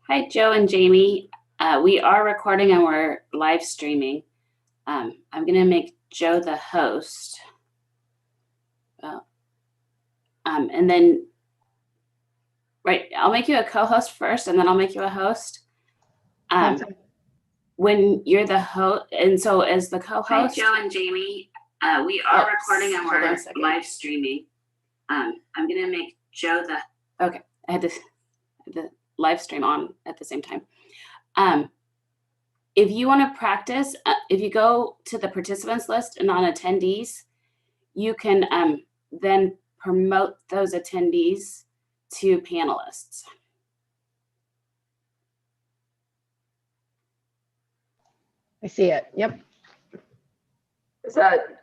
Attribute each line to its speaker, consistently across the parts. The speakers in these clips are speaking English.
Speaker 1: Hi, Joe and Jamie. We are recording and we're live streaming. I'm going to make Joe the host. And then, I'll make you a co-host first, and then I'll make you a host. When you're the host, and so as the co-host. Hi, Joe and Jamie. We are recording and we're live streaming. I'm going to make Joe the. Okay, I had the live stream on at the same time. If you want to practice, if you go to the participants list and on attendees, you can then promote those attendees to panelists.
Speaker 2: I see it. Yep.
Speaker 3: Is that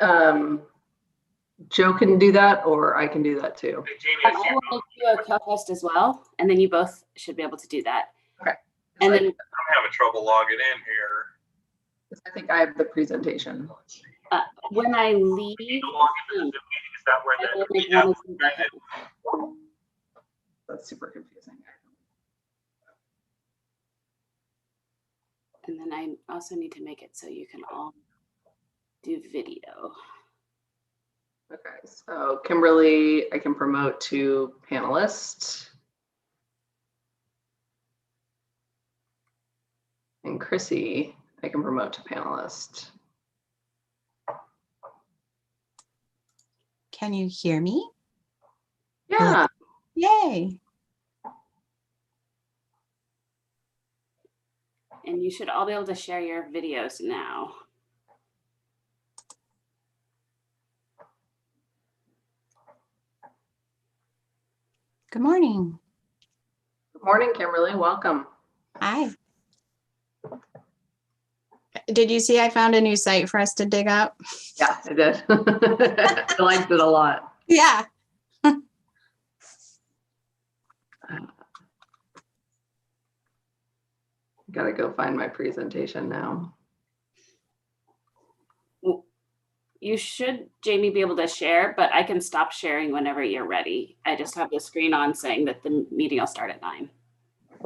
Speaker 3: Joe can do that, or I can do that too?
Speaker 1: I will make you a co-host as well, and then you both should be able to do that.
Speaker 3: Okay.
Speaker 1: And then
Speaker 4: I'm having trouble logging in here.
Speaker 3: I think I have the presentation.
Speaker 1: when I leave,
Speaker 4: Is that where
Speaker 1: I will
Speaker 4: the
Speaker 1: make one of you guys.
Speaker 3: That's super confusing.
Speaker 1: And then I also need to make it so you can all do video.
Speaker 3: Okay, so Kimberly, I can promote to panelist. And Chrissy, I can promote to panelist.
Speaker 5: Can you hear me?
Speaker 3: Yeah.
Speaker 5: Yay.
Speaker 1: And you should all be able to share your videos now.
Speaker 5: Good morning.
Speaker 3: Good morning, Kimberly. Welcome.
Speaker 5: Hi. Did you see I found a new site for us to dig up?
Speaker 3: Yeah, I did. I liked it a lot.
Speaker 5: Yeah.
Speaker 3: Gotta go find my presentation now.
Speaker 1: You should, Jamie, be able to share, but I can stop sharing whenever you're ready. I just have the screen on saying that the meeting will start at 9.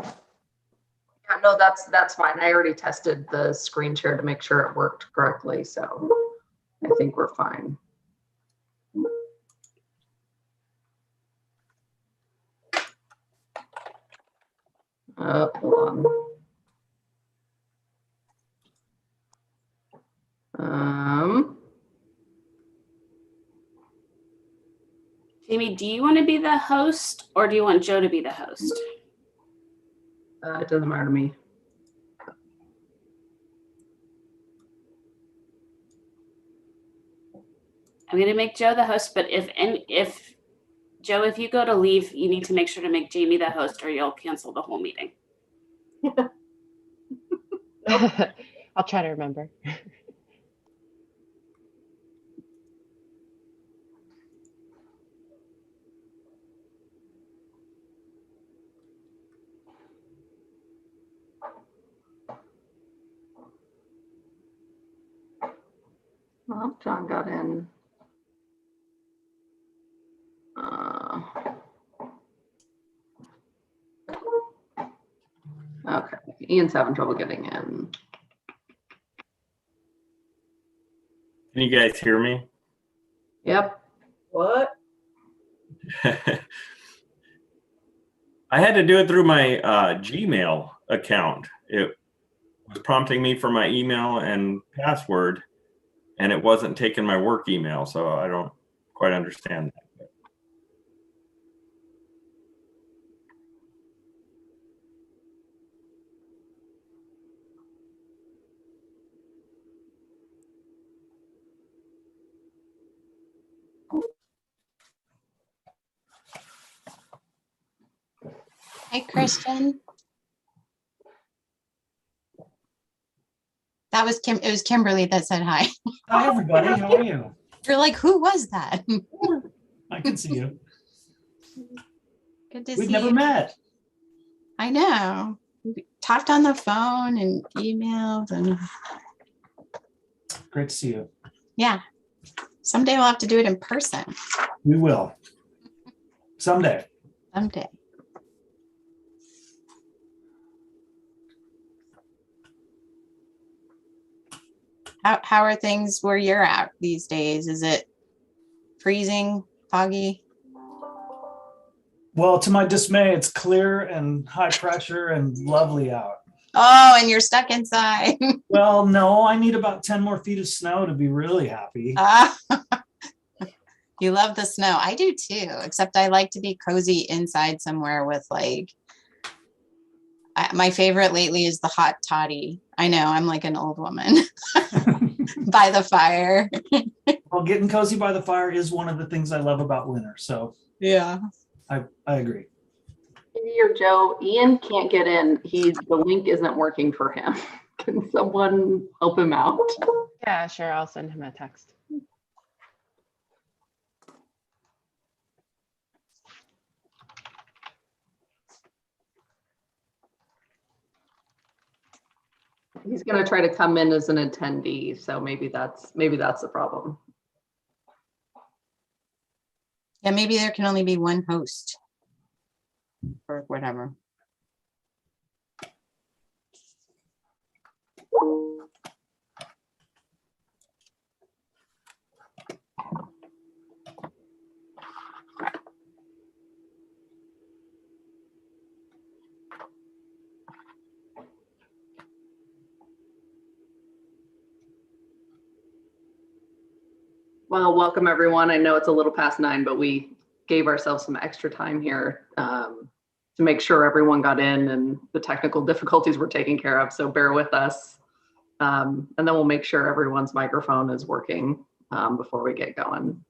Speaker 3: Yeah, no, that's fine. I already tested the screen share to make sure it worked correctly, so I think we're fine. Hold on.
Speaker 1: Jamie, do you want to be the host or do you want Joe to be the host?
Speaker 3: It doesn't matter to me.
Speaker 1: I'm going to make Joe the host, but if Joe, if you go to leave, you need to make sure to make Jamie the host or you'll cancel the whole meeting.
Speaker 2: I'll try to remember.
Speaker 3: Well, John got in. Okay, Ian's having trouble getting in.
Speaker 4: Can you guys hear me?
Speaker 3: Yep. What?
Speaker 4: I had to do it through my Gmail account. It was prompting me for my email and password, and it wasn't taking my work email, so I don't quite understand that.
Speaker 5: Hi, Christian. That was Kim. It was Kimberly that said hi.
Speaker 6: Hi, everybody. How are you?
Speaker 5: You're like, who was that?
Speaker 6: I can see you.
Speaker 5: Good to see
Speaker 6: We've
Speaker 5: you.
Speaker 6: never met.
Speaker 5: I know. We talked on the phone and emailed and
Speaker 6: Great to see you.
Speaker 5: yeah. Someday we'll have to do it in person.
Speaker 6: We will. Someday.
Speaker 5: Someday. How are things where you're at these days? Is it freezing, foggy?
Speaker 6: Well, to my dismay, it's clear and high pressure and lovely out.
Speaker 5: Oh, and you're stuck inside.
Speaker 6: Well, no, I need about 10 more feet of snow to be really happy.
Speaker 5: You love the snow. I do too, except I like to be cozy inside somewhere with like, my favorite lately is the hot toddy. I know, I'm like an old woman. By the fire.
Speaker 6: Well, getting cozy by the fire is one of the things I love about winter. So
Speaker 5: Yeah.
Speaker 6: I agree.
Speaker 3: Here, Joe, Ian can't get in. The link isn't working for him. Can someone help him out?
Speaker 2: Yeah, sure. I'll send him a text.
Speaker 3: He's going to try to come in as an attendee, so maybe that's the problem.
Speaker 5: Yeah, maybe there can only be one host or whatever.
Speaker 3: Well, welcome everyone. I know it's a little past 9, but we gave ourselves some extra time here to make sure everyone got in and the technical difficulties were taken care of. So bear with us. And then we'll make sure everyone's microphone is working before we get going.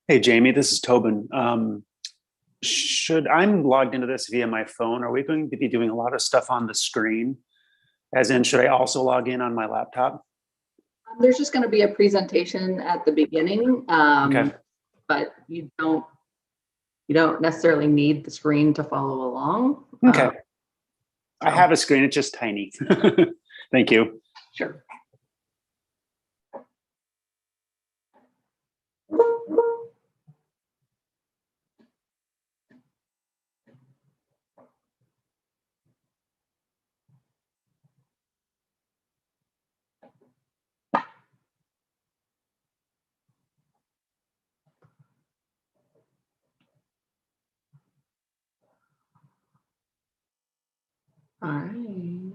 Speaker 7: Hey, Jamie, this is Tobin. I'm logged into this via my phone? Are we going to be doing a lot of stuff on the screen? As in, should I also log in on my laptop?
Speaker 3: There's just going to be a presentation at the beginning,
Speaker 7: Okay.
Speaker 3: but you don't necessarily need the screen to follow along.
Speaker 7: Okay. I have a screen, it's just tiny. Thank you.
Speaker 3: Sure. All right.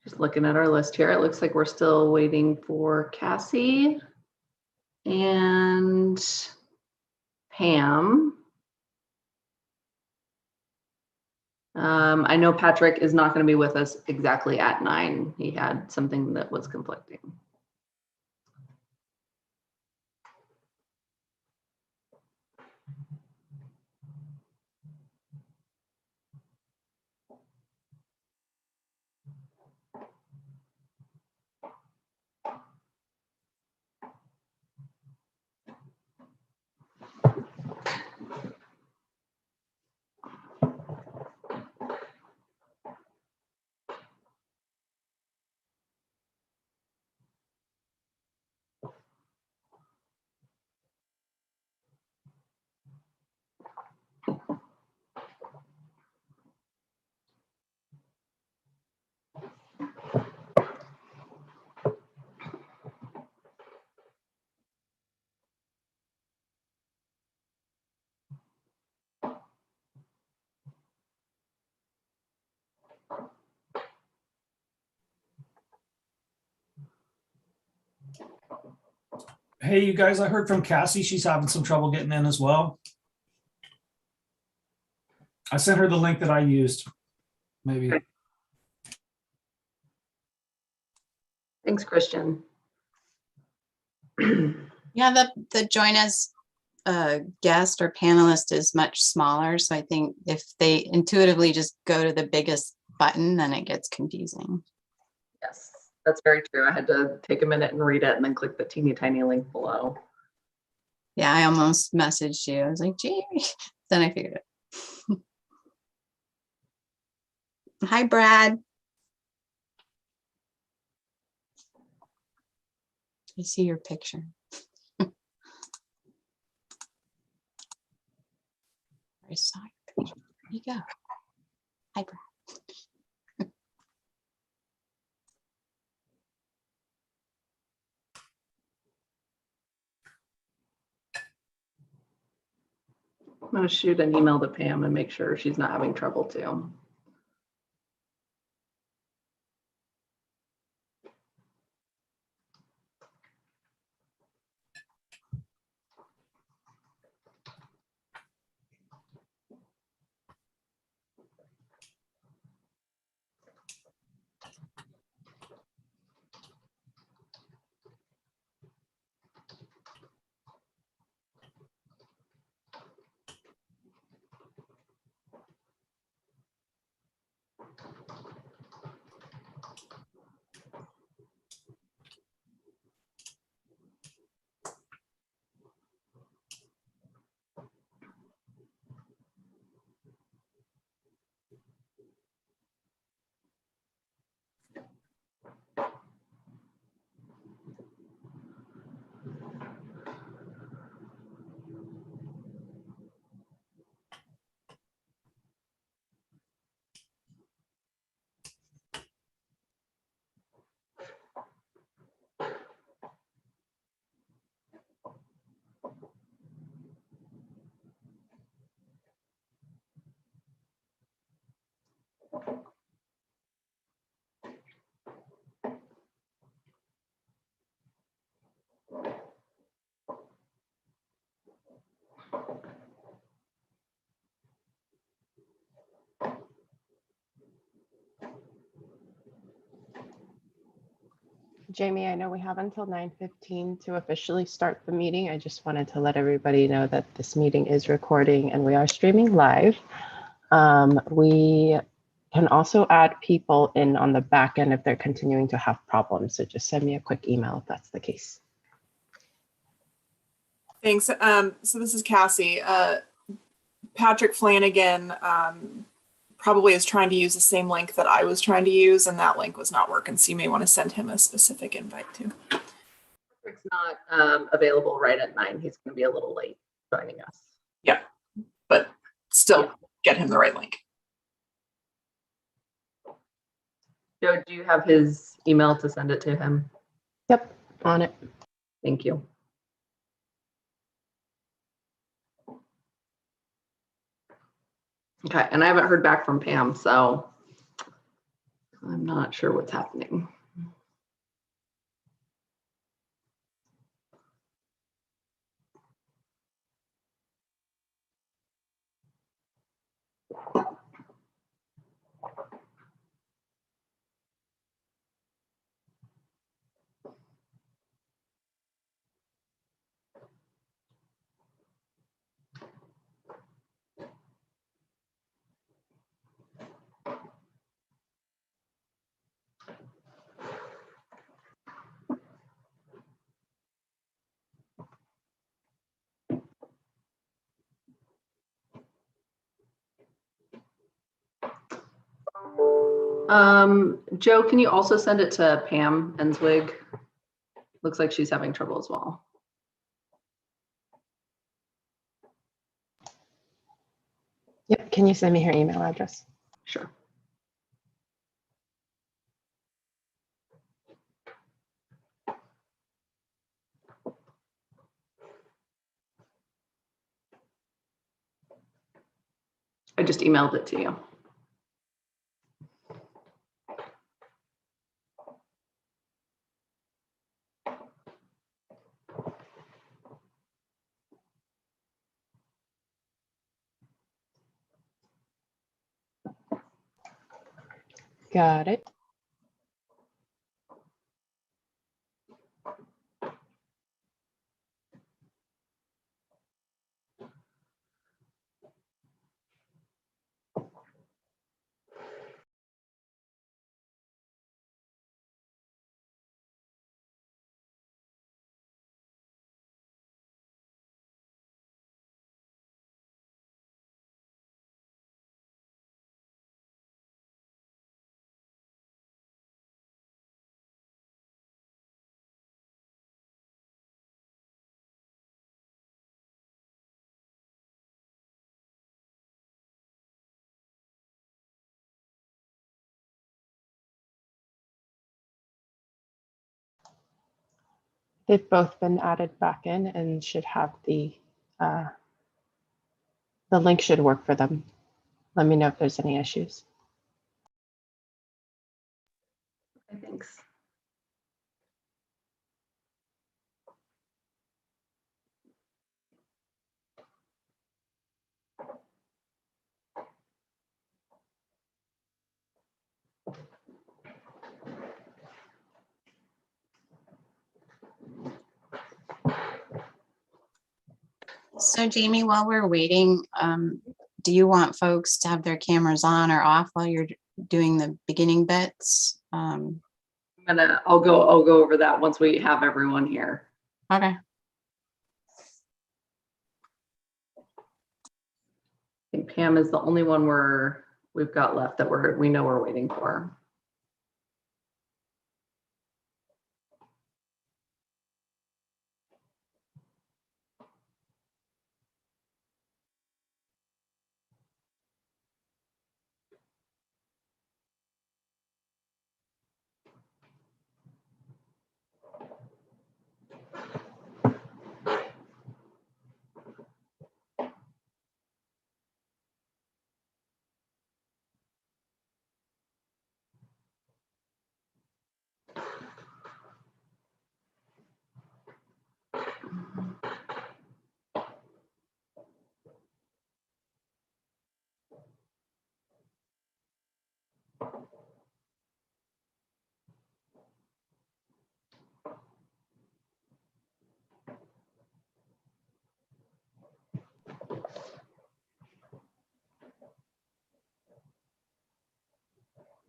Speaker 3: Just looking at our list here, it looks like we're still waiting for Cassie and Pam. I know Patrick is not going to be with us exactly at 9. He had something that was conflicting.
Speaker 6: Hey, you guys, I heard from Cassie. She's having some trouble getting in as well. I sent her the link that I used. Maybe.
Speaker 3: Thanks, Christian.
Speaker 5: Yeah, the join as a guest or panelist is much smaller. So I think if they intuitively just go to the biggest button, then it gets confusing.
Speaker 3: Yes, that's very true. I had to take a minute and read it and then click the teeny tiny link below.
Speaker 5: Yeah, I almost messaged you. I was like, Jamie. Then I figured it. Hi, Brad. I see your picture. I saw your picture. There you go. Hi, Brad.
Speaker 3: I'm going to shoot an email to Pam and make sure she's not having trouble too.
Speaker 2: Jamie, I know we have until 9:15 to officially start the meeting. I just wanted to let everybody know that this meeting is recording and we are streaming live. We can also add people in on the back end if they're continuing to have problems. So just send me a quick email if that's the case.
Speaker 8: Thanks. So this is Cassie. Patrick Flanagan probably is trying to use the same link that I was trying to use, and that link was not working. So you may want to send him a specific invite too.
Speaker 3: Patrick's not available right at 9. He's going to be a little late joining us.
Speaker 8: Yeah, but still get him the right link.
Speaker 3: Joe, do you have his email to send it to him?
Speaker 2: Yep, on it.
Speaker 3: Thank you. Okay, and I haven't heard back from Pam, so I'm not sure what's happening. Joe, can you also send it to Pam Enswig? Looks like she's having trouble as well.
Speaker 2: Yep, can you send me her email address?
Speaker 3: Sure. I just emailed it to you.
Speaker 2: Got it. They've both been added back in and should have the link should work for them. Let me know if there's any issues.
Speaker 3: Thanks.
Speaker 5: So Jamie, while we're waiting, do you want folks to have their cameras on or off while you're doing the beginning bits?
Speaker 3: I'll go over that once we have everyone here.
Speaker 5: Okay.
Speaker 3: I think Pam is the only one we've got left that we know we're waiting for.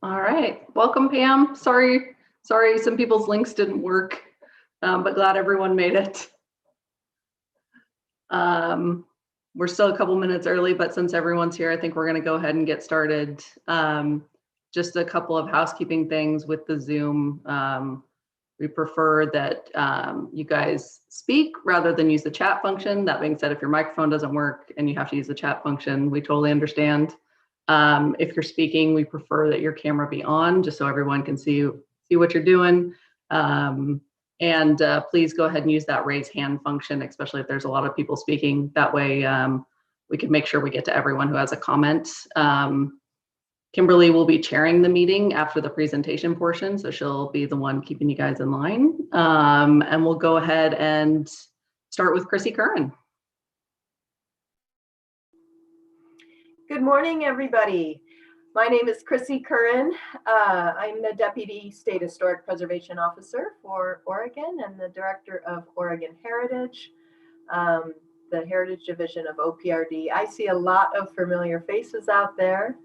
Speaker 3: All right, welcome Pam. Sorry, some people's links didn't work, but glad everyone made it. We're still a couple minutes early, but since everyone's here, I think we're gonna go ahead and get started. Just a couple of housekeeping things with the Zoom. We prefer that you guys speak rather than use the chat function. That being said, if your microphone doesn't work and you have to use the chat function, we totally understand. If you're speaking, we prefer that your camera be on just so everyone can see what you're doing. Please go ahead and use that raise hand function, especially if there's a lot of people speaking. That way we can make sure we get to everyone who has a comment. Kimberly will be chairing the meeting after the presentation portion, so she'll be the one keeping you guys in line. And we'll go ahead and start with Chrissy Curran.
Speaker 9: Good morning, everybody. My name is Chrissy Curran. I'm the Deputy State Historic Preservation Officer for Oregon and the Director of Oregon Heritage, the Heritage Division of OPRD. I see a lot of familiar faces out there.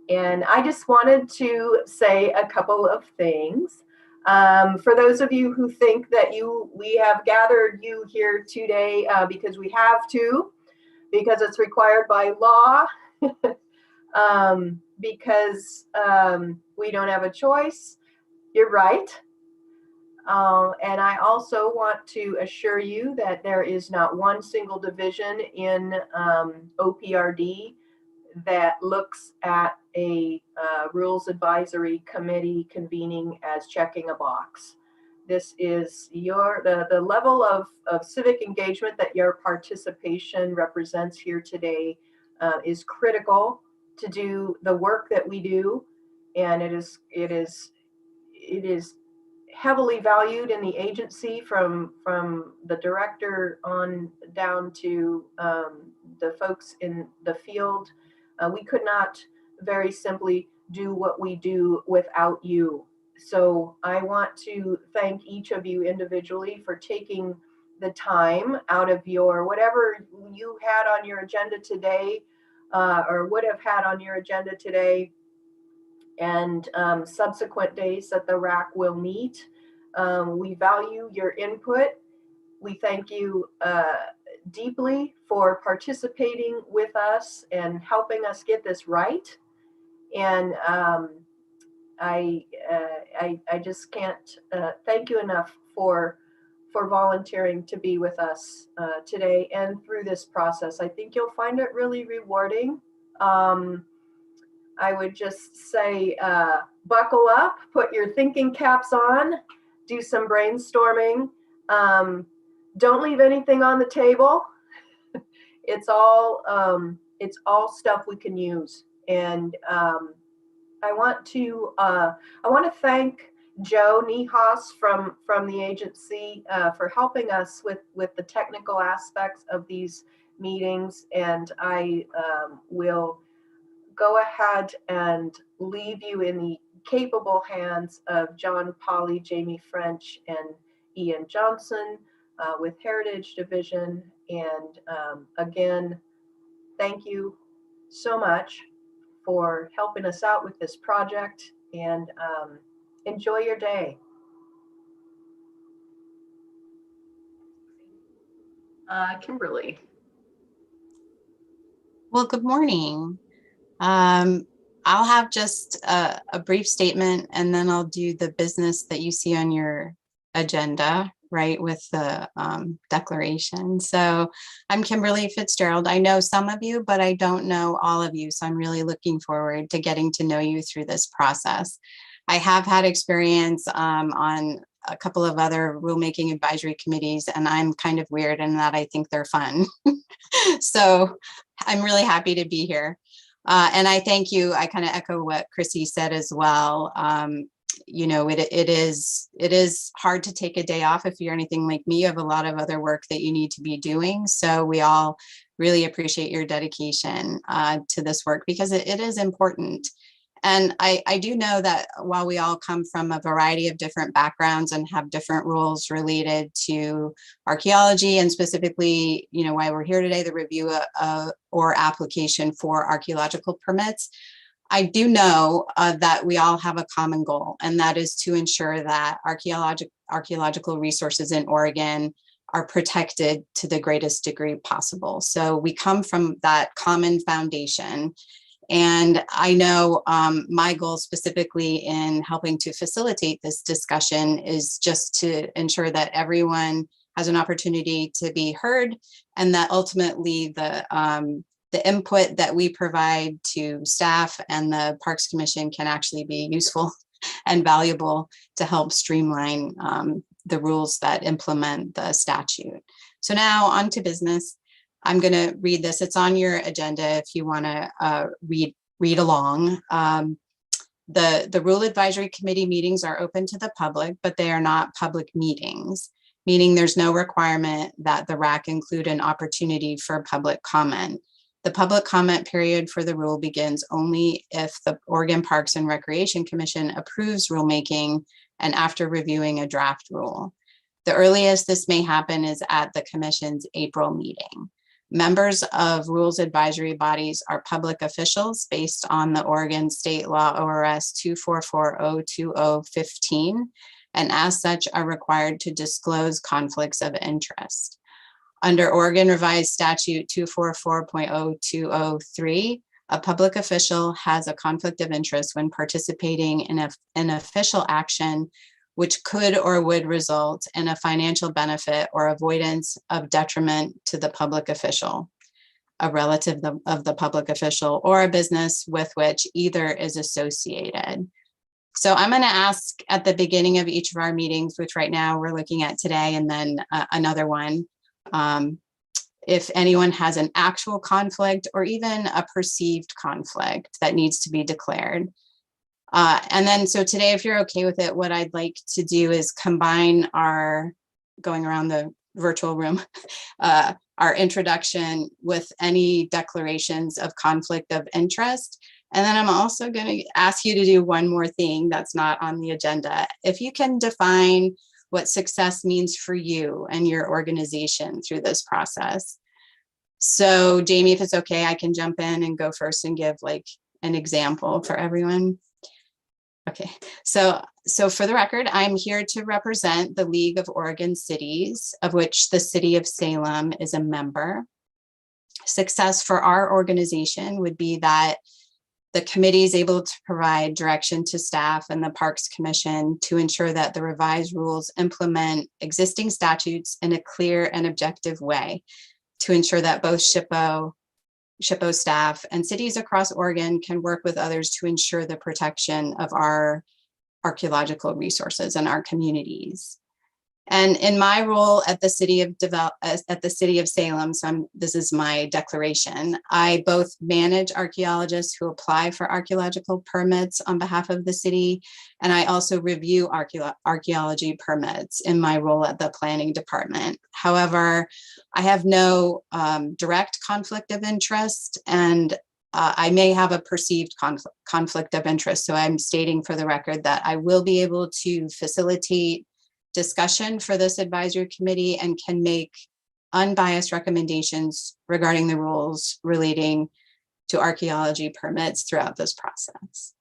Speaker 9: And I just wanted to say a couple of things. For those of you who think that we have gathered you here today because we have to, because it's required by law, because we don't have a choice, you're right. And I also want to assure you that there is not one single division in OPRD that looks at a rules advisory committee convening as checking a box. This is the level of civic engagement that your participation represents here today is critical to do the work that we do, and it is heavily valued in the agency from the director on down to the folks in the field. We could not very simply do what we do without you. So I want to thank each of you individually for taking the time out of your whatever you had on your agenda today, or would have had on your agenda today, and subsequent days that the RAC will meet. We value your input. We thank you deeply for participating with us and helping us get this right. And I just can't thank you enough for volunteering to be with us today and through this process. I think you'll find it really rewarding. I would just say, buckle up, put your thinking caps on, do some brainstorming. Don't leave anything on the table. It's all stuff we can use. And I want to thank Joe Nihas from the agency for helping us with the technical aspects of these meetings. And I will go ahead and leave you in the capable hands of John Polly, Jamie French, and Ian Johnson with Heritage Division. And again, thank you so much for helping us out with this project, and enjoy your day.
Speaker 3: Kimberly.
Speaker 5: Well, good morning. I'll have just a brief statement, and then I'll do the business that you see on your agenda, right, with the declaration. So I'm Kimberly Fitzgerald. I know some of you, but I don't know all of you. So I'm really looking forward to getting to know you through this process. I have had experience on a couple of other rulemaking advisory committees, and I'm kind of weird in that I think they're fun. So I'm really happy to be here. And I thank you. I kind of echo what Chrissy said as well. You know, it is hard to take a day off. If you're anything like me, you have a lot of other work that you need to be doing. So we all really appreciate your dedication to this work, because it is important. And I do know that while we all come from a variety of different backgrounds and have different rules related to archaeology, and specifically, you know, why we're here today, the review or application for archaeological permits, I do know that we all have a common goal, and that is to ensure that archaeological resources in Oregon are protected to the greatest degree possible. So we come from that common foundation. And I know my goal specifically in helping to facilitate this discussion is just to ensure that everyone has an opportunity to be heard, and that ultimately the input that we provide to staff and the Parks Commission can actually be useful and valuable to help streamline the rules that implement the statute. So now on to business. I'm going to read this. It's on your agenda if you want to read along. The Rule Advisory Committee meetings are open to the public, but they are not public meetings, meaning there's no requirement that the RAC include an opportunity for public comment. The public comment period for the rule begins only if the Oregon Parks and Recreation Commission approves rulemaking and after reviewing a draft rule. The earliest this may happen is at the Commission's April meeting. Members of rules advisory bodies are public officials based on the Oregon State Law ORS 244-02015, and as such are required to disclose conflicts of interest. Under Oregon Revised Statute 244.0203, a public official has a conflict of interest when participating in an official action which could or would result in a financial benefit or avoidance of detriment to the public official, a relative of the public official, or a business with which either is associated. So I'm going to ask at the beginning of each of our meetings, which right now we're looking at today, and then another one, if anyone has an actual conflict or even a perceived conflict that needs to be declared. And then, so today, if you're okay with it, what I'd like to do is combine our, going around the virtual room, our introduction with any declarations of conflict of interest. And then I'm also going to ask you to do one more thing that's not on the agenda. If you can define what success means for you and your organization through this process. So Jamie, if it's okay, I can jump in and go first and give like an example for everyone. Okay, so for the record, I'm here to represent the League of Oregon Cities, of which the city of Salem is a member. Success for our organization would be that the committee is able to provide direction to staff and the Parks Commission to ensure that the revised rules implement existing statutes in a clear and objective way to ensure that both SHPO staff and cities across Oregon can work with others to ensure the protection of our archaeological resources and our communities. And in my role at the city of Salem, so this is my declaration, I both manage archaeologists who apply for archaeological permits on behalf of the city, and I also review archaeology permits in my role at the planning department. However, I have no direct conflict of interest, and I may have a perceived conflict of interest. So I'm stating for the record that I will be able to facilitate discussion for this advisory committee and can make unbiased recommendations regarding the rules relating to archaeology permits throughout this process.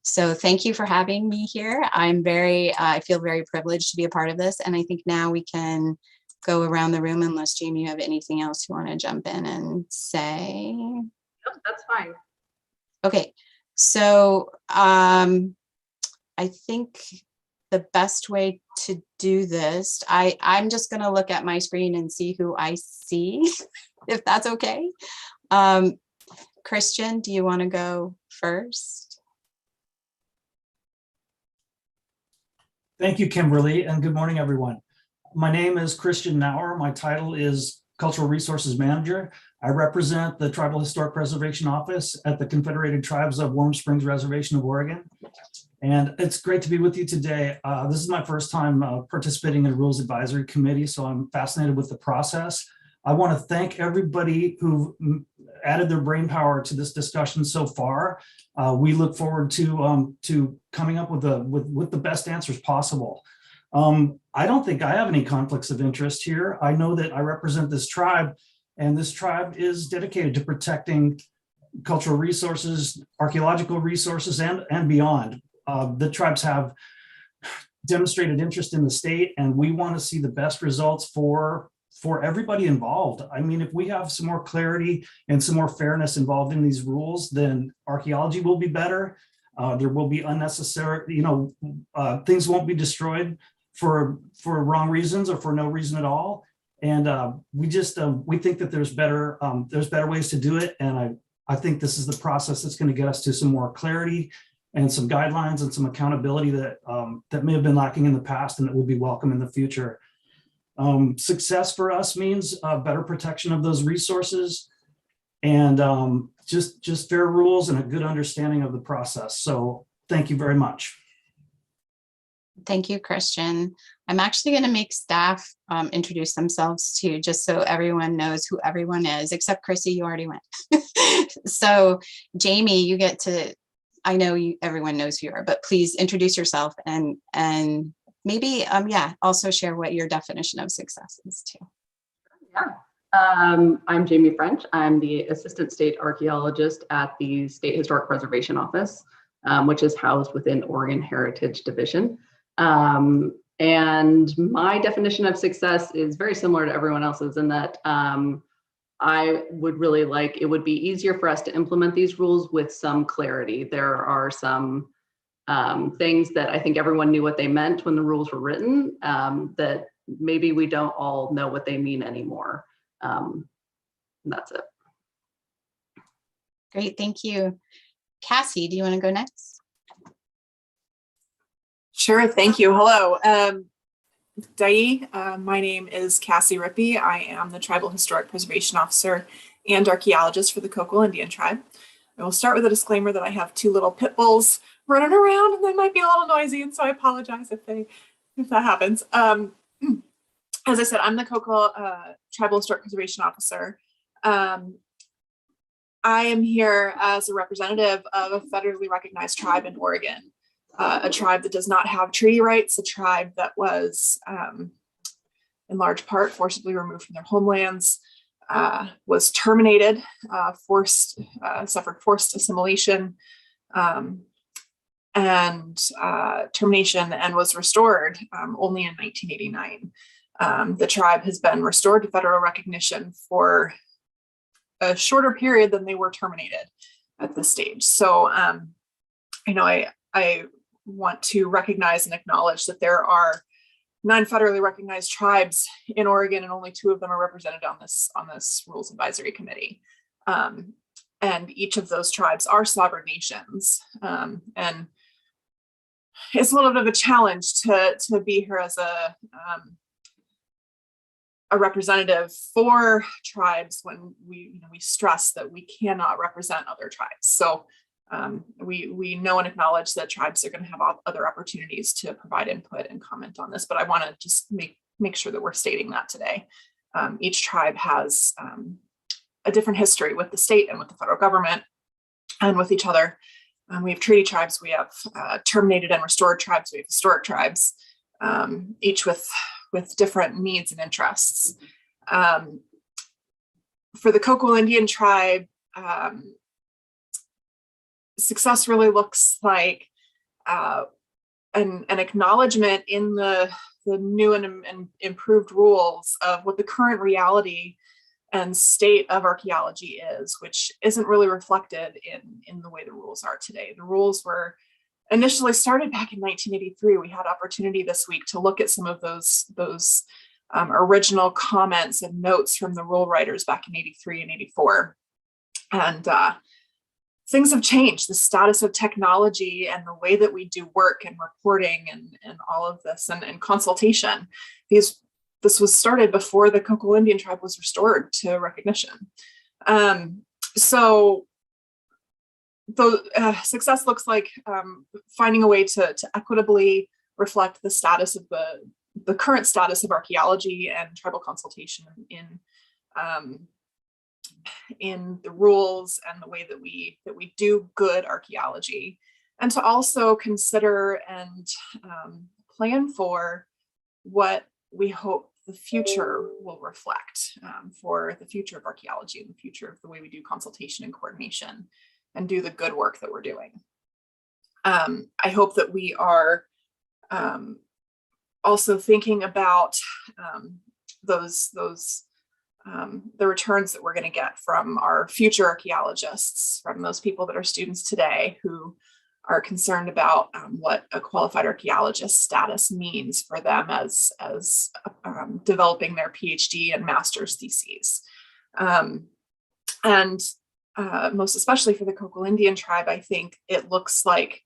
Speaker 5: So thank you for having me here. I feel very privileged to be a part of this. And I think now we can go around the room unless Jamie, you have anything else you want to jump in and say?
Speaker 3: Nope, that's fine.
Speaker 5: Okay, so I think the best way to do this, I'm just going to look at my screen and see who I see, if that's okay. Christian, do you want to go first?
Speaker 6: Thank you, Kimberly, and good morning, everyone. My name is Christian Nauer. My title is Cultural Resources Manager. I represent the Tribal Historic Preservation Office at the Confederated Tribes of Warm Springs Reservation of Oregon. And it's great to be with you today. This is my first time participating in a Rules Advisory Committee, so I'm fascinated with the process. I want to thank everybody who added their brainpower to this discussion so far. We look forward to coming up with the best answers possible. I don't think I have any conflicts of interest here. I know that I represent this tribe, and this tribe is dedicated to protecting cultural resources, archaeological resources, and beyond. The tribes have demonstrated interest in the state, and we want to see the best results for everybody involved. I mean, if we have some more clarity and some more fairness involved in these rules, then archaeology will be better. There will be unnecessary, things won't be destroyed for wrong reasons or for no reason at all. And we think that there's better ways to do it. And I think this is the process that's going to get us to some more clarity and some guidelines and some accountability that may have been lacking in the past and that will be welcome in the future. Success for us means better protection of those resources and just fair rules and a good understanding of the process. So thank you very much.
Speaker 5: Thank you, Christian. I'm actually going to make staff introduce themselves too, just so everyone knows who everyone is, except Chrissy, you already went. So Jamie, you get to, I know everyone knows who you are, but please introduce yourself and maybe, also share what your definition of success is too.
Speaker 3: Yeah. I'm Jamie French. I'm the Assistant State Archaeologist at the State Historic Preservation Office, which is housed within Oregon Heritage Division. And my definition of success is very similar to everyone else's in that I would really like, it would be easier for us to implement these rules with some clarity. There are some things that I think everyone knew what they meant when the rules were written, that maybe we don't all know what they mean anymore. That's it.
Speaker 5: Great, thank you. Cassie, do you want to go next?
Speaker 8: Sure, thank you. Hello. Dai, my name is Cassie Rippey. I am the Tribal Historic Preservation Officer and Archaeologist for the Coquille Indian Tribe. I will start with a disclaimer that I have two little pit bulls running around and they might be a little noisy, and so I apologize if that happens. As I said, I'm the Coquille Tribal Historic Preservation Officer. I am here as a representative of a federally recognized tribe in Oregon, a tribe that does not have treaty rights, a tribe that was in large part forcibly removed from their homelands, was terminated, suffered forced assimilation, and termination, and was restored only in 1989. The tribe has been restored to federal recognition for a shorter period than they were terminated at this stage. So, I want to recognize and acknowledge that there are 9 federally recognized tribes in Oregon, and only 2 of them are represented on this Rules Advisory Committee. And each of those tribes are sovereign nations. And it's a little bit of a challenge to be here as a representative for tribes when we stress that we cannot represent other tribes. So we know and acknowledge that tribes are going to have other opportunities to provide input and comment on this, but I want to just make sure that we're stating that today. Each tribe has a different history with the state and with the federal government and with each other. We have treaty tribes, we have terminated and restored tribes, we have historic tribes, each with different needs and interests. For the Coquille Indian tribe, success really looks like an acknowledgement in the new and improved rules of what the current reality and state of archaeology is, which isn't really reflected in the way the rules are today. The rules were initially started back in 1983. We had opportunity this week to look at some of those original comments and notes from the rule writers back in 83 and 84. And things have changed. The status of technology and the way that we do work and reporting and all of this and consultation. This was started before the Coquille Indian tribe was restored to recognition. So the success looks like finding a way to equitably reflect the status of the current status of archaeology and tribal consultation in the rules and the way that we do good archaeology, and to also consider and plan for what we hope the future will reflect for the future of archaeology and the future of the way we do consultation and coordination and do the good work that we're doing. I hope that we are also thinking about the returns that we're going to get from our future archaeologists, from those people that are students today who are concerned about what a qualified archaeologist status means for them as developing their PhD and master's theses. And most especially for the Coquille Indian tribe, I think it looks like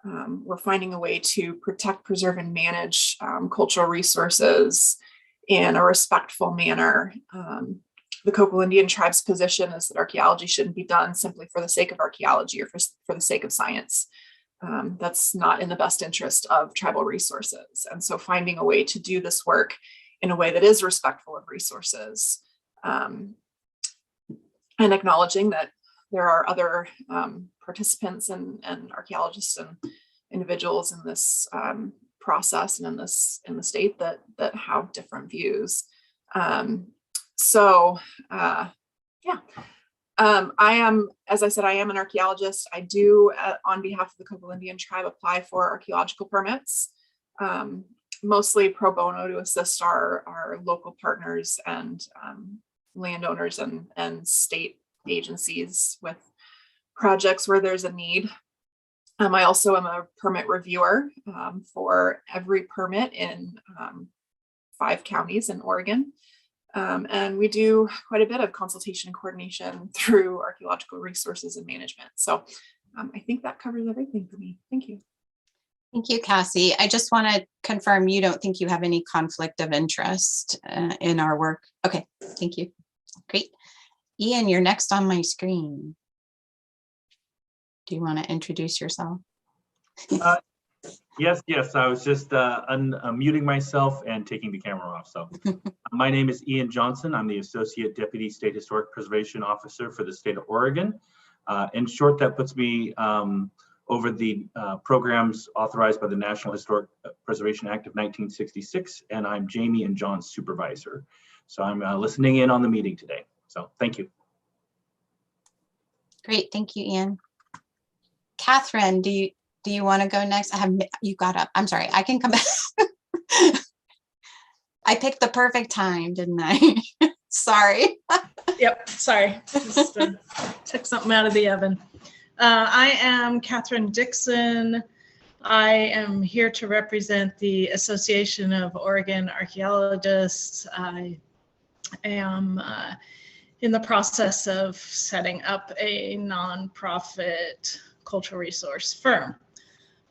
Speaker 8: we're finding a way to protect, preserve, and manage cultural resources in a respectful manner. The Coquille Indian tribe's position is that archaeology shouldn't be done simply for the sake of archaeology or for the sake of science. That's not in the best interest of tribal resources. And so finding a way to do this work in a way that is respectful of resources, and acknowledging that there are other participants and archaeologists and individuals in this process and in the state that have different views. I am, as I said, I am an archaeologist. I do, on behalf of the Coquille Indian tribe, apply for archaeological permits, mostly pro bono to assist our local partners and landowners and state agencies with projects where there's a need. I also am a permit reviewer for every permit in 5 counties in Oregon. And we do quite a bit of consultation and coordination through archaeological resources and management. So I think that covers everything for me. Thank you.
Speaker 5: Thank you, Cassie. I just want to confirm you don't think you have any conflict of interest in our work. Okay, thank you. Great. Ian, you're next on my screen. Do you want to introduce yourself?
Speaker 10: Yes, I was just unmuting myself and taking the camera off. So my name is Ian Johnson. I'm the Associate Deputy State Historic Preservation Officer for the state of Oregon. In short, that puts me over the programs authorized by the National Historic Preservation Act of 1966, and I'm Jamie and John's supervisor. So I'm listening in on the meeting today. So thank you.
Speaker 5: Great, thank you, Ian. Catherine, do you want to go next? You got up. I'm sorry, I can come back. I picked the perfect time, didn't I? Sorry.
Speaker 11: Yep, sorry. Just took something out of the oven. I am Katherine Dixon. I am here to represent the Association of Oregon Archaeologists. I am in the process of setting up a nonprofit cultural resource firm.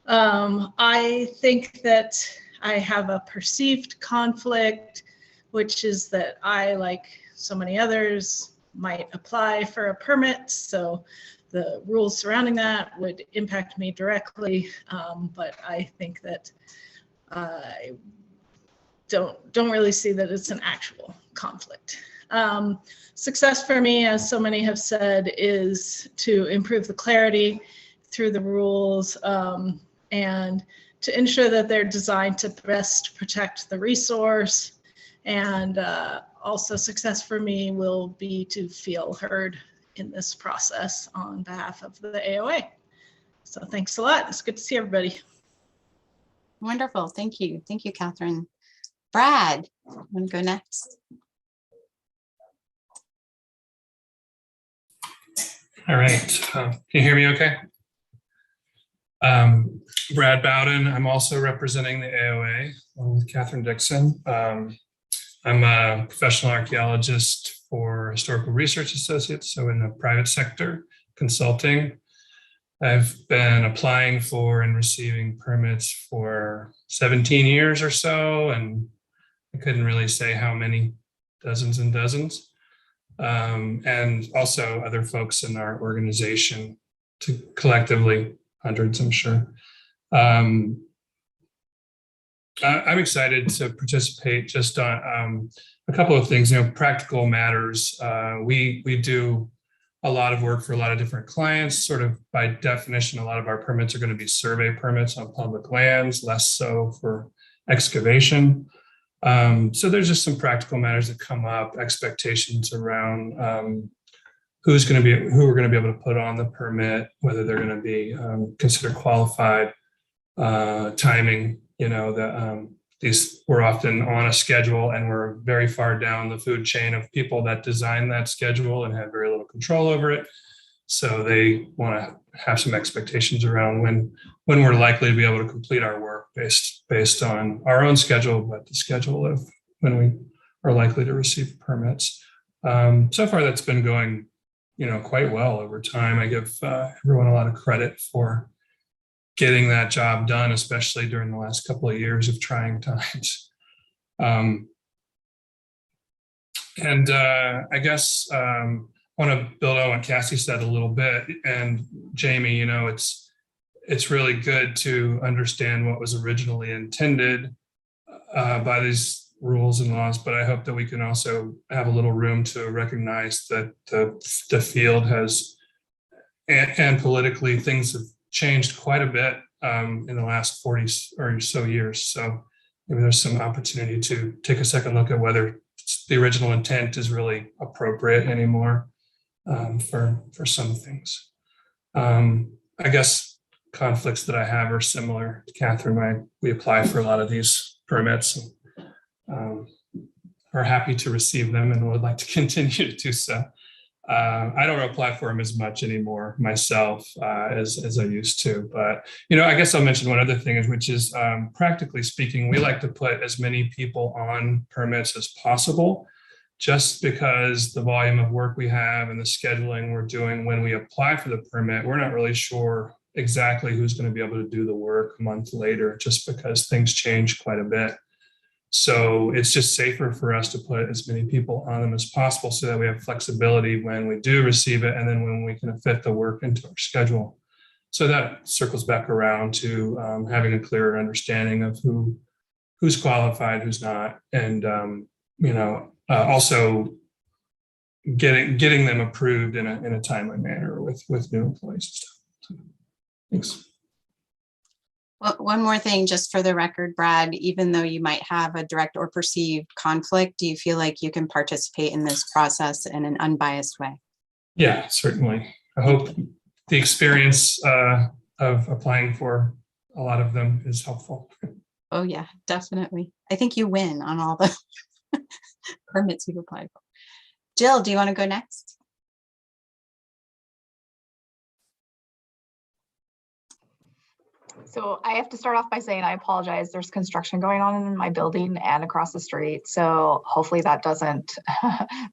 Speaker 11: I think that I have a perceived conflict, which is that I, like so many others, might apply for a permit. So the rules surrounding that would impact me directly. But I think that I don't really see that it's an actual conflict. Success for me, as so many have said, is to improve the clarity through the rules and to ensure that they're designed to best protect the resource. And also success for me will be to feel heard in this process on behalf of the AOA. So thanks a lot. It's good to see everybody.
Speaker 5: Wonderful. Thank you. Thank you, Catherine. Brad, want to go next?
Speaker 12: All right. Can you hear me okay? Brad Bowden. I'm also representing the AOA along with Katherine Dixon. I'm a professional archaeologist for Historical Research Associates, so in the private sector, consulting. I've been applying for and receiving permits for 17 years or so, and I couldn't really say how many, dozens and dozens. And also other folks in our organization, to collectively hundreds, I'm sure. I'm excited to participate just on a couple of things, practical matters. We do a lot of work for a lot of different clients. Sort of by definition, a lot of our permits are going to be survey permits on public lands, less so for excavation. So there's just some practical matters that come up, expectations around who we're going to be able to put on the permit, whether they're going to be considered qualified, timing. We're often on a schedule, and we're very far down the food chain of people that design that schedule and have very little control over it. So they want to have some expectations around when we're likely to be able to complete our work based on our own schedule, but the schedule of when we are likely to receive permits. So far, that's been going, quite well over time. I give everyone a lot of credit for getting that job done, especially during the last couple of years of trying times. I guess I want to build on what Cassie said a little bit. And Jamie, it's really good to understand what was originally intended by these rules and laws, but I hope that we can also have a little room to recognize that the field has, and politically, things have changed quite a bit in the last 40 or so years. So maybe there's some opportunity to take a second look at whether the original intent is really appropriate anymore for some things. I guess conflicts that I have are similar to Catherine. We apply for a lot of these permits and are happy to receive them and would like to continue to do so. I don't apply for them as much anymore myself as I used to, but I guess I'll mention one other thing, which is practically speaking, we like to put as many people on permits as possible, just because the volume of work we have and the scheduling we're doing when we apply for the permit, we're not really sure exactly who's going to be able to do the work a month later, just because things change quite a bit. So it's just safer for us to put as many people on them as possible so that we have flexibility when we do receive it and then when we can fit the work into our schedule. So that circles back around to having a clearer understanding of who's qualified, who's not, and also getting them approved in a timely manner with new employees and stuff. So, thanks.
Speaker 5: Well, one more thing, just for the record, Brad, even though you might have a direct or perceived conflict, do you feel like you can participate in this process in an unbiased way?
Speaker 12: Yeah, certainly. I hope the experience of applying for a lot of them is helpful.
Speaker 5: Oh yeah, definitely. I think you win on all the permits you've applied for. Jill, do you want to go next?
Speaker 13: So I have to start off by saying I apologize. There's construction going on in my building and across the street. So hopefully that doesn't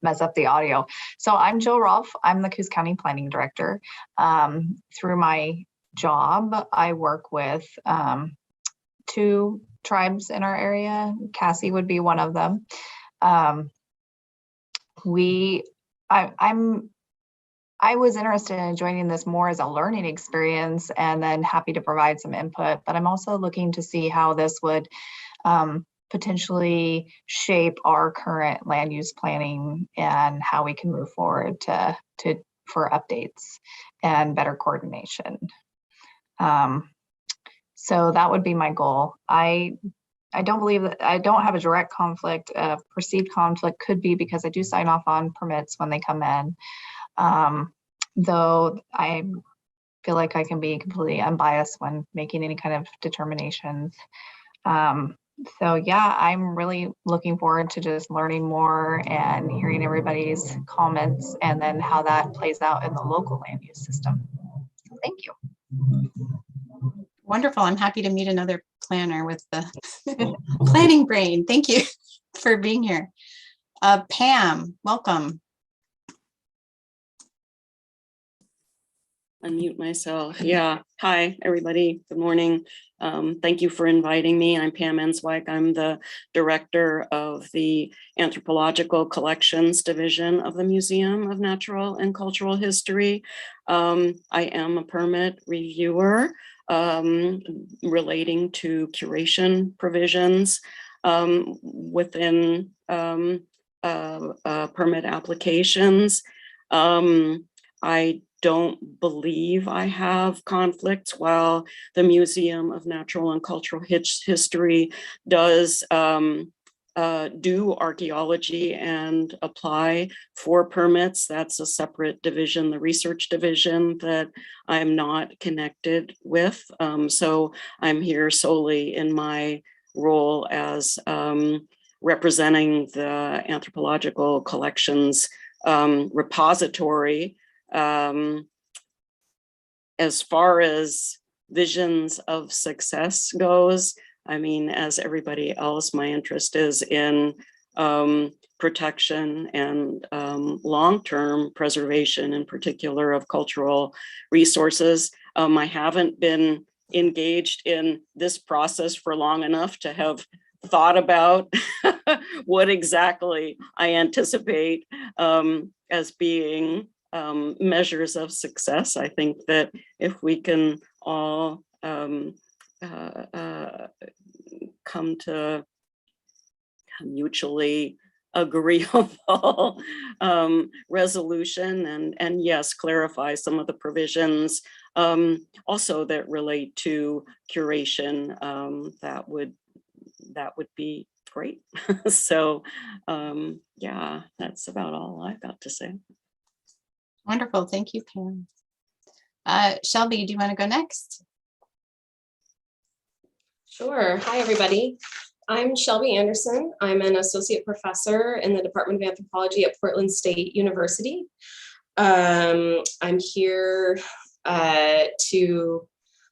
Speaker 13: mess up the audio. So I'm Jill Rolfe. I'm the Coos County Planning Director. Through my job, I work with 2 tribes in our area. Cassie would be one of them. I was interested in joining this more as a learning experience and then happy to provide some input, but I'm also looking to see how this would potentially shape our current land use planning and how we can move forward for updates and better coordination. So that would be my goal. I don't believe that I don't have a direct conflict. Perceived conflict could be because I do sign off on permits when they come in. Though I feel like I can be completely unbiased when making any kind of determinations. So yeah, I'm really looking forward to just learning more and hearing everybody's comments and then how that plays out in the local land use system. So thank you.
Speaker 5: Wonderful. I'm happy to meet another planner with the planning brain. Thank you for being here. Pam, welcome.
Speaker 14: Unmute myself. Yeah. Hi, everybody. Good morning. Thank you for inviting me. I'm Pam Enswijk. I'm the director of the Anthropological Collections Division of the Museum of Natural and Cultural History. I am a permit reviewer relating to curation provisions within permit applications. I don't believe I have conflicts. While the Museum of Natural and Cultural History does do archaeology and apply for permits, that's a separate division, the research division, that I'm not connected with. So I'm here solely in my role as representing the Anthropological Collections repository. As far as visions of success goes, I mean, as everybody else, my interest is in protection and long-term preservation, in particular of cultural resources. I haven't been engaged in this process for long enough to have thought about what exactly I anticipate as being measures of success. I think that if we can all come to mutually agreeable resolution and yes, clarify some of the provisions also that relate to curation, that would be great. So yeah, that's about all I've got to say.
Speaker 5: Wonderful. Thank you, Pam. Shelby, do you want to go next?
Speaker 15: Sure. Hi, everybody. I'm Shelby Anderson. I'm an associate professor in the Department of Anthropology at Portland State University. I'm here to,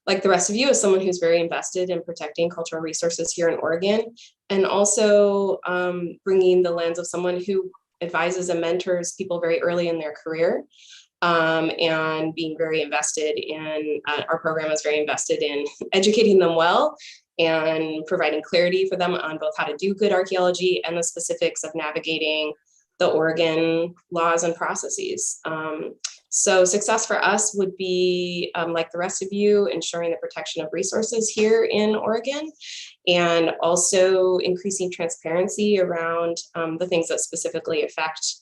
Speaker 15: like the rest of you, as someone who's very invested in protecting cultural resources here in Oregon, and also bringing the lens of someone who advises and mentors people very early in their career, and being very invested in, our program is very invested in educating them well and providing clarity for them on both how to do good archaeology and the specifics of navigating the Oregon laws and processes. So success for us would be, like the rest of you, ensuring the protection of resources here in Oregon, and also increasing transparency around the things that specifically affect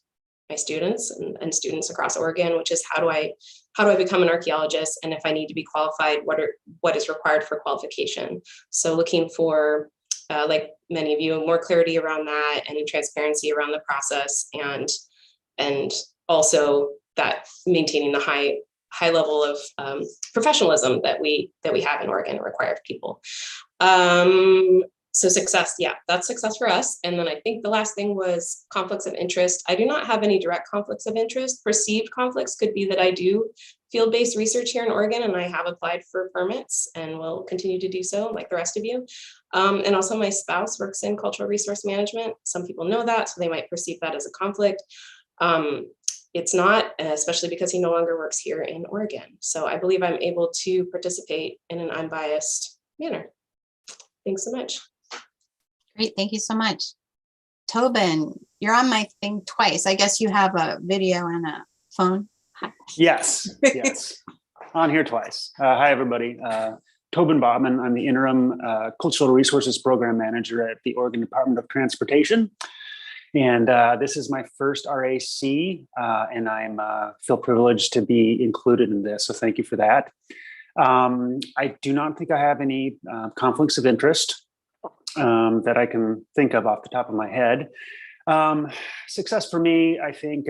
Speaker 15: my students and students across Oregon, which is how do I become an archaeologist, and if I need to be qualified, what is required for qualification. So looking for, like many of you, more clarity around that and transparency around the process, and also that maintaining the high level of professionalism that we have in Oregon require of people. So success, yeah, that's success for us. And then I think the last thing was conflicts of interest. I do not have any direct conflicts of interest. Perceived conflicts could be that I do field-based research here in Oregon, and I have applied for permits and will continue to do so like the rest of you. And also my spouse works in cultural resource management. Some people know that, so they might perceive that as a conflict. It's not, especially because he no longer works here in Oregon. So I believe I'm able to participate in an unbiased manner. Thanks so much.
Speaker 5: Great, thank you so much. Tobin, you're on my thing twice. I guess you have a video and a phone.
Speaker 7: Yes, yes, on here twice. Hi, everybody. Tobin Baughman. I'm the interim Cultural Resources Program Manager at the Oregon Department of Transportation. And this is my first RAC, and I feel privileged to be included in this. So thank you for that. I do not think I have any conflicts of interest that I can think of off the top of my head. Success for me, I think,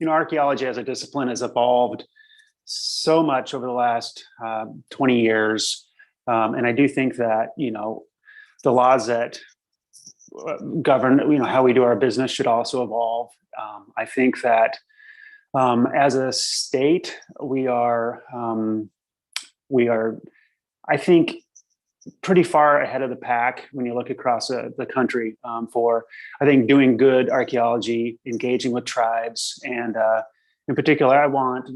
Speaker 7: archaeology as a discipline has evolved so much over the last 20 years. And I do think that, the laws that govern, how we do our business should also evolve. I think that as a state, we are, I think, pretty far ahead of the pack when you look across the country for, I think, doing good archaeology, engaging with tribes, and in particular, I want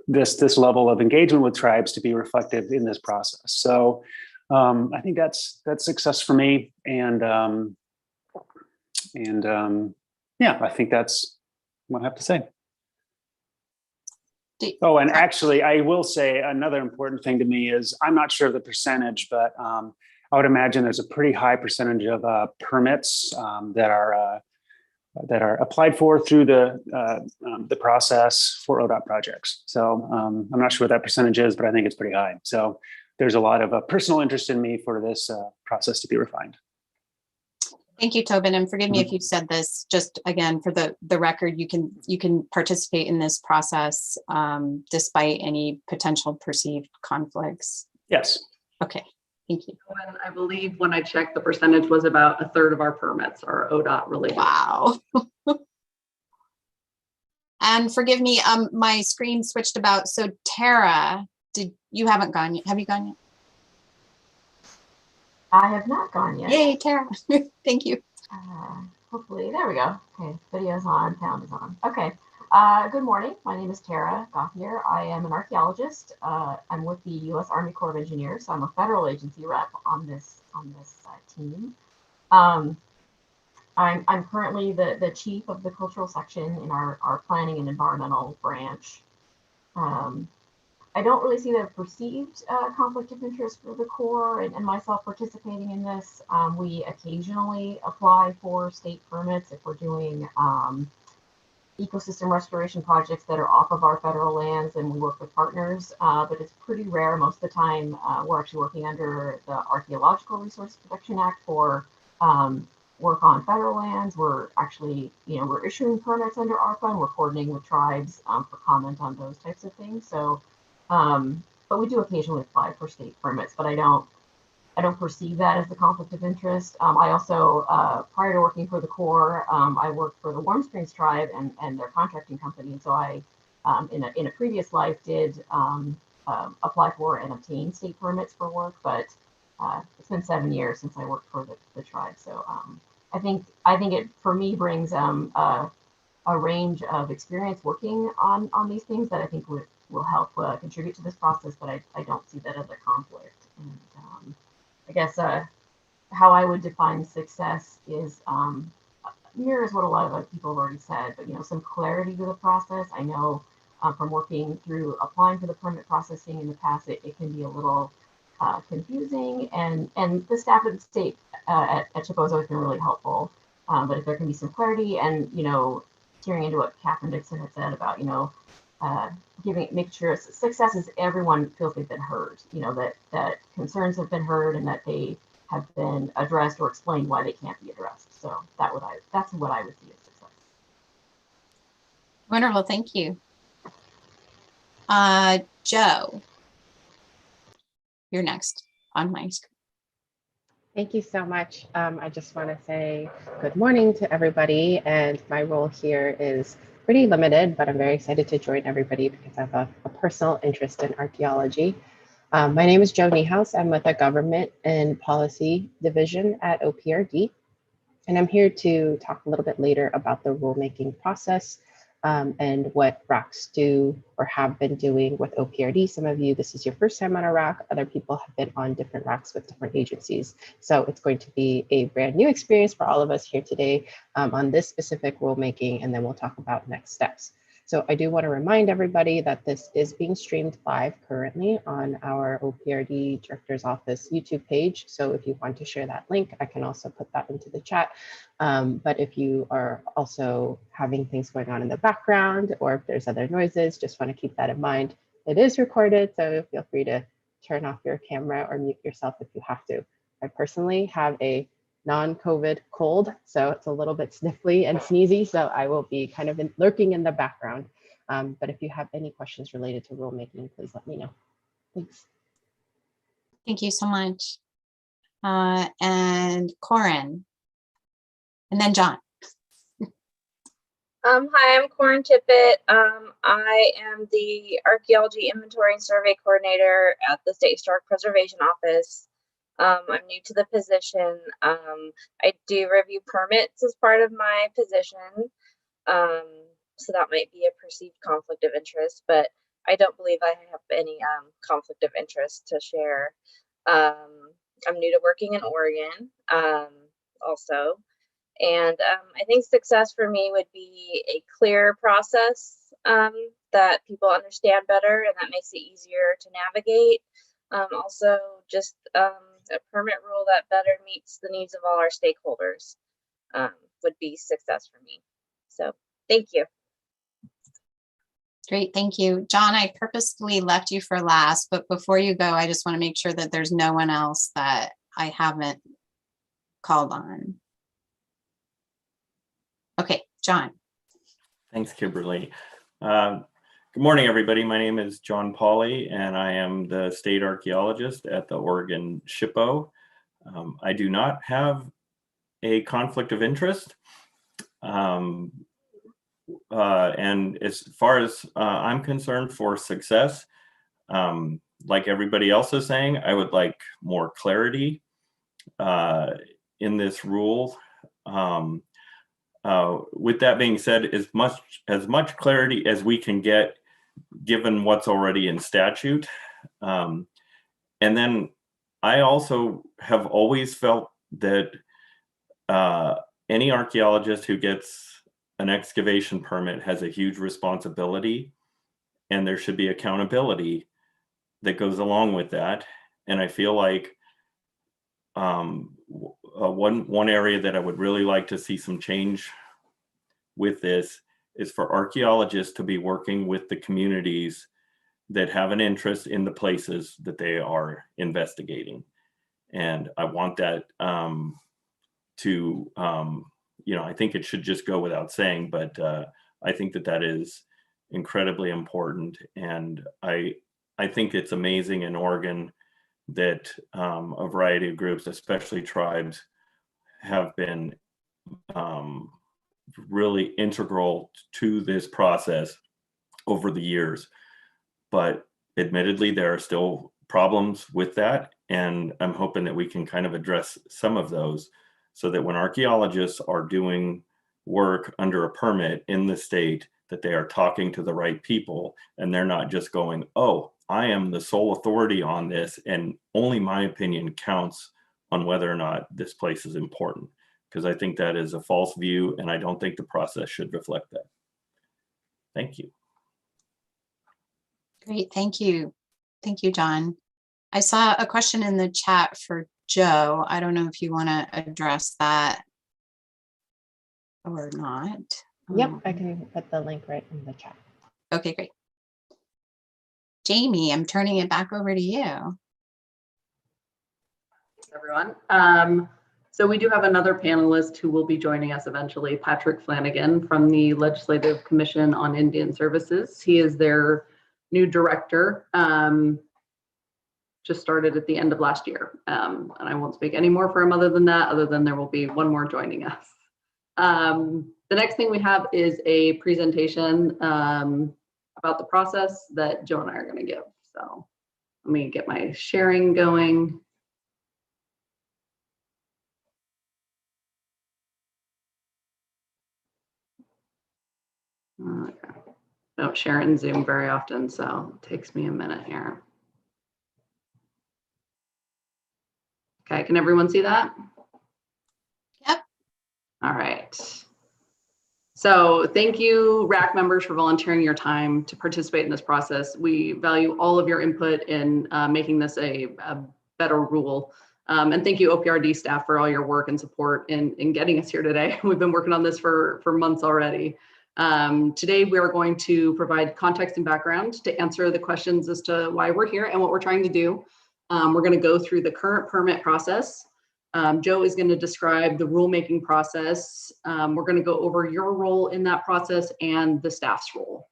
Speaker 7: this level of engagement with tribes to be reflective in this process. So I think that's success for me, and yeah, I think that's what I have to say. Oh, and actually, I will say another important thing to me is I'm not sure of the percentage, but I would imagine there's a pretty high percentage of permits that are applied for through the process for ODOT projects. So I'm not sure what that percentage is, but I think it's pretty high. So there's a lot of personal interest in me for this process to be refined.
Speaker 5: Thank you, Tobin, and forgive me if you've said this. Just again, for the record, you can participate in this process despite any potential perceived conflicts.
Speaker 7: Yes.
Speaker 5: Okay. Thank you.
Speaker 3: And I believe when I checked, the percentage was about 1/3 of our permits are ODOT related.
Speaker 5: Wow. And forgive me, my screen switched about. So Tara, you haven't gone yet? Have you gone yet?
Speaker 16: I have not gone yet.
Speaker 5: Yay, Tara. Thank you.
Speaker 16: Hopefully, there we go. Okay, video's on, sound is on. Okay. Good morning. My name is Tara Gauthier. I am an archaeologist. I'm with the U.S. Army Corps of Engineers, so I'm a federal agency rep on this team. I'm currently the chief of the cultural section in our planning and environmental branch. I don't really see the perceived conflict of interest for the Corps and myself participating in this. We occasionally apply for state permits if we're doing ecosystem restoration projects that are off of our federal lands, and we work with partners, but it's pretty rare. Most of the time, we're actually working under the Archaeological Resource Protection Act for work on federal lands. We're actually, we're issuing permits under ARPA, and we're coordinating with tribes for comment on those types of things. So, but we do occasionally apply for state permits, but I don't perceive that as a conflict of interest. I also, prior to working for the Corps, I worked for the Warm Springs tribe and their contracting company. And so I, in a previous life, did apply for and obtain state permits for work, but it's been 7 years since I worked for the tribe. So I think it, for me, brings a range of experience working on these things that I think will help contribute to this process, but I don't see that as a conflict. And I guess how I would define success is mirrors what a lot of other people have already said, but some clarity to the process. I know from working through applying for the permit processing in the past, it can be a little confusing, and the staff at the state at Chippewa has always been really helpful. But if there can be some clarity, and tearing into what Katherine Dixon had said about making sure success is everyone feels they've been heard, that concerns have been heard and that they have been addressed or explained why they can't be addressed. So that's what I would see as success.
Speaker 5: Wonderful, thank you. Joe, you're next on my screen.
Speaker 2: Thank you so much. I just want to say good morning to everybody, and my role here is pretty limited, but I'm very excited to join everybody because I have a personal interest in archaeology. My name is Jo Niehaus. I'm with the Government and Policy Division at OPRD, and I'm here to talk a little bit later about the rulemaking process and what RACs do or have been doing with OPRD. Some of you, this is your first time on a RAC. Other people have been on different RACs with different agencies. So it's going to be a brand new experience for all of us here today on this specific rulemaking, and then we'll talk about next steps. So I do want to remind everybody that this is being streamed live currently on our OPRD Director's Office YouTube page. So if you want to share that link, I can also put that into the chat. But if you are also having things going on in the background, or if there's other noises, just want to keep that in mind. It is recorded, so feel free to turn off your camera or mute yourself if you have to. I personally have a non-COVID cold, so it's a little bit sniffly and sneezy, so I will be kind of lurking in the background. But if you have any questions related to rulemaking, please let me know. Thanks.
Speaker 5: Thank you so much. And Corin, and then John.
Speaker 17: Hi, I'm Corin Tippett. I am the Archaeology Inventory and Survey Coordinator at the State Historic Preservation Office. I'm new to the position. I do review permits as part of my position. So that might be a perceived conflict of interest, but I don't believe I have any conflict of interest to share. I'm new to working in Oregon also. And I think success for me would be a clear process that people understand better, and that makes it easier to navigate. Also, just a permit rule that better meets the needs of all our stakeholders would be success for me. So thank you.
Speaker 5: Great, thank you. John, I purposely left you for last, but before you go, I just want to make sure that there's no one else that I haven't called on. Okay, John.
Speaker 4: Thanks, Kimberly. Good morning, everybody. My name is John Pauley, and I am the state archaeologist at the Oregon SHPO. I do not have a conflict of interest. And as far as I'm concerned for success, like everybody else is saying, I would like more clarity in this rule. With that being said, as much clarity as we can get given what's already in statute. And then I also have always felt that any archaeologist who gets an excavation permit has a huge responsibility, and there should be accountability that goes along with that. And I feel like one area that I would really like to see some change with this is for archaeologists to be working with the communities that have an interest in the places that they are investigating. And I want that I think it should just go without saying, but I think that is incredibly important. And I think it's amazing in Oregon that a variety of groups, especially tribes, have been really integral to this process over the years. But admittedly, there are still problems with that. And I'm hoping that we can kind of address some of those so that when archaeologists are doing work under a permit in the state, that they are talking to the right people and they're not just going, oh, I am the sole authority on this and only my opinion counts on whether or not this place is important. because I think that is a false view, and I don't think the process should reflect that. Thank you.
Speaker 5: Great, thank you. Thank you, John. I saw a question in the chat for Joe. I don't know if you want to address that or not.
Speaker 2: Yep, I can put the link right in the chat.
Speaker 5: Okay, great. Jamie, I'm turning it back over to you.
Speaker 3: Thanks, everyone. So we do have another panelist who will be joining us eventually, Patrick Flanagan from the Legislative Commission on Indian Services. He is their new director, just started at the end of last year. And I won't speak any more for him other than that, other than there will be one more joining us. The next thing we have is a presentation about the process that Joe and I are going to give. So let me get my sharing going. Okay. I don't share it in Zoom very often, so it takes me a minute here. Okay, can everyone see that?
Speaker 5: Yep.
Speaker 3: All right. So thank you, RAC members, for volunteering your time to participate in this process. We value all of your input in making this a better rule. And thank you, OPRD staff, for all your work and support in getting us here today. We've been working on this for months already. Today, we are going to provide context and background to answer the questions as to why we're here and what we're trying to do. We're going to go through the current permit process. Joe is going to describe the rulemaking process. We're going to go over your role in that process and the staff's role.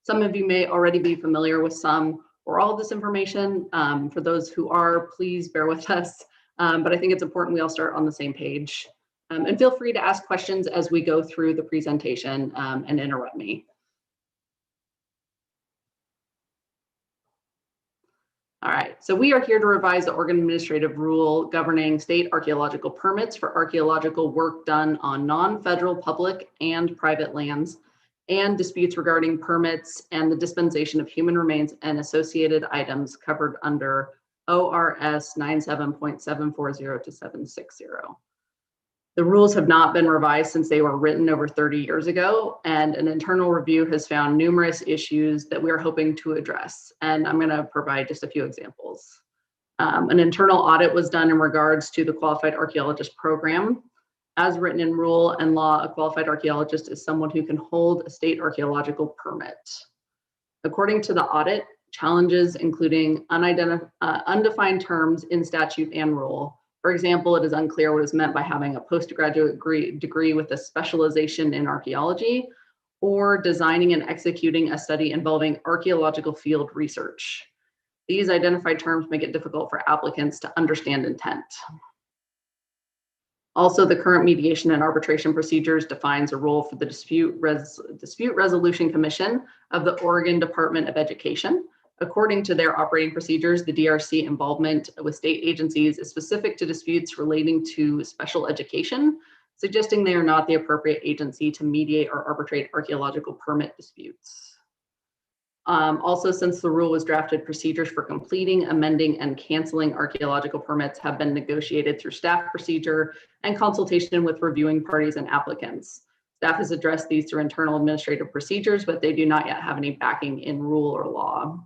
Speaker 3: Some of you may already be familiar with some or all of this information. For those who are, please bear with us. But I think it's important we all start on the same page. And feel free to ask questions as we go through the presentation and interrupt me. All right, so we are here to revise the Oregon Administrative Rule governing state archaeological permits for archaeological work done on non-federal public and private lands, and disputes regarding permits and the dispensation of human remains and associated items covered under ORS 97.740 to 760. The rules have not been revised since they were written over 30 years ago, and an internal review has found numerous issues that we are hoping to address. And I'm going to provide just a few examples. An internal audit was done in regards to the Qualified Archaeologist Program. As written in rule and law, a qualified archaeologist is someone who can hold a state archaeological permit. According to the audit, challenges including undefined terms in statute and rule. For example, it is unclear what is meant by having a postgraduate degree with a specialization in archaeology, or designing and executing a study involving archaeological field research. These identified terms make it difficult for applicants to understand intent. Also, the current mediation and arbitration procedures defines a role for the Dispute Resolution Commission of the Oregon Department of Education. According to their operating procedures, the DRC involvement with state agencies is specific to disputes relating to special education, suggesting they are not the appropriate agency to mediate or arbitrate archaeological permit disputes. Also, since the rule was drafted, procedures for completing, amending, and canceling archaeological permits have been negotiated through staff procedure and consultation with reviewing parties and applicants. Staff has addressed these through internal administrative procedures, but they do not yet have any backing in rule or law.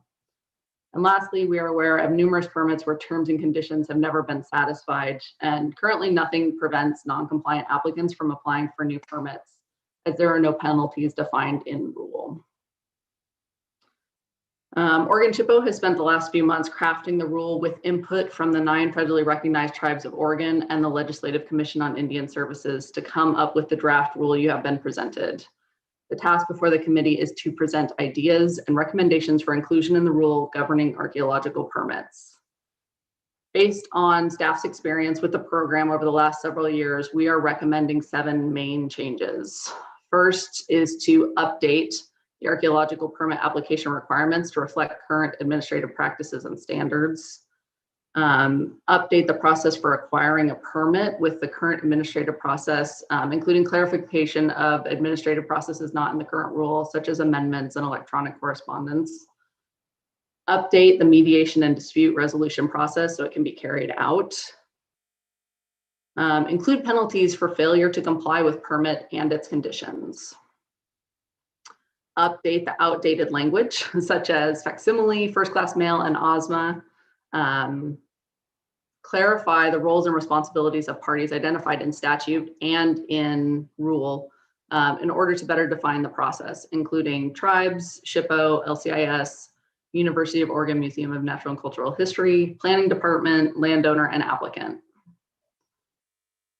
Speaker 3: And lastly, we are aware of numerous permits where terms and conditions have never been satisfied, and currently nothing prevents non-compliant applicants from applying for new permits, as there are no penalties defined in rule. Oregon CHPO has spent the last few months crafting the rule with input from the 9 federally recognized tribes of Oregon and the Legislative Commission on Indian Services to come up with the draft rule you have been presented. The task before the committee is to present ideas and recommendations for inclusion in the rule governing archaeological permits. Based on staff's experience with the program over the last several years, we are recommending 7 main changes. First is to update the archaeological permit application requirements to reflect current administrative practices and standards. Update the process for acquiring a permit with the current administrative process, including clarification of administrative processes not in the current rule, such as amendments and electronic correspondence. Update the mediation and dispute resolution process so it can be carried out. Include penalties for failure to comply with permit and its conditions. Update the outdated language, such as facsimile, first-class mail, and OSMA. Clarify the roles and responsibilities of parties identified in statute and in rule in order to better define the process, including tribes, SHPO, LCIS, University of Oregon Museum of Natural and Cultural History, Planning Department, landowner, and applicant.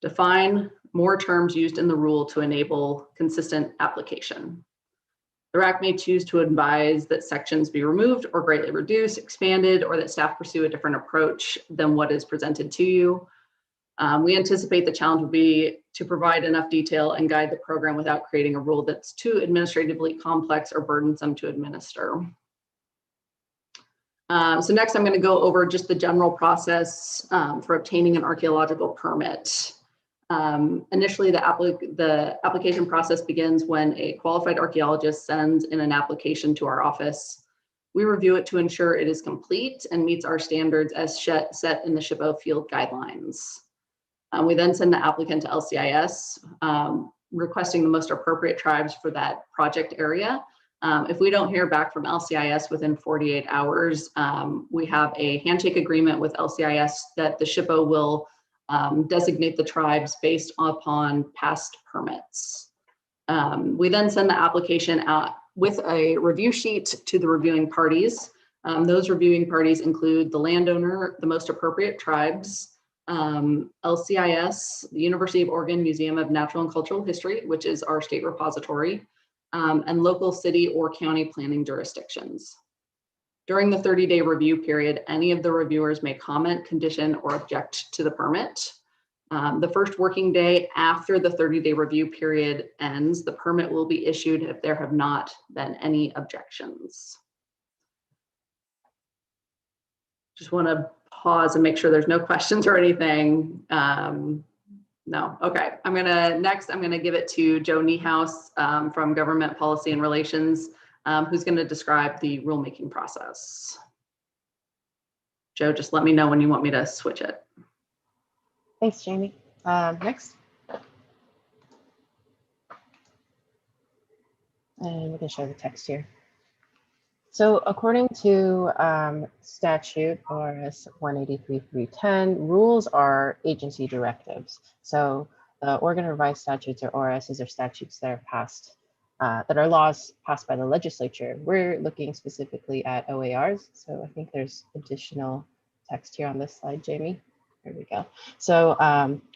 Speaker 3: Define more terms used in the rule to enable consistent application. The RAC may choose to advise that sections be removed or greatly reduced, expanded, or that staff pursue a different approach than what is presented to you. We anticipate the challenge will be to provide enough detail and guide the program without creating a rule that's too administratively complex or burdensome to administer. So next I'm going to go over just the general process for obtaining an archaeological permit. Initially, the application process begins when a qualified archaeologist sends in an application to our office. We review it to ensure it is complete and meets our standards as set in the SHPO field guidelines. We then send the applicant to LCIS, requesting the most appropriate tribes for that project area. If we don't hear back from LCIS within 48 hours, we have a handshake agreement with LCIS that the SHPO will designate the tribes based upon past permits. We then send the application out with a review sheet to the reviewing parties. Those reviewing parties include the landowner, the most appropriate tribes, LCIS, the University of Oregon Museum of Natural and Cultural History, which is our state repository, and local city or county planning jurisdictions. During the 30-day review period, any of the reviewers may comment, condition, or object to the permit. The first working day after the 30-day review period ends, the permit will be issued if there have not been any objections. Just want to pause and make sure there's no questions or anything. No, okay. Next, I'm gonna give it to Joe Niehaus from Government Policy and Relations, who's going to describe the rulemaking process. Joe, just let me know when you want me to switch it.
Speaker 2: Thanks, Jamie. Next. And we can show the text here. So according to statute ORS 183.310, rules are agency directives. So the Oregon Revised Statutes, or ORSs, are statutes that are passed that are laws passed by the legislature. We're looking specifically at OARs. So I think there's additional text here on this slide, Jamie. There we go. So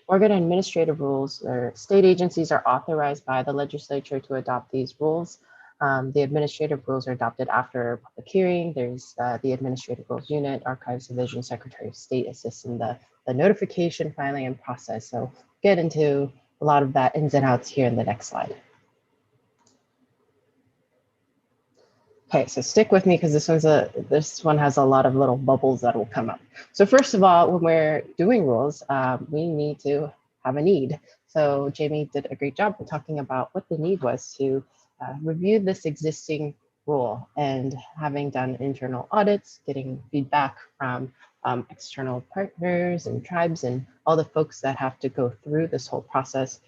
Speaker 2: Oregon administrative rules, or state agencies, are authorized by the legislature to adopt these rules. The administrative rules are adopted after public hearing. There's the administrative rules unit, archives division, secretary of state assists in the notification, filing, and process. So get into a lot of that ins and outs here in the next slide. Okay, so stick with me because this one has a lot of little bubbles that will come up. So first of all, when we're doing rules, we need to have a need. So Jamie did a great job of talking about what the need was to review this existing rule, and having done internal audits, getting feedback from external partners and tribes and all the folks that have to go through this whole process.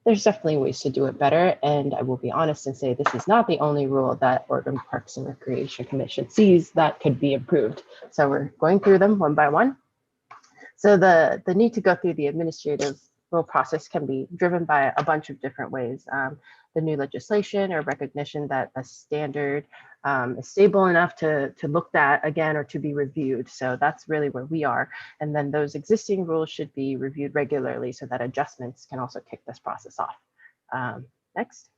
Speaker 2: There's definitely ways to do it better, and I will be honest and say this is not the only rule that Oregon Parks and Recreation Commission sees that could be improved. So we're going through them one by one. So the need to go through the administrative rule process can be driven by a bunch of different ways. The new legislation or recognition that a standard is stable enough to look at again or to be reviewed. So that's really where we are. And then those existing rules should be reviewed regularly so that adjustments can also kick this process off. Next.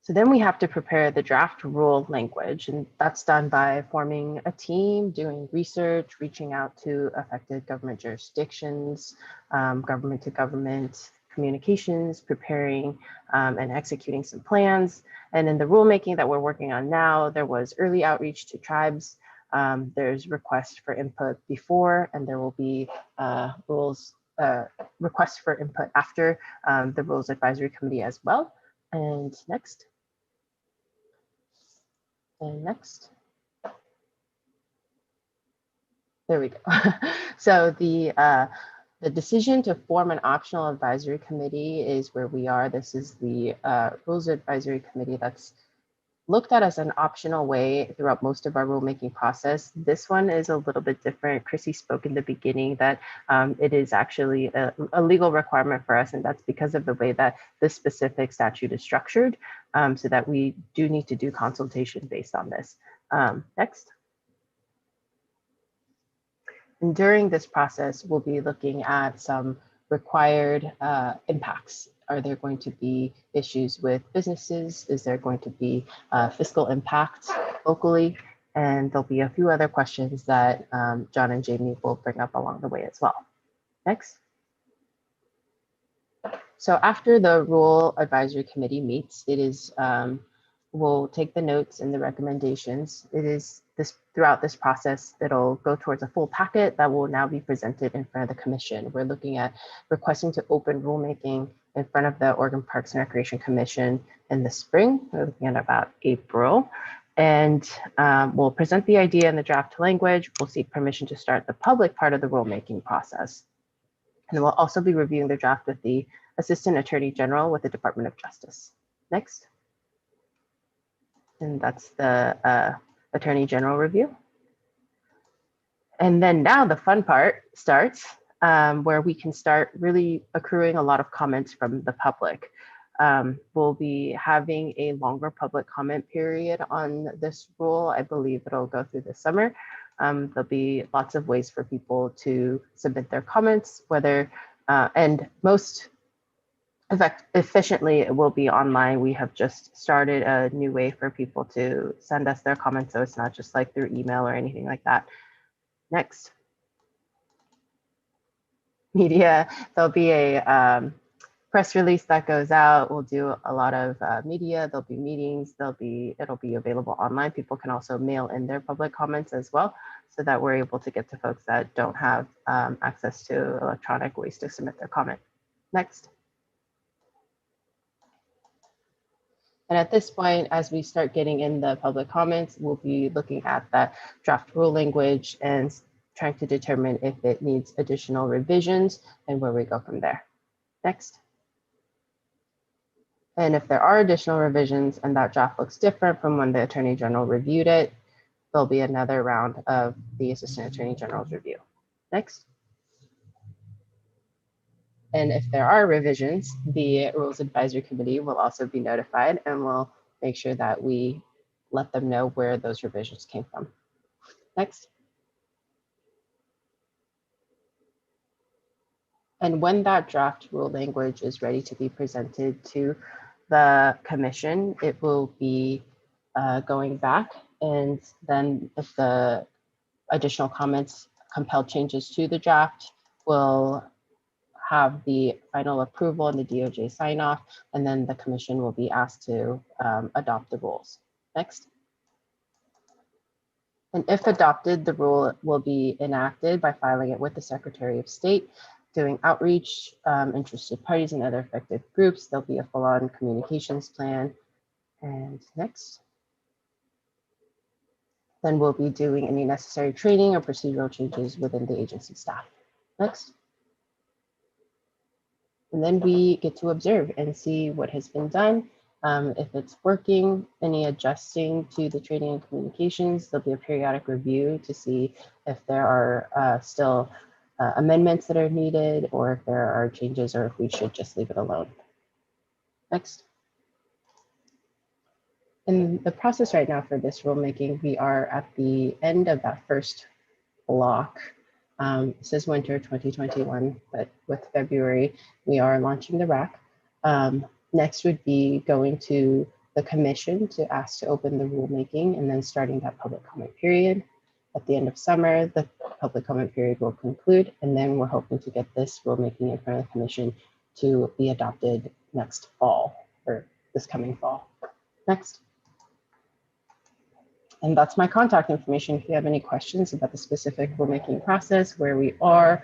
Speaker 2: So then we have to prepare the draft rule language, and that's done by forming a team, doing research, reaching out to affected government jurisdictions, government to government communications, preparing and executing some plans. And in the rulemaking that we're working on now, there was early outreach to tribes. There's requests for input before, and there will be requests for input after the Rules Advisory Committee as well. And next. And next. There we go. So the The decision to form an optional advisory committee is where we are. This is the Rules Advisory Committee that's looked at as an optional way throughout most of our rulemaking process. This one is a little bit different. Chrissy spoke in the beginning that it is actually a legal requirement for us, and that's because of the way that this specific statute is structured, so that we do need to do consultation based on this. Next. And during this process, we'll be looking at some required impacts. Are there going to be issues with businesses? Is there going to be fiscal impact locally? And there'll be a few other questions that John and Jamie will bring up along the way as well. Next. So after the Rule Advisory Committee meets, it is we'll take the notes and the recommendations. It is throughout this process, it'll go towards a full packet that will now be presented in front of the commission. We're looking at requesting to open rulemaking in front of the Oregon Parks and Recreation Commission in the spring. We're looking at about April. And we'll present the idea in the draft language. We'll seek permission to start the public part of the rulemaking process. And we'll also be reviewing the draft with the Assistant Attorney General with the Department of Justice. Next. And that's the Attorney General review. And then now the fun part starts, where we can start really accruing a lot of comments from the public. We'll be having a longer public comment period on this rule. I believe it'll go through the summer. There'll be lots of ways for people to submit their comments, whether, and most efficiently, it will be online. We have just started a new way for people to send us their comments, so it's not just like through email or anything like that. Next. Media, there'll be a press release that goes out. We'll do a lot of media. There'll be meetings. It'll be available online. People can also mail in their public comments as well, so that we're able to get to folks that don't have access to electronic ways to submit their comment. Next. And at this point, as we start getting in the public comments, we'll be looking at that draft rule language and trying to determine if it needs additional revisions and where we go from there. Next. And if there are additional revisions and that draft looks different from when the Attorney General reviewed it, there'll be another round of the Assistant Attorney General's review. Next. And if there are revisions, the Rules Advisory Committee will also be notified, and we'll make sure that we let them know where those revisions came from. Next. And when that draft rule language is ready to be presented to the commission, it will be going back, and then if the additional comments compel changes to the draft, we'll have the final approval and the DOJ sign off, and then the commission will be asked to adopt the rules. Next. And if adopted, the rule will be enacted by filing it with the Secretary of State, doing outreach, interested parties and other affected groups. There'll be a full-on communications plan. And next. Then we'll be doing any necessary training or procedural changes within the agency staff. Next. And then we get to observe and see what has been done. If it's working, any adjusting to the training and communications, there'll be a periodic review to see if there are still amendments that are needed, or if there are changes, or if we should just leave it alone. Next. In the process right now for this rulemaking, we are at the end of that first block. It says winter 2021, but with February, we are launching the RAC. Next would be going to the commission to ask to open the rulemaking, and then starting that public comment period. At the end of summer, the public comment period will conclude, and then we're hoping to get this rulemaking in front of the commission to be adopted next fall, or this coming fall. Next. And that's my contact information. If you have any questions about the specific rulemaking process, where we are,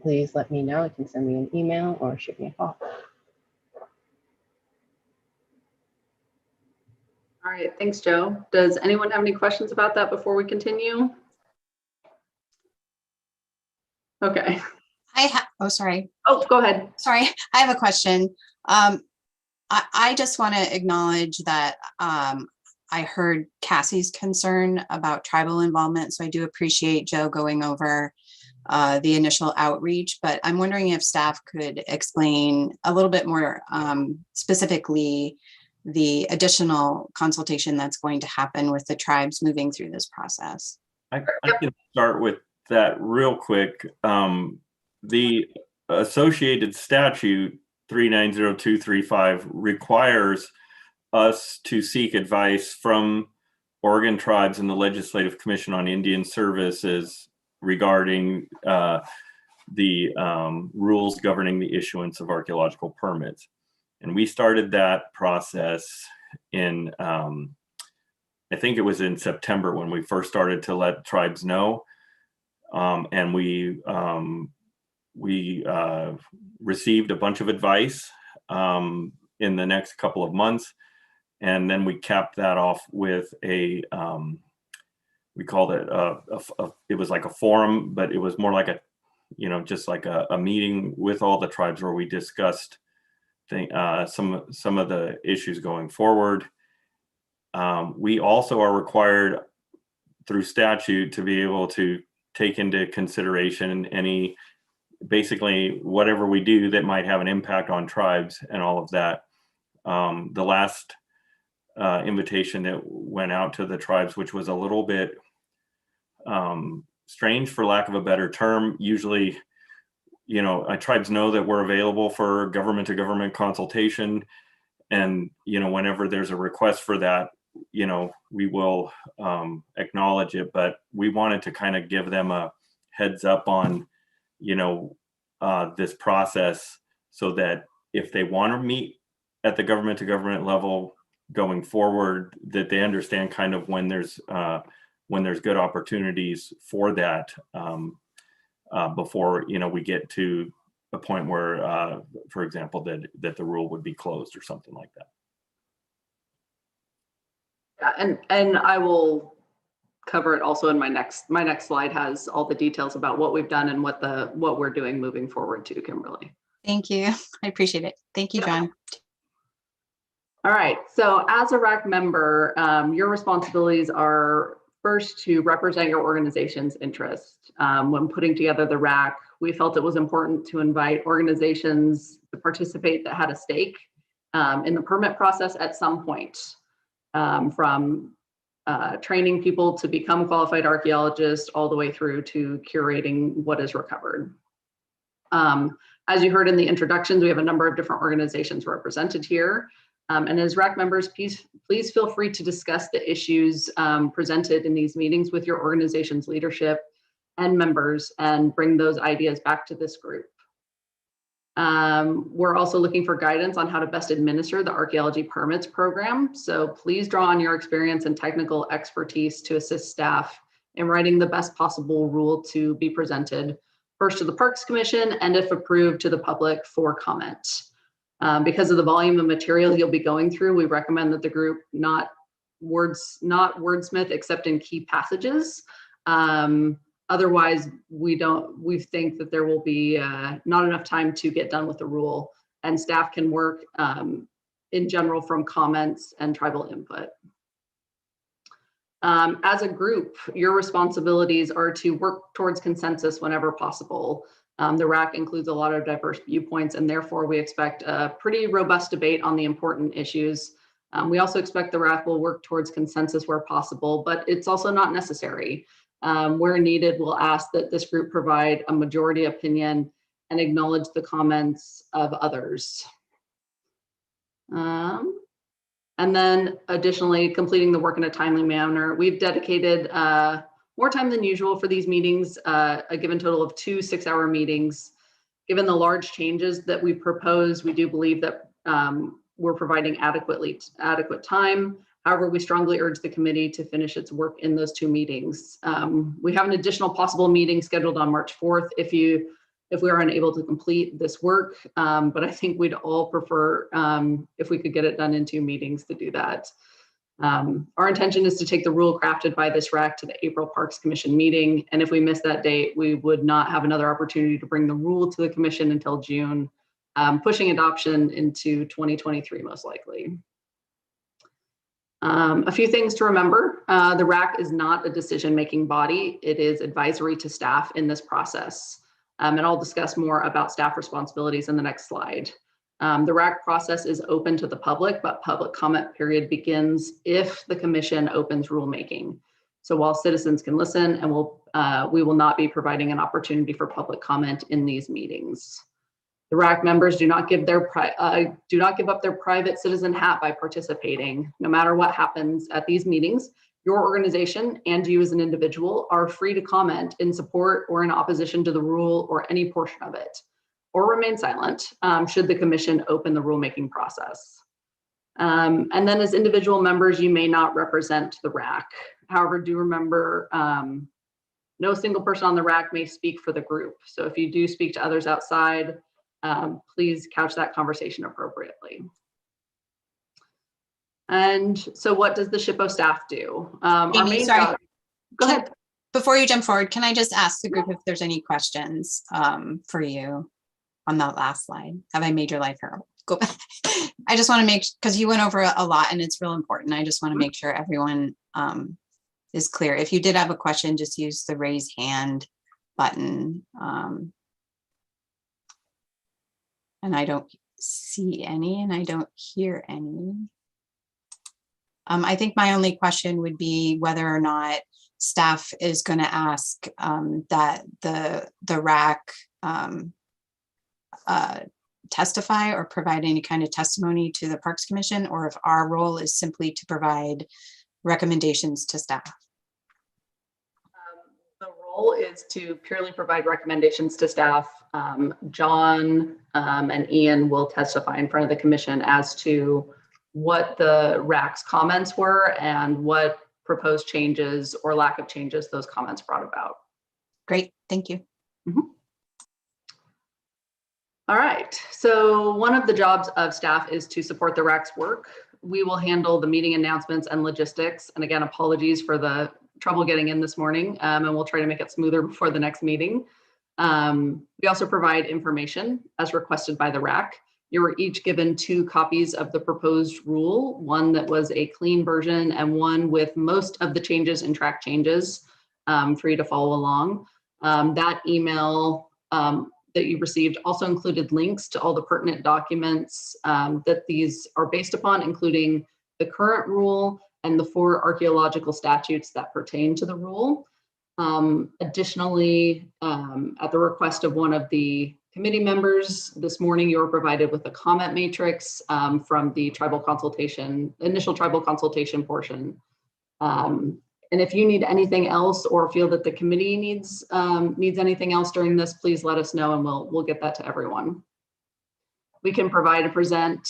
Speaker 2: please let me know. You can send me an email or shoot me a call.
Speaker 3: All right, thanks, Joe. Does anyone have any questions about that before we continue? Okay.
Speaker 5: Oh, sorry.
Speaker 3: Oh, go ahead.
Speaker 5: Sorry, I have a question. I just want to acknowledge that I heard Cassie's concern about tribal involvement. So I do appreciate Joe going over the initial outreach, but I'm wondering if staff could explain a little bit more specifically the additional consultation that's going to happen with the tribes moving through this process.
Speaker 4: I can start with that real quick. The associated statute 390235 requires us to seek advice from Oregon tribes and the Legislative Commission on Indian Services regarding the rules governing the issuance of archaeological permits. And we started that process in, I think it was in September when we first started to let tribes know. And we received a bunch of advice in the next couple of months. And then we capped that off with a, we called it, it was like a forum, but it was more like a, just like a meeting with all the tribes where we discussed some of the issues going forward. We also are required through statute to be able to take into consideration any, basically whatever we do that might have an impact on tribes and all of that. The last invitation that went out to the tribes, which was a little bit strange for lack of a better term. Usually, tribes know that we're available for government to government consultation. And, whenever there's a request for that, we will acknowledge it, but we wanted to kind of give them a heads up on, this process so that if they want to meet at the government to government level going forward, that they understand kind of when there's good opportunities for that before, we get to a point where, for example, that the rule would be closed or something like that.
Speaker 3: Yeah, and I will cover it also in my next slide has all the details about what we've done and what we're doing moving forward too, Kimberly.
Speaker 5: Thank you. I appreciate it. Thank you, John.
Speaker 3: All right, so as a RAC member, your responsibilities are first to represent your organization's interest. When putting together the RAC, we felt it was important to invite organizations to participate that had a stake in the permit process at some point, from training people to become qualified archaeologists all the way through to curating what is recovered. As you heard in the introductions, we have a number of different organizations represented here. And as RAC members, please feel free to discuss the issues presented in these meetings with your organization's leadership and members and bring those ideas back to this group. We're also looking for guidance on how to best administer the archaeology permits program. So please draw on your experience and technical expertise to assist staff in writing the best possible rule to be presented first to the Parks Commission and if approved to the public for comment. Because of the volume of material you'll be going through, we recommend that the group not wordsmith except in key passages. Otherwise, we think that there will be not enough time to get done with the rule, and staff can work in general from comments and tribal input. As a group, your responsibilities are to work towards consensus whenever possible. The RAC includes a lot of diverse viewpoints, and therefore we expect a pretty robust debate on the important issues. We also expect the RAC will work towards consensus where possible, but it's also not necessary. Where needed, we'll ask that this group provide a majority opinion and acknowledge the comments of others. And then additionally, completing the work in a timely manner. We've dedicated more time than usual for these meetings, a given total of 2 6-hour meetings. Given the large changes that we proposed, we do believe that we're providing adequate time. However, we strongly urge the committee to finish its work in those 2 meetings. We have an additional possible meeting scheduled on March 4th if we are unable to complete this work, but I think we'd all prefer if we could get it done in 2 meetings to do that. Our intention is to take the rule crafted by this RAC to the April Parks Commission meeting. And if we miss that date, we would not have another opportunity to bring the rule to the commission until June, pushing adoption into 2023 most likely. A few things to remember. The RAC is not a decision-making body. It is advisory to staff in this process. And I'll discuss more about staff responsibilities in the next slide. The RAC process is open to the public, but public comment period begins if the commission opens rulemaking. So while citizens can listen, and we will not be providing an opportunity for public comment in these meetings. The RAC members do not give up their private citizen hat by participating. No matter what happens at these meetings, your organization and you as an individual are free to comment in support or in opposition to the rule or any portion of it, or remain silent should the commission open the rulemaking process. And then as individual members, you may not represent the RAC. However, do remember, no single person on the RAC may speak for the group. So if you do speak to others outside, please couch that conversation appropriately. And so what does the SHPO staff do?
Speaker 5: Amy, sorry.
Speaker 3: Go ahead.
Speaker 5: Before you jump forward, can I just ask the group if there's any questions for you on that last slide? Have I made your life terrible? Go back. I just want to make, because you went over a lot and it's real important. I just want to make sure everyone is clear. If you did have a question, just use the raise hand button. And I don't see any, and I don't hear any. I think my only question would be whether or not staff is going to ask that the RAC testify or provide any kind of testimony to the Parks Commission, or if our role is simply to provide recommendations to staff.
Speaker 3: The role is to purely provide recommendations to staff. John and Ian will testify in front of the commission as to what the RAC's comments were and what proposed changes or lack of changes those comments brought about.
Speaker 5: Great, thank you.
Speaker 3: Mm-hmm. All right, so one of the jobs of staff is to support the RAC's work. We will handle the meeting announcements and logistics. And again, apologies for the trouble getting in this morning, and we'll try to make it smoother before the next meeting. We also provide information as requested by the RAC. You were each given 2 copies of the proposed rule, one that was a clean version and one with most of the changes and track changes for you to follow along. That email that you received also included links to all the pertinent documents that these are based upon, including the current rule and the 4 archaeological statutes that pertain to the rule. Additionally, at the request of one of the committee members this morning, you were provided with a comment matrix from the tribal consultation, initial tribal consultation portion. And if you need anything else or feel that the committee needs anything else during this, please let us know and we'll get that to everyone. We can provide and present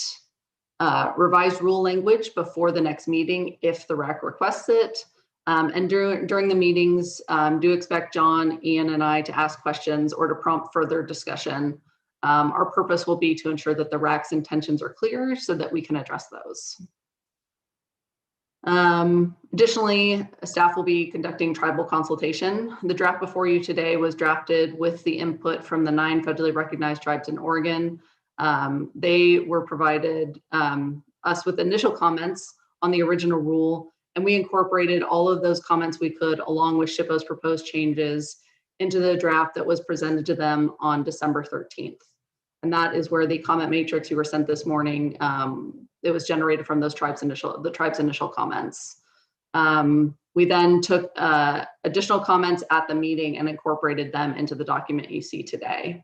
Speaker 3: revised rule language before the next meeting if the RAC requests it. And during the meetings, do expect John, Ian, and I to ask questions or to prompt further discussion. Our purpose will be to ensure that the RAC's intentions are clear so that we can address those. Additionally, staff will be conducting tribal consultation. The draft before you today was drafted with the input from the 9 federally recognized tribes in Oregon. They were provided us with initial comments on the original rule, and we incorporated all of those comments we could, along with SHPO's proposed changes, into the draft that was presented to them on December 13th. And that is where the comment matrix you were sent this morning, it was generated from those tribes' initial comments. We then took additional comments at the meeting and incorporated them into the document you see today.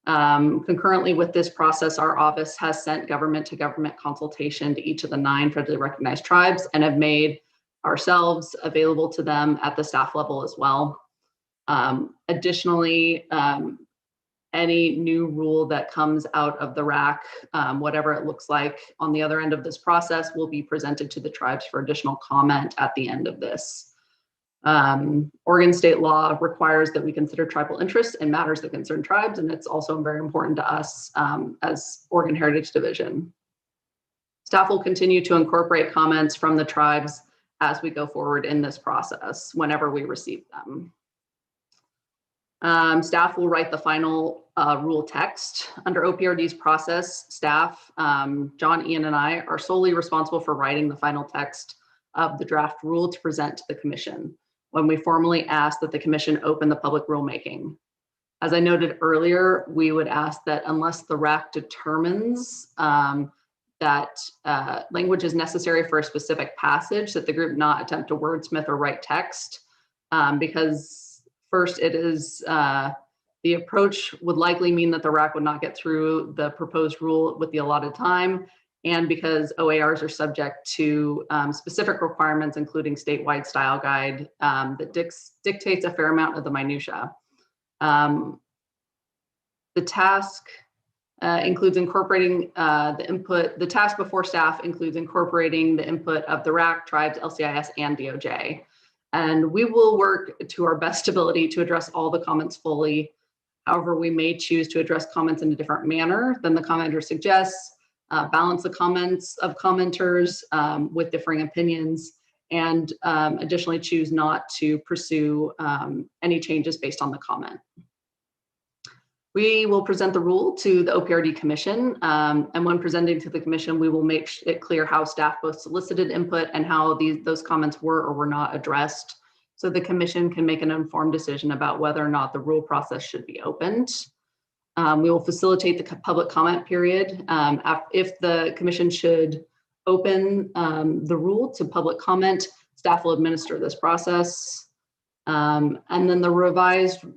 Speaker 3: Concurrently with this process, our office has sent government-to-government consultation to each of the 9 federally recognized tribes and have made ourselves available to them at the staff level as well. Additionally, any new rule that comes out of the RAC, whatever it looks like on the other end of this process, will be presented to the tribes for additional comment at the end of this. Oregon state law requires that we consider tribal interests in matters that concern tribes, and it's also very important to us as Oregon Heritage Division. Staff will continue to incorporate comments from the tribes as we go forward in this process whenever we receive them. Staff will write the final rule text. Under OPRD's process, staff, John, Ian, and I are solely responsible for writing the final text of the draft rule to present to the commission when we formally ask that the commission open the public rulemaking. As I noted earlier, we would ask that unless the RAC determines that language is necessary for a specific passage, that the group not attempt to wordsmith or write text, because first it is, the approach would likely mean that the RAC would not get through the proposed rule with the allotted time, and because OARs are subject to specific requirements, including statewide style guide that dictates a fair amount of the minutia. The task includes incorporating the input. The task before staff includes incorporating the input of the RAC, tribes, LCIS, and DOJ. And we will work to our best ability to address all the comments fully. However, we may choose to address comments in a different manner than the commenter suggests, balance the comments of commenters with differing opinions, and additionally choose not to pursue any changes based on the comment. We will present the rule to the OPRD Commission, and when presenting to the Commission, we will make it clear how staff both solicited input and how those comments were or were not addressed, so the Commission can make an informed decision about whether or not the rule process should be opened. We will facilitate the public comment period. If the Commission should open the rule to public comment, staff will administer this process. And then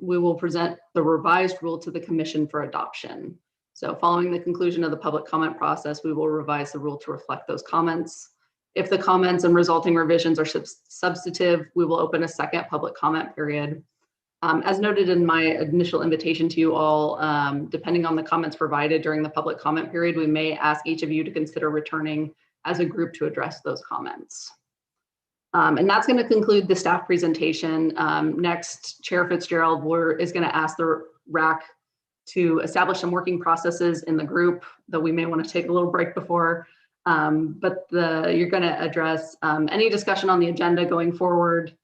Speaker 3: we will present the revised rule to the Commission for adoption. So following the conclusion of the public comment process, we will revise the rule to reflect those comments. If the comments and resulting revisions are substantive, we will open a second public comment period. As noted in my initial invitation to you all, depending on the comments provided during the public comment period, we may ask each of you to consider returning as a group to address those comments. And that's going to conclude the staff presentation. Next, Chair Fitzgerald is going to ask the RAC to establish some working processes in the group that we may want to take a little break before. But you're going to address any discussion on the agenda going forward,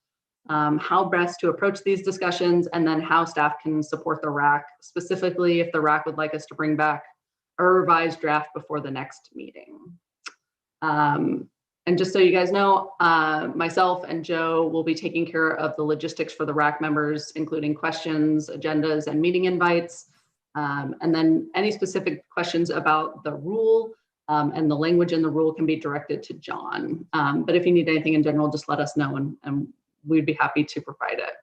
Speaker 3: how best to approach these discussions, and then how staff can support the RAC, specifically if the RAC would like us to bring back a revised draft before the next meeting. And just so you guys know, myself and Joe will be taking care of the logistics for the RAC members, including questions, agendas, and meeting invites. And then any specific questions about the rule and the language in the rule can be directed to John. But if you need anything in general, just let us know and we'd be happy to provide it.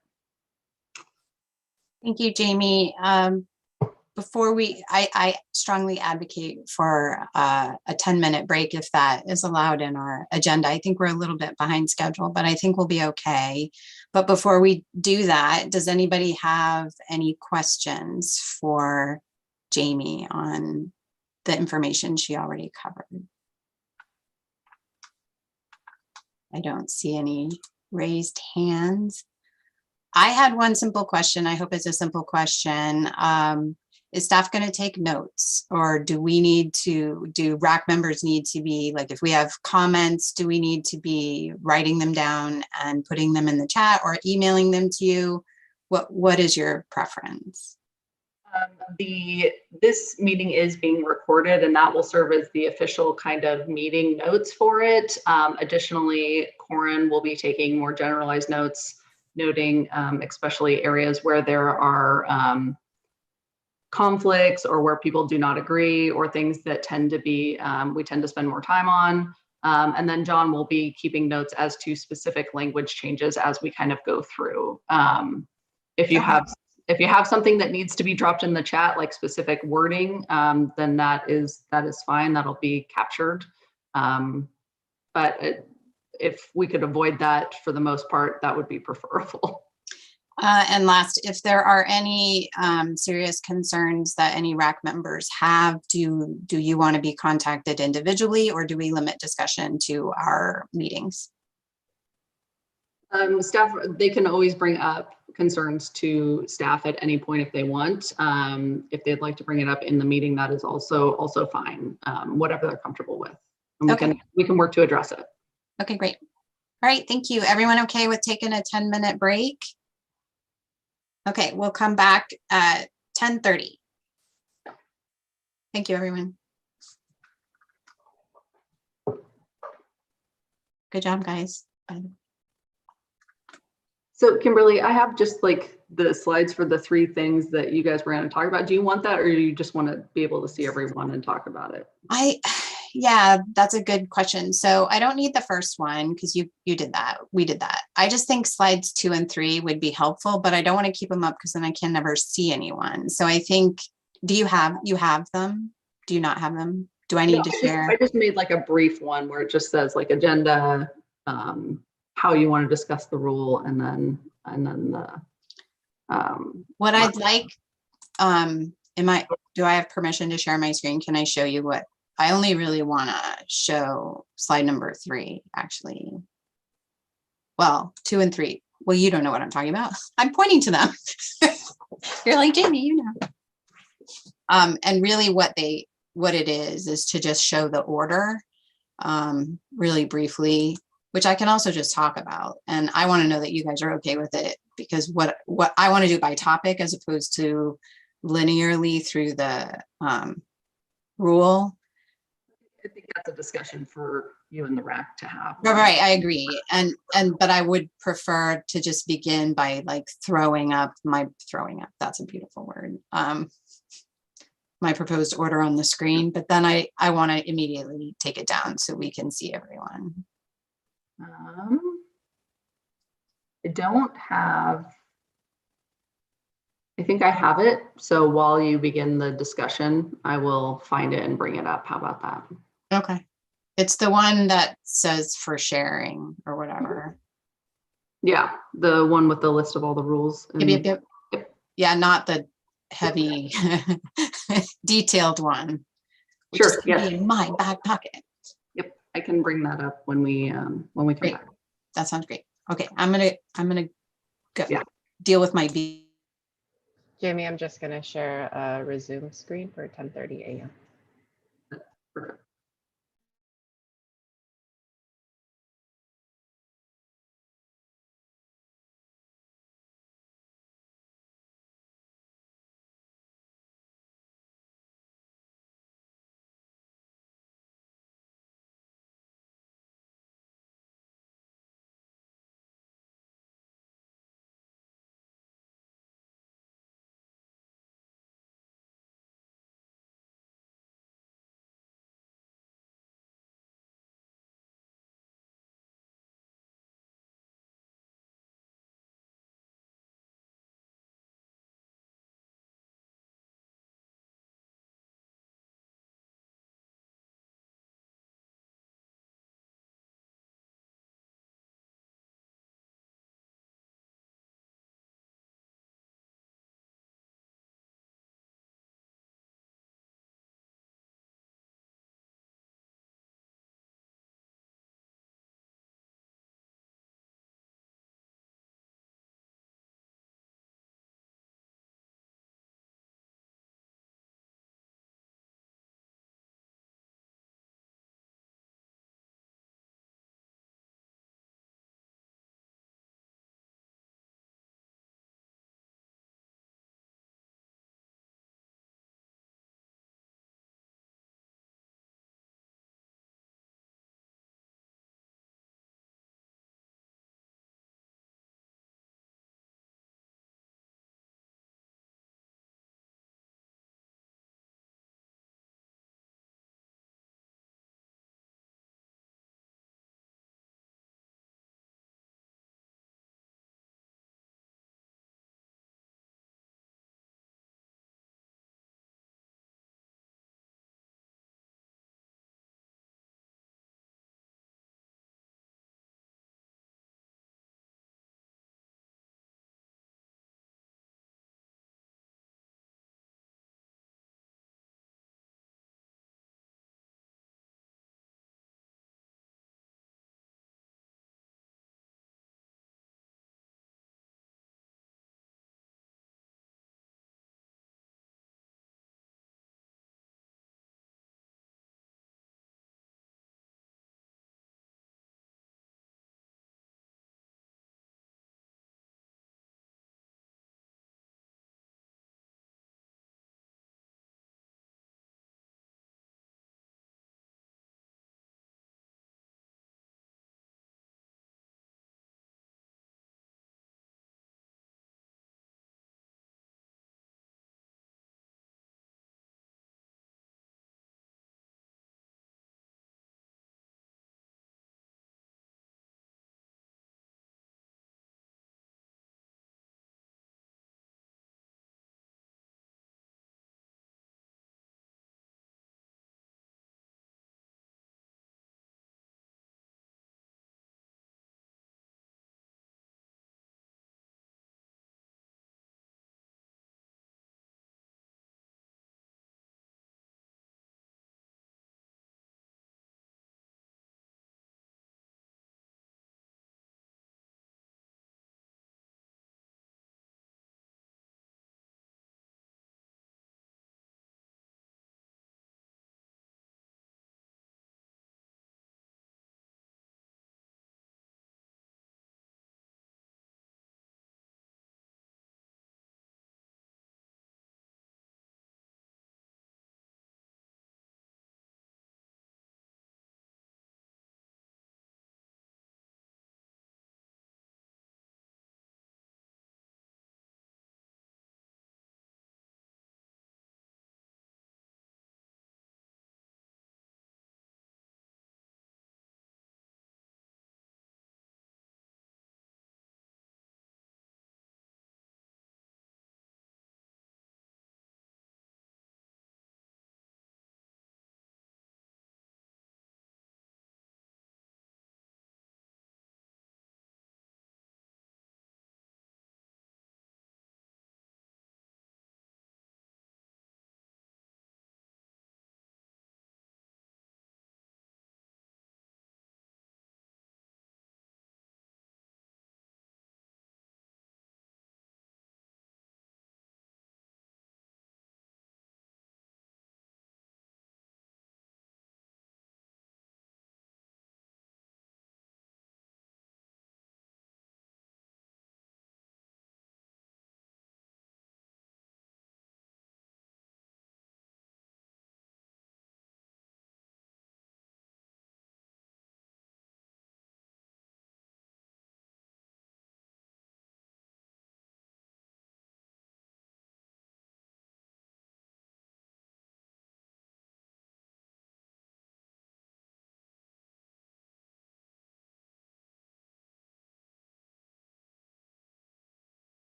Speaker 5: Thank you, Jamie. Before I strongly advocate for a 10-minute break if that is allowed in our agenda. I think we're a little bit behind schedule, but I think we'll be okay. But before we do that, does anybody have any questions for Jamie on the information she already covered? I don't see any raised hands. I had one simple question. I hope it's a simple question. Is staff going to take notes, or do RAC members need to be, like, if we have comments, do we need to be writing them down and putting them in the chat or emailing them to you? What is your preference?
Speaker 3: This meeting is being recorded, and that will serve as the official kind of meeting notes for it. Additionally, Corin will be taking more generalized notes, noting especially areas where there are conflicts or where people do not agree, or things that tend to be, we tend to spend more time on. And then John will be keeping notes as to specific language changes as we kind of go through. If you have something that needs to be dropped in the chat, like specific wording, then that is fine. That'll be captured. But if we could avoid that for the most part, that would be preferable.
Speaker 5: And last, if there are any serious concerns that any RAC members have, do you want to be contacted individually, or do we limit discussion to our meetings?
Speaker 3: Staff, they can always bring up concerns to staff at any point if they want. If they'd like to bring it up in the meeting, that is also fine, whatever they're comfortable with. And
Speaker 5: Okay.
Speaker 3: we can work to address it.
Speaker 5: Okay, great. All right, thank you. Everyone okay with taking a 10-minute break? Okay, we'll come back at 10:30. Thank you, everyone. Good job, guys.
Speaker 3: So Kimberly, I have just like the slides for the 3 things that you guys were going to talk about. Do you want that, or do you just want to be able to see everyone and talk about it?
Speaker 5: Yeah, that's a good question. So I don't need the first one because you did that. We did that. I just think slides 2 and 3 would be helpful, but I don't want to keep them up because then I can never see anyone. So I think, you have them? Do you not have them? Do I need to share?
Speaker 3: I just made like a brief one where it just says like agenda, how you want to discuss the rule, and then the
Speaker 5: What I'd like, do I have permission to share my screen? Can I show you what? I only really want to show slide number 3, actually. Well, 2 and 3. Well, you don't know what I'm talking about. I'm pointing to them. You're like, Jamie, you know. And really what it is to just show the order really briefly, which I can also just talk about. And I want to know that you guys are okay with it, because what I want to do by topic as opposed to linearly through the rule.
Speaker 3: I think that's a discussion for you and the RAC to have.
Speaker 5: Right, I agree. But I would prefer to just begin by like throwing up, that's a beautiful word. My proposed order on the screen, but then I want to immediately take it down so we can see everyone.
Speaker 3: I don't have, I think I have it. So while you begin the discussion, I will find it and bring it up. How about that?
Speaker 5: Okay. It's the one that says for sharing or whatever.
Speaker 3: Yeah, the one with the list of all the rules.
Speaker 5: Yep. Yeah, not the heavy detailed one.
Speaker 3: Sure. Yes.
Speaker 5: In my back pocket.
Speaker 3: Yep, I can bring that up when we come back.
Speaker 5: That sounds great. Okay, I'm gonna go deal with my
Speaker 2: Jamie, I'm just gonna share a resume screen for 10:30 a.m.
Speaker 3: Perfect.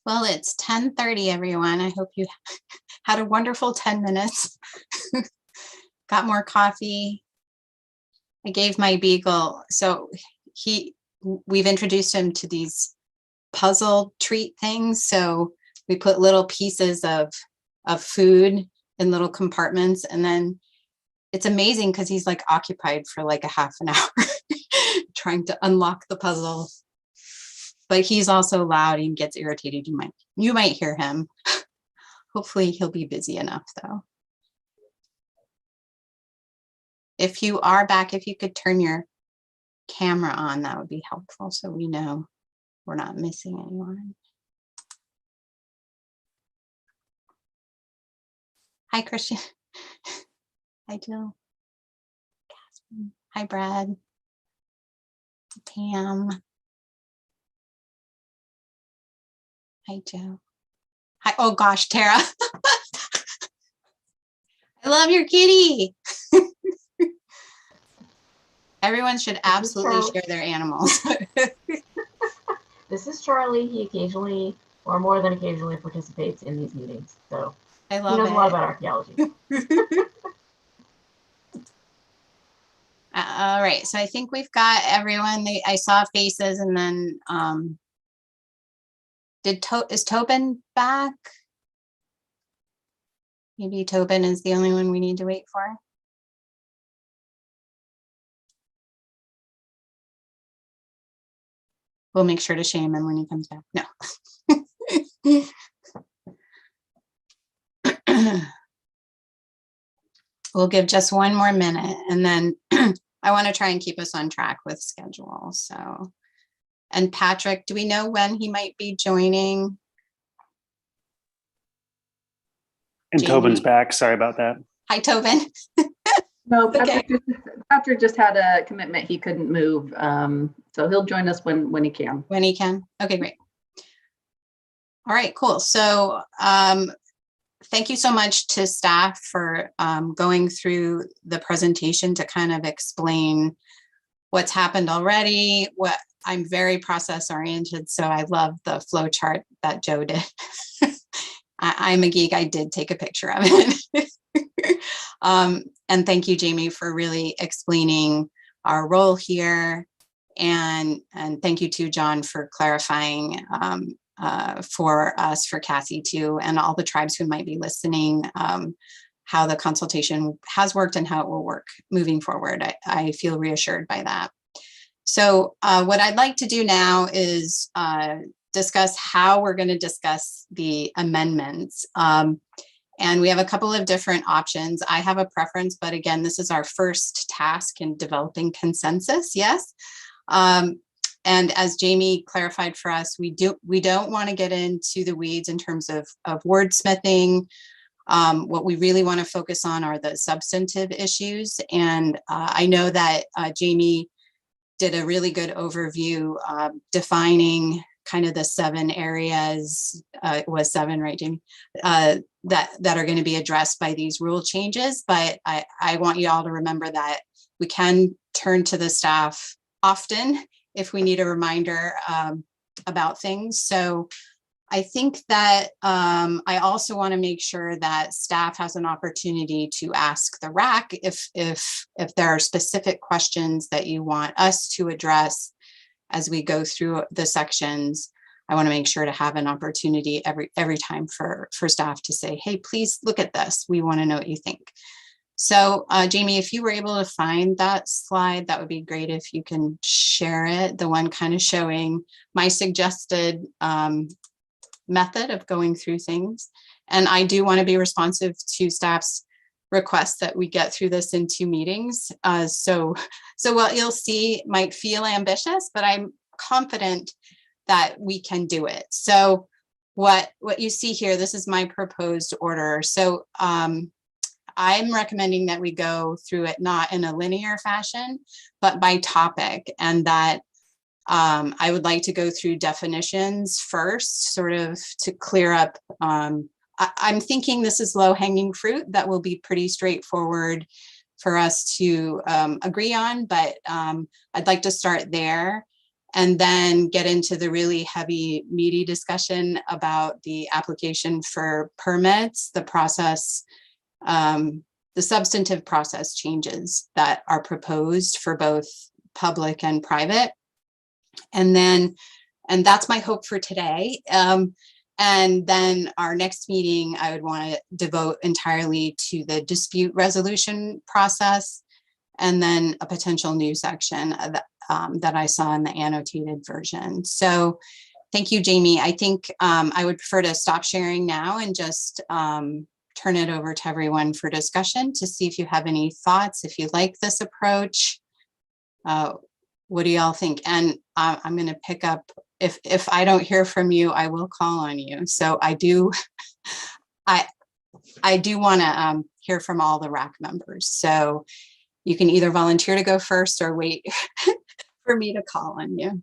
Speaker 5: Well, it's 10:30, everyone. I hope you had a wonderful 10 minutes. Got more coffee. I gave my beagle. So we've introduced him to these puzzle treat things. So we put little pieces of food in little compartments, and then it's amazing because he's like occupied for like a half an hour trying to unlock the puzzle. But he's also loud and gets irritated. You might hear him. Hopefully he'll be busy enough though. If you are back, if you could turn your camera on, that would be helpful so we know we're not missing anyone. Hi, Christian. Hi, Jill. Catherine. Hi, Brad. Pam. Hi, Joe. Hi. Oh gosh, Tara. I love your kitty. Everyone should absolutely share their animals.
Speaker 16: This is Charlie. He occasionally, or more than occasionally, participates in these meetings. So
Speaker 5: I love
Speaker 16: he knows
Speaker 5: it.
Speaker 16: a lot about archaeology.
Speaker 5: All right, so I think we've got everyone. I saw faces, and then is Tobin back? Maybe Tobin is the only one we need to wait for. We'll make sure to shame him when he comes back. No. We'll give just one more minute, and then I want to try and keep us on track with schedule. So, and Patrick, do we know when he might be joining?
Speaker 7: And
Speaker 5: Jamie.
Speaker 7: Tobin's back. Sorry about that.
Speaker 5: Hi, Tobin.
Speaker 3: No,
Speaker 5: Okay.
Speaker 3: Patrick just had a commitment he couldn't move. So he'll join us when he can.
Speaker 5: When he can. Okay, great. All right, cool. So thank you so much to staff for going through the presentation to kind of explain what's happened already. I'm very process oriented, so I love the flow chart that Joe did. I'm a geek. I did take a picture of it. And thank you, Jamie, for really explaining our role here. And thank you to John for clarifying for us, for Cassie too, and all the tribes who might be listening, how the consultation has worked and how it will work moving forward. I feel reassured by that. So what I'd like to do now is discuss how we're going to discuss the amendments. And we have a couple of different options. I have a preference, but again, this is our first task in developing consensus, yes. And as Jamie clarified for us, we don't want to get into the weeds in terms of wordsmithing. What we really want to focus on are the substantive issues. And I know that Jamie did a really good overview defining kind of the 7 areas, it was 7, right, Jamie, that are going to be addressed by these rule changes. But I want you all to remember that we can turn to the staff often if we need a reminder about things. So I think that I also want to make sure that staff has an opportunity to ask the RAC if there are specific questions that you want us to address as we go through the sections. I want to make sure to have an opportunity every time for staff to say, hey, please look at this. We want to know what you think. So Jamie, if you were able to find that slide, that would be great if you can share it, the one kind of showing my suggested method of going through things. And I do want to be responsive to staff's request that we get through this in 2 meetings. So what you'll see might feel ambitious, but I'm confident that we can do it. So what you see here, this is my proposed order. So I'm recommending that we go through it not in a linear fashion, but by topic, and that I would like to go through definitions first, sort of to clear up. I'm thinking this is low-hanging fruit that will be pretty straightforward for us to agree on, but I'd like to start there. and then get into the really heavy, meaty discussion about the application for permits, the process, the substantive process changes that are proposed for both public and private. And that's my hope for today. And then our next meeting, I would want to devote entirely to the dispute resolution process, and then a potential new section that I saw in the annotated version. So thank you, Jamie. I think I would prefer to stop sharing now and just turn it over to everyone for discussion to see if you have any thoughts, if you like this approach. What do y'all think? And I'm going to pick up, if I don't hear from you, I will call on you. So I do want to hear from all the RAC members. So you can either volunteer to go first or wait for me to call on you.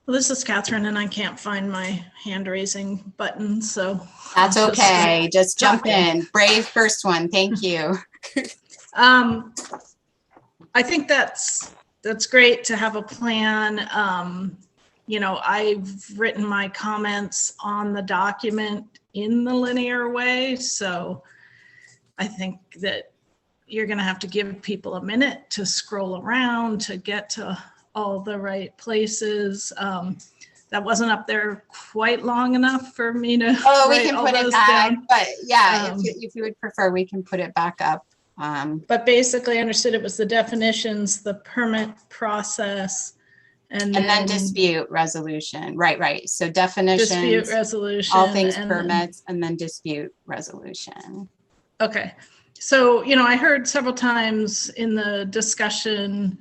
Speaker 11: Well, this is Catherine, and I can't find my hand raising button, so.
Speaker 5: That's okay. Just jump in. Brave first one. Thank you.
Speaker 11: I think that's great to have a plan. You know, I've written my comments on the document in the linear way, so I think that you're going to have to give people a minute to scroll around to get to all the right places. That wasn't up there quite long enough for me to
Speaker 5: we can put it back, but yeah, if you would prefer, we can put it back up.
Speaker 11: But basically I understood it was the definitions, the permit process, and
Speaker 5: then dispute resolution. Right. So definitions,
Speaker 11: dispute resolution,
Speaker 5: all things permits, and then dispute resolution.
Speaker 11: Okay. So, you know, I heard several times in the discussion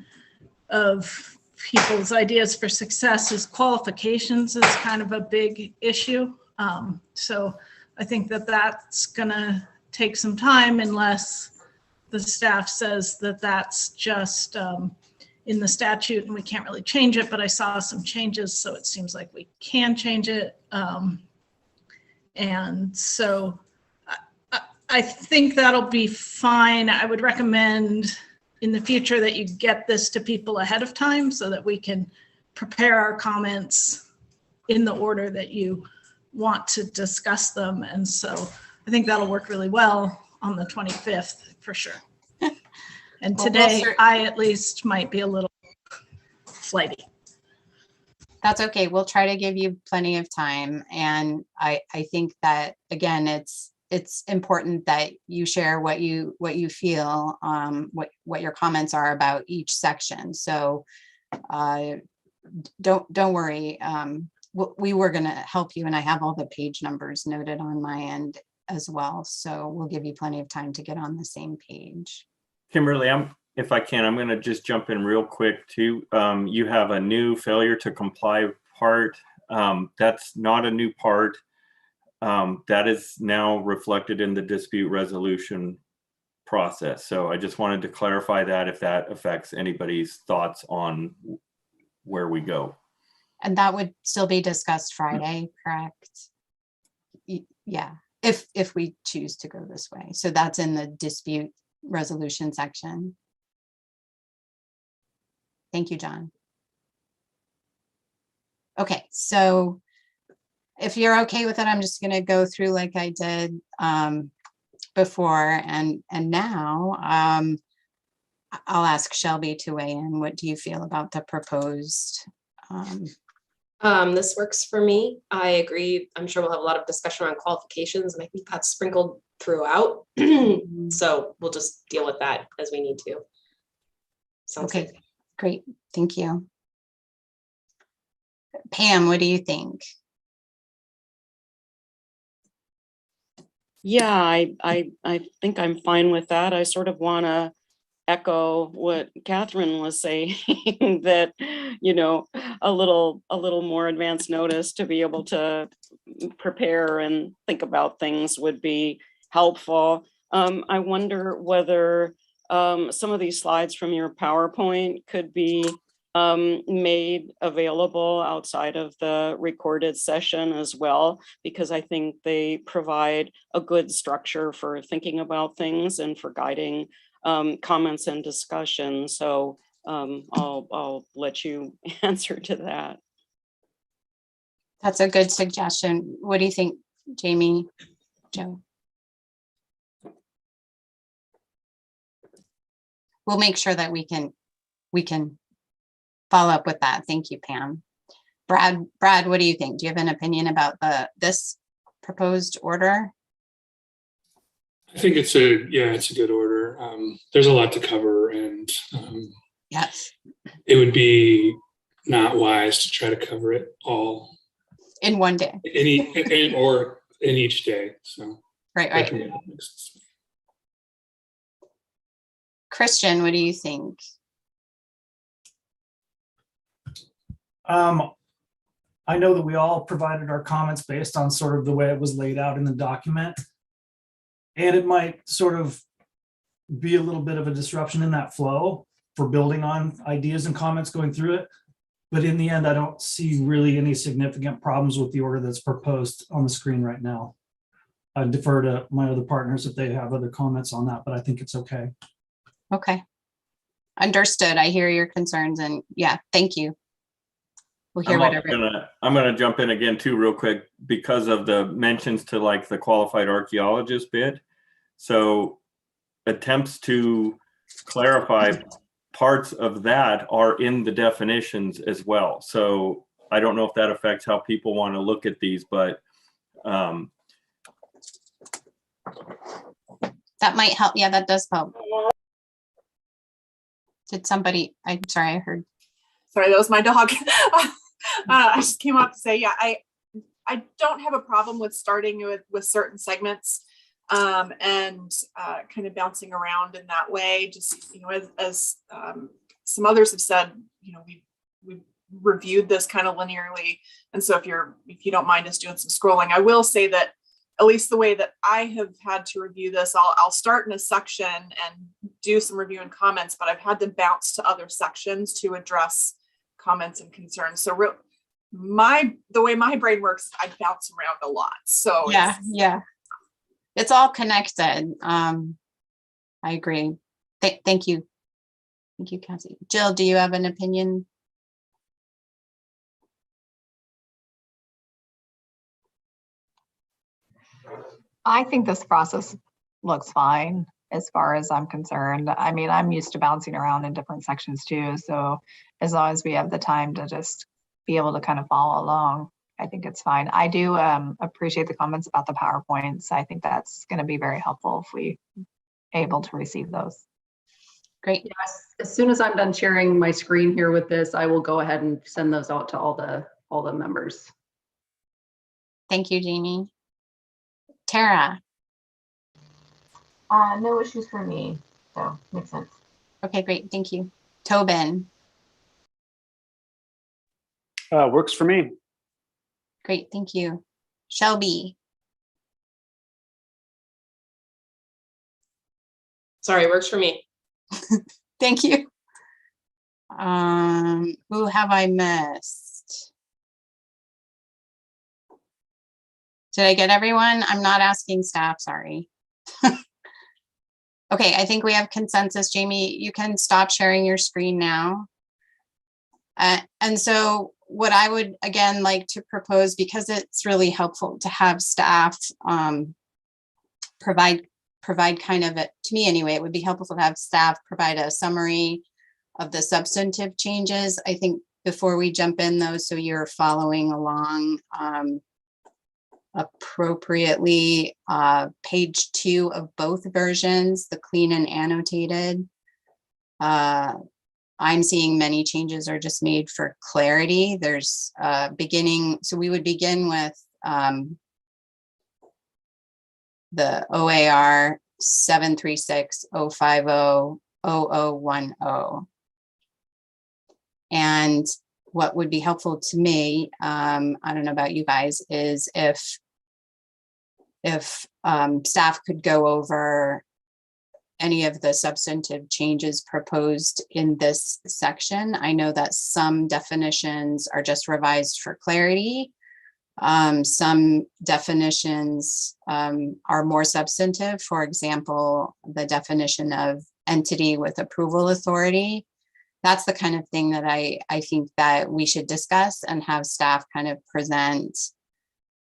Speaker 11: of people's ideas for success is qualifications is kind of a big issue. So I think that that's gonna take some time unless the staff says that that's just in the statute and we can't really change it, but I saw some changes, so it seems like we can change it. And so I think that'll be fine. I would recommend in the future that you get this to people ahead of time so that we can prepare our comments in the order that you want to discuss them. And so I think that'll work really well on the 25th for sure. And today I at least might be a little flighty.
Speaker 5: That's okay. We'll try to give you plenty of time. And I think that, again, it's important that you share what you feel, what your comments are about each section. So don't worry. We were going to help you, and I have all the page numbers noted on my end as well. So we'll give you plenty of time to get on the same page.
Speaker 4: Kimberly, if I can, I'm going to just jump in real quick too. You have a new failure to comply part. That's not a new part. That is now reflected in the dispute resolution process. So I just wanted to clarify that if that affects anybody's thoughts on where we go.
Speaker 5: And that would still be discussed Friday, correct? Yeah, if we choose to go this way. So that's in the dispute resolution section. Thank you, John. Okay, so if you're okay with it, I'm just going to go through like I did before, and now I'll ask Shelby to weigh in. What do you feel about the proposed?
Speaker 15: This works for me. I agree. I'm sure we'll have a lot of discussion around qualifications, and I think that's sprinkled throughout. So we'll just deal with that as we need to. Sounds
Speaker 5: okay,
Speaker 15: good.
Speaker 5: Great. Thank you. Pam, what do you think?
Speaker 14: Yeah, I think I'm fine with that. I sort of want to echo what Catherine was saying, that, you know, a little more advance notice to be able to prepare and think about things would be helpful. I wonder whether some of these slides from your PowerPoint could be made available outside of the recorded session as well, because I think they provide a good structure for thinking about things and for guiding comments and discussion. So I'll let you answer to that.
Speaker 5: That's a good suggestion. What do you think, Jamie, Joe? We'll make sure that we can follow up with that. Thank you, Pam. Brad, what do you think? Do you have an opinion about this proposed order?
Speaker 12: I think it's a good order. There's a lot to cover, and
Speaker 5: yes,
Speaker 12: it would be not wise to try to cover it all
Speaker 5: in one day,
Speaker 12: or in each day. So
Speaker 5: right. Christian, what do you think?
Speaker 6: I know that we all provided our comments based on sort of the way it was laid out in the document. And it might sort of be a little bit of a disruption in that flow for building on ideas and comments going through it. But in the end, I don't see really any significant problems with the order that's proposed on the screen right now. I defer to my other partners if they have other comments on that, but I think it's okay.
Speaker 5: Okay. Understood. I hear your concerns, and yeah, thank you. We'll hear whatever.
Speaker 4: I'm gonna jump in again too real quick because of the mentions to like the qualified archaeologist bit. So attempts to clarify parts of that are in the definitions as well. So I don't know if that affects how people want to look at these, but
Speaker 5: that might help. Yeah, that does help. Did somebody, I'm sorry, I heard.
Speaker 8: Sorry, that was my dog. I just came up to say, yeah, I don't have a problem with starting with certain segments and kind of bouncing around in that way. Just, you know, as some others have said, you know, we reviewed this kind of linearly. And so if you don't mind us doing some scrolling, I will say that at least the way that I have had to review this, I'll start in a section and do some review and comments, but I've had to bounce to other sections to address comments and concerns. So the way my brain works, I bounce around a lot. So
Speaker 5: yeah, it's all connected. I agree. Thank you, Cassie. Jill, do you have an opinion?
Speaker 13: I think this process looks fine as far as I'm concerned. I mean, I'm used to bouncing around in different sections too. So as long as we have the time to just be able to kind of follow along, I think it's fine. I do appreciate the comments about the PowerPoints. I think that's going to be very helpful if we able to receive those.
Speaker 5: Great.
Speaker 3: Yes. As soon as I'm done sharing my screen here with this, I will go ahead and send those out to all the members.
Speaker 5: Thank you, Jamie. Tara.
Speaker 16: No issues for me, so makes sense.
Speaker 5: Okay, great. Thank you. Tobin.
Speaker 7: Works for me.
Speaker 5: Great. Thank you. Shelby.
Speaker 15: Sorry, works for me.
Speaker 5: Thank you. Who have I missed? Did I get everyone? I'm not asking staff, sorry. Okay, I think we have consensus. Jamie, you can stop sharing your screen now. And so what I would, again, like to propose, because it's really helpful to have staff provide kind of, to me anyway, it would be helpful to have staff provide a summary of the substantive changes. I think before we jump in though, so you're following along appropriately, page 2 of both versions, the clean and annotated. I'm seeing many changes are just made for clarity. There's so we would begin with the OAR 736-050-0010. And what would be helpful to me, I don't know about you guys, is if staff could go over any of the substantive changes proposed in this section. I know that some definitions are just revised for clarity. Some definitions are more substantive. For example, the definition of entity with approval authority. That's the kind of thing that I think that we should discuss and have staff kind of present.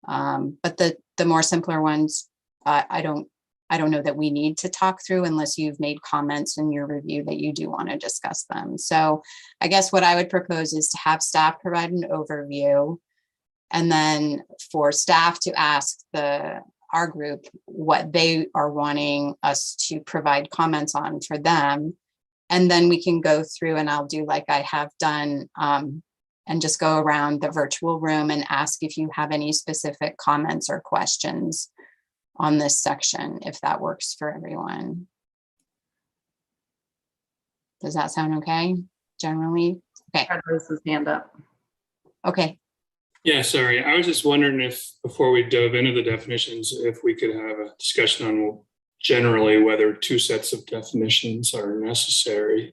Speaker 5: But the more simpler ones, I don't know that we need to talk through unless you've made comments in your review that you do want to discuss them. So I guess what I would propose is to have staff provide an overview, and then for staff to ask our group what they are wanting us to provide comments on for them. And then we can go through, and I'll do like I have done, and just go around the virtual room and ask if you have any specific comments or questions on this section, if that works for everyone. Does that sound okay, generally? Okay.
Speaker 3: Raise his hand up.
Speaker 5: Okay.
Speaker 12: Yeah, sorry. I was just wondering if, before we dove into the definitions, if we could have a discussion on generally whether two sets of definitions are necessary.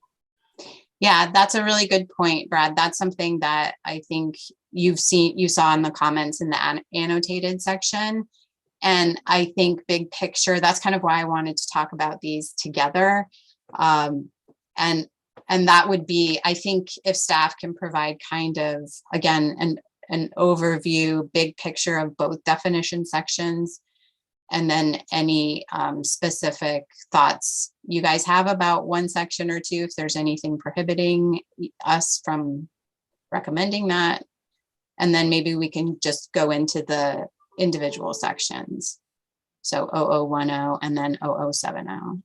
Speaker 5: Yeah, that's a really good point, Brad. That's something that I think you saw in the comments in the annotated section. And I think big picture, that's kind of why I wanted to talk about these together. And that would be, I think if staff can provide kind of, again, an overview, big picture of both definition sections, and then any specific thoughts you guys have about one section or two, if there's anything prohibiting us from recommending that. And then maybe we can just go into the individual sections. So 0010 and then 0070.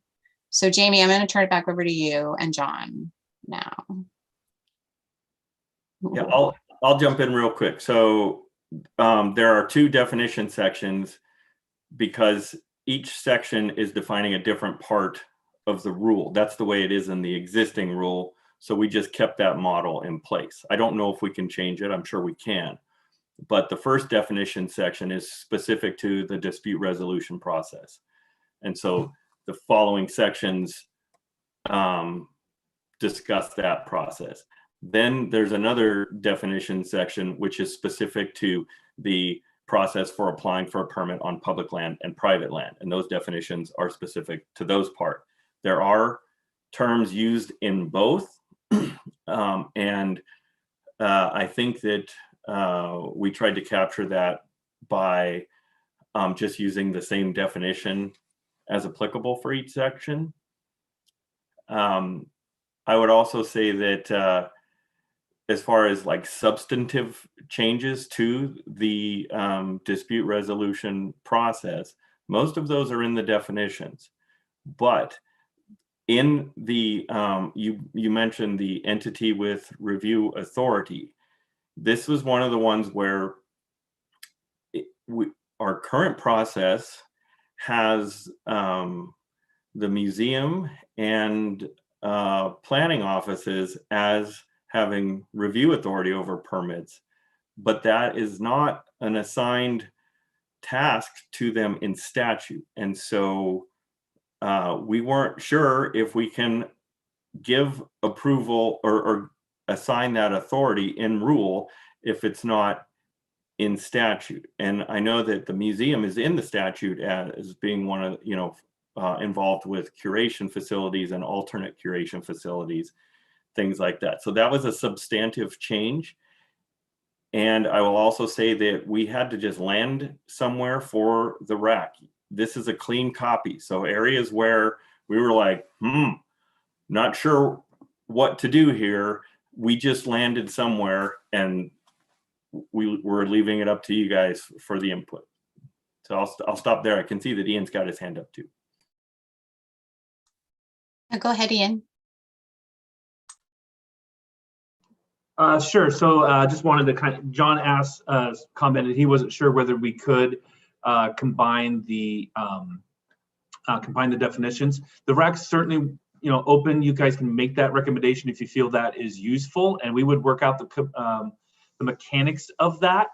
Speaker 5: So Jamie, I'm going to turn it back over to you and John now.
Speaker 4: Yeah, I'll jump in real quick. So there are two definition sections because each section is defining a different part of the rule. That's the way it is in the existing rule. So we just kept that model in place. I don't know if we can change it. I'm sure we can. But the first definition section is specific to the dispute resolution process. And so the following sections discuss that process. Then there's another definition section, which is specific to the process for applying for a permit on public land and private land. And those definitions are specific to those parts. There are terms used in both. And I think that we tried to capture that by just using the same definition as applicable for each section. I would also say that as far as like substantive changes to the dispute resolution process, most of those are in the definitions. But in the, you mentioned the entity with review authority. This was one of the ones where our current process has the museum and planning offices as having review authority over permits, but that is not an assigned task to them in statute. And so we weren't sure if we can give approval or assign that authority in rule if it's not in statute. And I know that the museum is in the statute as being one of, involved with curation facilities and alternate curation facilities, things like that. So that was a substantive change. And I will also say that we had to just land somewhere for the rack. This is a clean copy. So areas where we were like, not sure what to do here, we just landed somewhere and we were leaving it up to you guys for the input. So I'll stop there. I can see that Ian's got his hand up too.
Speaker 5: Go ahead, Ian.
Speaker 10: Sure. So just wanted to John asked, commented he wasn't sure whether we could combine the definitions. The RAC's certainly, open. You guys can make that recommendation if you feel that is useful, and we would work out the mechanics of that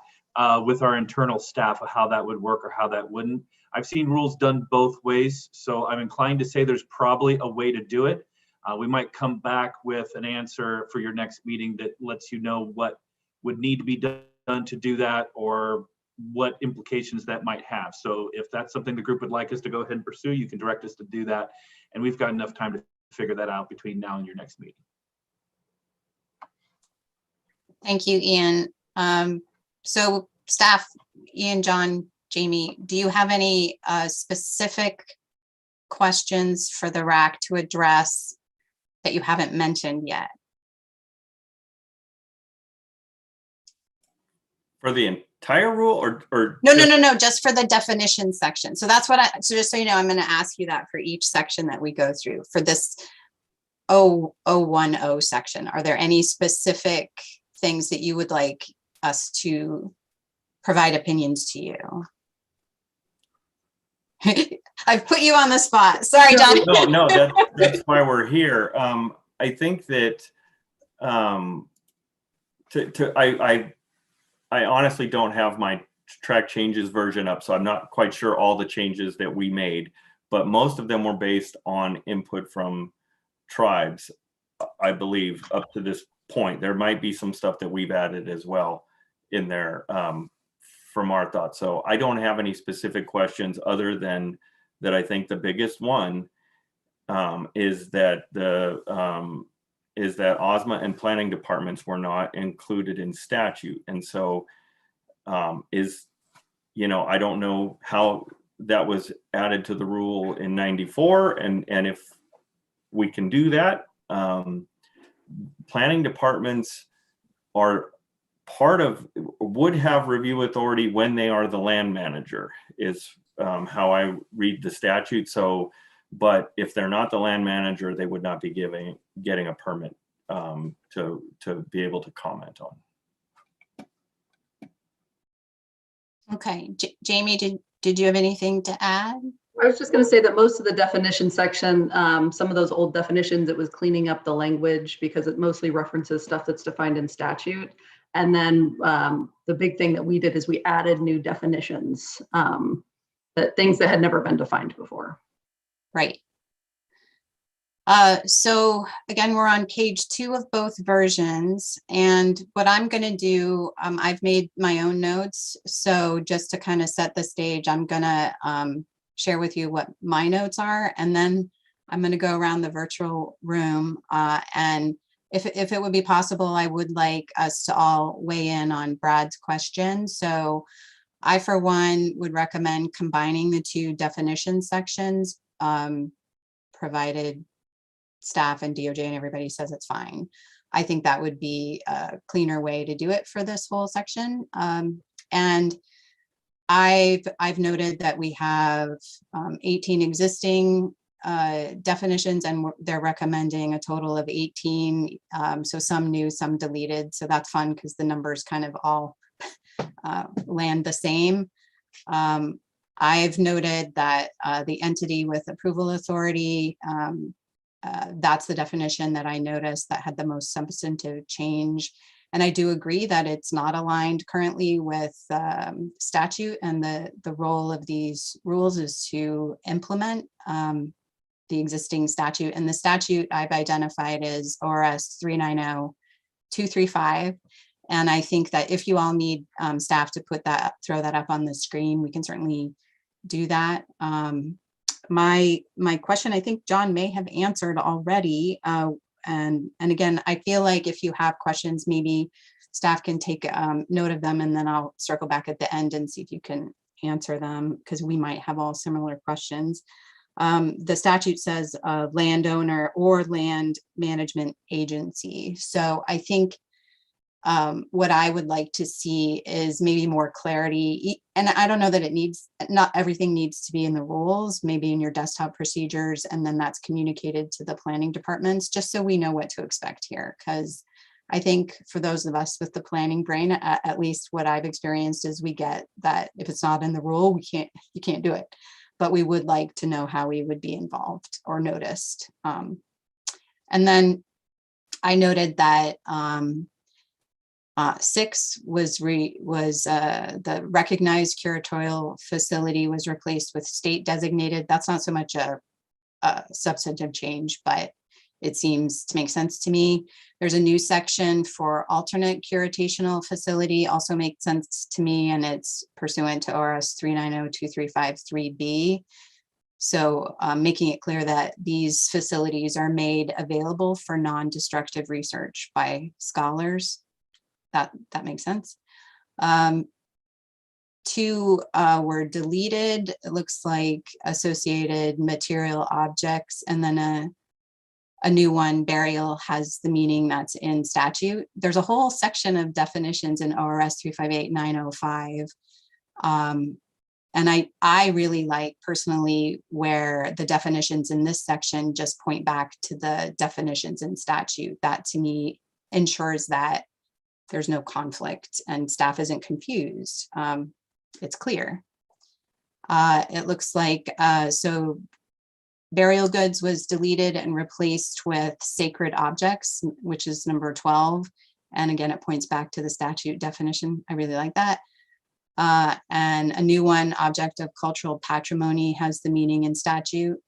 Speaker 10: with our internal staff of how that would work or how that wouldn't. I've seen rules done both ways, so I'm inclined to say there's probably a way to do it. We might come back with an answer for your next meeting that lets you know what would need to be done to do that or what implications that might have. So if that's something the group would like us to go ahead and pursue, you can direct us to do that. And we've got enough time to figure that out between now and your next meeting.
Speaker 5: Thank you, Ian. So staff, Ian, John, Jamie, do you have any specific questions for the RAC to address that you haven't mentioned yet?
Speaker 4: For the entire rule or
Speaker 5: No, just for the definition section. So that's what so just so you know, I'm going to ask you that for each section that we go through for this 010 section. Are there any specific things that you would like us to provide opinions to you? I've put you on the spot. Sorry, John.
Speaker 4: No, that's why we're here. I think that I honestly don't have my track changes version up, so I'm not quite sure all the changes that we made, but most of them were based on input from tribes, I believe, up to this point. There might be some stuff that we've added as well in there from our thoughts. So I don't have any specific questions other than that. I think the biggest one is that OSMA and planning departments were not included in statute. And so I don't know how that was added to the rule in 94 and if we can do that. Planning departments are would have review authority when they are the land manager is how I read the statute. So, but if they're not the land manager, they would not be getting a permit to be able to comment on.
Speaker 5: Okay, Jamie, did you have anything to add?
Speaker 3: I was just going to say that most of the definition section, some of those old definitions, it was cleaning up the language because it mostly references stuff that's defined in statute. And then the big thing that we did is we added new definitions, things that had never been defined before.
Speaker 5: Right. So again, we're on page 2 of both versions. And what I'm going to do, I've made my own notes. So just to kind of set the stage, I'm going to share with you what my notes are. And then I'm going to go around the virtual room. And if it would be possible, I would like us to all weigh in on Brad's question. So I, for one, would recommend combining the 2 definition sections, provided staff and DOJ and everybody says it's fine. I think that would be a cleaner way to do it for this whole section. And I've noted that we have 18 existing definitions, and they're recommending a total of 18. So some new, some deleted. So that's fun because the numbers kind of all land the same. I've noted that the entity with approval authority, that's the definition that I noticed that had the most substantive change. And I do agree that it's not aligned currently with statute, and the role of these rules is to implement the existing statute. And the statute I've identified is ORS 390-235. And I think that if you all need staff to throw that up on the screen, we can certainly do that. My question, I think John may have answered already. And again, I feel like if you have questions, maybe staff can take note of them, and then I'll circle back at the end and see if you can answer them, because we might have all similar questions. The statute says landowner or land management agency. So I think what I would like to see is maybe more clarity. And I don't know that not everything needs to be in the rules, maybe in your desktop procedures, and then that's communicated to the planning departments, just so we know what to expect here. Because I think for those of us with the planning brain, at least what I've experienced is we get that if it's not in the rule, you can't do it. But we would like to know how we would be involved or noticed. And then I noted that 6 was the recognized curatorial facility was replaced with state designated. That's not so much a substantive change, but it seems to make sense to me. There's a new section for alternate curational facility, also makes sense to me, and it's pursuant to ORS 390-235-3B. So making it clear that these facilities are made available for non-destructive research by scholars. That makes sense. 2 were deleted. It looks like associated material objects, and then a new one, burial, has the meaning that's in statute. There's a whole section of definitions in ORS 358-905. And I really like personally where the definitions in this section just point back to the definitions in statute. That to me ensures that there's no conflict and staff isn't confused. It's clear. It looks like, so burial goods was deleted and replaced with sacred objects, which is number 12. And again, it points back to the statute definition. I really like that. And a new one, object of cultural patrimony, has the meaning in statute.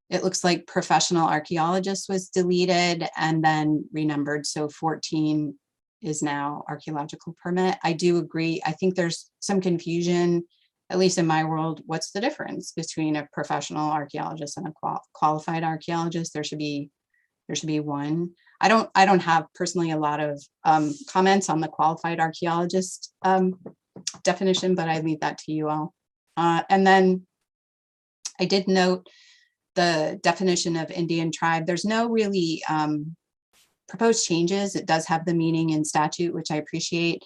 Speaker 5: It looks like professional archaeologist was deleted and then renumbered. So 14 is now archaeological permit. I do agree. I think there's some confusion, at least in my world. What's the difference between a professional archaeologist and a qualified archaeologist? There should be one. I don't have personally a lot of comments on the qualified archaeologist definition, but I leave that to you all. And then I did note the definition of Indian tribe. There's no really proposed changes. It does have the meaning in statute, which I appreciate.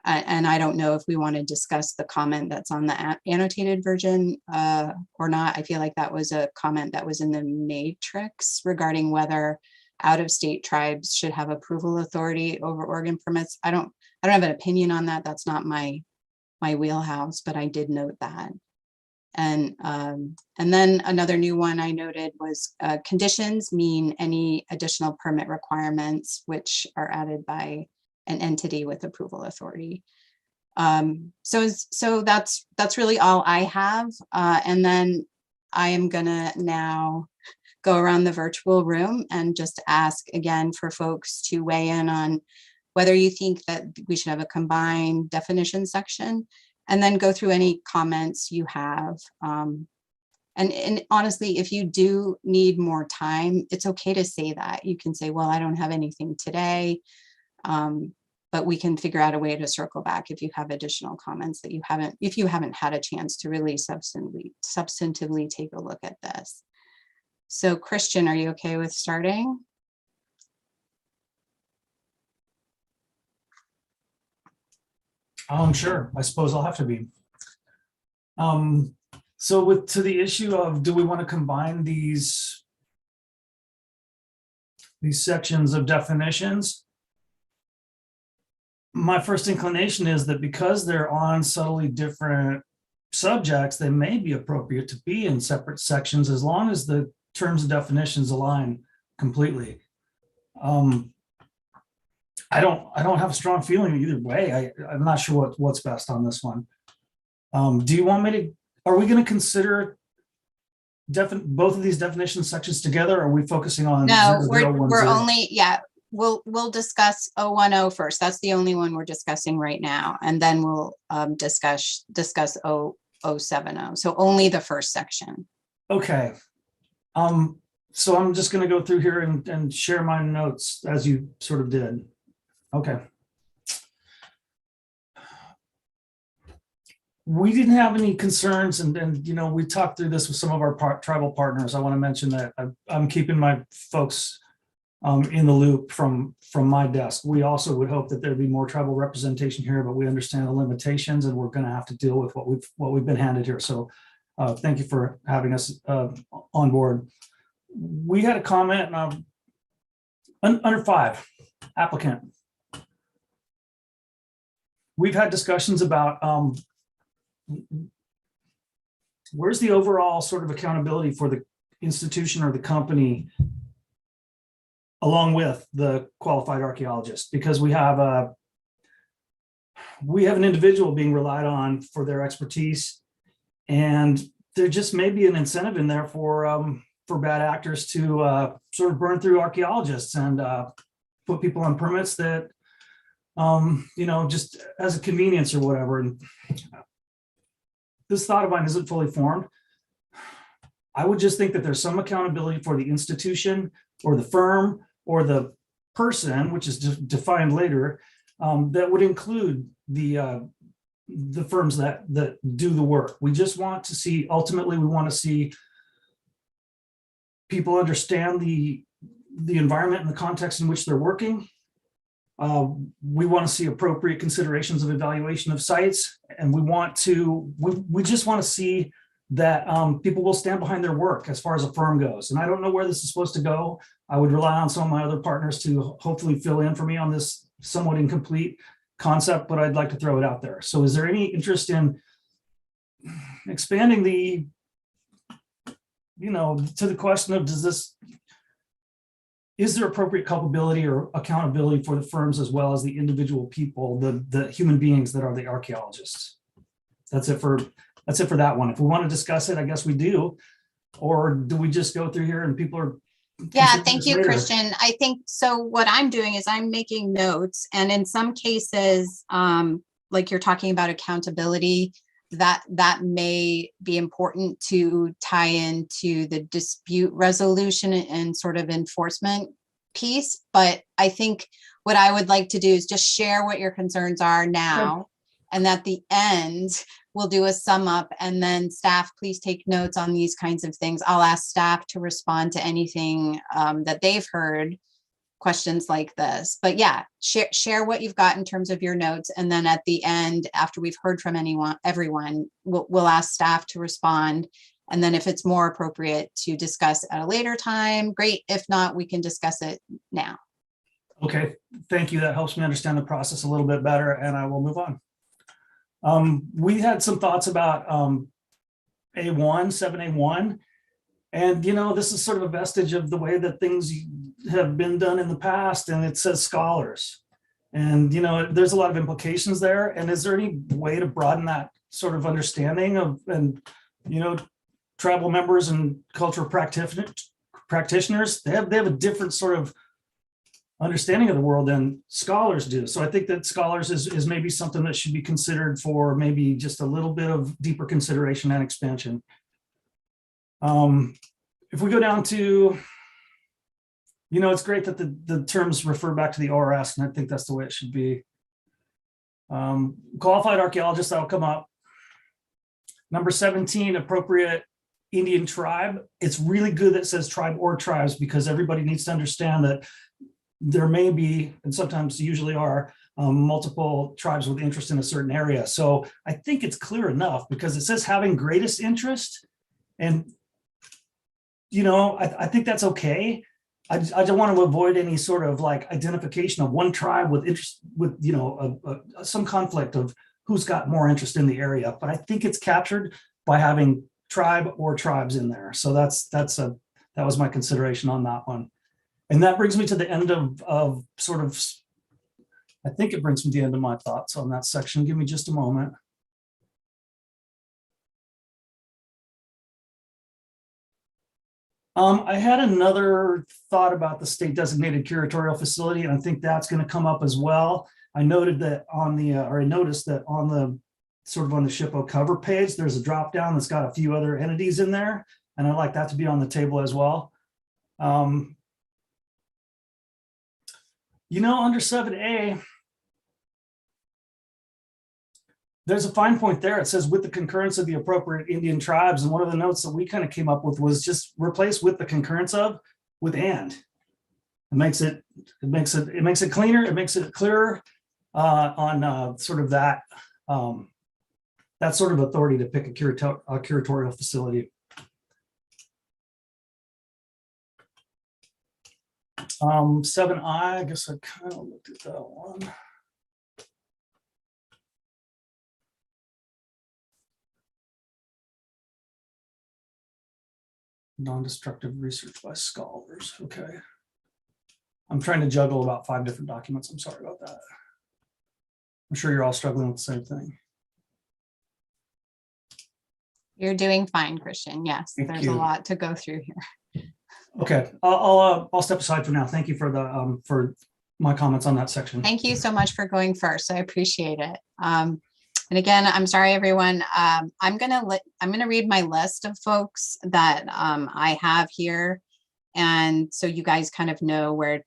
Speaker 5: And I don't know if we want to discuss the comment that's on the annotated version or not. I feel like that was a comment that was in the matrix regarding whether out-of-state tribes should have approval authority over organ permits. I don't have an opinion on that. That's not my wheelhouse, but I did note that. And then another new one I noted was conditions mean any additional permit requirements which are added by an entity with approval authority. So that's really all I have. And then I am gonna now go around the virtual room and just ask again for folks to weigh in on whether you think that we should have a combined definition section, and then go through any comments you have. And honestly, if you do need more time, it's okay to say that. You can say, well, I don't have anything today, but we can figure out a way to circle back if you have additional comments that if you haven't had a chance to really substantively take a look at this. So Christian, are you okay with starting?
Speaker 6: Sure. I suppose I'll have to be. So to the issue of, do we want to combine these sections of definitions? My first inclination is that because they're on subtly different subjects, they may be appropriate to be in separate sections as long as the terms and definitions align completely. I don't have a strong feeling either way. I'm not sure what's best on this one. Do you want me to, are we going to consider both of these definition sections together? Or are we focusing on?
Speaker 5: No, we're only, yeah, we'll discuss 010 first. That's the only one we're discussing right now. And then we'll discuss 070. So only the first section.
Speaker 6: Okay. So I'm just going to go through here and share my notes as you sort of did. Okay. We didn't have any concerns, and you know, we talked through this with some of our tribal partners. I want to mention that I'm keeping my folks in the loop from my desk. We also would hope that there'd be more tribal representation here, but we understand the limitations, and we're going to have to deal with what we've been handed here. So thank you for having us on board. We had a comment under 5, applicant. We've had discussions about where's the overall sort of accountability for the institution or the company along with the qualified archaeologist, because we have an individual being relied on for their expertise, and there just may be an incentive in there for bad actors to sort of burn through archaeologists and put people on permits that you know, just as a convenience or whatever. And this thought of mine isn't fully formed. I would just think that there's some accountability for the institution or the firm or the person, which is defined later, that would include the firms that do the work. We just want to see, ultimately, we want to see people understand the environment and the context in which they're working. We want to see appropriate considerations of evaluation of sites, and we just want to see that people will stand behind their work as far as a firm goes. And I don't know where this is supposed to go. I would rely on some of my other partners to hopefully fill in for me on this somewhat incomplete concept, but I'd like to throw it out there. So is there any interest in expanding the, to the question of, is there appropriate culpability or accountability for the firms as well as the individual people, the human beings that are the archaeologists? That's it for that one. If we want to discuss it, I guess we do. Or do we just go through here and people are?
Speaker 5: Yeah, thank you, Christian. I think so. What I'm doing is I'm making notes, and in some cases, like you're talking about accountability, that may be important to tie into the dispute resolution and sort of enforcement piece. But I think what I would like to do is just share what your concerns are now. And at the end, we'll do a sum up, and then staff, please take notes on these kinds of things. I'll ask staff to respond to anything that they've heard, questions like this. But yeah, share what you've got in terms of your notes. And then at the end, after we've heard from everyone, we'll ask staff to respond. And then if it's more appropriate to discuss at a later time, great. If not, we can discuss it now.
Speaker 6: Okay, thank you. That helps me understand the process a little bit better, and I will move on. We had some thoughts about A1, 7A1, and this is sort of a vestige of the way that things have been done in the past, and it says scholars, and there's a lot of implications there. And is there any way to broaden that sort of understanding of, and tribal members and cultural practitioners, they have a different sort of understanding of the world than scholars do. So I think that scholars is maybe something that should be considered for maybe just a little bit of deeper consideration and expansion. If we go down to, it's great that the terms refer back to the ORS, and I think that's the way it should be. Qualified archaeologists, that'll come up. Number 17, appropriate Indian tribe. It's really good that it says tribe or tribes, because everybody needs to understand that there may be, and sometimes usually are, multiple tribes with interest in a certain area. So I think it's clear enough, because it says having greatest interest, and I think that's okay. I don't want to avoid any sort of like identification of one tribe with interest, with some conflict of who's got more interest in the area. But I think it's captured by having tribe or tribes in there. So that was my consideration on that one. And that brings me to the end of sort of, I think it brings me to the end of my thoughts on that section. Give me just a moment. I had another thought about the state designated curatorial facility, and I think that's going to come up as well. I noted that I noticed that on the sort of on the SHPO cover page, there's a drop down that's got a few other entities in there, and I'd like that to be on the table as well. Under 7A, there's a fine point there. It says with the concurrence of the appropriate Indian tribes. And one of the notes that we kind of came up with was just replace with the concurrence of with and. It makes it cleaner. It makes it clearer on sort of that sort of authority to pick a curatorial facility. 7I, I guess I kind of looked at that one. Non-destructive research by scholars. Okay. I'm trying to juggle about 5 different documents. I'm sorry about that. I'm sure you're all struggling with the same thing.
Speaker 5: You're doing fine, Christian. Yes, there's a lot to go through here.
Speaker 6: Okay, I'll step aside for now. Thank you for my comments on that section.
Speaker 5: Thank you so much for going first. I appreciate it. And again, I'm sorry, everyone. I'm gonna read my list of folks that I have here. And so you guys kind of know where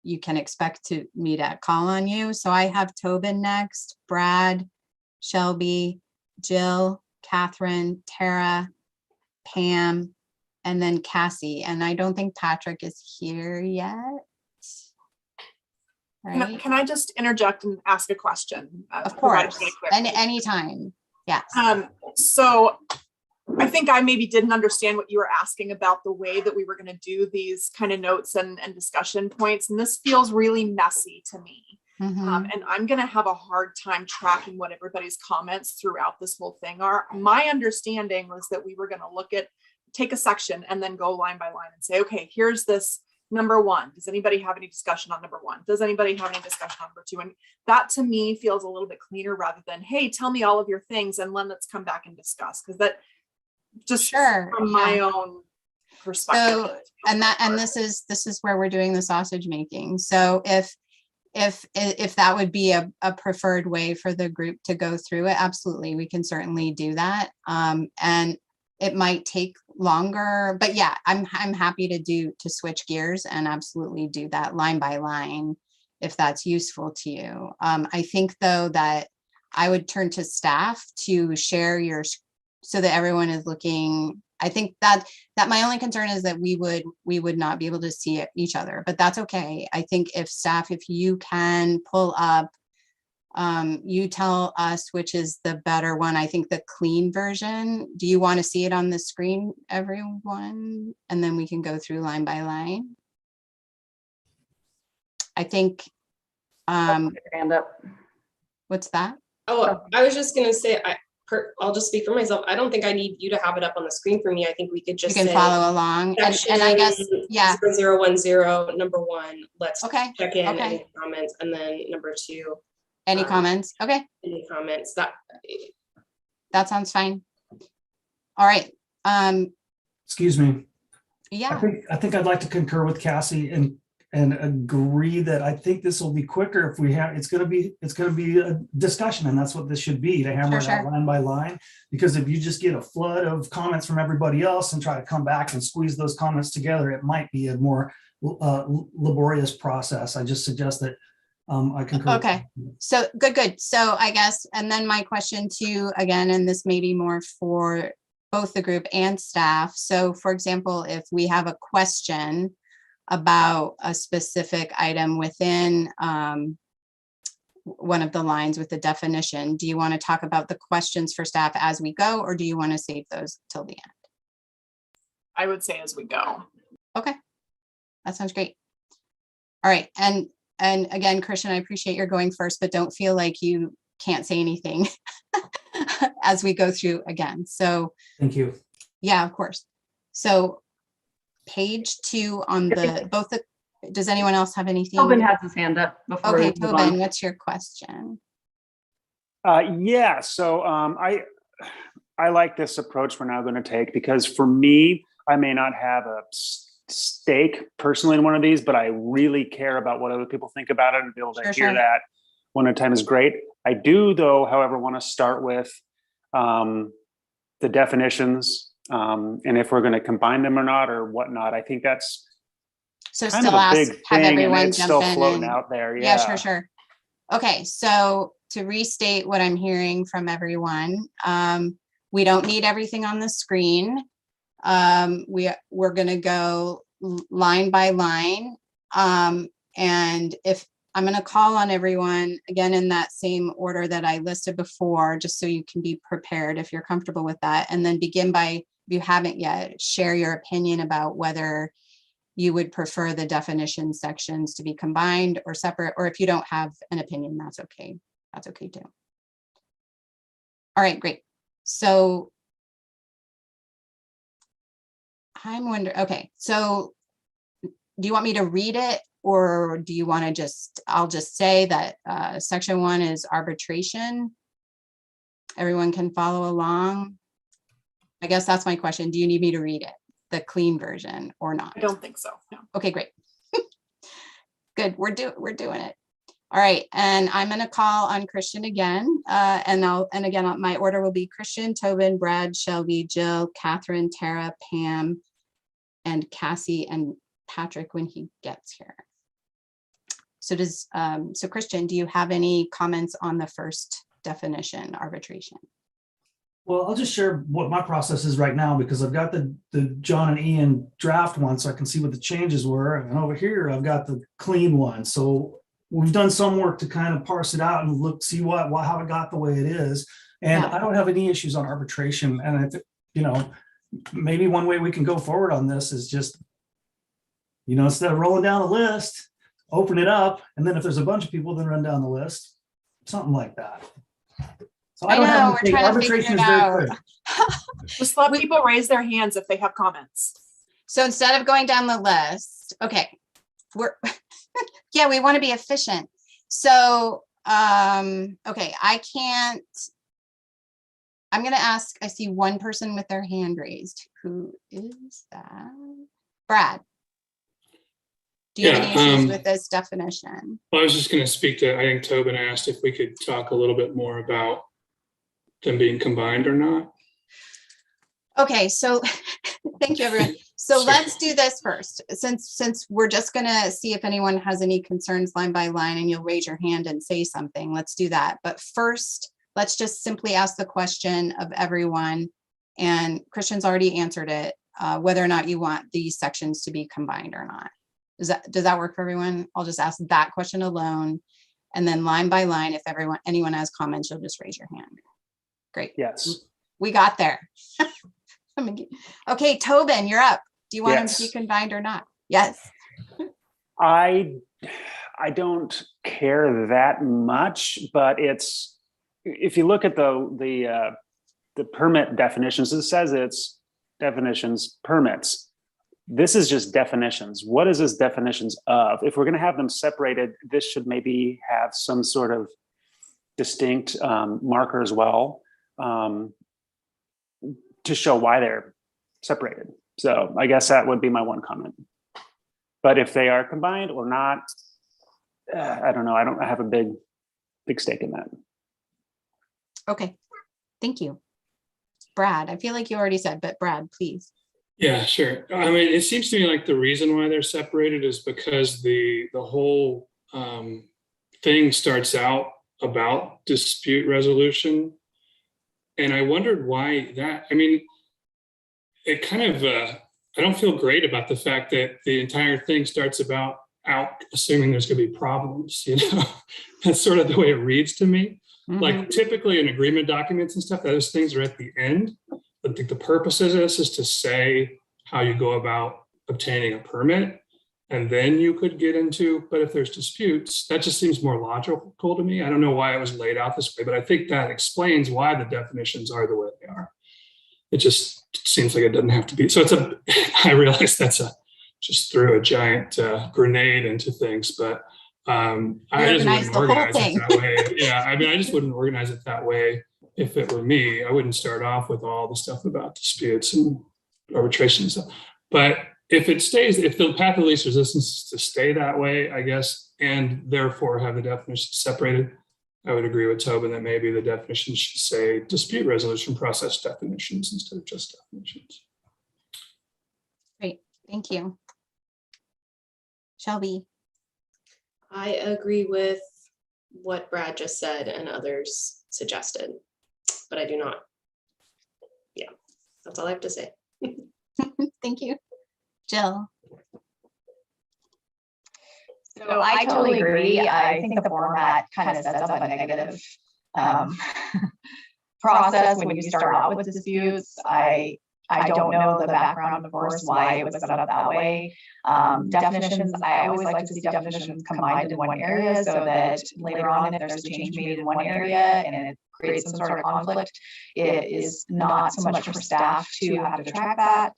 Speaker 5: you can expect me to call on you. So I have Tobin next, Brad, Shelby, Jill, Catherine, Tara, Pam, and then Cassie. And I don't think Patrick is here yet. Right?
Speaker 8: Can I just interject and ask a question?
Speaker 5: Of course, anytime. Yes.
Speaker 8: So I think I maybe didn't understand what you were asking about the way that we were going to do these kind of notes and discussion points. And this feels really messy to me.
Speaker 5: Mm-hmm.
Speaker 8: And I'm going to have a hard time tracking what everybody's comments throughout this whole thing are. My understanding was that we were going to take a section and then go line by line and say, okay, here's this number one. Does anybody have any discussion on number one? Does anybody have any discussion on number two? And that to me feels a little bit cleaner rather than, hey, tell me all of your things and then let's come back and discuss. Because that just from my own perspective.
Speaker 5: So, and this is where we're doing the sausage making. So if that would be a preferred way for the group to go through it, absolutely, we can certainly do that. And it might take longer, but yeah, I'm happy to switch gears and absolutely do that line by line if that's useful to you. I think though that I would turn to staff to share so that everyone is looking. I think that my only concern is that we would not be able to see each other, but that's okay. I think if you can pull up, you tell us which is the better one. I think the clean version. Do you want to see it on the screen, everyone? And then we can go through line by line. I think.
Speaker 9: Hand up.
Speaker 5: What's that?
Speaker 15: Oh, I was just gonna say, I'll just speak for myself. I don't think I need you to have it up on the screen for me. I think we could just
Speaker 5: you can follow along. And I guess, yeah.
Speaker 15: 0010, number one, let's check in
Speaker 5: any
Speaker 15: comments. And then number two.
Speaker 5: Any comments? Okay.
Speaker 15: Any comments
Speaker 5: that sounds fine. All right.
Speaker 6: Excuse me.
Speaker 5: Yeah.
Speaker 6: I think I'd like to concur with Cassie and agree that I think this will be quicker if we have, it's going to be a discussion, and that's what this should be, to hammer it out line by line. Because if you just get a flood of comments from everybody else and try to come back and squeeze those comments together, it might be a more laborious process. I just suggest that I concur.
Speaker 5: Okay, so good. So I guess, and then my question to you again, and this may be more for both the group and staff. So for example, if we have a question about a specific item within one of the lines with the definition, do you want to talk about the questions for staff as we go, or do you want to save those till the end?
Speaker 8: I would say as we go.
Speaker 5: Okay, that sounds great. All right, and again, Christian, I appreciate your going first, but don't feel like you can't say anything as we go through again. So
Speaker 6: thank you.
Speaker 5: Yeah, of course. So page 2 on does anyone else have anything?
Speaker 3: Tobin has his hand up before.
Speaker 5: Okay, Tobin, what's your question?
Speaker 7: Yeah, so I like this approach we're now going to take, because for me, I may not have a stake personally in one of these, but I really care about what other people think about it, and be able to hear that one at a time is great. I do, though, however, want to start with the definitions, and if we're going to combine them or not or whatnot. I think that's
Speaker 5: so
Speaker 7: kind
Speaker 5: still
Speaker 7: of a big
Speaker 5: have
Speaker 7: thing,
Speaker 5: everyone
Speaker 7: and it's
Speaker 5: jump
Speaker 7: still
Speaker 5: in
Speaker 7: floating
Speaker 5: and,
Speaker 7: out there.
Speaker 5: Yeah, sure. Okay, so to restate what I'm hearing from everyone, we don't need everything on the screen. We're going to go line by line, and if I'm going to call on everyone again in that same order that I listed before, just so you can be prepared if you're comfortable with that, and then begin by, if you haven't yet, share your opinion about whether you would prefer the definition sections to be combined or separate, or if you don't have an opinion, that's okay. That's okay too. All right, great. So I'm wondering, okay, so do you want me to read it, or do you want to I'll just say that section 1 is arbitration. Everyone can follow along. I guess that's my question. Do you need me to read it, the clean version, or not?
Speaker 8: I don't think so. No.
Speaker 5: Okay, great. Good, we're doing it. All right, and I'm going to call on Christian again, and again, my order will be Christian, Tobin, Brad, Shelby, Jill, Catherine, Tara, Pam, and Cassie, and Patrick when he gets here. So so Christian, do you have any comments on the first definition, arbitration?
Speaker 6: Well, I'll just share what my process is right now, because I've got the John and Ian draft one, so I can see what the changes were. And over here, I've got the clean one. So we've done some work to kind of parse it out and see how it got the way it is. And I don't have any issues on arbitration. And I think, maybe one way we can go forward on this is just, instead of rolling down the list, open it up. And then if there's a bunch of people, then run down the list, something like that. So I don't have anything. Arbitration is very clear.
Speaker 8: Just let people raise their hands if they have comments.
Speaker 5: So instead of going down the list, okay, we want to be efficient. So, okay, I'm going to ask, I see one person with their hand raised. Who is that? Brad. Do you have any issues with this definition?
Speaker 12: Well, I was just going to speak to, I think Tobin asked if we could talk a little bit more about them being combined or not.
Speaker 5: Okay, so thank you, everyone. So let's do this first. Since we're just going to see if anyone has any concerns line by line, and you'll raise your hand and say something. Let's do that. But first, let's just simply ask the question of everyone. And Christian's already answered it, whether or not you want these sections to be combined or not. Does that work for everyone? I'll just ask that question alone. And then line by line, if anyone has comments, you'll just raise your hand. Great.
Speaker 7: Yes.
Speaker 5: We got there. Okay, Tobin, you're up. Do you want them to be combined or not? Yes.
Speaker 7: I don't care that much, but if you look at the permit definitions, it says it's definitions, permits. This is just definitions. What is this definitions of? If we're going to have them separated, this should maybe have some sort of distinct marker as well, to show why they're separated. So I guess that would be my one comment. But if they are combined or not, I don't know. I don't have a big stake in that.
Speaker 5: Okay, thank you. Brad, I feel like you already said, but Brad, please.
Speaker 12: Yeah, sure. I mean, it seems to me like the reason why they're separated is because the whole thing starts out about dispute resolution. And I wondered why that, I mean, it kind of, I don't feel great about the fact that the entire thing starts out assuming there's going to be problems, That's sort of the way it reads to me. Mm-hmm. Like typically in agreement documents and stuff, those things are at the end. But the purpose of this is to say how you go about obtaining a permit. And then you could get into, but if there's disputes, that just seems more logical to me. I don't know why it was laid out this way, but I think that explains why the definitions are the way they are. It just seems like it doesn't have to be. So I realize just threw a giant grenade into things, but I just wouldn't organize it that way. Yeah, I mean, I just wouldn't organize it that way. If it were me, I wouldn't start off with all the stuff about disputes and arbitration and stuff. But if the path of least resistance is to stay that way, I guess, and therefore have the definitions separated, I would agree with Tobin that maybe the definitions should say dispute resolution process definitions instead of just definitions.
Speaker 5: Great, thank you. Shelby.
Speaker 15: I agree with what Brad just said and others suggested, but I do not. Yeah, that's all I have to say.
Speaker 5: Thank you. Jill.
Speaker 13: So I totally agree. I think the format kind of sets up a negative process when you start out with disputes. I don't know the background, of course, why it was set up that way. Definitions, I always like to see definitions combined in one area so that later on, if there's a change made in one area and it creates some sort of conflict, it is not so much for staff to have to track that.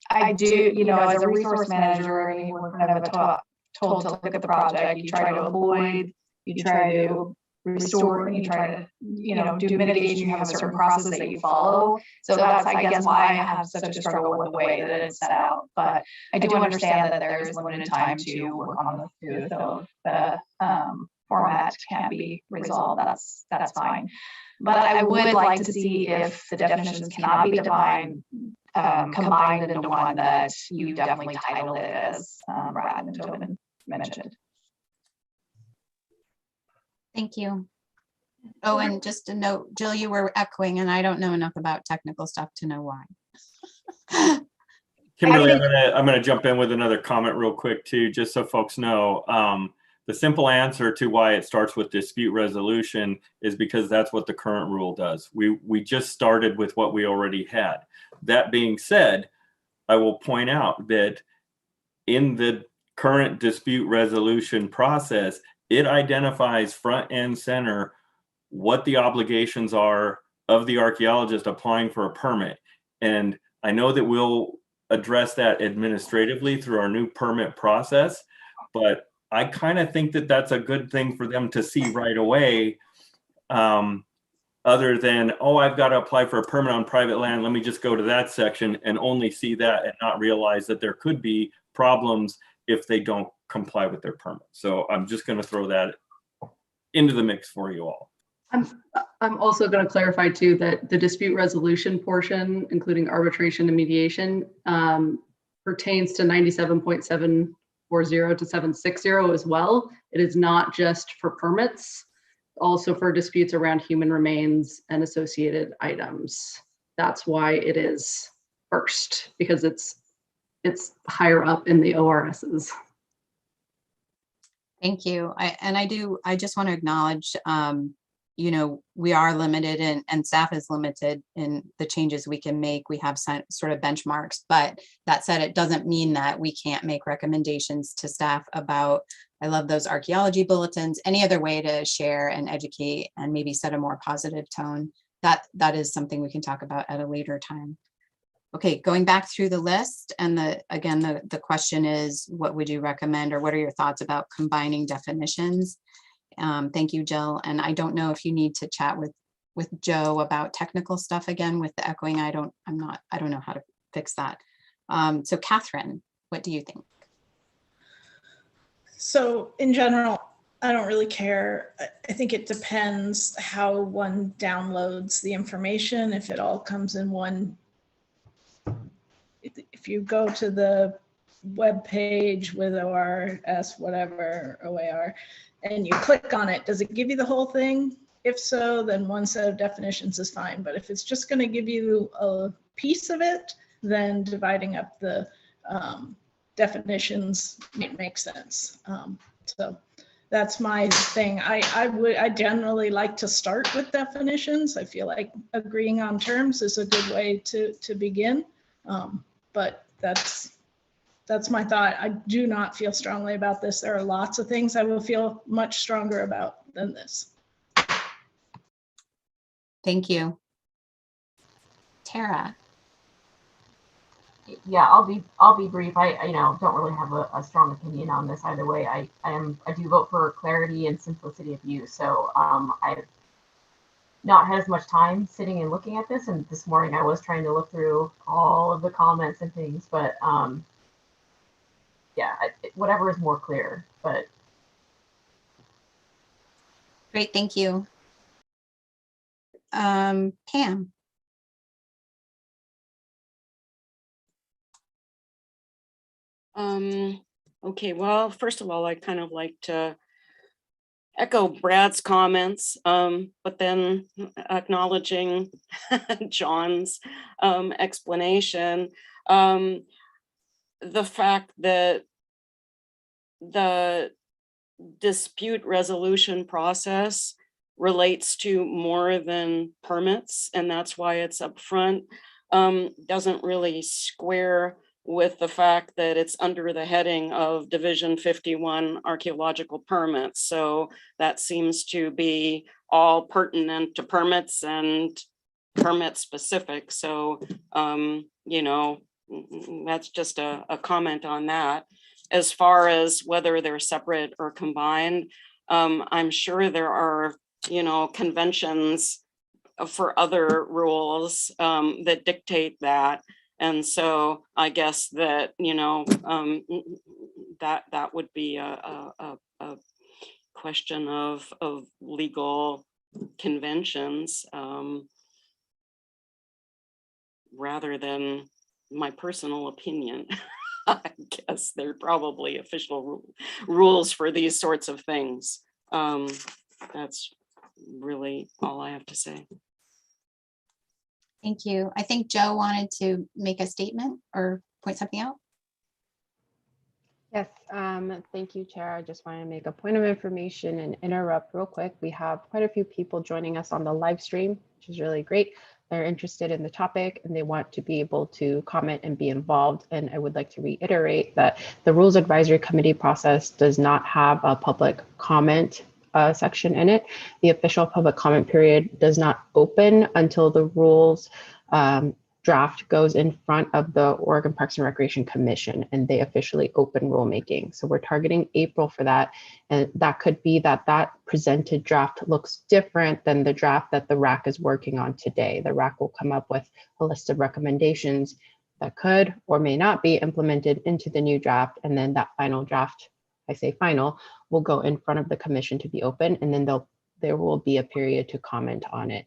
Speaker 13: I do, as a resource manager, we're kind of told to look at the project. You try to avoid, you try to restore and you try to, do mitigation, you have a certain process that you follow. So that's, I guess, why I have such a struggle with the way that it's set out. But I do understand that there is limited time to work on this too. So the format can be resolved. That's fine. But I would like to see if the definitions cannot be defined, combined into one that you definitely titled it as Brad and Tobin mentioned.
Speaker 5: Thank you. Oh, and just a note, Jill, you were echoing, and I don't know enough about technical stuff to know why.
Speaker 4: Kimberly, I'm gonna jump in with another comment real quick too, just so folks know. The simple answer to why it starts with dispute resolution is because that's what the current rule does. We just started with what we already had. That being said, I will point out that in the current dispute resolution process, it identifies front and center what the obligations are of the archaeologist applying for a permit. And I know that we'll address that administratively through our new permit process, but I kind of think that that's a good thing for them to see right away, other than, oh, I've got to apply for a permit on private land. Let me just go to that section and only see that and not realize that there could be problems if they don't comply with their permit. So I'm just going to throw that into the mix for you all.
Speaker 3: I'm also going to clarify too that the dispute resolution portion, including arbitration and mediation, pertains to 97.740 to 760 as well. It is not just for permits, also for disputes around human remains and associated items. That's why it is first, because it's higher up in the ORSs.
Speaker 5: Thank you. I just want to acknowledge, we are limited and staff is limited in the changes we can make. We have sort of benchmarks, but that said, it doesn't mean that we can't make recommendations to staff about, I love those archaeology bulletins, any other way to share and educate and maybe set a more positive tone. That is something we can talk about at a later time. Okay, going back through the list, and the question is, what would you recommend, or what are your thoughts about combining definitions? Thank you, Jill. And I don't know if you need to chat with Joe about technical stuff again with the echoing. I don't know how to fix that. So Katherine, what do you think?
Speaker 11: So in general, I don't really care. I think it depends how one downloads the information. If it all comes in one, if you go to the web page with ORS, whatever, OAR, and you click on it, does it give you the whole thing? If so, then one set of definitions is fine. But if it's just going to give you a piece of it, then dividing up the definitions makes sense. So that's my thing. I generally like to start with definitions. I feel like agreeing on terms is a good way to begin. But that's my thought. I do not feel strongly about this. There are lots of things I will feel much stronger about than this.
Speaker 5: Thank you. Tara.
Speaker 16: Yeah, I'll be brief. I don't really have a strong opinion on this either way. I do vote for clarity and simplicity of use. So I've not had as much time sitting and looking at this, and this morning I was trying to look through all of the comments and things, but yeah, whatever is more clear. But
Speaker 5: great, thank you. Pam.
Speaker 14: Okay, well, first of all, I kind of like to echo Brad's comments, but then acknowledging John's explanation. The fact that the dispute resolution process relates to more than permits, and that's why it's up front, doesn't really square with the fact that it's under the heading of Division 51 archaeological permits. So that seems to be all pertinent to permits and permit specific. So, that's just a comment on that. As far as whether they're separate or combined, I'm sure there are conventions for other rules that dictate that. And so I guess that, that would be a question of legal conventions rather than my personal opinion. I guess there are probably official rules for these sorts of things. That's really all I have to say.
Speaker 5: Thank you. I think Joe wanted to make a statement or point something out.
Speaker 2: Yes, thank you, Chair. I just want to make a point of information and interrupt real quick. We have quite a few people joining us on the live stream, which is really great. They're interested in the topic and they want to be able to comment and be involved. And I would like to reiterate that the Rules Advisory Committee process does not have a public comment section in it. The official public comment period does not open until the rules draft goes in front of the Oregon Parks and Recreation Commission and they officially open rulemaking. So we're targeting April for that. And that could be that presented draft looks different than the draft that the RAC is working on today. The RAC will come up with a list of recommendations that could or may not be implemented into the new draft. And then that final draft, I say final, will go in front of the commission to be open. And then there will be a period to comment on it.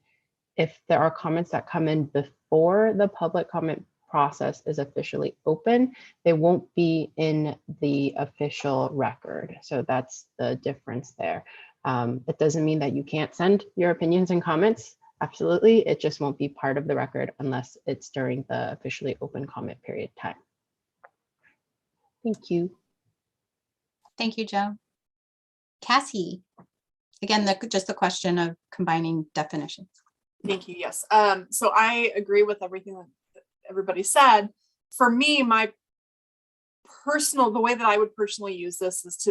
Speaker 2: If there are comments that come in before the public comment process is officially open, they won't be in the official record. So that's the difference there. It doesn't mean that you can't send your opinions and comments. Absolutely. It just won't be part of the record unless it's during the officially open comment period time. Thank you.
Speaker 5: Thank you, Joe. Cassie, again, just the question of combining definitions.
Speaker 8: Thank you. Yes. So I agree with everything that everybody said. For me, the way that I would personally use this is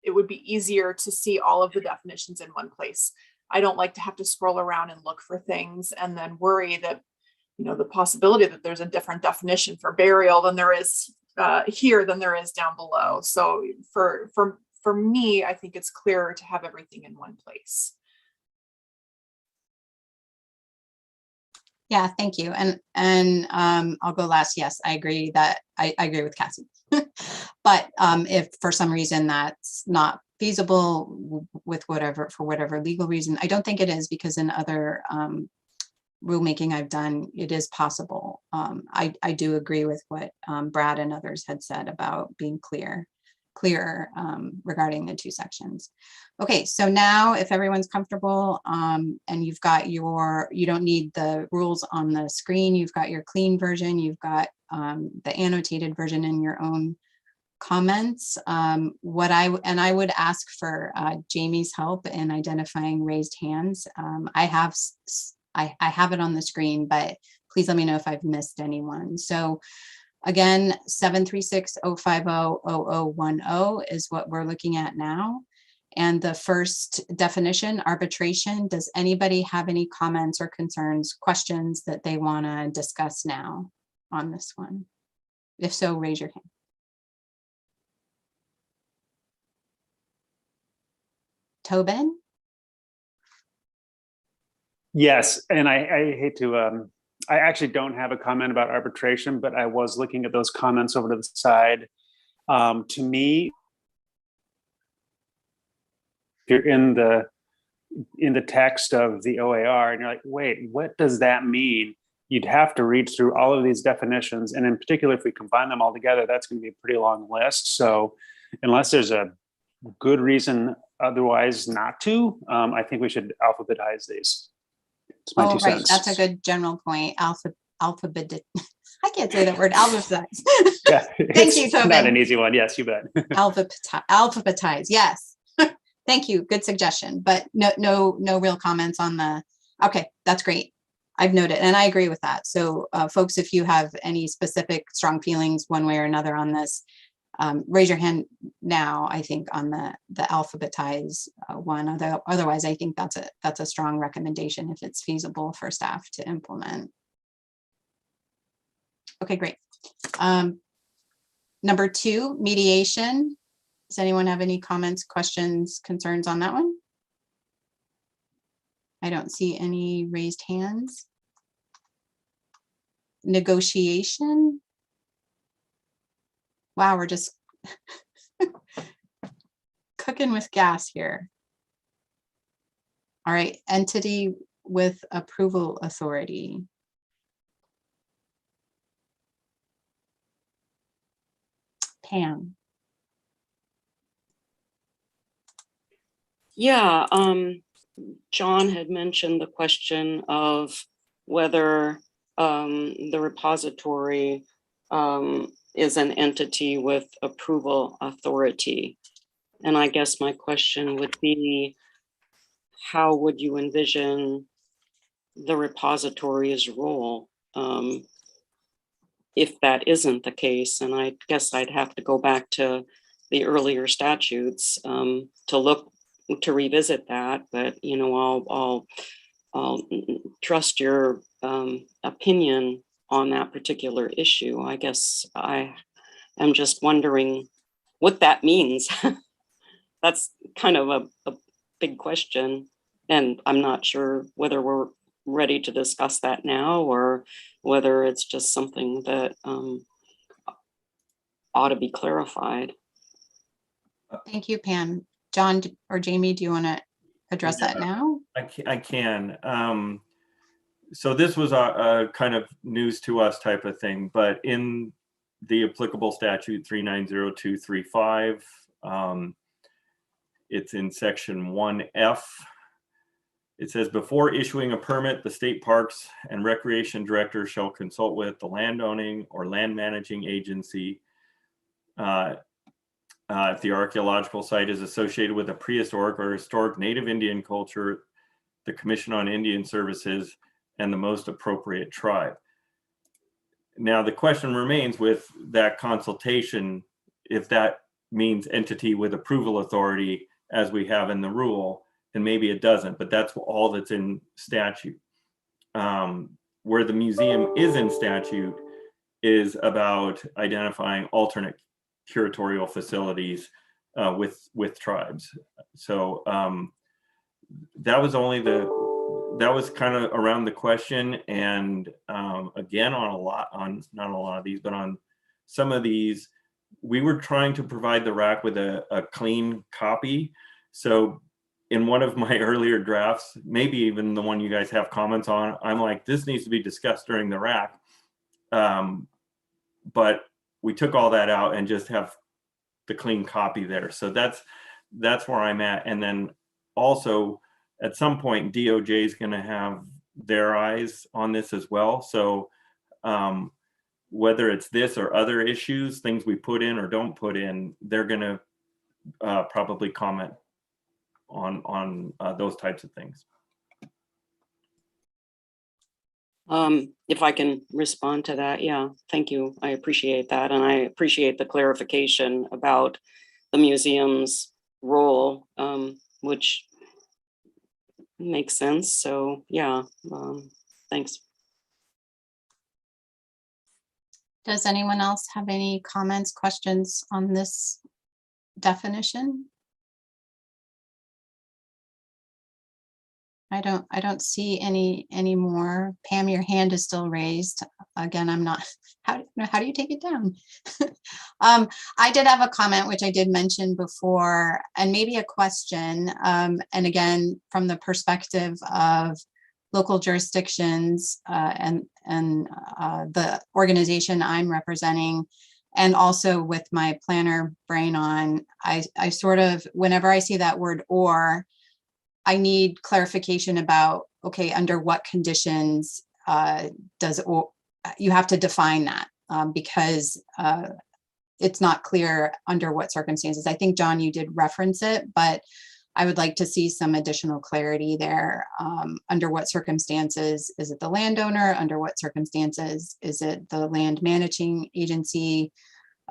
Speaker 8: it would be easier to see all of the definitions in one place. I don't like to have to scroll around and look for things and then worry that, the possibility that there's a different definition for burial than there is here than there is down below. So for me, I think it's clearer to have everything in one place.
Speaker 5: Yeah, thank you. And I'll go last. Yes, I agree that I agree with Cassie. But if for some reason that's not feasible for whatever legal reason, I don't think it is, because in other rulemaking I've done, it is possible. I do agree with what Brad and others had said about being clearer regarding the two sections. Okay, so now if everyone's comfortable and you've got you don't need the rules on the screen, you've got your clean version, you've got the annotated version in your own comments. I would ask for Jamie's help in identifying raised hands. I have it on the screen, but please let me know if I've missed anyone. So again, 736-050-0010 is what we're looking at now. And the first definition, arbitration. Does anybody have any comments or concerns, questions that they want to discuss now on this one? If so, raise your hand. Tobin?
Speaker 7: Yes, and I hate to, I actually don't have a comment about arbitration, but I was looking at those comments over to the side. To me, if you're in the text of the OAR and you're like, wait, what does that mean? You'd have to read through all of these definitions. And in particular, if we combine them all together, that's going to be a pretty long list. So unless there's a good reason otherwise not to, I think we should alphabetize these. It's my 2 cents.
Speaker 5: That's a good general point. Alphabet. I can't say that word. Alphabetize.
Speaker 7: Yeah,
Speaker 5: Thank you, Tobin.
Speaker 7: Not an easy one. Yes, you bet.
Speaker 5: Alphabetize. Yes. Thank you. Good suggestion. But no real comments on the. Okay, that's great. I've noted, and I agree with that. So, folks, if you have any specific strong feelings one way or another on this, raise your hand now. I think on the alphabetize one. Otherwise, I think that's a strong recommendation if it's feasible for staff to implement. Okay, great. Number 2, mediation. Does anyone have any comments, questions, concerns on that one? I don't see any raised hands. Negotiation. Wow, we're just cooking with gas here. All right, entity with approval authority. Pam.
Speaker 14: Yeah, John had mentioned the question of whether the repository is an entity with approval authority. And I guess my question would be, how would you envision the repository's role if that isn't the case? And I guess I'd have to go back to the earlier statutes to revisit that. But you know, I'll trust your opinion on that particular issue. I guess I am just wondering what that means. That's kind of a big question, and I'm not sure whether we're ready to discuss that now or whether it's just something that ought to be clarified.
Speaker 5: Thank you, Pam. John or Jamie, do you want to address that now?
Speaker 4: I can. So this was a kind of news to us type of thing, but in the applicable statute 390235, it's in section 1F. It says, before issuing a permit, the state parks and recreation director shall consult with the landowning or land managing agency if the archaeological site is associated with a prehistoric or historic native Indian culture, the Commission on Indian Services, and the most appropriate tribe. Now, the question remains with that consultation, if that means entity with approval authority as we have in the rule, and maybe it doesn't, but that's all that's in statute. Where the museum is in statute is about identifying alternate curatorial facilities with tribes. So that was kind of around the question. And again, not a lot of these, but on some of these, we were trying to provide the RAC with a clean copy. So in one of my earlier drafts, maybe even the one you guys have comments on, I'm like, this needs to be discussed during the RAC. But we took all that out and just have the clean copy there. So that's where I'm at. And then also at some point, DOJ is going to have their eyes on this as well. So whether it's this or other issues, things we put in or don't put in, they're going to probably comment on those types of things.
Speaker 14: If I can respond to that, yeah, thank you. I appreciate that. And I appreciate the clarification about the museum's role, which makes sense. So yeah, thanks.
Speaker 5: Does anyone else have any comments, questions on this definition? I don't see any more. Pam, your hand is still raised. Again, I'm not, how do you take it down? I did have a comment, which I did mention before, and maybe a question. And again, from the perspective of local jurisdictions and the organization I'm representing, and also with my planner brain on, I sort of, whenever I see that word or, I need clarification about, okay, under what conditions you have to define that because it's not clear under what circumstances. I think, John, you did reference it, but I would like to see some additional clarity there. Under what circumstances is it the landowner? Under what circumstances is it the land managing agency?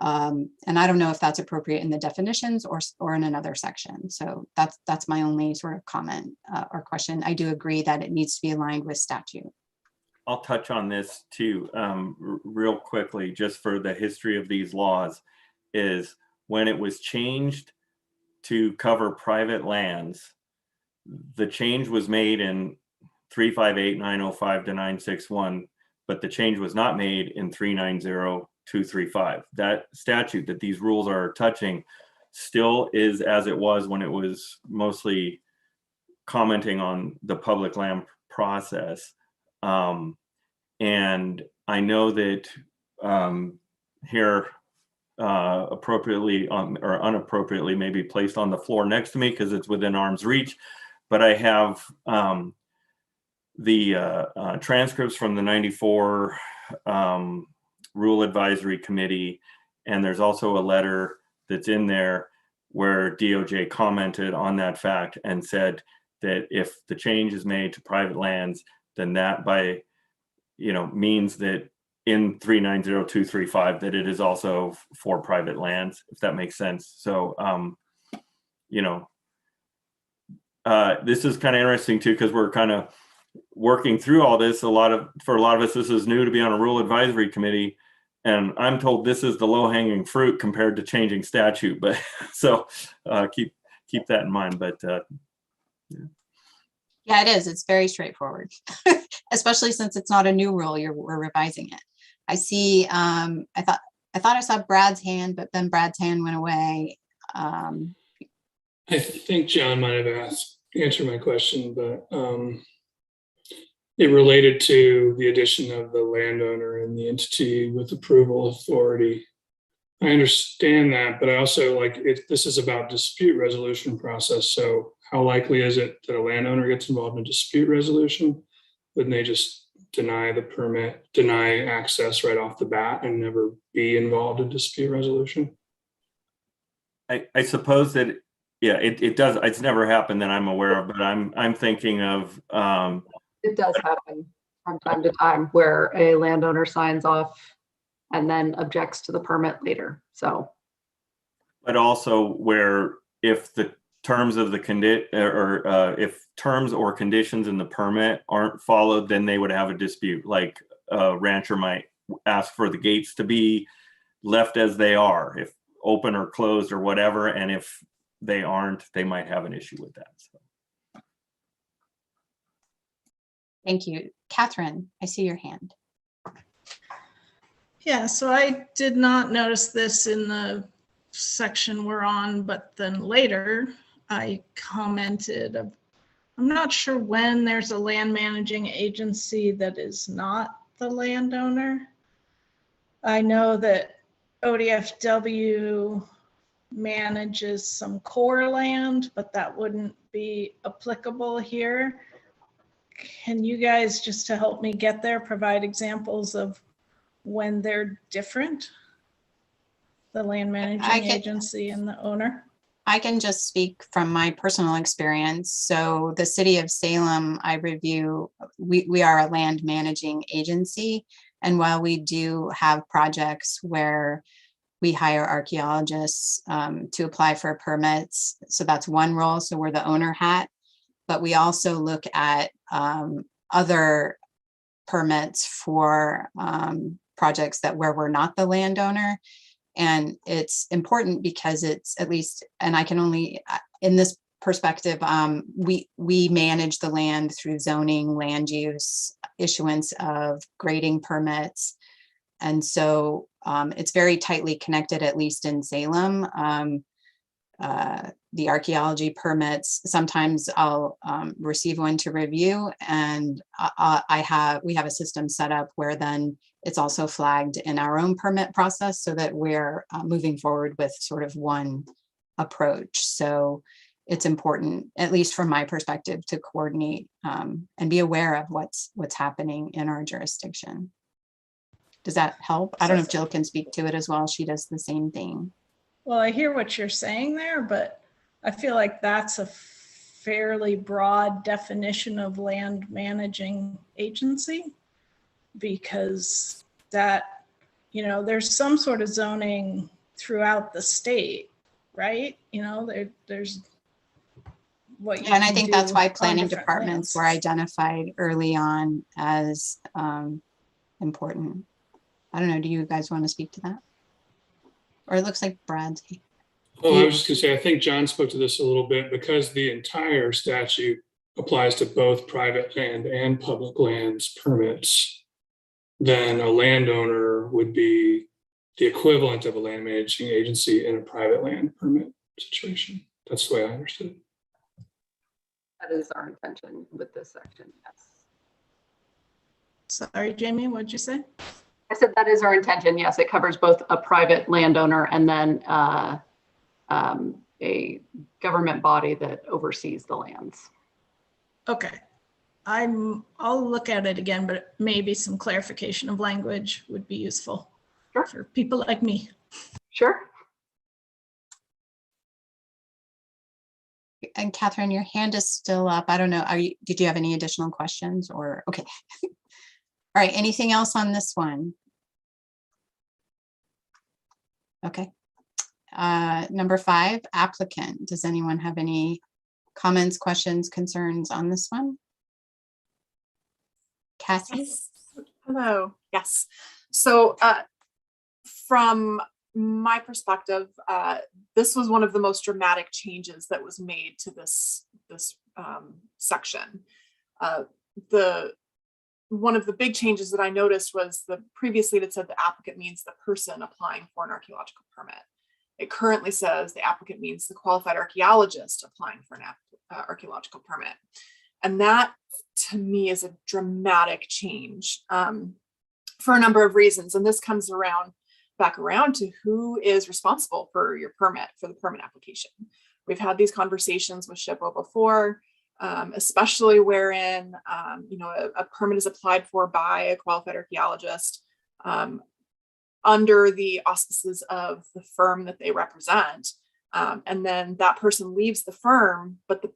Speaker 5: And I don't know if that's appropriate in the definitions or in another section. So that's my only sort of comment or question. I do agree that it needs to be aligned with statute.
Speaker 4: I'll touch on this too, real quickly, just for the history of these laws, is when it was changed to cover private lands, the change was made in 358-905 to 961, but the change was not made in 390-235. That statute that these rules are touching still is as it was when it was mostly commenting on the public land process. And I know that here appropriately or unappropriately maybe placed on the floor next to me because it's within arm's reach, but I have the transcripts from the 94 Rule Advisory Committee, and there's also a letter that's in there where DOJ commented on that fact and said that if the change is made to private lands, then that by, means that in 390-235 that it is also for private lands, if that makes sense. So, this is kind of interesting too, because we're kind of working through all this. For a lot of us, this is new to be on a Rule Advisory Committee. And I'm told this is the low-hanging fruit compared to changing statute, but so keep that in mind. But
Speaker 5: yeah, it is. It's very straightforward, especially since it's not a new rule. We're revising it. I see. I thought I saw Brad's hand, but then Brad's hand went away.
Speaker 12: I think John might have answered my question, but it related to the addition of the landowner and the entity with approval authority. I understand that, but I also this is about dispute resolution process. So how likely is it that a landowner gets involved in dispute resolution? Wouldn't they just deny the permit, deny access right off the bat and never be involved in dispute resolution?
Speaker 4: I suppose that, yeah, it does. It's never happened that I'm aware of, but I'm thinking of
Speaker 3: It does happen from time to time where a landowner signs off and then objects to the permit later. So,
Speaker 4: but also where if the terms of the if terms or conditions in the permit aren't followed, then they would have a dispute. Like a rancher might ask for the gates to be left as they are, if open or closed or whatever, and if they aren't, they might have an issue with that. So.
Speaker 5: Thank you. Catherine, I see your hand.
Speaker 11: Yeah, so I did not notice this in the section we're on, but then later I commented, I'm not sure when there's a land managing agency that is not the landowner. I know that ODFW manages some core land, but that wouldn't be applicable here. Can you guys, just to help me get there, provide examples of when they're different? The land managing agency and the owner?
Speaker 5: I can just speak from my personal experience. So the city of Salem, I review, we are a land managing agency. And while we do have projects where we hire archaeologists to apply for permits, so that's one role. So we're the owner hat. But we also look at other permits for projects where we're not the landowner. And it's important because it's at least, and I can only, in this perspective, we manage the land through zoning, land use, issuance of grading permits. And so it's very tightly connected, at least in Salem. The archaeology permits, sometimes I'll receive one to review, and we have a system set up where then it's also flagged in our own permit process so that we're moving forward with sort of one approach. So it's important, at least from my perspective, to coordinate and be aware of what's happening in our jurisdiction. Does that help? I don't know if Jill can speak to it as well. She does the same thing.
Speaker 11: Well, I hear what you're saying there, but I feel like that's a fairly broad definition of land managing agency, because that, there's some sort of zoning throughout the state, right? There's what.
Speaker 5: Yeah, and I think that's why planning departments were identified early on as important. I don't know, do you guys want to speak to that? Or it looks like Brad's.
Speaker 12: Oh, I was just going to say, I think John spoke to this a little bit, because the entire statute applies to both private land and public lands permits, then a landowner would be the equivalent of a land managing agency in a private land permit situation. That's the way I understood it.
Speaker 3: That is our intention with this section, yes.
Speaker 11: Sorry, Jamie, what'd you say?
Speaker 3: I said that is our intention, yes. It covers both a private landowner and then a government body that oversees the lands.
Speaker 11: Okay. I'll look at it again, but maybe some clarification of language would be useful for people like me.
Speaker 3: Sure.
Speaker 5: And Katherine, your hand is still up. I don't know. Did you have any additional questions or, okay. All right. Anything else on this one? Okay. Number 5, applicant. Does anyone have any comments, questions, concerns on this one? Cassie?
Speaker 8: Yes. Hello. Yes. So from my perspective, this was one of the most dramatic changes that was made to this section. One of the big changes that I noticed was previously it said the applicant means the person applying for an archaeological permit. It currently says the applicant means the qualified archaeologist applying for an archaeological permit. And that to me is a dramatic change for a number of reasons. And this comes back around to who is responsible for your permit, for the permit application. We've had these conversations with SHPO before, especially wherein a permit is applied for by a qualified archaeologist under the auspices of the firm that they represent. And then that person leaves the firm, but the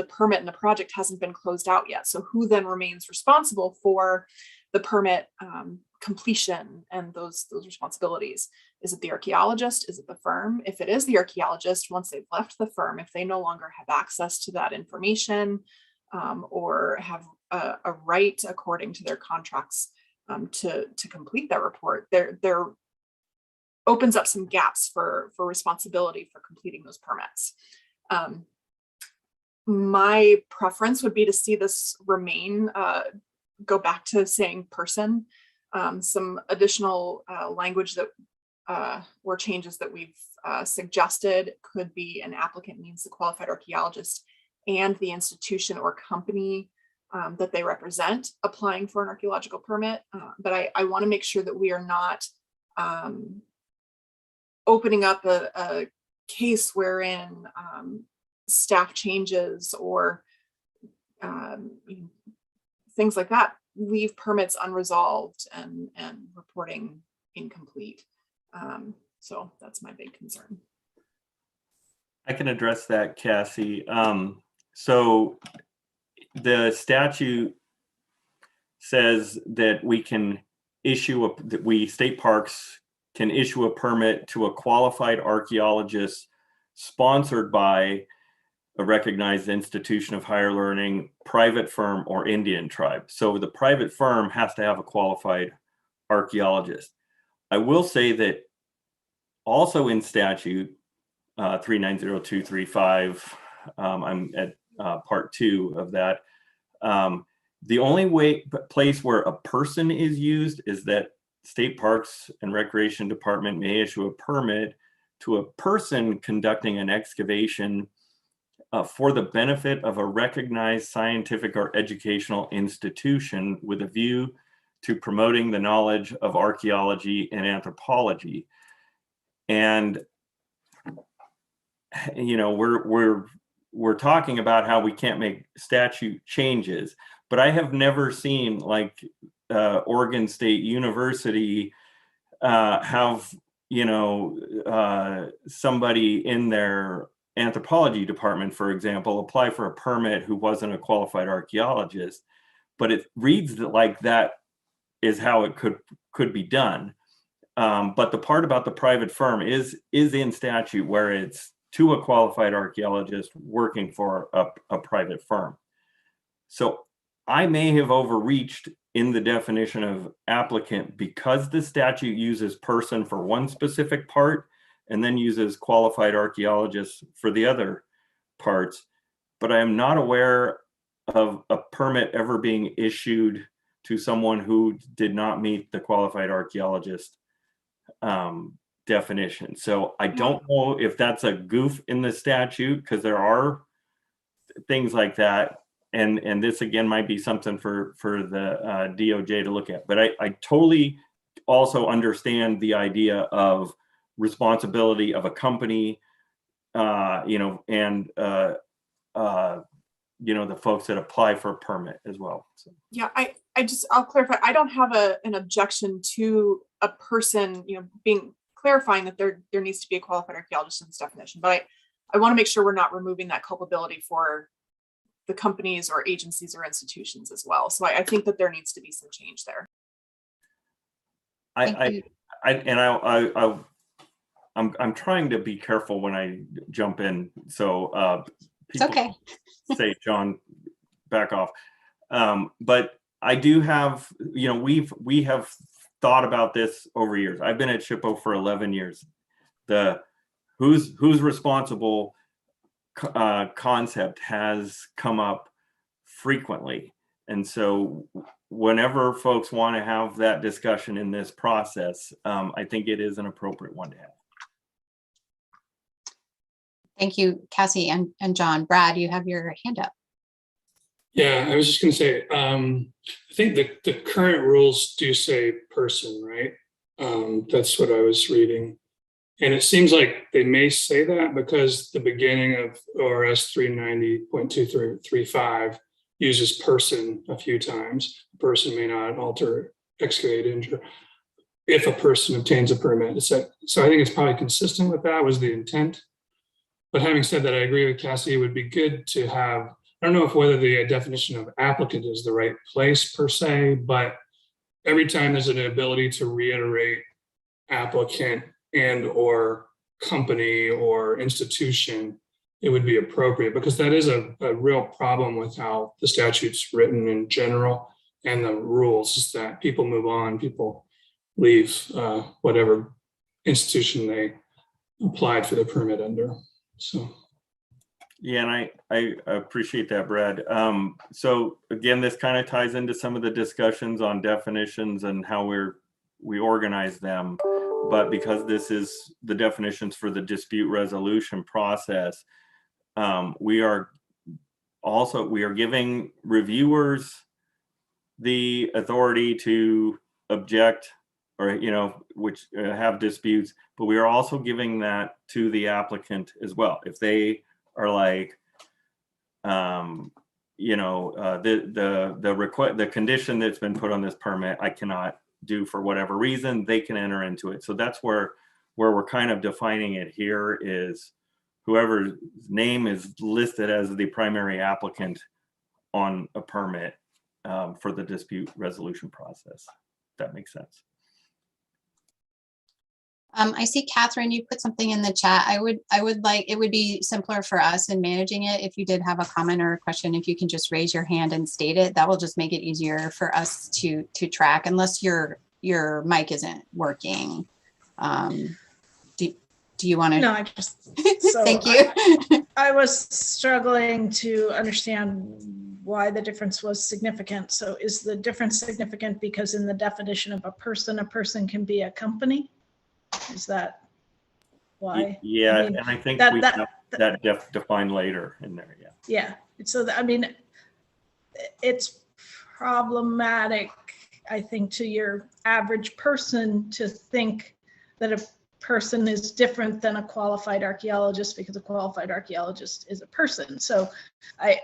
Speaker 8: permit and the project hasn't been closed out yet. So who then remains responsible for the permit completion and those responsibilities? Is it the archaeologist? Is it the firm? If it is the archaeologist, once they've left the firm, if they no longer have access to that information or have a right according to their contracts to complete that report, there opens up some gaps for responsibility for completing those permits. My preference would be to see this remain, go back to saying person. Some additional language that or changes that we've suggested could be an applicant means the qualified archaeologist and the institution or company that they represent applying for an archaeological permit. But I want to make sure that we are not opening up a case wherein staff changes or things like that leave permits unresolved and reporting incomplete. So that's my big concern.
Speaker 4: I can address that, Cassie. So the statute says that we can issue state parks can issue a permit to a qualified archaeologist sponsored by a recognized institution of higher learning, private firm, or Indian tribe. So the private firm has to have a qualified archaeologist. I will say that also in statute 390235, I'm at part 2 of that. The only place where a person is used is that State Parks and Recreation Department may issue a permit to a person conducting an excavation for the benefit of a recognized scientific or educational institution with a view to promoting the knowledge of archaeology and anthropology. And we're talking about how we can't make statute changes, but I have never seen like Oregon State University have somebody in their anthropology department, for example, apply for a permit who wasn't a qualified archaeologist. But it reads like that is how it could be done. But the part about the private firm is in statute where it's to a qualified archaeologist working for a private firm. So I may have overreached in the definition of applicant because the statute uses person for one specific part and then uses qualified archaeologists for the other parts. But I am not aware of a permit ever being issued to someone who did not meet the qualified archaeologist definition. So I don't know if that's a goof in the statute, because there are things like that. And this again might be something for the DOJ to look at. But I totally also understand the idea of responsibility of a company, you know, and you know, the folks that apply for a permit as well. So.
Speaker 8: Yeah, I'll clarify. I don't have an objection to a person, you know, clarifying that there needs to be a qualified archaeologist in this definition, but I want to make sure we're not removing that culpability for the companies or agencies or institutions as well. So I think that there needs to be some change there.
Speaker 4: I'm trying to be careful when I jump in. So
Speaker 5: it's okay.
Speaker 4: Say, John, back off. But I do have, you know, we have thought about this over years. I've been at SHPO for 11 years. The who's responsible concept has come up frequently. And so whenever folks want to have that discussion in this process, I think it is an appropriate one to have.
Speaker 5: Thank you, Cassie and John. Brad, you have your hand up.
Speaker 12: Yeah, I was just going to say, I think the current rules do say person, right? That's what I was reading. And it seems like they may say that because the beginning of ORS 390.235 uses person a few times. A person may not alter, excavate, injure if a person obtains a permit. So I think it's probably consistent with that was the intent. But having said that, I agree with Cassie, it would be good to have, I don't know if whether the definition of applicant is the right place per se, but every time there's an ability to reiterate applicant and or company or institution, it would be appropriate, because that is a real problem with how the statute's written in general and the rules is that people move on, people leave whatever institution they applied for the permit under. So.
Speaker 4: Yeah, and I appreciate that, Brad. So again, this kind of ties into some of the discussions on definitions and how we organize them. But because this is the definitions for the dispute resolution process, we are giving reviewers the authority to object or, you know, which have disputes, but we are also giving that to the applicant as well. If they are like, you know, the condition that's been put on this permit, I cannot do for whatever reason, they can enter into it. So that's where we're kind of defining it here is whoever's name is listed as the primary applicant on a permit for the dispute resolution process. If that makes sense.
Speaker 5: I see, Catherine, you put something in the chat. I would like, it would be simpler for us in managing it if you did have a comment or a question, if you can just raise your hand and state it. That will just make it easier for us to track, unless your mic isn't working. Do you want to?
Speaker 11: No, I just, so
Speaker 5: thank you.
Speaker 11: I was struggling to understand why the difference was significant. So is the difference significant because in the definition of a person can be a company? Is that why?
Speaker 4: Yeah,
Speaker 11: I mean,
Speaker 4: and I think we have that defined later in there. Yeah.
Speaker 11: Yeah. So I mean, it's problematic, I think, to your average person to think that a person is different than a qualified archaeologist because a qualified archaeologist is a person. So I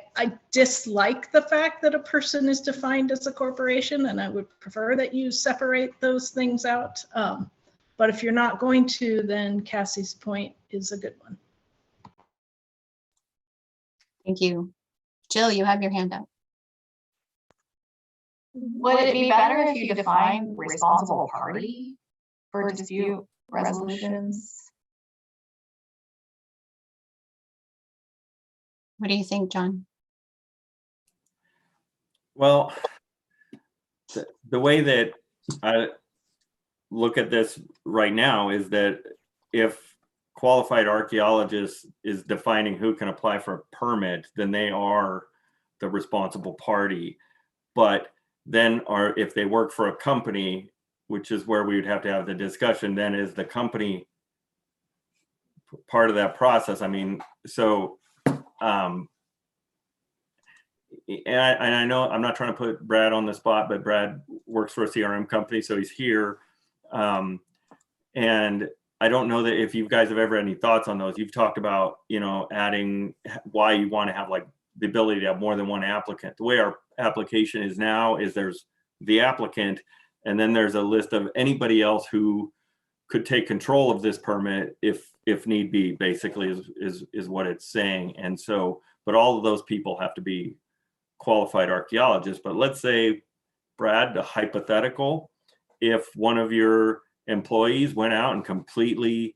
Speaker 11: dislike the fact that a person is defined as a corporation, and I would prefer that you separate those things out. But if you're not going to, then Cassie's point is a good one.
Speaker 5: Thank you. Jill, you have your hand up.
Speaker 13: Would it be better if you define responsible party for dispute resolutions?
Speaker 5: What do you think, John?
Speaker 4: Well, the way that I look at this right now is that if qualified archaeologist is defining who can apply for a permit, then they are the responsible party. But then if they work for a company, which is where we would have to have the discussion, then is the company part of that process? I mean, so, and I know I'm not trying to put Brad on the spot, but Brad works for a CRM company, so he's here. And I don't know that if you guys have ever had any thoughts on those. You've talked about, you know, adding why you want to have like the ability to have more than one applicant. The way our application is now is there's the applicant, and then there's a list of anybody else who could take control of this permit if need be, basically is what it's saying. And so, but all of those people have to be qualified archaeologists. But let's say, Brad, the hypothetical, if one of your employees went out and completely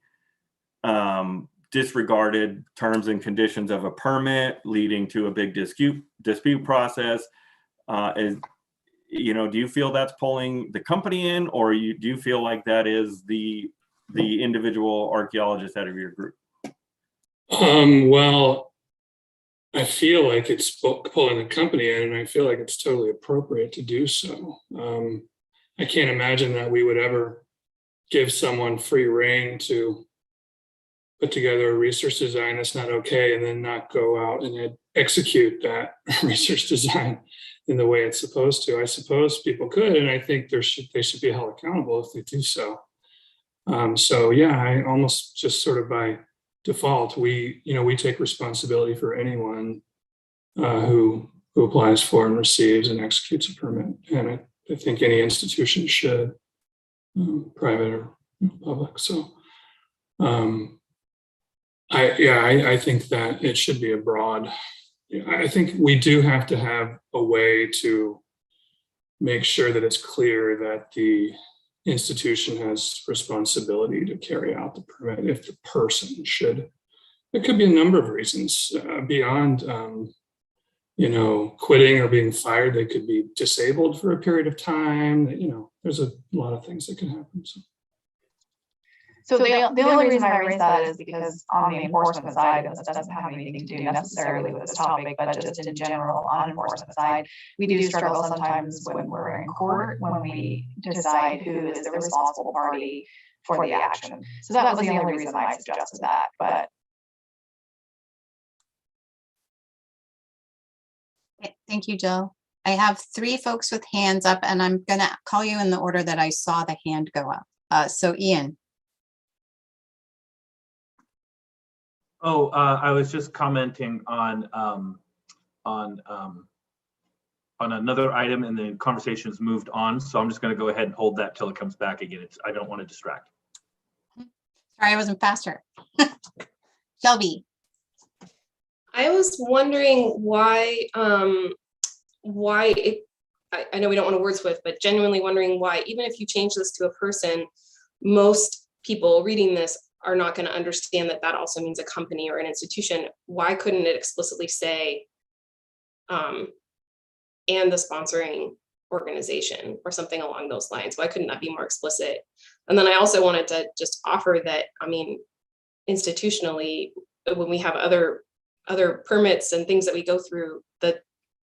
Speaker 4: disregarded terms and conditions of a permit, leading to a big dispute process, you know, do you feel that's pulling the company in, or do you feel like that is the individual archaeologist out of your group?
Speaker 12: Well, I feel like it's pulling the company in, and I feel like it's totally appropriate to do so. I can't imagine that we would ever give someone free rein to put together a research design that's not okay and then not go out and execute that research design in the way it's supposed to. I suppose people could, and I think they should be held accountable if they do so. So yeah, I almost just sort of by default, we take responsibility for anyone who applies for and receives and executes a permit. And I think any institution should, private or public. So I think that it should be a broad. I think we do have to have a way to make sure that it's clear that the institution has responsibility to carry out the permit if the person should. There could be a number of reasons beyond, quitting or being fired. They could be disabled for a period of time. There's a lot of things that can happen.
Speaker 13: So the only reason I raise that is because on the enforcement side, and this doesn't have anything to do necessarily with this topic, but just in general on enforcement side, we do struggle sometimes when we're in court, when we decide who is the responsible party for the action. So that was the only reason I suggested that, but.
Speaker 5: Thank you, Jill. I have 3 folks with hands up, and I'm gonna call you in the order that I saw the hand go up. So Ian.
Speaker 10: Oh, I was just commenting on another item, and the conversation's moved on. So I'm just going to go ahead and hold that till it comes back again. I don't want to distract.
Speaker 5: Sorry, I wasn't faster. Shelby.
Speaker 15: I was wondering why I know we don't want to wordsmith, but genuinely wondering why, even if you change this to a person, most people reading this are not going to understand that that also means a company or an institution. Why couldn't it explicitly say, and the sponsoring organization or something along those lines? Why couldn't that be more explicit? And then I also wanted to just offer that, I mean, institutionally, when we have other permits and things that we go through, the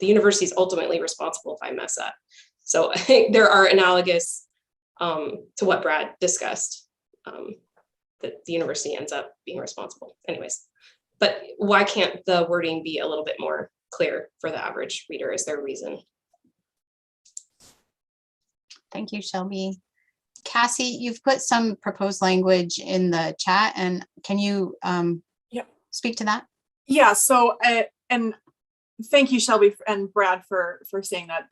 Speaker 15: university is ultimately responsible if I mess up. So I think there are analogous to what Brad discussed, that the university ends up being responsible anyways. But why can't the wording be a little bit more clear for the average reader? Is there a reason?
Speaker 5: Thank you, Shelby. Cassie, you've put some proposed language in the chat, and can you speak to that?
Speaker 8: Yeah, so and thank you, Shelby and Brad, for saying that.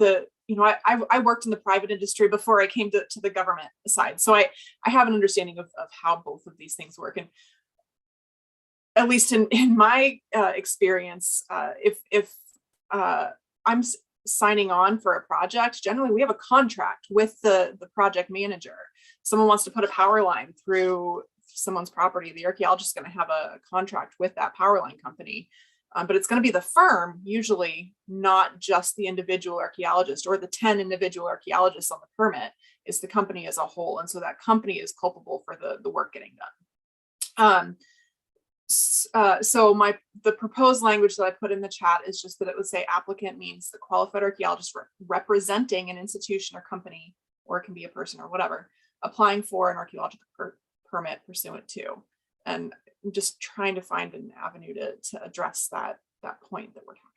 Speaker 8: I worked in the private industry before I came to the government side, so I have an understanding of how both of these things work. And at least in my experience, if I'm signing on for a project, generally we have a contract with the project manager. Someone wants to put a power line through someone's property, the archaeologist is going to have a contract with that power line company. But it's going to be the firm, usually not just the individual archaeologist or the 10 individual archaeologists on the permit. It's the company as a whole. And so that company is culpable for the work getting done. So the proposed language that I put in the chat is just that it would say applicant means the qualified archaeologist representing an institution or company, or it can be a person or whatever, applying for an archaeological permit pursuant to. And I'm just trying to find an avenue to address that point that we're talking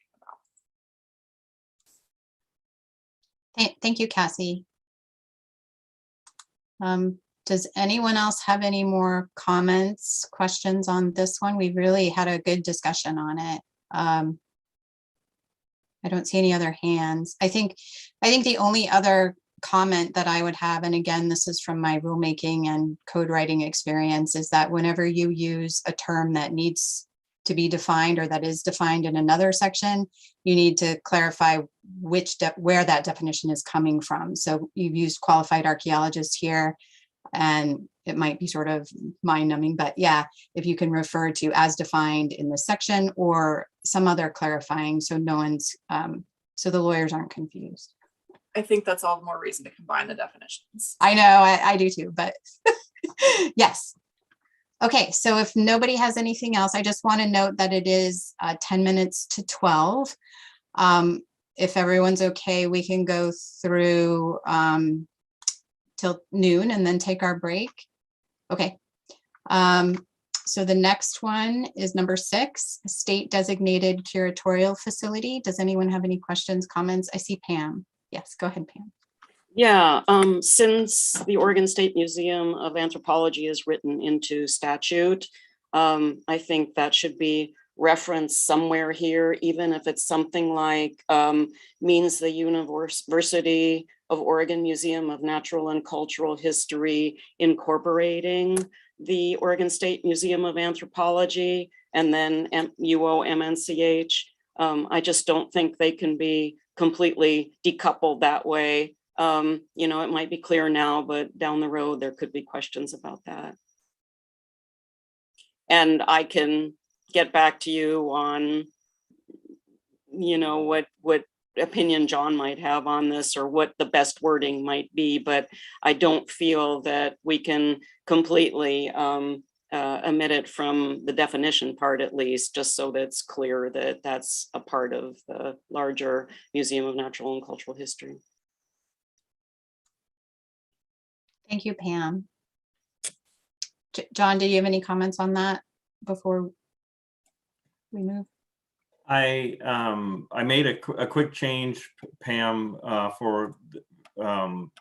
Speaker 8: about.
Speaker 5: Thank you, Cassie. Does anyone else have any more comments, questions on this one? We really had a good discussion on it. I don't see any other hands. I think the only other comment that I would have, and again, this is from my rulemaking and code writing experience, is that whenever you use a term that needs to be defined or that is defined in another section, you need to clarify where that definition is coming from. So you've used qualified archaeologist here, and it might be sort of mind-numbing, but yeah, if you can refer to as defined in this section or some other clarifying, so no one's, so the lawyers aren't confused.
Speaker 8: I think that's all the more reason to combine the definitions.
Speaker 5: I know, I do too, but yes. Okay, so if nobody has anything else, I just want to note that it is 10 minutes to 12. If everyone's okay, we can go through till noon and then take our break. Okay. So the next one is number 6, state designated curatorial facility. Does anyone have any questions, comments? I see Pam. Yes, go ahead, Pam.
Speaker 14: Yeah, since the Oregon State Museum of Anthropology is written into statute, I think that should be referenced somewhere here, even if it's something like means the University of Oregon Museum of Natural and Cultural History incorporating the Oregon State Museum of Anthropology, and then UOMNCH. I just don't think they can be completely decoupled that way. You know, it might be clear now, but down the road, there could be questions about that. And I can get back to you on, you know, what opinion John might have on this or what the best wording might be, but I don't feel that we can completely omit it from the definition part, at least, just so that it's clear that that's a part of the larger Museum of Natural and Cultural History.
Speaker 5: Thank you, Pam. John, do you have any comments on that before we move?
Speaker 4: I made a quick change, Pam, for in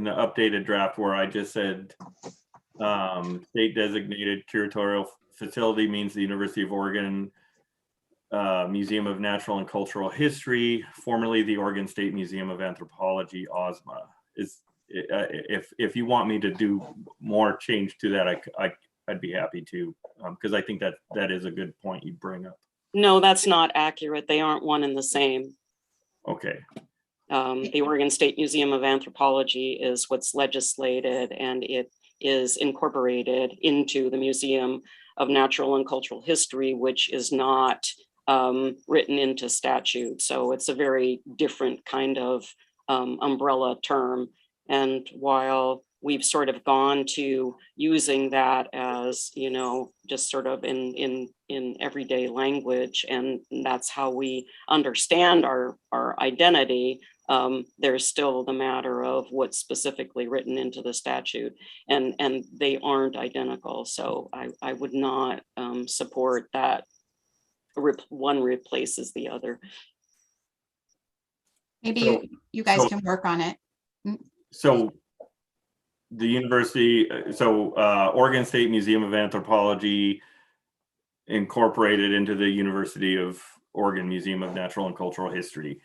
Speaker 4: the updated draft where I just said state designated curatorial facility means the University of Oregon Museum of Natural and Cultural History, formerly the Oregon State Museum of Anthropology, OSMA. If you want me to do more change to that, I'd be happy to, because I think that is a good point you bring up.
Speaker 14: No, that's not accurate. They aren't one and the same.
Speaker 4: Okay.
Speaker 14: The Oregon State Museum of Anthropology is what's legislated, and it is incorporated into the Museum of Natural and Cultural History, which is not written into statute. So it's a very different kind of umbrella term. And while we've sort of gone to using that as, you know, just sort of in everyday language, and that's how we understand our identity, there's still the matter of what's specifically written into the statute, and they aren't identical. So I would not support that one replaces the other.
Speaker 5: Maybe you guys can work on it.
Speaker 4: So the university, Oregon State Museum of Anthropology incorporated into the University of Oregon Museum of Natural and Cultural History.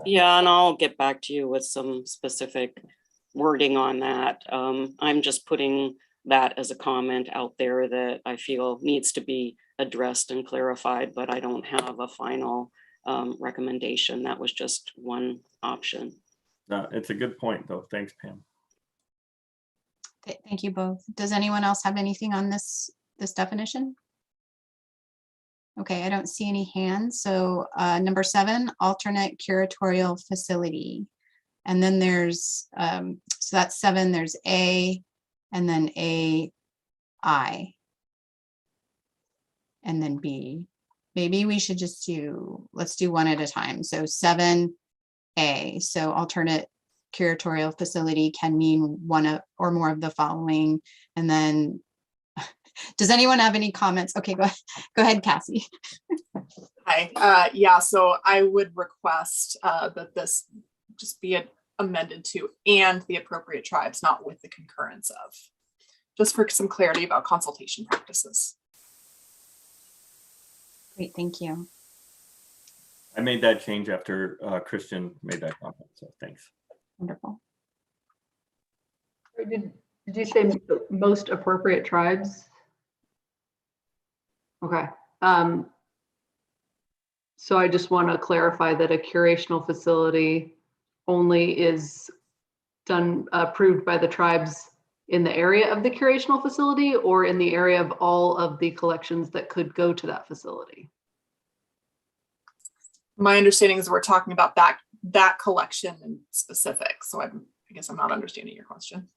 Speaker 14: Yeah, and I'll get back to you with some specific wording on that. I'm just putting that as a comment out there that I feel needs to be addressed and clarified, but I don't have a final recommendation. That was just one option.
Speaker 4: It's a good point, though. Thanks, Pam.
Speaker 5: Thank you both. Does anyone else have anything on this definition? Okay, I don't see any hands. So number 7, alternate curatorial facility. And then there's, so that's 7, there's A, and then AI. and then B. Maybe we should just let's do one at a time. So 7A, so alternate curatorial facility can mean one or more of the following. And then, does anyone have any comments? Okay, go ahead, Cassie.
Speaker 8: Hi, yeah, so I would request that this just be amended to "and the appropriate tribes," not "with the concurrence of," just for some clarity about consultation practices.
Speaker 5: Great, thank you.
Speaker 4: I made that change after Christian made that comment, so thanks.
Speaker 5: Wonderful.
Speaker 3: Did you say most appropriate tribes? Okay. So I just want to clarify that a curational facility only is approved by the tribes in the area of the curational facility, or in the area of all of the collections that could go to that facility?
Speaker 8: My understanding is we're talking about that collection in specific. So I guess I'm not understanding your question.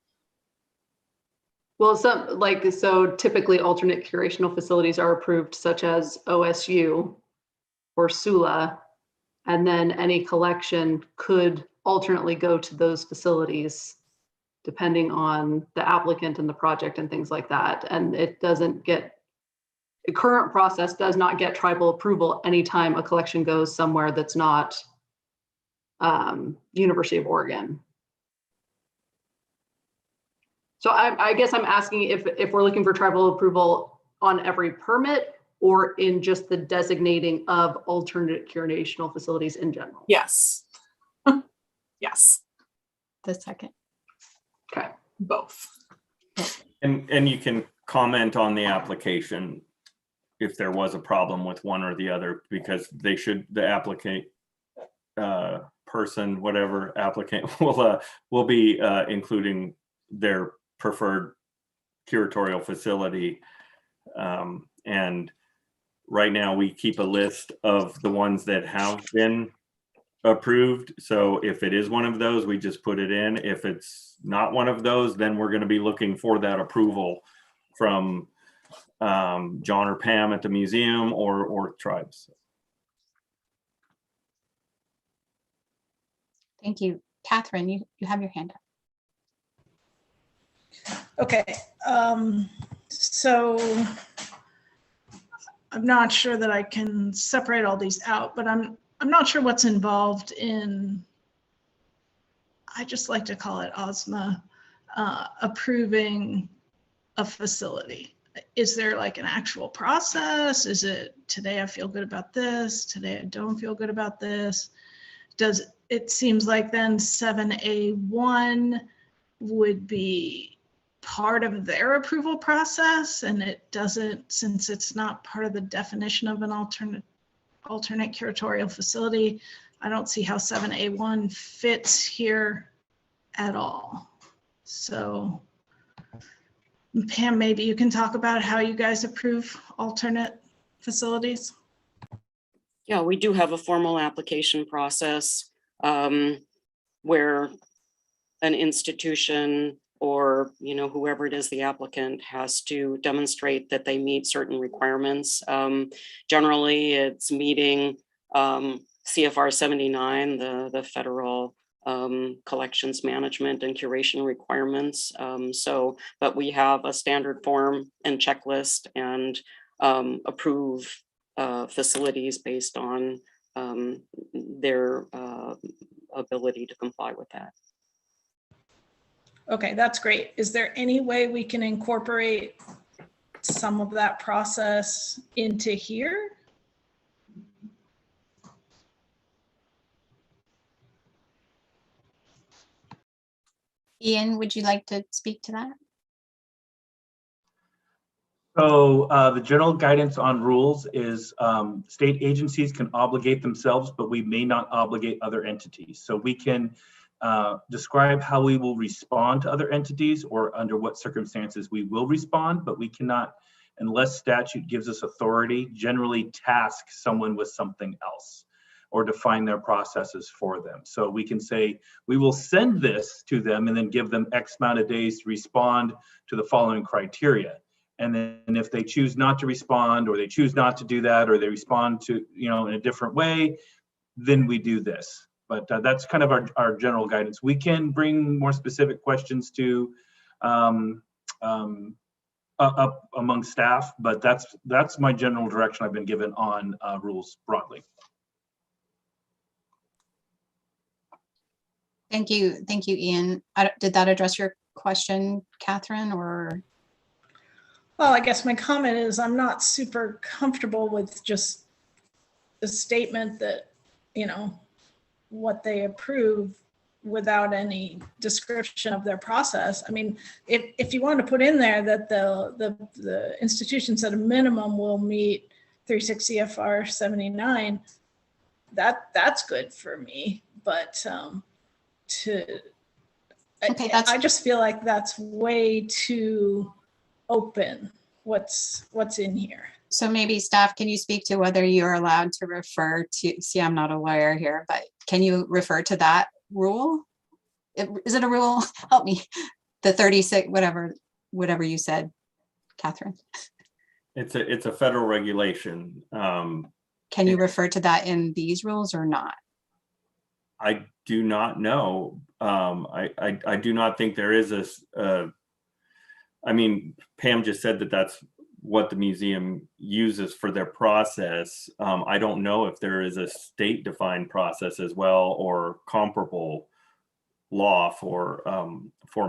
Speaker 3: Well, so typically alternate curational facilities are approved, such as OSU or SULA, and then any collection could alternately go to those facilities depending on the applicant and the project and things like that. And it doesn't get, the current process does not get tribal approval anytime a collection goes somewhere that's not University of Oregon. So I guess I'm asking if we're looking for tribal approval on every permit, or in just the designating of alternate curational facilities in general.
Speaker 8: Yes. Yes.
Speaker 5: The second.
Speaker 3: Okay.
Speaker 8: Both.
Speaker 4: And you can comment on the application if there was a problem with one or the other, because the applicant person, whatever applicant will be including their preferred curatorial facility. And right now we keep a list of the ones that have been approved. So if it is one of those, we just put it in. If it's not one of those, then we're going to be looking for that approval from John or Pam at the museum or tribes.
Speaker 5: Thank you. Katherine, you have your hand up.
Speaker 11: Okay, so I'm not sure that I can separate all these out, but I'm not sure what's involved in, I just like to call it OSMA, approving a facility. Is there like an actual process? Is it today I feel good about this, today I don't feel good about this? It seems like then 7A1 would be part of their approval process, and it doesn't, since it's not part of the definition of an alternate curatorial facility, I don't see how 7A1 fits here at all. So Pam, maybe you can talk about how you guys approve alternate facilities.
Speaker 14: Yeah, we do have a formal application process where an institution or whoever it is, the applicant has to demonstrate that they meet certain requirements. Generally, it's meeting CFR 79, the federal collections management and curation requirements. But we have a standard form and checklist and approve facilities based on their ability to comply with that.
Speaker 11: Okay, that's great. Is there any way we can incorporate some of that process into here?
Speaker 5: Ian, would you like to speak to that?
Speaker 10: So the general guidance on rules is state agencies can obligate themselves, but we may not obligate other entities. So we can describe how we will respond to other entities or under what circumstances we will respond, but we cannot, unless statute gives us authority, generally task someone with something else or define their processes for them. So we can say, we will send this to them and then give them X amount of days to respond to the following criteria. And then if they choose not to respond, or they choose not to do that, or they respond to, in a different way, then we do this. But that's kind of our general guidance. We can bring more specific questions to up among staff, but that's my general direction I've been given on rules broadly.
Speaker 5: Thank you, Ian. Did that address your question, Catherine, or?
Speaker 11: Well, I guess my comment is I'm not super comfortable with just the statement that, what they approve without any description of their process. I mean, if you want to put in there that the institutions at a minimum will meet 36 CFR 79, that's good for me. But I just feel like that's way too open what's in here.
Speaker 5: So maybe staff, can you speak to whether you're allowed to refer to, see, I'm not a lawyer here, but can you refer to that rule? Is it a rule? Help me. The 36, whatever you said, Catherine.
Speaker 4: It's a federal regulation.
Speaker 5: Can you refer to that in these rules or not?
Speaker 4: I do not know. I do not think there is I mean, Pam just said that that's what the museum uses for their process. I don't know if there is a state defined process as well, or comparable law for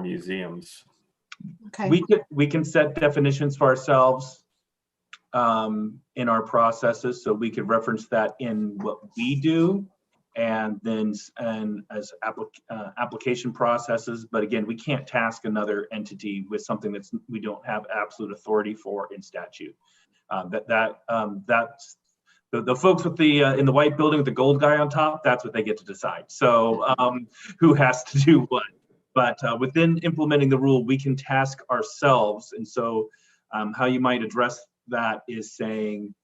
Speaker 4: museums.
Speaker 5: Okay.
Speaker 10: We can set definitions for ourselves in our processes, so we could reference that in what we do, and as application processes. But again, we can't task another entity with something we don't have absolute authority for in statute. That's the folks with the in the white building with the gold guy on top. That's what they get to decide. So who has to do what? But within implementing the rule, we can task ourselves. And so how you might address that is saying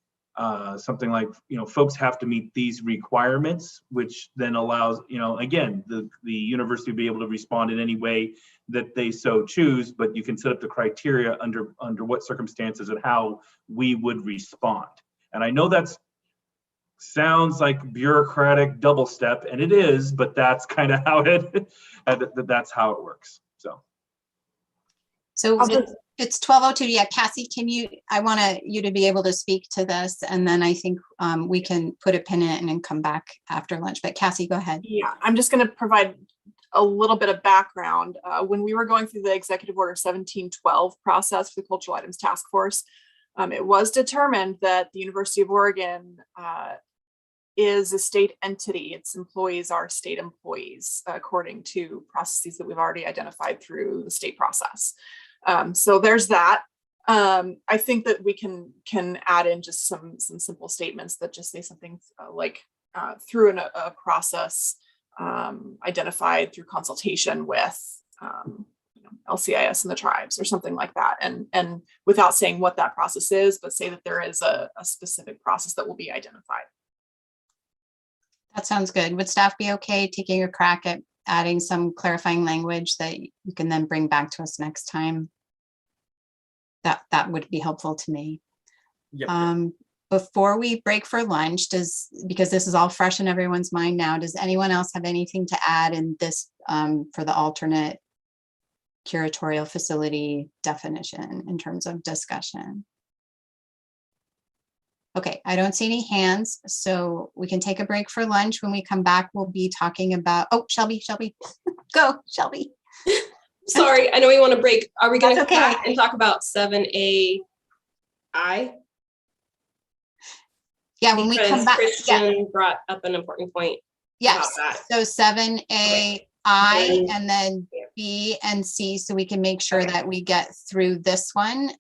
Speaker 10: something like, folks have to meet these requirements, which then allows, again, the university to be able to respond in any way that they so choose, but you can set up the criteria under what circumstances and how we would respond. And I know that sounds like bureaucratic double step, and it is, but that's kind of how that's how it works.
Speaker 5: So it's 12:02. Yeah, Cassie, I want you to be able to speak to this, and then I think we can put a pin in it and then come back after lunch. But Cassie, go ahead.
Speaker 8: Yeah, I'm just going to provide a little bit of background. When we were going through the Executive Order 1712 process for the Cultural Items Task Force, it was determined that the University of Oregon is a state entity. Its employees are state employees according to processes that we've already identified through the state process. So there's that. I think that we can add in just some simple statements that just say something like through a process identified through consultation with LCIS and the tribes or something like that, and without saying what that process is, but say that there is a specific process that will be identified.
Speaker 5: That sounds good. Would staff be okay taking a crack at adding some clarifying language that you can then bring back to us next time? That would be helpful to me.
Speaker 4: Yep.
Speaker 5: Before we break for lunch, because this is all fresh in everyone's mind now, does anyone else have anything to add in this for the alternate curatorial facility definition in terms of discussion? Okay, I don't see any hands, so we can take a break for lunch. When we come back, we'll be talking about, Shelby, go, Shelby.
Speaker 15: Sorry, I know we want to break. Are we going to come back and talk about 7AI?
Speaker 5: Yeah, when we come back.
Speaker 15: Christian brought up an important point.
Speaker 5: Yes, so 7AI and then B and C, so we can make sure that we get through this one.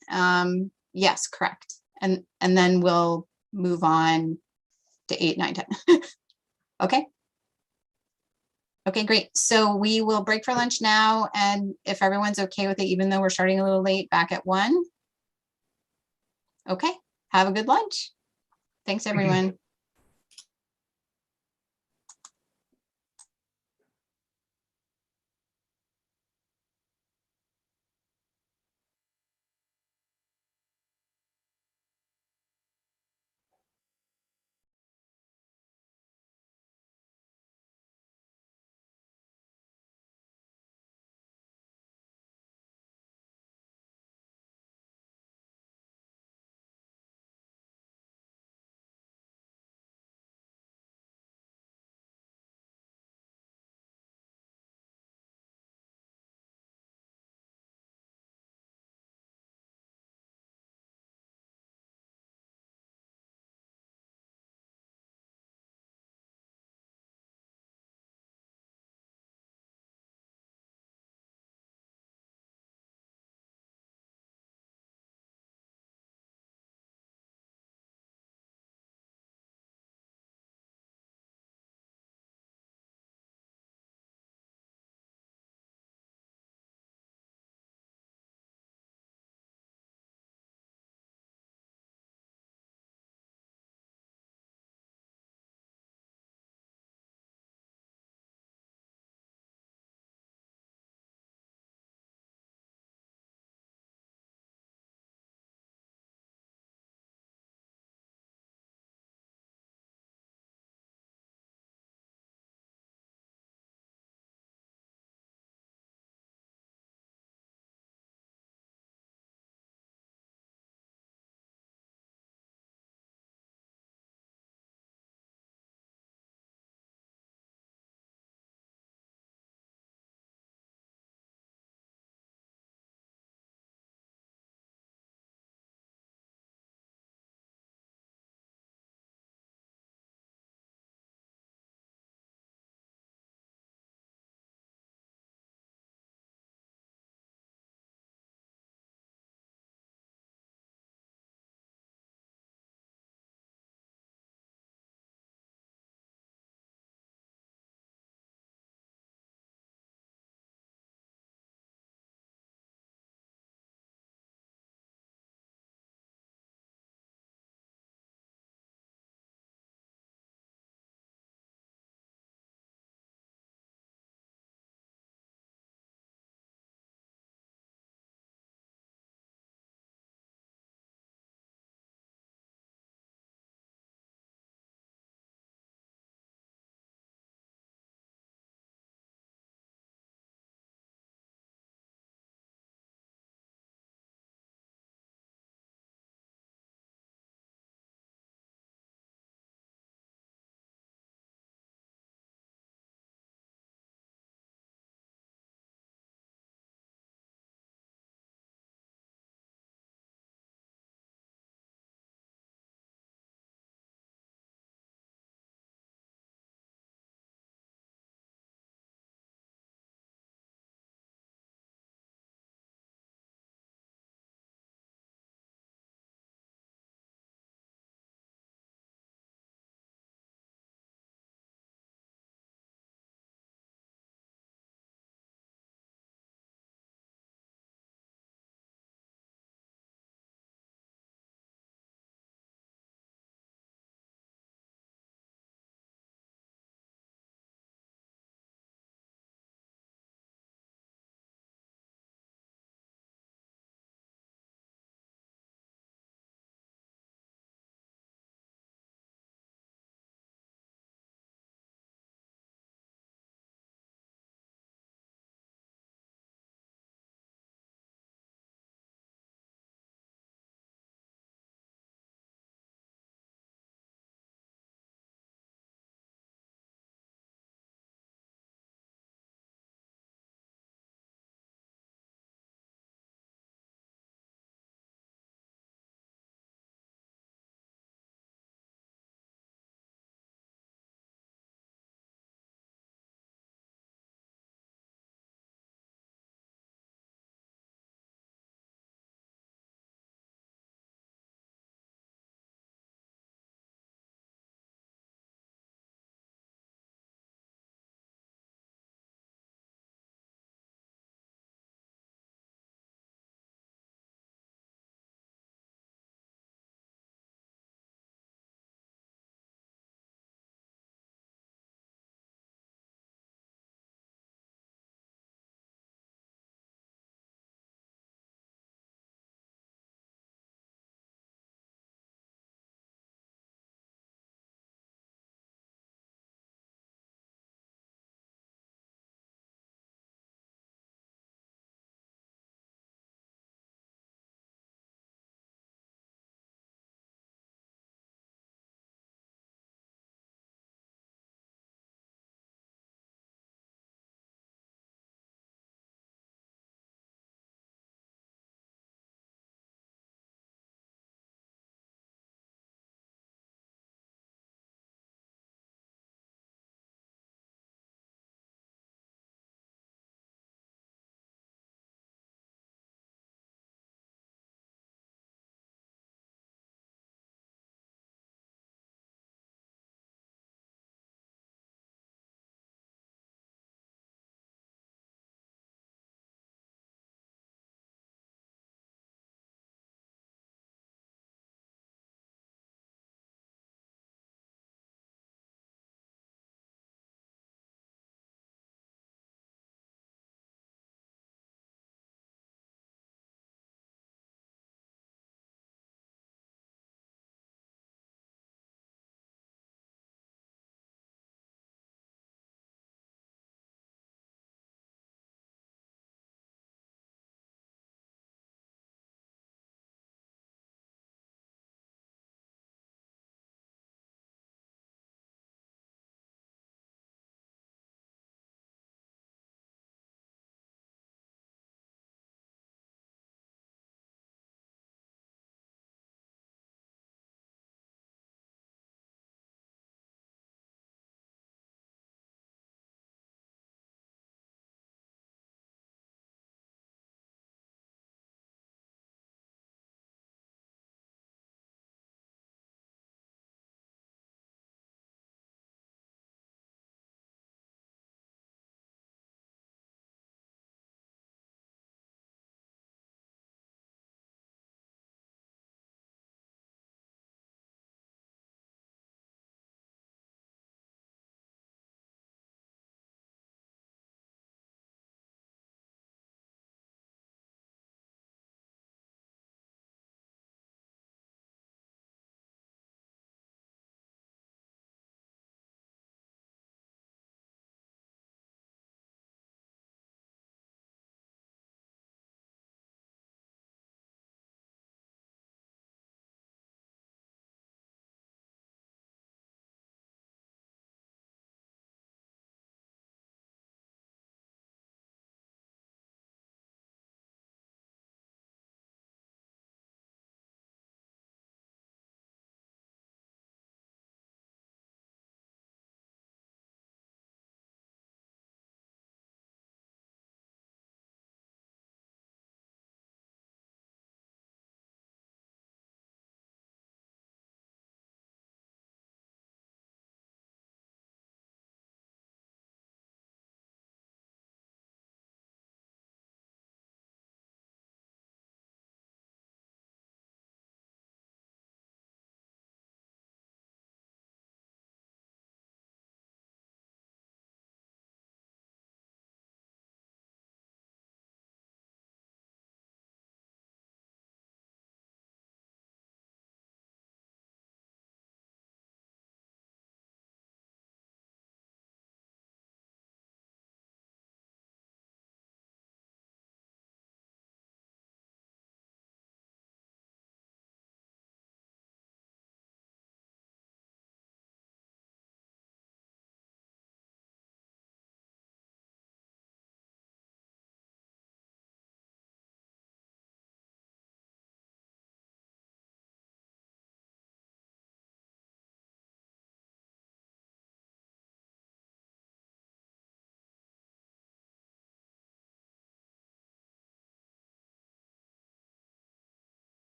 Speaker 5: Yes, correct. And then we'll move on to 8, 9, 10. Okay. Okay, great. So we will break for lunch now. And if everyone's okay with it, even though we're starting a little late, back at 1. Okay, have a good lunch. Thanks, everyone.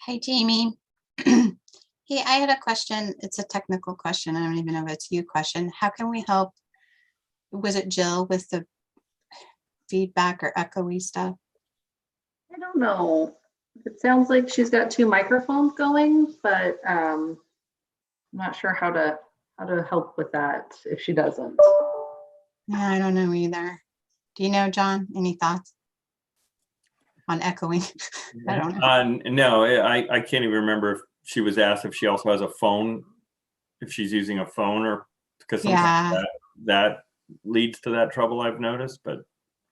Speaker 5: Hi, Jamie. Hey, I had a question. It's a technical question. I don't even know if it's you question. How can we help? Was it Jill with the feedback or echoey stuff?
Speaker 3: I don't know. It sounds like she's got 2 microphones going, but I'm not sure how to help with that if she doesn't.
Speaker 5: Yeah, I don't know either. Do you know, John? Any thoughts on echoing? I don't know.
Speaker 4: No, I can't even remember if she was asked if she also has a phone, if she's using a phone, or because sometimes that leads to that trouble I've noticed. But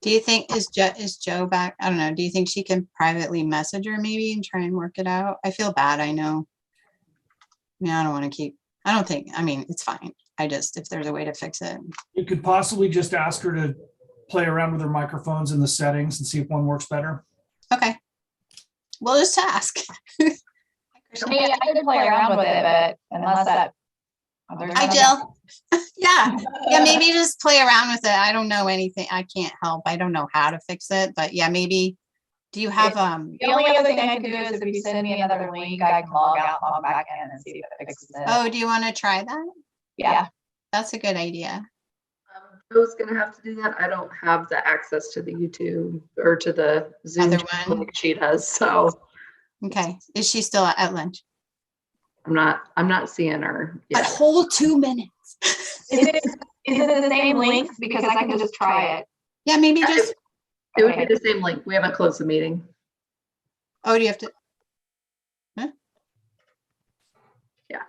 Speaker 5: do you think is Joe back? I don't know. Do you think she can privately message her maybe and try and work it out? I feel bad. I know. I mean, I don't want to keep. I don't think. I mean, it's fine. I just if there's a way to fix it.
Speaker 6: You could possibly just ask her to play around with her microphones in the settings and see if one works better.
Speaker 5: Okay. We'll just ask.
Speaker 13: I could play around with it, but unless that.
Speaker 5: Hi, Jill. Yeah, maybe just play around with it. I don't know anything. I can't help. I don't know how to fix it, but yeah, maybe. Do you have
Speaker 13: The only other thing I can do is if you send me another link, I can log out, log back in, and see if it fixes it.
Speaker 5: Oh, do you want to try that?
Speaker 13: Yeah,
Speaker 5: that's a good idea.
Speaker 3: Joe's gonna have to do that. I don't have the access to the YouTube or to the Zoom like she does. So
Speaker 5: okay, is she still at lunch?
Speaker 3: I'm not seeing her yet.
Speaker 5: A whole 2 minutes.
Speaker 13: Is it the same link? Because I can just try it.
Speaker 5: Yeah, maybe just.
Speaker 3: It would be the same link. We haven't closed the meeting.
Speaker 5: Oh, do you have to? Huh?
Speaker 3: Yeah.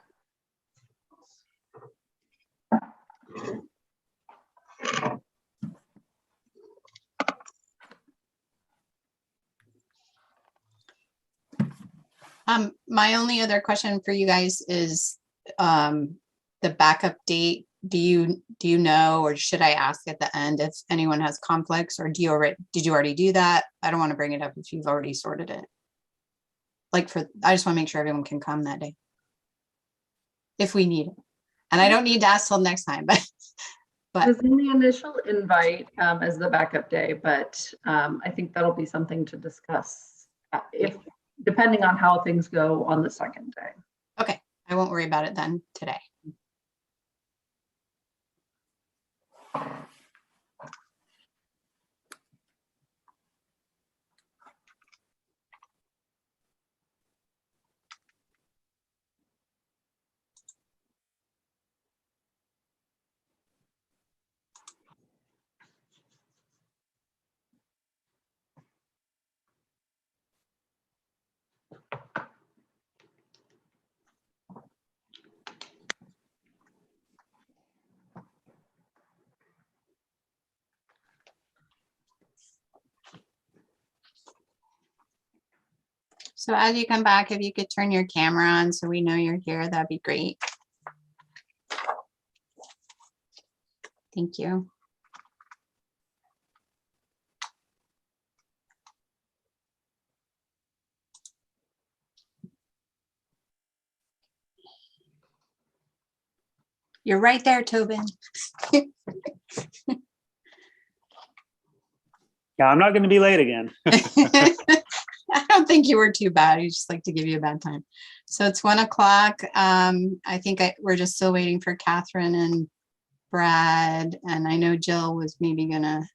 Speaker 5: My only other question for you guys is the backup date. Do you know, or should I ask at the end if anyone has conflicts, or did you already do that? I don't want to bring it up if you've already sorted it. I just want to make sure everyone can come that day if we need it. And I don't need to ask till next time, but
Speaker 3: it was in the initial invite as the backup day, but I think that'll be something to discuss depending on how things go on the second day.
Speaker 5: Okay, I won't worry about it then today. So as you come back, if you could turn your camera on so we know you're here, that'd be great. Thank you. You're right there, Tobin.
Speaker 7: Yeah, I'm not going to be late again.
Speaker 5: I don't think you were too bad. You just like to give you a bad time. So it's 1 o'clock. I think we're just still waiting for Katherine and Brad. And I know Jill was maybe gonna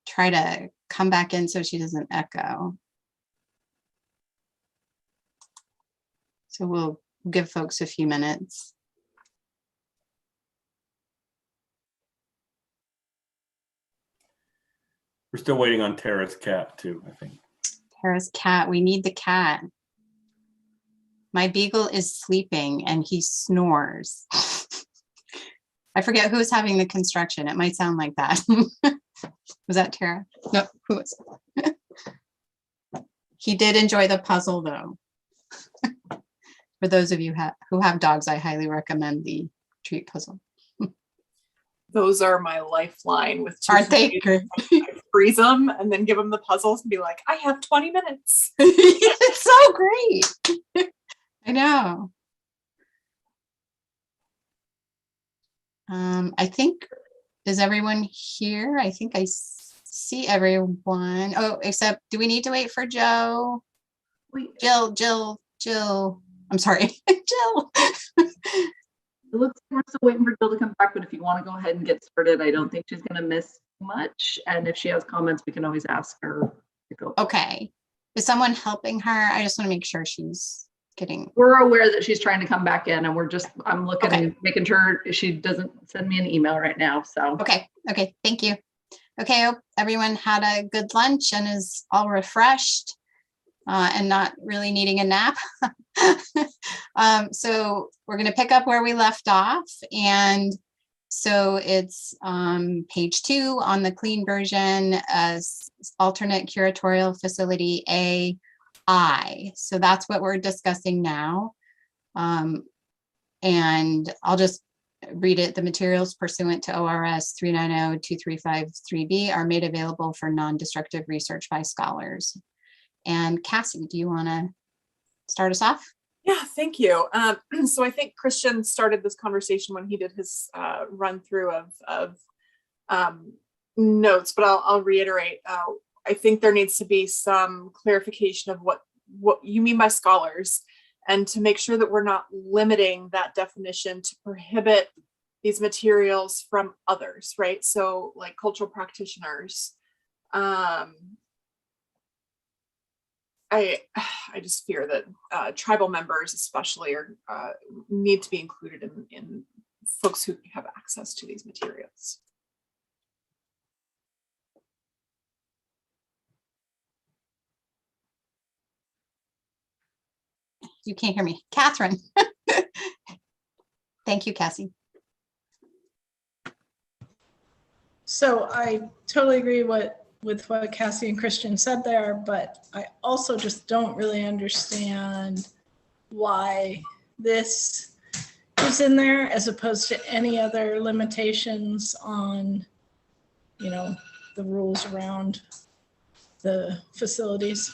Speaker 5: try to come back in so she doesn't echo. So we'll give folks a few minutes.
Speaker 4: We're still waiting on Tara's cat too, I think.
Speaker 5: Tara's cat, we need the cat. My beagle is sleeping and he snores. I forget who's having the construction. It might sound like that. Was that Tara? No, who was it? He did enjoy the puzzle though. For those of you who have dogs, I highly recommend the treat puzzle.
Speaker 8: Those are my lifeline with two.
Speaker 5: Aren't they good?
Speaker 8: I freeze them and then give them the puzzles and be like, I have 20 minutes.
Speaker 5: It's so great. I know. I think, is everyone here? I think I see everyone. Oh, except, do we need to wait for Joe? Jill. I'm sorry, Jill.
Speaker 3: It looks like we're still waiting for Jill to come back, but if you want to go ahead and get started, I don't think she's going to miss much. And if she has comments, we can always ask her to go.
Speaker 5: Okay. Is someone helping her? I just want to make sure she's getting.
Speaker 3: We're aware that she's trying to come back in, and I'm looking,
Speaker 5: Okay.
Speaker 3: making sure she doesn't send me an email right now. So.
Speaker 5: Okay. Thank you. Okay. I hope everyone had a good lunch and is all refreshed and not really needing a nap. So we're going to pick up where we left off. And so it's page 2 on the clean version, alternate curatorial facility AI. So that's what we're discussing now. And I'll just read it. The materials pursuant to ORS 390-2353B are made available for non-destructive research by scholars. And Cassie, do you want to start us off?
Speaker 8: Yeah, thank you. So I think Christian started this conversation when he did his run through of notes, but I'll reiterate. I think there needs to be some clarification of what you mean by scholars, and to make sure that we're not limiting that definition to prohibit these materials from others, right? So like cultural practitioners. I just fear that tribal members especially are need to be included in folks who have access to these materials.
Speaker 5: You can't hear me. Catherine. Thank you, Cassie.
Speaker 11: So I totally agree with what Cassie and Christian said there, but I also just don't really understand why this is in there as opposed to any other limitations on, the rules around the facilities.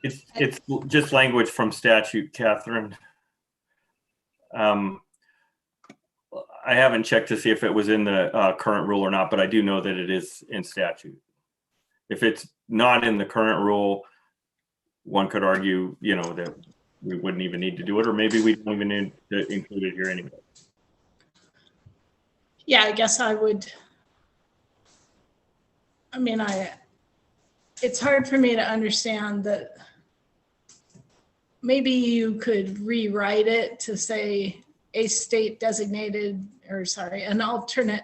Speaker 4: It's just language from statute, Catherine. I haven't checked to see if it was in the current rule or not, but I do know that it is in statute. If it's not in the current rule, one could argue, that we wouldn't even need to do it, or maybe we don't even need to include it here anyway.
Speaker 11: Yeah, I guess I would. It's hard for me to understand that maybe you could rewrite it to say a state designated, an alternate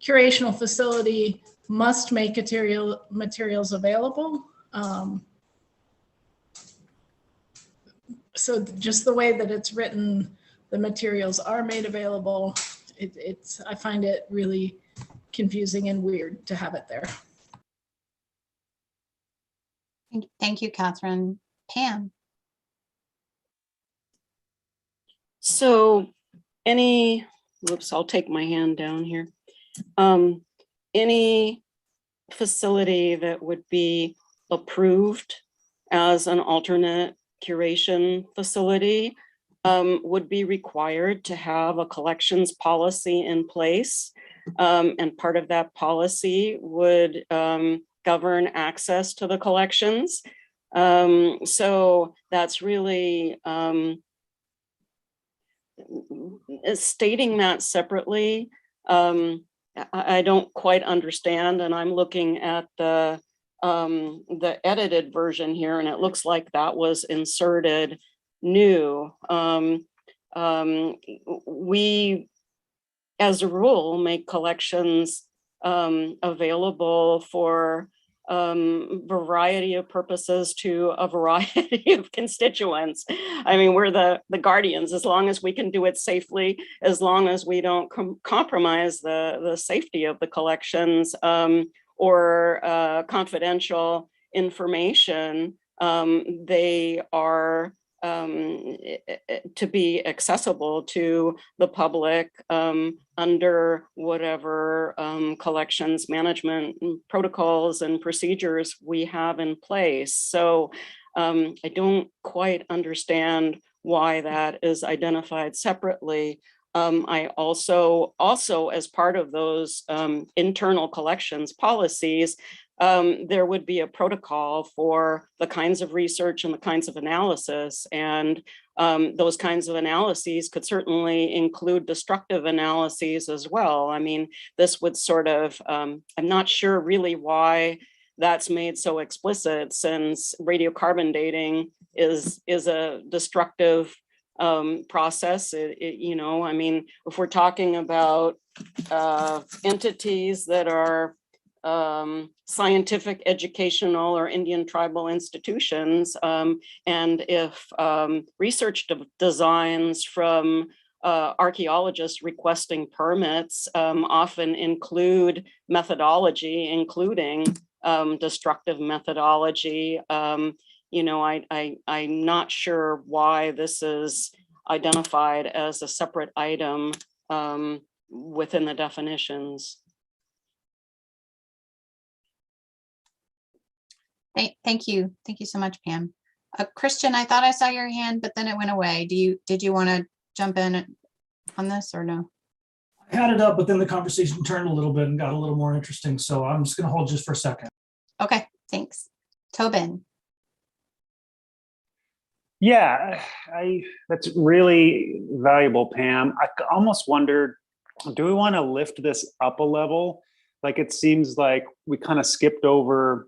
Speaker 11: curational facility must make materials available. So just the way that it's written, the materials are made available. I find it really confusing and weird to have it there.
Speaker 5: Thank you, Catherine. Pam.
Speaker 14: So I'll take my hand down here. Any facility that would be approved as an alternate curation facility would be required to have a collections policy in place. And part of that policy would govern access to the collections. So that's really stating that separately. I don't quite understand, and I'm looking at the edited version here, and it looks like that was inserted new. We, as a rule, make collections available for variety of purposes to a variety of constituents. I mean, we're the guardians, as long as we can do it safely, as long as we don't compromise the safety of the collections or confidential information. They are to be accessible to the public under whatever collections management protocols and procedures we have in place. So I don't quite understand why that is identified separately. I also as part of those internal collections policies, there would be a protocol for the kinds of research and the kinds of analysis. And those kinds of analyses could certainly include destructive analyses as well. I mean, this would sort of, I'm not sure really why that's made so explicit, since radiocarbon dating is a destructive process. You know, I mean, if we're talking about entities that are scientific, educational, or Indian tribal institutions, and if research designs from archaeologists requesting permits often include methodology, including destructive methodology, you know, I'm not sure why this is identified as a separate item within the definitions.
Speaker 5: Thank you. Thank you so much, Pam. Christian, I thought I saw your hand, but then it went away. Did you want to jump in on this or no?
Speaker 6: I had it up, but then the conversation turned a little bit and got a little more interesting. So I'm just going to hold just for a second.
Speaker 5: Okay, thanks. Tobin.
Speaker 7: Yeah, that's really valuable, Pam. I almost wondered, do we want to lift this up a level? Like, it seems like we kind of skipped over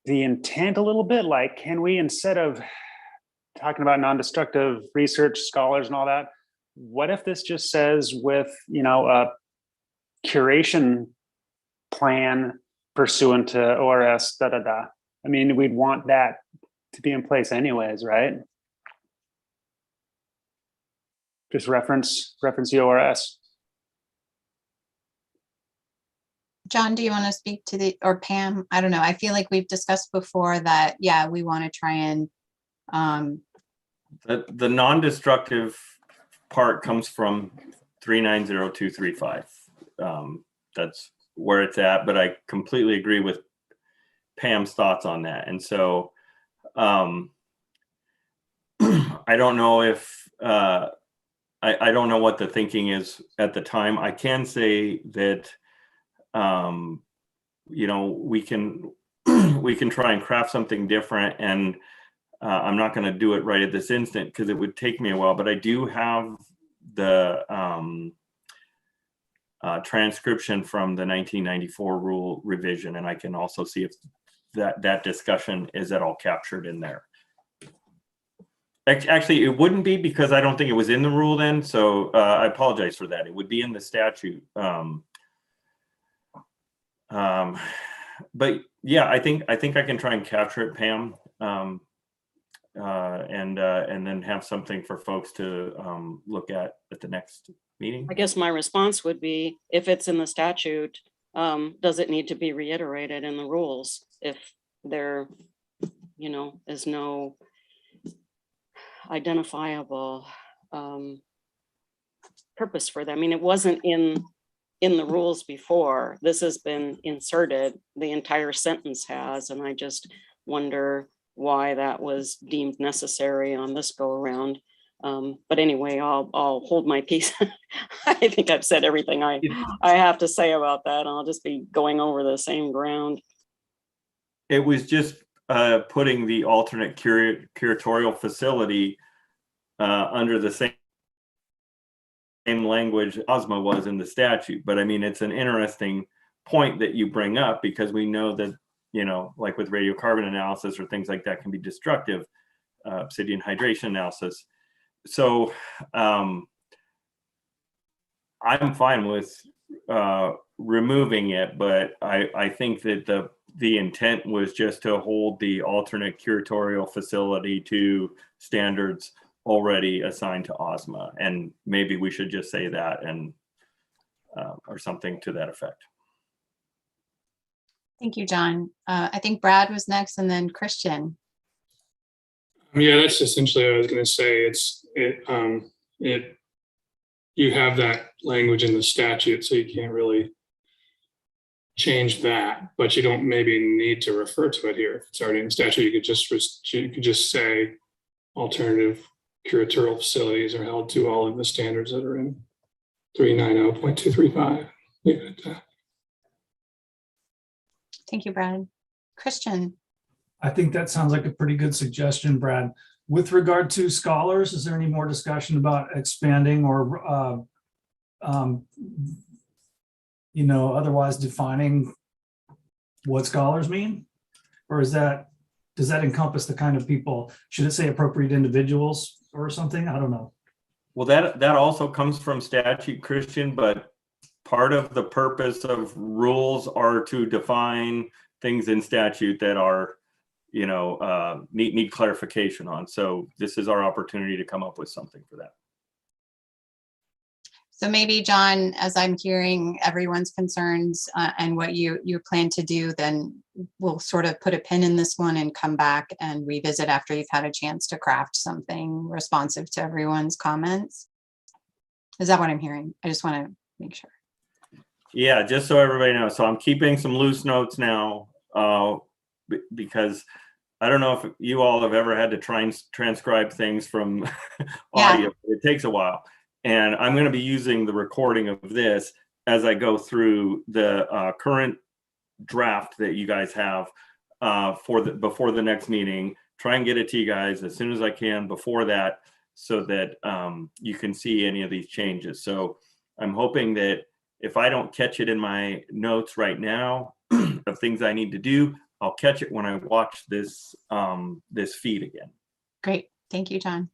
Speaker 7: the intent a little bit. Like, can we, instead of talking about non-destructive research, scholars and all that, what if this just says with, you know, a curation plan pursuant to ORS, I mean, we'd want that to be in place anyways, right? Just reference the ORS.
Speaker 5: John, do you want to speak to the, or Pam? I don't know. I feel like we've discussed before that, yeah, we want to try and.
Speaker 4: The non-destructive part comes from 390235. That's where it's at, but I completely agree with Pam's thoughts on that. And so I don't know if, I don't know what the thinking is at the time. I can say that, you know, we can try and craft something different, and I'm not going to do it right at this instant because it would take me a while, but I do have the transcription from the 1994 rule revision, and I can also see if that discussion is at all captured in there. Actually, it wouldn't be, because I don't think it was in the rule then, so I apologize for that. It would be in the statute. But yeah, I think I can try and capture it, Pam, and then have something for folks to look at the next meeting.
Speaker 14: I guess my response would be, if it's in the statute, does it need to be reiterated in the rules if there, you know, is no identifiable purpose for them? I mean, it wasn't in the rules before. This has been inserted, the entire sentence has, and I just wonder why that was deemed necessary on this go around. But anyway, I'll hold my peace. I think I've said everything I have to say about that. I'll just be going over the same ground.
Speaker 4: It was just putting the alternate curatorial facility under the same language OSMA was in the statute. But I mean, it's an interesting point that you bring up, because we know that, you know, like with radiocarbon analysis or things like that can be destructive, obsidian hydration analysis. So I'm fine with removing it, but I think that the intent was just to hold the alternate curatorial facility to standards already assigned to OSMA, and maybe we should just say that, and or something to that effect.
Speaker 5: Thank you, John. I think Brad was next, and then Christian.
Speaker 12: Yeah, that's essentially what I was going to say. You have that language in the statute, so you can't really change that, but you don't maybe need to refer to it here. If it's already in the statute, you could just say alternative curatorial facilities are held to all of the standards that are in 390.235. Leave it at that.
Speaker 5: Thank you, Brad. Christian.
Speaker 6: I think that sounds like a pretty good suggestion, Brad. With regard to scholars, is there any more discussion about expanding or, otherwise defining what scholars mean? Or does that encompass the kind of people? Should it say appropriate individuals or something? I don't know.
Speaker 4: Well, that also comes from statute, Christian, but part of the purpose of rules are to define things in statute that are, need clarification on. So this is our opportunity to come up with something for that.
Speaker 5: So maybe, John, as I'm hearing everyone's concerns and what you plan to do, then we'll sort of put a pin in this one and come back and revisit after you've had a chance to craft something responsive to everyone's comments. Is that what I'm hearing? I just want to make sure.
Speaker 4: Yeah, just so everybody knows. So I'm keeping some loose notes now because I don't know if you all have ever had to try and transcribe things from audio. Yeah. It takes a while. And I'm going to be using the recording of this as I go through the current draft that you guys have before the next meeting. Try and get it to you guys as soon as I can before that, so that you can see any of these changes. So I'm hoping that if I don't catch it in my notes right now of things I need to do, I'll catch it when I watch this this feed again.
Speaker 5: Great, thank you, John.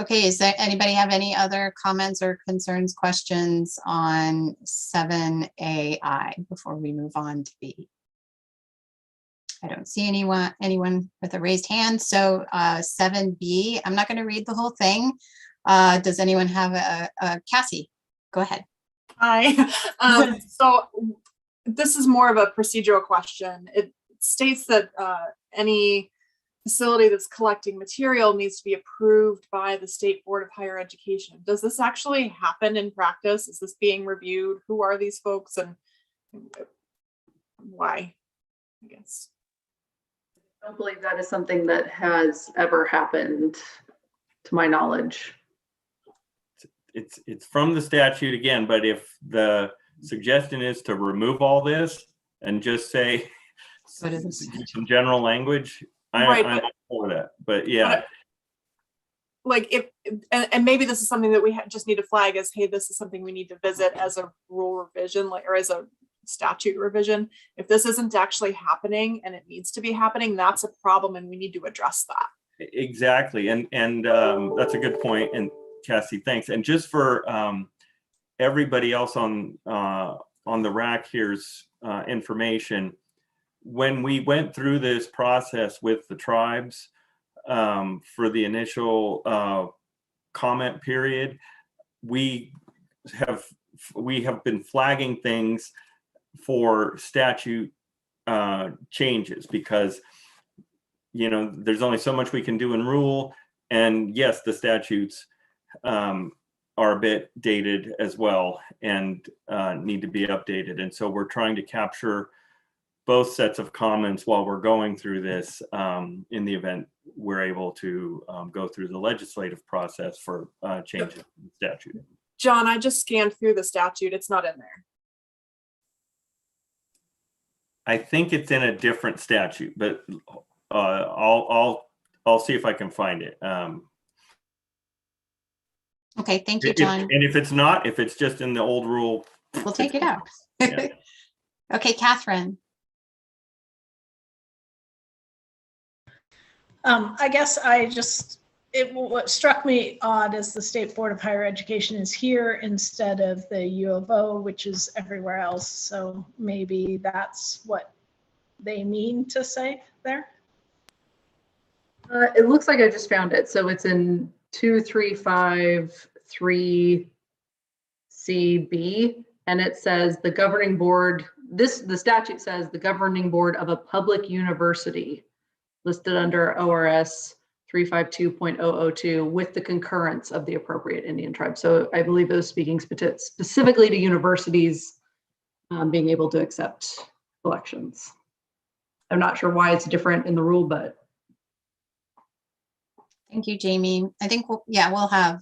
Speaker 5: Okay, does anybody have any other comments or concerns, questions on 7AI before we move on to B? I don't see anyone with a raised hand. So 7B, I'm not going to read the whole thing. Does anyone have a Cassie? Go ahead.
Speaker 8: Hi. So this is more of a procedural question. It states that any facility that's collecting material needs to be approved by the State Board of Higher Education. Does this actually happen in practice? Is this being reviewed? Who are these folks and why, I guess?
Speaker 3: I don't believe that is something that has ever happened to my knowledge.
Speaker 4: It's from the statute again, but if the suggestion is to remove all this and just say some general language, I'm all for that. But yeah,
Speaker 8: like if and maybe this is something that we just need to flag as, hey, this is something we need to visit as a rule revision, or as a statute revision. If this isn't actually happening and it needs to be happening, that's a problem, and we need to address that.
Speaker 4: Exactly, and that's a good point. And Cassie, thanks. And just for everybody else on the rack here's information. When we went through this process with the tribes for the initial comment period, we have been flagging things for statute changes because there's only so much we can do in rule, and yes, the statutes are a bit dated as well and need to be updated. And so we're trying to capture both sets of comments while we're going through this in the event we're able to go through the legislative process for changes in the statute.
Speaker 8: John, I just scanned through the statute. It's not in there.
Speaker 4: I think it's in a different statute, but I'll see if I can find it.
Speaker 5: Okay, thank you, John.
Speaker 4: And if it's not, if it's just in the old rule,
Speaker 5: we'll take it out.
Speaker 4: Yeah.
Speaker 5: Okay, Catherine.
Speaker 11: I guess what struck me odd is the State Board of Higher Education is here instead of the U of O, which is everywhere else. So maybe that's what they mean to say there.
Speaker 3: It looks like I just found it. So it's in 2353CB, and it says the governing board. The statute says the governing board of a public university, listed under ORS 352.002 with the concurrence of the appropriate Indian tribe. So I believe it was speaking specifically to universities being able to accept elections. I'm not sure why it's different in the rule, but.
Speaker 5: Thank you, Jamie. I think we'll have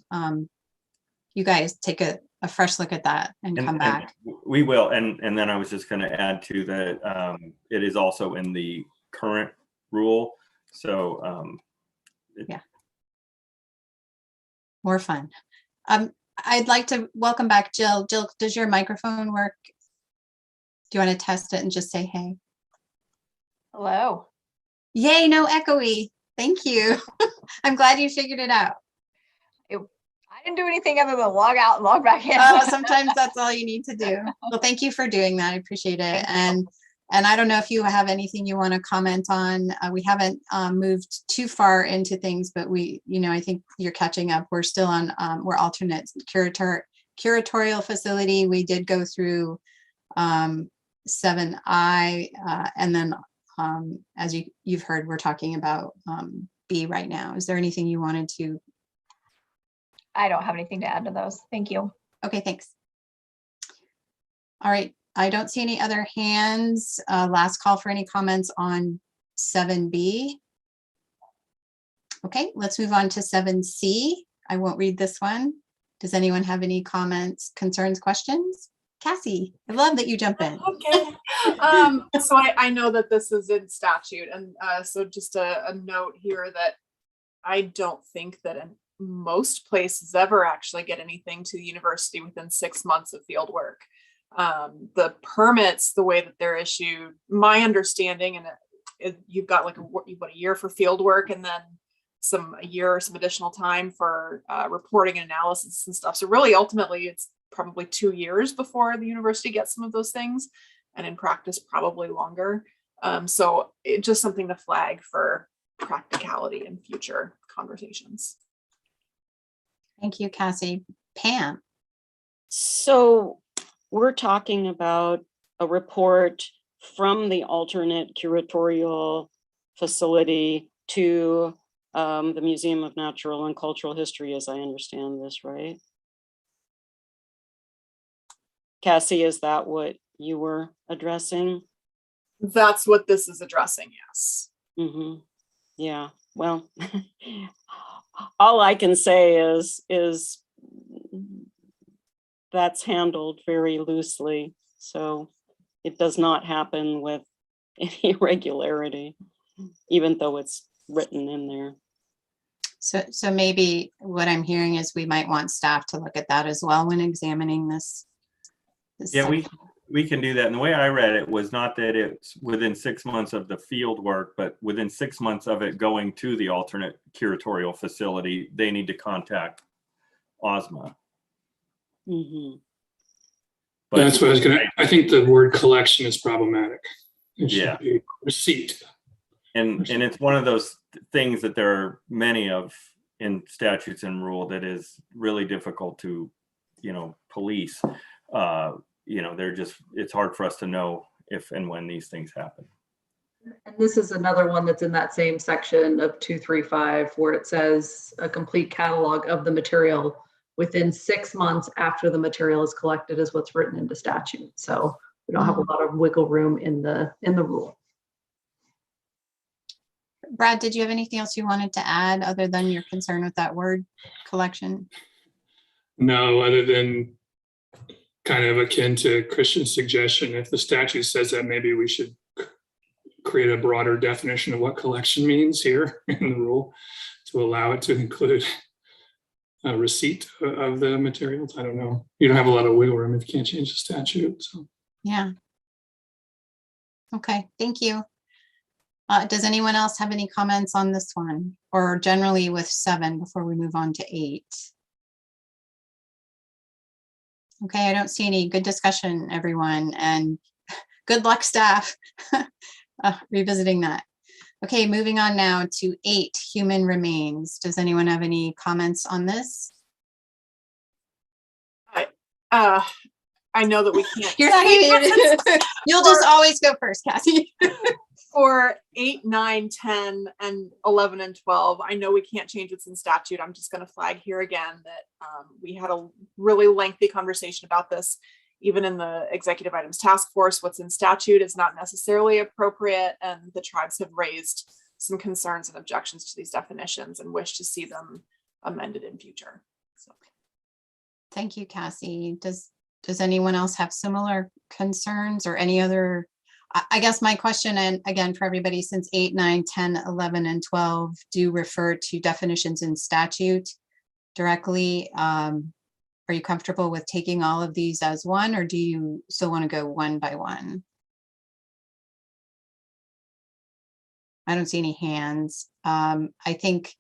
Speaker 5: you guys take a fresh look at that and come back.
Speaker 4: We will, and then I was just going to add to that it is also in the current rule. So
Speaker 5: yeah, more fun. I'd like to welcome back Jill. Jill, does your microphone work? Do you want to test it and just say hey?
Speaker 13: Hello.
Speaker 5: Yay, no echoey. Thank you. I'm glad you figured it out.
Speaker 13: I didn't do anything other than log out and log back in.
Speaker 5: Oh, sometimes that's all you need to do. Well, thank you for doing that. I appreciate it. And I don't know if you have anything you want to comment on. We haven't moved too far into things, but I think you're catching up. We're still on, we're alternate curatorial facility. We did go through 7I, and then as you've heard, we're talking about B right now. Is there anything you wanted to?
Speaker 13: I don't have anything to add to those. Thank you.
Speaker 5: Okay, thanks. All right, I don't see any other hands. Last call for any comments on 7B. Okay, let's move on to 7C. I won't read this one. Does anyone have any comments, concerns, questions? Cassie, I love that you jump in.
Speaker 8: Okay. So I know that this is in statute, and so just a note here that I don't think that most places ever actually get anything to the university within 6 months of field work. The permits, the way that they're issued, my understanding, and you've got like a year for field work, and then some additional time for reporting and analysis and stuff. So really, ultimately, it's probably 2 years before the university gets some of those things, and in practice, probably longer. So it's just something to flag for practicality in future conversations.
Speaker 5: Thank you, Cassie. Pam.
Speaker 14: So we're talking about a report from the alternate curatorial facility to the Museum of Natural and Cultural History, as I understand this, right? Cassie, is that what you were addressing?
Speaker 8: That's what this is addressing, yes.
Speaker 14: Mm-hmm. Yeah, well, all I can say is that's handled very loosely. So it does not happen with any regularity, even though it's written in there.
Speaker 5: So maybe what I'm hearing is we might want staff to look at that as well when examining this.
Speaker 4: Yeah, we can do that. And the way I read it was not that it's within 6 months of the field work, but within 6 months of it going to the alternate curatorial facility, they need to contact OSMA.
Speaker 14: Mm-hmm.
Speaker 12: But that's what I was going to, I think the word collection is problematic. It should be receipt.
Speaker 4: And it's one of those things that there are many of in statutes and rule that is really difficult to, police. It's hard for us to know if and when these things happen.
Speaker 3: And this is another one that's in that same section of 235 where it says a complete catalog of the material within 6 months after the material is collected is what's written into statute. So we don't have a lot of wiggle room in the rule.
Speaker 5: Brad, did you have anything else you wanted to add other than your concern with that word collection?
Speaker 12: No, other than kind of akin to Christian's suggestion, if the statute says that, maybe we should create a broader definition of what collection means here in the rule to allow it to include a receipt of the materials. I don't know. You don't have a lot of wiggle room if you can't change the statute. So
Speaker 5: yeah. Okay, thank you. Does anyone else have any comments on this one, or generally with 7 before we move on to 8? Okay, I don't see any. Good discussion, everyone, and good luck, staff, revisiting that. Okay, moving on now to 8, human remains. Does anyone have any comments on this?
Speaker 8: I know that we can't.
Speaker 5: You're not even, you'll just always go first, Cassie.
Speaker 8: For 8, 9, 10, and 11 and 12, I know we can't change what's in statute. I'm just going to flag here again that we had a really lengthy conversation about this, even in the executive items task force. What's in statute is not necessarily appropriate, and the tribes have raised some concerns and objections to these definitions and wish to see them amended in future. So.
Speaker 5: Thank you, Cassie. Does does anyone else have similar concerns or any other? I guess my question, and again, for everybody, since 8, 9, 10, 11, and 12 do refer to definitions in statute directly, are you comfortable with taking all of these as one, or do you still want to go one by one? I don't see any hands. I think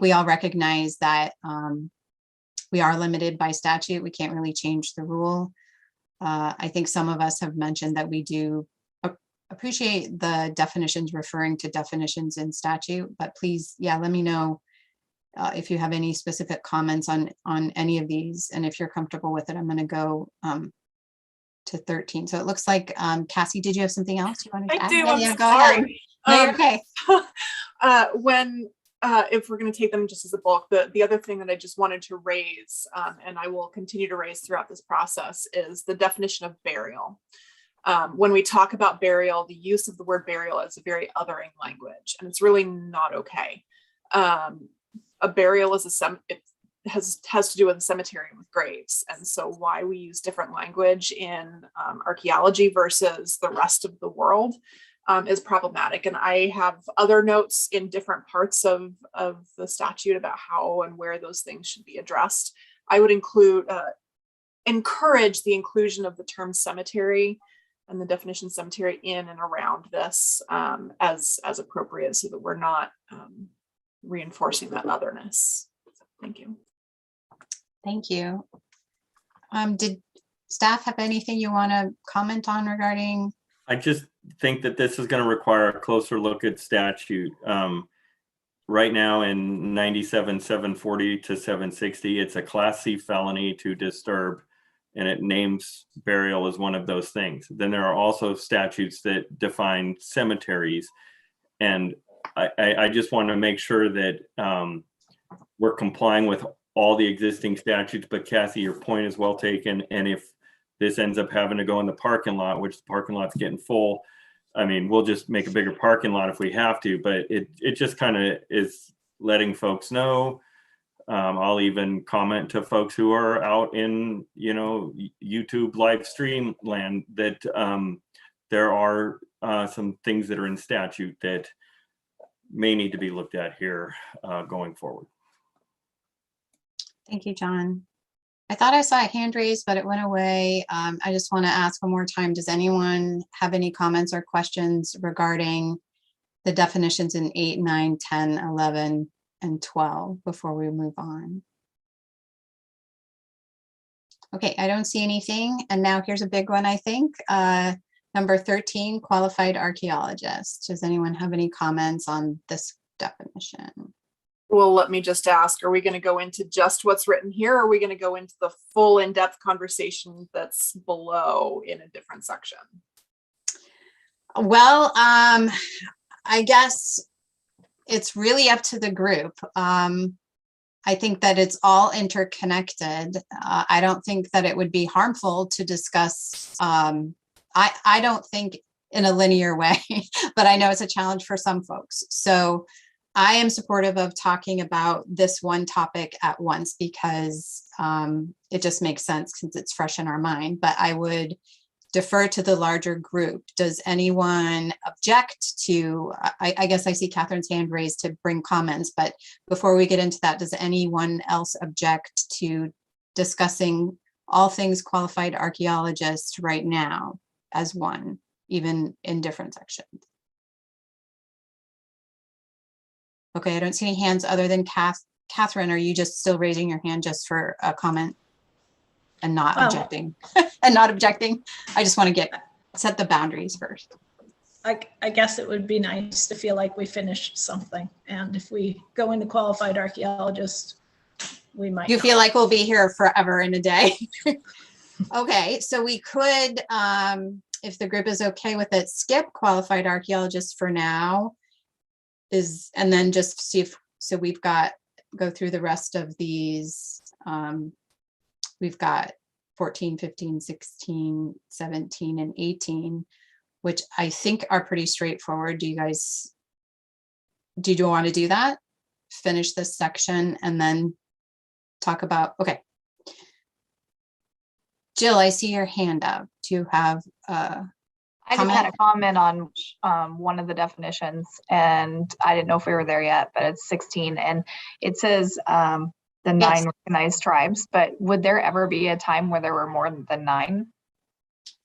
Speaker 5: we all recognize that we are limited by statute. We can't really change the rule. I think some of us have mentioned that we do appreciate the definitions referring to definitions in statute, but please, yeah, let me know if you have any specific comments on any of these, and if you're comfortable with it. I'm going to go to 13. So it looks like Cassie, did you have something else you wanted to add?
Speaker 8: do.
Speaker 5: Yeah, go ahead. No, you're okay.
Speaker 8: If we're going to take them just as a bulk, the other thing that I just wanted to raise, and I will continue to raise throughout this process, is the definition of burial. When we talk about burial, the use of the word burial is a very othering language, and it's really not okay. A burial is it has to do with a cemetery with graves, and so why we use different language in archaeology versus the rest of the world is problematic. And I have other notes in different parts of the statute about how and where those things should be addressed. I would encourage the inclusion of the term cemetery and the definition cemetery in and around this as appropriate, so that we're not reinforcing that otherness. Thank you.
Speaker 5: Thank you. Did staff have anything you want to comment on regarding?
Speaker 4: I just think that this is going to require a closer look at statute. Right now in 97-740 to 760, it's a Class C felony to disturb, and it names burial as one of those things. Then there are also statutes that define cemeteries, and I just want to make sure that we're complying with all the existing statutes. But Cassie, your point is well taken, and if this ends up having to go in the parking lot, which the parking lot's getting full, I mean, we'll just make a bigger parking lot if we have to, but it just kind of is letting folks know. I'll even comment to folks who are out in, YouTube live stream land that there are some things that are in statute that may need to be looked at here going forward.
Speaker 5: Thank you, John. I thought I saw a hand raised, but it went away. I just want to ask one more time, does anyone have any comments or questions regarding the definitions in 8, 9, 10, 11, and 12 before we move on? Okay, I don't see anything. And now here's a big one, I think. Number 13, qualified archaeologist. Does anyone have any comments on this definition?
Speaker 8: Well, let me just ask, are we going to go into just what's written here, or are we going to go into the full in-depth conversation that's below in a different section?
Speaker 5: Well, I guess it's really up to the group. I think that it's all interconnected. I don't think that it would be harmful to discuss, I don't think in a linear way, but I know it's a challenge for some folks. So I am supportive of talking about this one topic at once because it just makes sense since it's fresh in our mind, but I would defer to the larger group. Does anyone object to, I guess I see Catherine's hand raised to bring comments, but before we get into that, does anyone else object to discussing all things qualified archaeologists right now as one, even in different sections? Okay, I don't see any hands other than Katherine. Are you just still raising your hand just for a comment and not objecting? And not objecting? I just want to set the boundaries first.
Speaker 11: I guess it would be nice to feel like we finished something. And if we go into qualified archaeologists, we might.
Speaker 5: You feel like we'll be here forever and a day? Okay, so we could, if the group is okay with it, skip qualified archaeologists for now. And then just see if, so we've got, go through the rest of these. We've got 14, 15, 16, 17, and 18, which I think are pretty straightforward. Do you want to do that? Finish this section and then talk about, okay. Jill, I see your hand up. Do you have
Speaker 13: I just had a comment on one of the definitions, and I didn't know if we were there yet, but it's 16, and it says the 9 recognized tribes, but would there ever be a time where there were more than 9?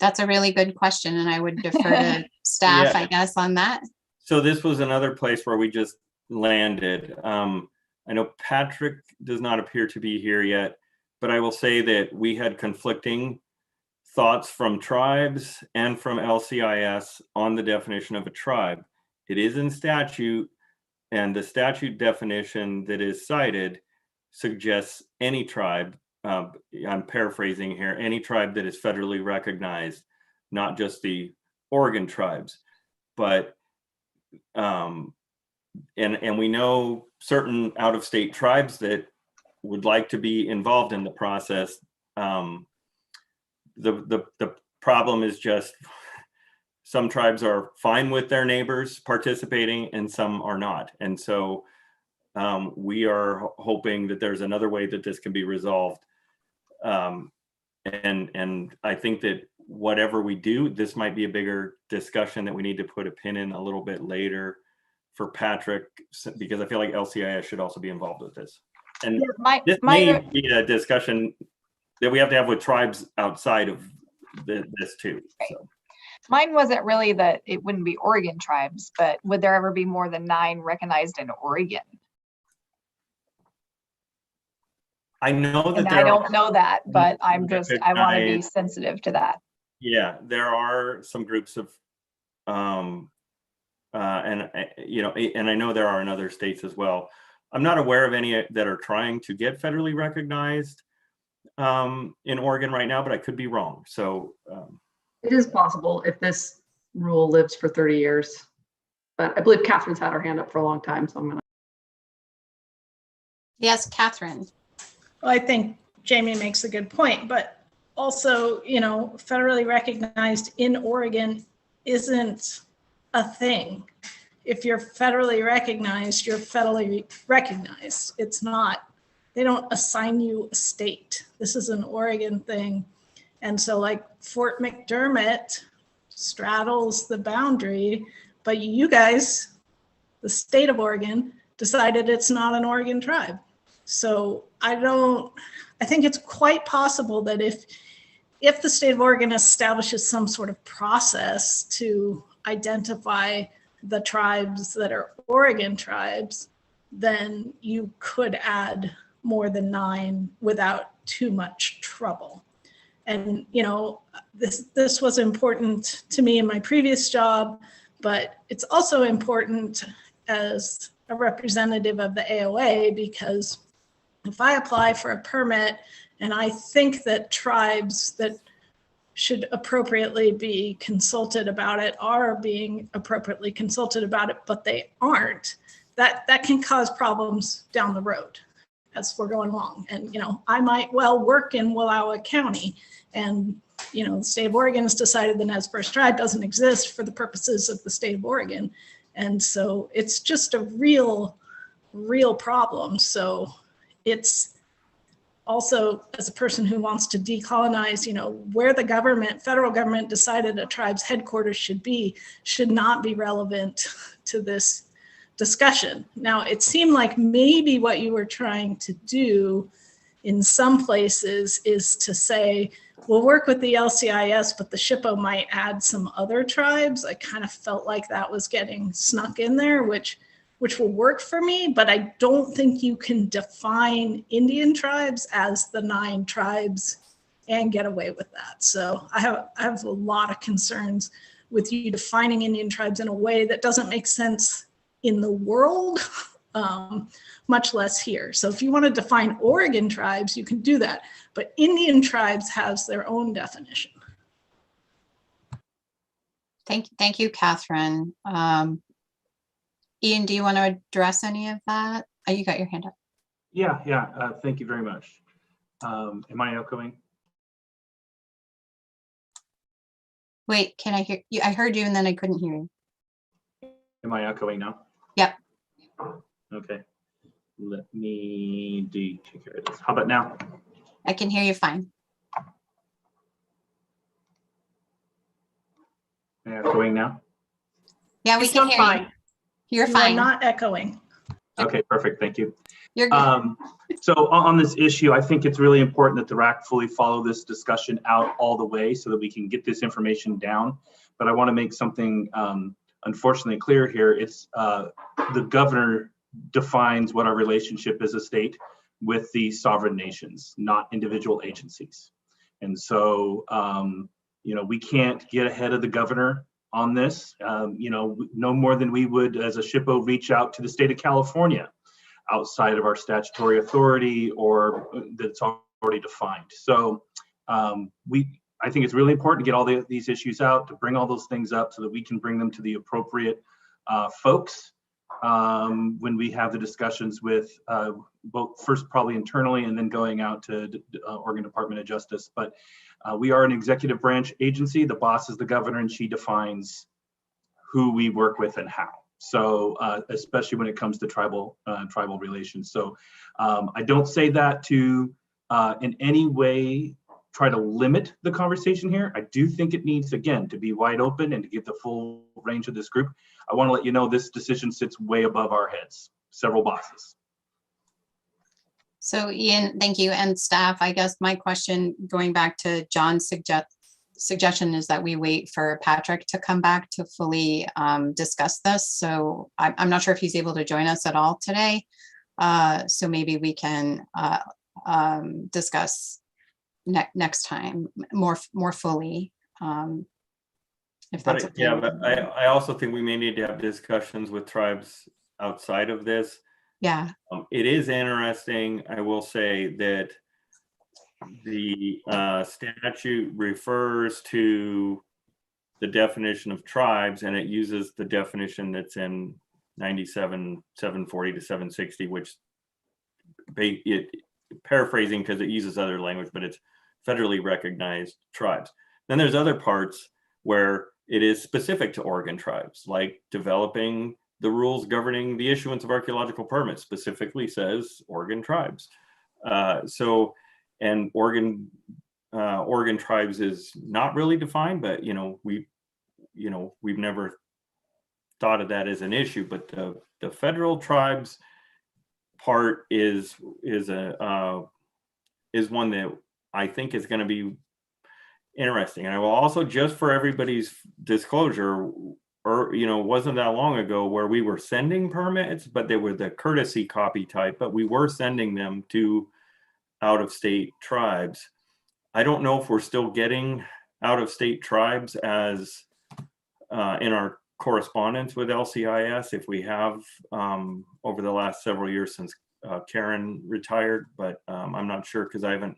Speaker 5: That's a really good question, and I would defer to staff, I guess, on that.
Speaker 4: So this was another place where we just landed. I know Patrick does not appear to be here yet, but I will say that we had conflicting thoughts from tribes and from LCIS on the definition of a tribe. It is in statute, and the statute definition that is cited suggests any tribe, I'm paraphrasing here, any tribe that is federally recognized, not just the Oregon tribes. But, and we know certain out-of-state tribes that would like to be involved in the process. The problem is just some tribes are fine with their neighbors participating and some are not. And so we are hoping that there's another way that this can be resolved. And I think that whatever we do, this might be a bigger discussion that we need to put a pin in a little bit later for Patrick, because I feel like LCIS should also be involved with this. And this may be a discussion that we have to have with tribes outside of this too. So.
Speaker 13: Mine wasn't really that it wouldn't be Oregon tribes, but would there ever be more than 9 recognized in Oregon?
Speaker 4: I know that
Speaker 13: I don't know that, but I want to be sensitive to that.
Speaker 4: Yeah, there are some groups of, and I know there are in other states as well. I'm not aware of any that are trying to get federally recognized in Oregon right now, but I could be wrong. So
Speaker 3: it is possible if this rule lives for 30 years. But I believe Catherine's had her hand up for a long time, so I'm gonna.
Speaker 5: Yes, Catherine.
Speaker 11: Well, I think Jamie makes a good point, but also, federally recognized in Oregon isn't a thing. If you're federally recognized, you're federally recognized. It's not, they don't assign you a state. This is an Oregon thing. And so like Fort McDermott straddles the boundary, but you guys, the state of Oregon, decided it's not an Oregon tribe. So I think it's quite possible that if the state of Oregon establishes some sort of process to identify the tribes that are Oregon tribes, then you could add more than 9 without too much trouble. And, this was important to me in my previous job, but it's also important as a representative of the AOA, because if I apply for a permit and I think that tribes that should appropriately be consulted about it are being appropriately consulted about it, but they aren't, that can cause problems down the road as we're going along. And, I might well work in Wallowa County, and, the state of Oregon has decided the Nez Perce tribe doesn't exist for the purposes of the state of Oregon. And so it's just a real problem. So it's also, as a person who wants to decolonize, where the federal government decided a tribe's headquarters should not be relevant to this discussion. Now, it seemed like maybe what you were trying to do in some places is to say, we'll work with the LCIS, but the SHPO might add some other tribes. I kind of felt like that was getting snuck in there, which will work for me, but I don't think you can define Indian tribes as the 9 tribes and get away with that. So I have a lot of concerns with you defining Indian tribes in a way that doesn't make sense in the world, much less here. So if you want to define Oregon tribes, you can do that, but Indian tribes has their own definition.
Speaker 5: Thank you, Catherine. Ian, do you want to address any of that? Oh, you got your hand up.
Speaker 10: Yeah. Thank you very much. Am I echoing?
Speaker 5: Wait, can I hear you? I heard you and then I couldn't hear you.
Speaker 10: Am I echoing now?
Speaker 5: Yep.
Speaker 10: Okay. Let me take care of this. How about now?
Speaker 5: I can hear you fine.
Speaker 10: Echoing now?
Speaker 5: Yeah, we can hear you. You're
Speaker 11: You
Speaker 5: fine.
Speaker 11: are not echoing.
Speaker 10: Okay, perfect. Thank you.
Speaker 5: You're good.
Speaker 10: So on this issue, I think it's really important that the RAC fully follow this discussion out all the way so that we can get this information down. But I want to make something unfortunately clear here. It's the governor defines what our relationship as a state with the sovereign nations, not individual agencies. And so, we can't get ahead of the governor on this, no more than we would as a SHPO reach out to the state of California outside of our statutory authority or that's already defined. So I think it's really important to get all these issues out, to bring all those things up so that we can bring them to the appropriate folks when we have the discussions with both first probably internally and then going out to Oregon Department of Justice. But we are an executive branch agency. The boss is the governor and she defines who we work with and how. So especially when it comes to tribal relations. So I don't say that to in any way try to limit the conversation here. I do think it needs, again, to be wide open and to give the full range of this group. I want to let you know this decision sits way above our heads, several bosses.
Speaker 5: So Ian, thank you. And staff, I guess my question going back to John's suggestion is that we wait for Patrick to come back to fully discuss this. So I'm not sure if he's able to join us at all today. So maybe we can discuss next time more fully. If that's okay.
Speaker 4: Yeah, but I also think we may need to have discussions with tribes outside of this.
Speaker 5: Yeah.
Speaker 4: It is interesting. I will say that the statute refers to the definition of tribes, and it uses the definition that's in 97-740 to 760, which paraphrasing because it uses other language, but it's federally recognized tribes. Then there's other parts where it is specific to Oregon tribes, like developing the rules governing the issuance of archaeological permits specifically says Oregon tribes. And Oregon tribes is not really defined, but we've never thought of that as an issue. But the federal tribes part is one that I think is going to be interesting. And I will also, just for everybody's disclosure, wasn't that long ago where we were sending permits, but they were the courtesy copy type, but we were sending them to out-of-state tribes. I don't know if we're still getting out-of-state tribes as in our correspondence with LCIS, if we have over the last several years since Karen retired, but I'm not sure because I haven't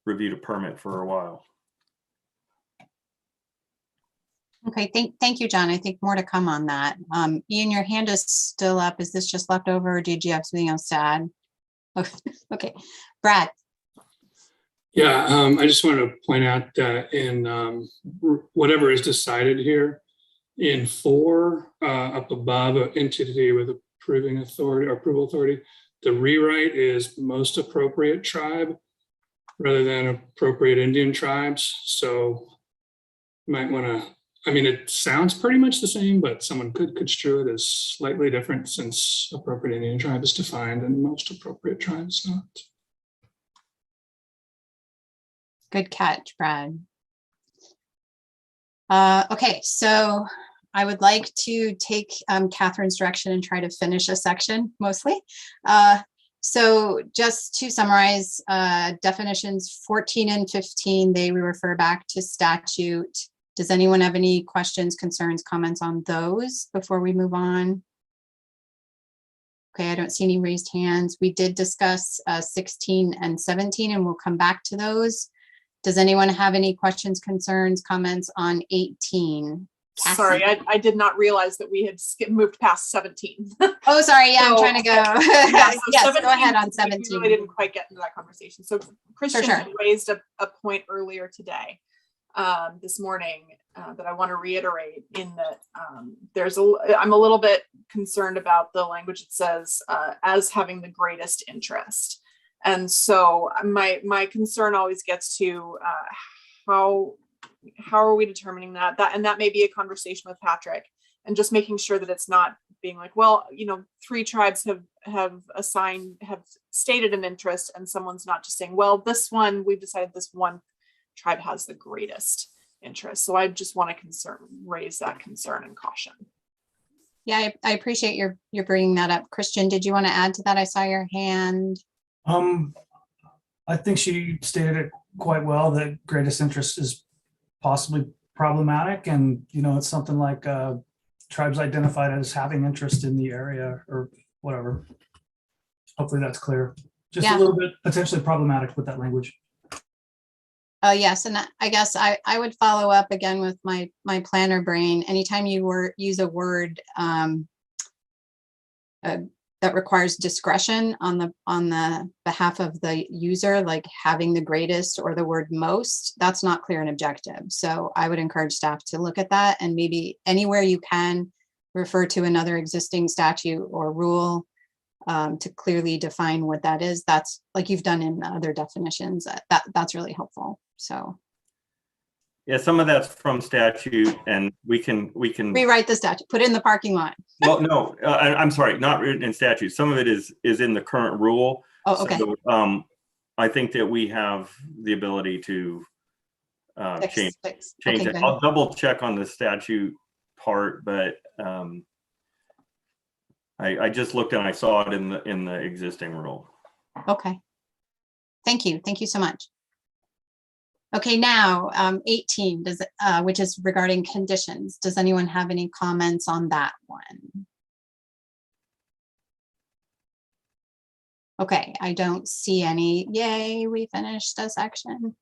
Speaker 4: reviewed a permit for a while.
Speaker 5: Okay, thank you, John. I think more to come on that. Ian, your hand is still up. Is this just left over or did you have something else to add? Okay, Brad.
Speaker 12: Yeah, I just wanted to point out that in whatever is decided here, in 4 up above, an entity with approving authority or approval authority, the rewrite is most appropriate tribe rather than appropriate Indian tribes. So you might want to, it sounds pretty much the same, but someone could construe it as slightly different since appropriate Indian tribe is defined and most appropriate tribe is not.
Speaker 5: Good catch, Brad. Okay, so I would like to take Katherine's direction and try to finish a section mostly. So just to summarize, definitions 14 and 15, they refer back to statute. Does anyone have any questions, concerns, comments on those before we move on? Okay, I don't see any raised hands. We did discuss 16 and 17, and we'll come back to those. Does anyone have any questions, concerns, comments on 18? Cassie?
Speaker 8: Sorry, I did not realize that we had moved past 17.
Speaker 5: Oh, sorry. Yeah, so, I'm trying to go.
Speaker 8: Yeah, so
Speaker 5: yes, go ahead on 17.
Speaker 8: We really didn't quite get into that conversation. So Christian
Speaker 5: sure.
Speaker 8: raised a point earlier today, this morning, that I want to reiterate in that I'm a little bit concerned about the language it says as having the greatest interest. And so my concern always gets to how how are we determining that? And that may be a conversation with Patrick, and just making sure that it's not being like, well, 3 tribes have stated an interest, and someone's not just saying, well, this one, we've decided this one tribe has the greatest interest. So I just want to raise that concern and caution.
Speaker 5: Yeah, I appreciate your bringing that up. Christian, did you want to add to that? I saw your hand.
Speaker 6: I think she stated it quite well, that greatest interest is possibly problematic, and it's something like tribes identified as having interest in the area or whatever. Hopefully that's clear. Just a little bit potentially problematic with that language.
Speaker 5: Yes, and I guess I would follow up again with my planner brain. Anytime you use a word that requires discretion on the behalf of the user, like having the greatest or the word most, that's not clear and objective. So I would encourage staff to look at that, and maybe anywhere you can refer to another existing statute or rule to clearly define what that is. That's like you've done in other definitions. That's really helpful. So
Speaker 4: yeah, some of that's from statute, and we can
Speaker 5: rewrite the statute, put it in the parking lot.
Speaker 4: Well, no, I'm sorry, not written in statute. Some of it is in the current rule.
Speaker 5: Oh, okay.
Speaker 4: So, I think that we have the ability to change
Speaker 5: Okay,
Speaker 4: it.
Speaker 5: good.
Speaker 4: I'll double check on the statute part, but I just looked and I saw it in the existing rule.
Speaker 5: Okay. Thank you so much. Okay, now 18, which is regarding conditions. Does anyone have any comments on that one? Okay, I don't see any. Yay, we finished a section,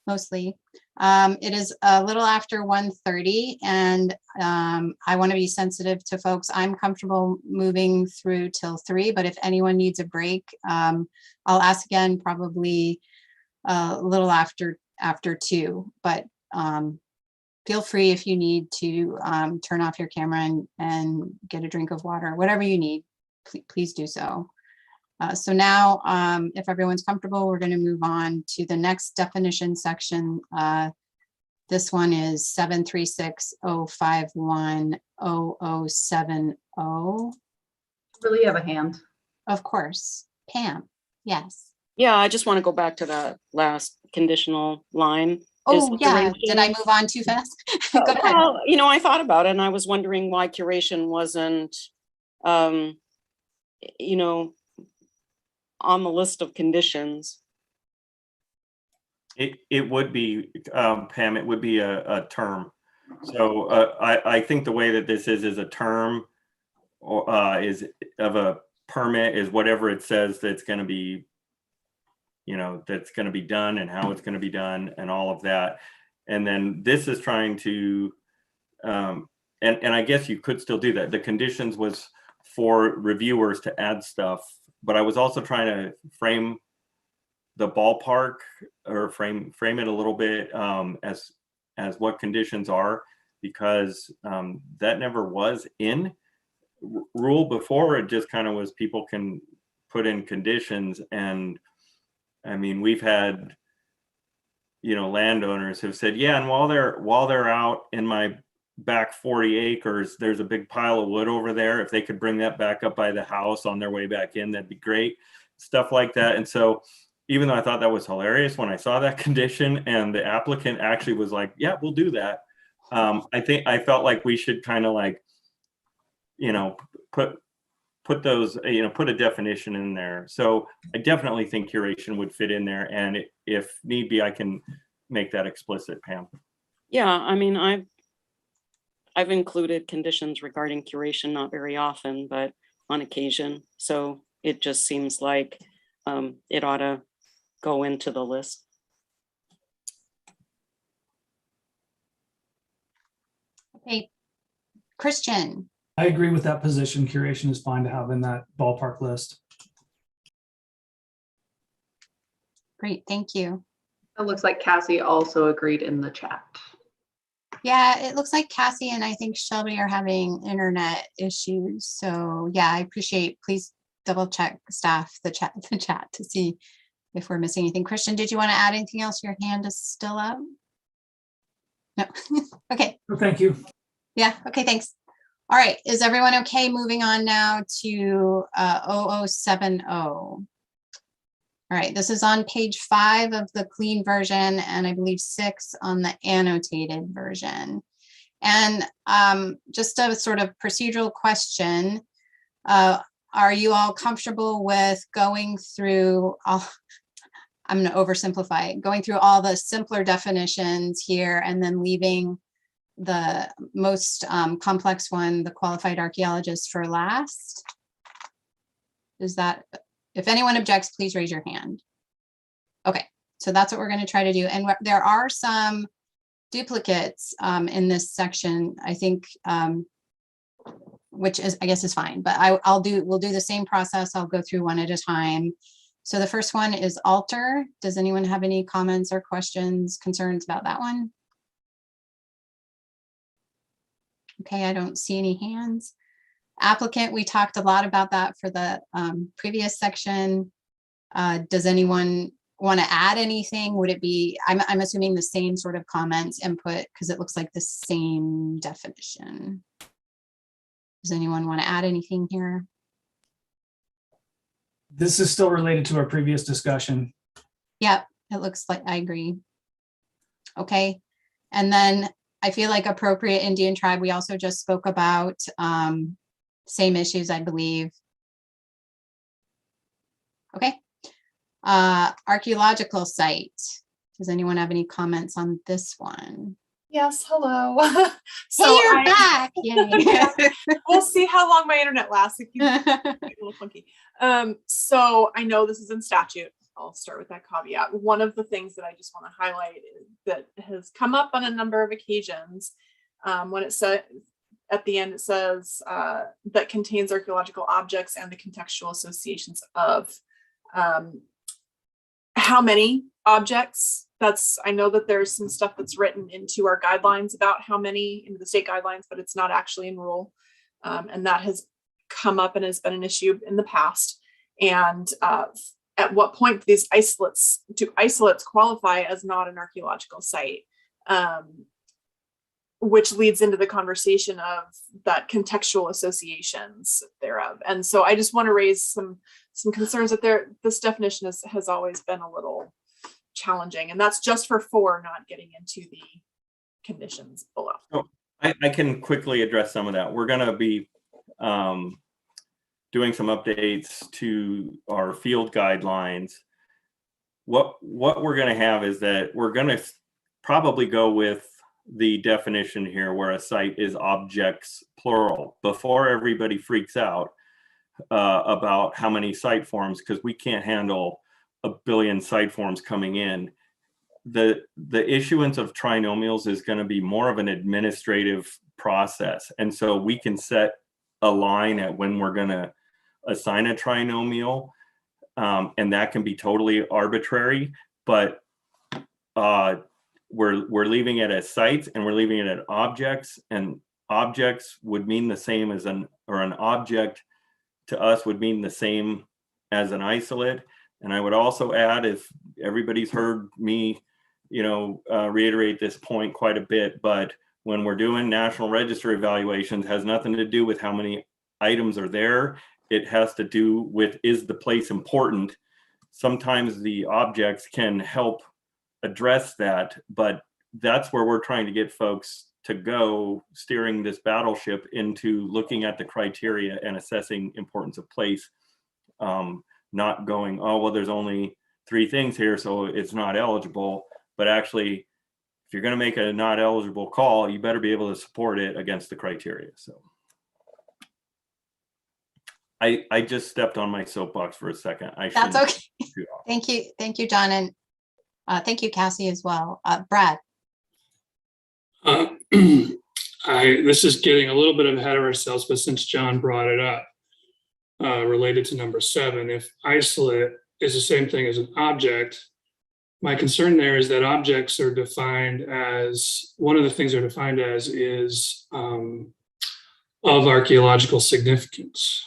Speaker 5: mostly. It is a little after 1:30, and I want to be sensitive to folks. I'm comfortable moving through till 3, but if anyone needs a break, I'll ask again probably a little after 2, but feel free if you need to turn off your camera and get a drink of water, whatever you need, please do so. So now, if everyone's comfortable, we're going to move on to the next definition section. This one is 736-051-0070.
Speaker 3: Really have a hand.
Speaker 5: Of course. Pam, yes.
Speaker 14: Yeah, I just want to go back to that last conditional line.
Speaker 5: Oh, yeah. Did I move on too fast? Go ahead.
Speaker 14: Well, I thought about it, and I was wondering why curation wasn't, on the list of conditions.
Speaker 4: It would be, Pam, it would be a term. So I think the way that this is a term, or is of a permit, is whatever it says that's going to be, that's going to be done and how it's going to be done and all of that. And then this is trying to, and I guess you could still do that. The conditions was for reviewers to add stuff, but I was also trying to frame the ballpark, or frame it a little bit as what conditions are, because that never was in rule before. It just kind of was, people can put in conditions. And I mean, we've had, landowners have said, yeah, and while they're out in my back 40 acres, there's a big pile of wood over there. If they could bring that back up by the house on their way back in, that'd be great. Stuff like that. And so, even though I thought that was hilarious when I saw that condition, and the applicant actually was like, yeah, we'll do that. I felt like we should kind of like, put those, put a definition in there. So I definitely think curation would fit in there. And if need be, I can make that explicit, Pam.
Speaker 14: Yeah, I mean, I've included conditions regarding curation, not very often, but on occasion. So it just seems like it ought to go into the list.
Speaker 5: Okay, Christian.
Speaker 6: I agree with that position. Curation is fine to have in that ballpark list.
Speaker 5: Great, thank you.
Speaker 3: It looks like Cassie also agreed in the chat.
Speaker 5: Yeah, it looks like Cassie and I think Shelby are having internet issues. So yeah, I appreciate, please double check staff, the chat to see if we're missing anything. Christian, did you want to add anything else? Your hand is still up. No. Okay.
Speaker 6: Well, thank you.
Speaker 5: Yeah. Okay. Thanks. All right. Is everyone okay moving on now to 0070? All right. This is on page 5 of the clean version, and I believe 6 on the annotated version. And just a sort of procedural question. Are you all comfortable with going through all, I'm going to oversimplify, going through all the simpler definitions here and then leaving the most complex one, the qualified archaeologist, for last? Is that, if anyone objects, please raise your hand. Okay, so that's what we're going to try to do. And there are some duplicates in this section, I think, which is, I guess, is fine, but we'll do the same process. I'll go through one at a time. So the first one is alter. Does anyone have any comments or questions, concerns about that one? Okay, I don't see any hands. Applicant, we talked a lot about that for the previous section. Does anyone want to add anything? Would it be, I'm assuming the same sort of comments, input, because it looks like the same definition. Does anyone want to add anything here?
Speaker 6: This is still related to our previous discussion.
Speaker 5: Yep, it looks like, I agree. Okay, and then I feel like appropriate Indian tribe, we also just spoke about same issues, I believe. Okay. Archaeological site. Does anyone have any comments on this one?
Speaker 8: Yes, hello.
Speaker 5: So hey, you're back. Yay.
Speaker 8: We'll see how long my internet lasts. It keeps a little funky. So I know this is in statute. I'll start with that caveat. One of the things that I just want to highlight is that has come up on a number of occasions when it said at the end, it says that contains archaeological objects and the contextual associations of how many objects. I know that there's some stuff that's written into our guidelines about how many, into the state guidelines, but it's not actually in rule. And that has come up and has been an issue in the past. And at what point do isolates qualify as not an archaeological site? Which leads into the conversation of that contextual associations thereof. And so I just want to raise some concerns that this definition has always been a little challenging, and that's just for 4, not getting into the conditions below.
Speaker 4: Oh, I can quickly address some of that. We're going to be doing some updates to our field guidelines. What we're going to have is that we're going to probably go with the definition here where a site is objects plural before everybody freaks out about how many site forms, because we can't handle a billion site forms coming in. The issuance of trinomials is going to be more of an administrative process. And so we can set a line at when we're going to assign a trinomial, and that can be totally arbitrary, but we're leaving it as sites and we're leaving it at objects, and objects would mean the same as an object to us would mean the same as an isolate. And I would also add, if everybody's heard me, reiterate this point quite a bit, but when we're doing National Register evaluations, has nothing to do with how many items are there. It has to do with, is the place important? Sometimes the objects can help address that, but that's where we're trying to get folks to go, steering this battleship into looking at the criteria and assessing importance of place. Not going, oh, well, there's only 3 things here, so it's not eligible. But actually, if you're going to make a not eligible call, you better be able to support it against the criteria. So I just stepped on my soapbox for a second.
Speaker 5: That's okay. Thank you, John, and thank you, Cassie, as well. Brad.
Speaker 12: This is getting a little bit ahead of ourselves, but since John brought it up, related to number 7, if isolate is the same thing as an object, my concern there is that objects are defined as, one of the things they're defined as is of archaeological significance.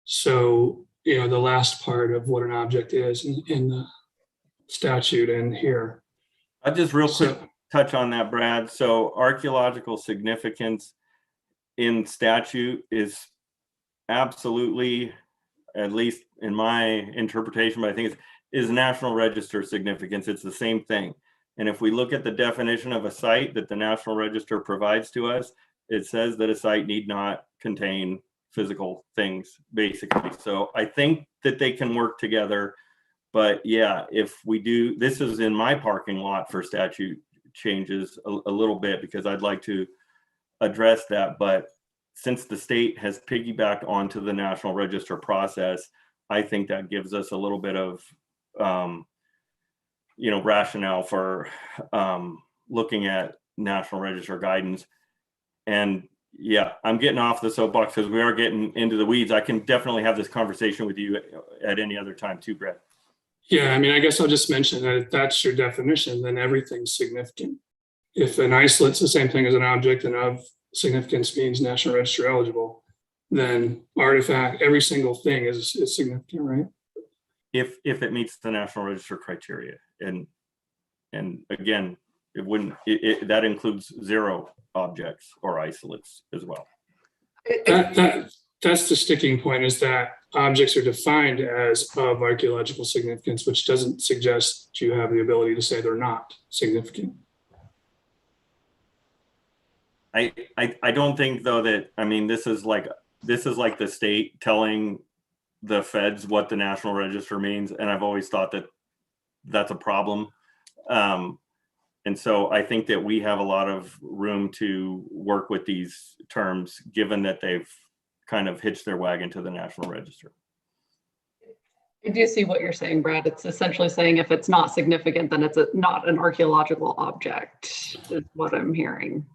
Speaker 12: So, the last part of what an object is in the statute and here.
Speaker 4: I just real quick touch on that, Brad. So archaeological significance in statute is absolutely, at least in my interpretation, but I think is National Register significance. It's the same thing. And if we look at the definition of a site that the National Register provides to us, it says that a site need not contain physical things, basically. So I think that they can work together. But yeah, if we do, this is in my parking lot for statute changes a little bit, because I'd like to address that. But since the state has piggybacked onto the National Register process, I think that gives us a little bit of rationale for looking at National Register guidance. And yeah, I'm getting off the soapbox because we are getting into the weeds. I can definitely have this conversation with you at any other time too, Brett.
Speaker 12: Yeah, I mean, I guess I'll just mention that if that's your definition, then everything's significant. If an isolate's the same thing as an object and of significance means National Register eligible, then artifact, every single thing is significant, right?
Speaker 4: If it meets the National Register criteria. And again, it wouldn't, that includes 0 objects or isolates as well.
Speaker 12: That's the sticking point, is that objects are defined as of archaeological significance, which doesn't suggest you have the ability to say they're not significant.
Speaker 4: I don't think though that, I mean, this is like the state telling the feds what the National Register means. And I've always thought that that's a problem. And so I think that we have a lot of room to work with these terms, given that they've kind of hitched their wagon to the National Register.
Speaker 3: I do see what you're saying, Brad. It's essentially saying if it's not significant, then it's not an archaeological object, is what I'm hearing.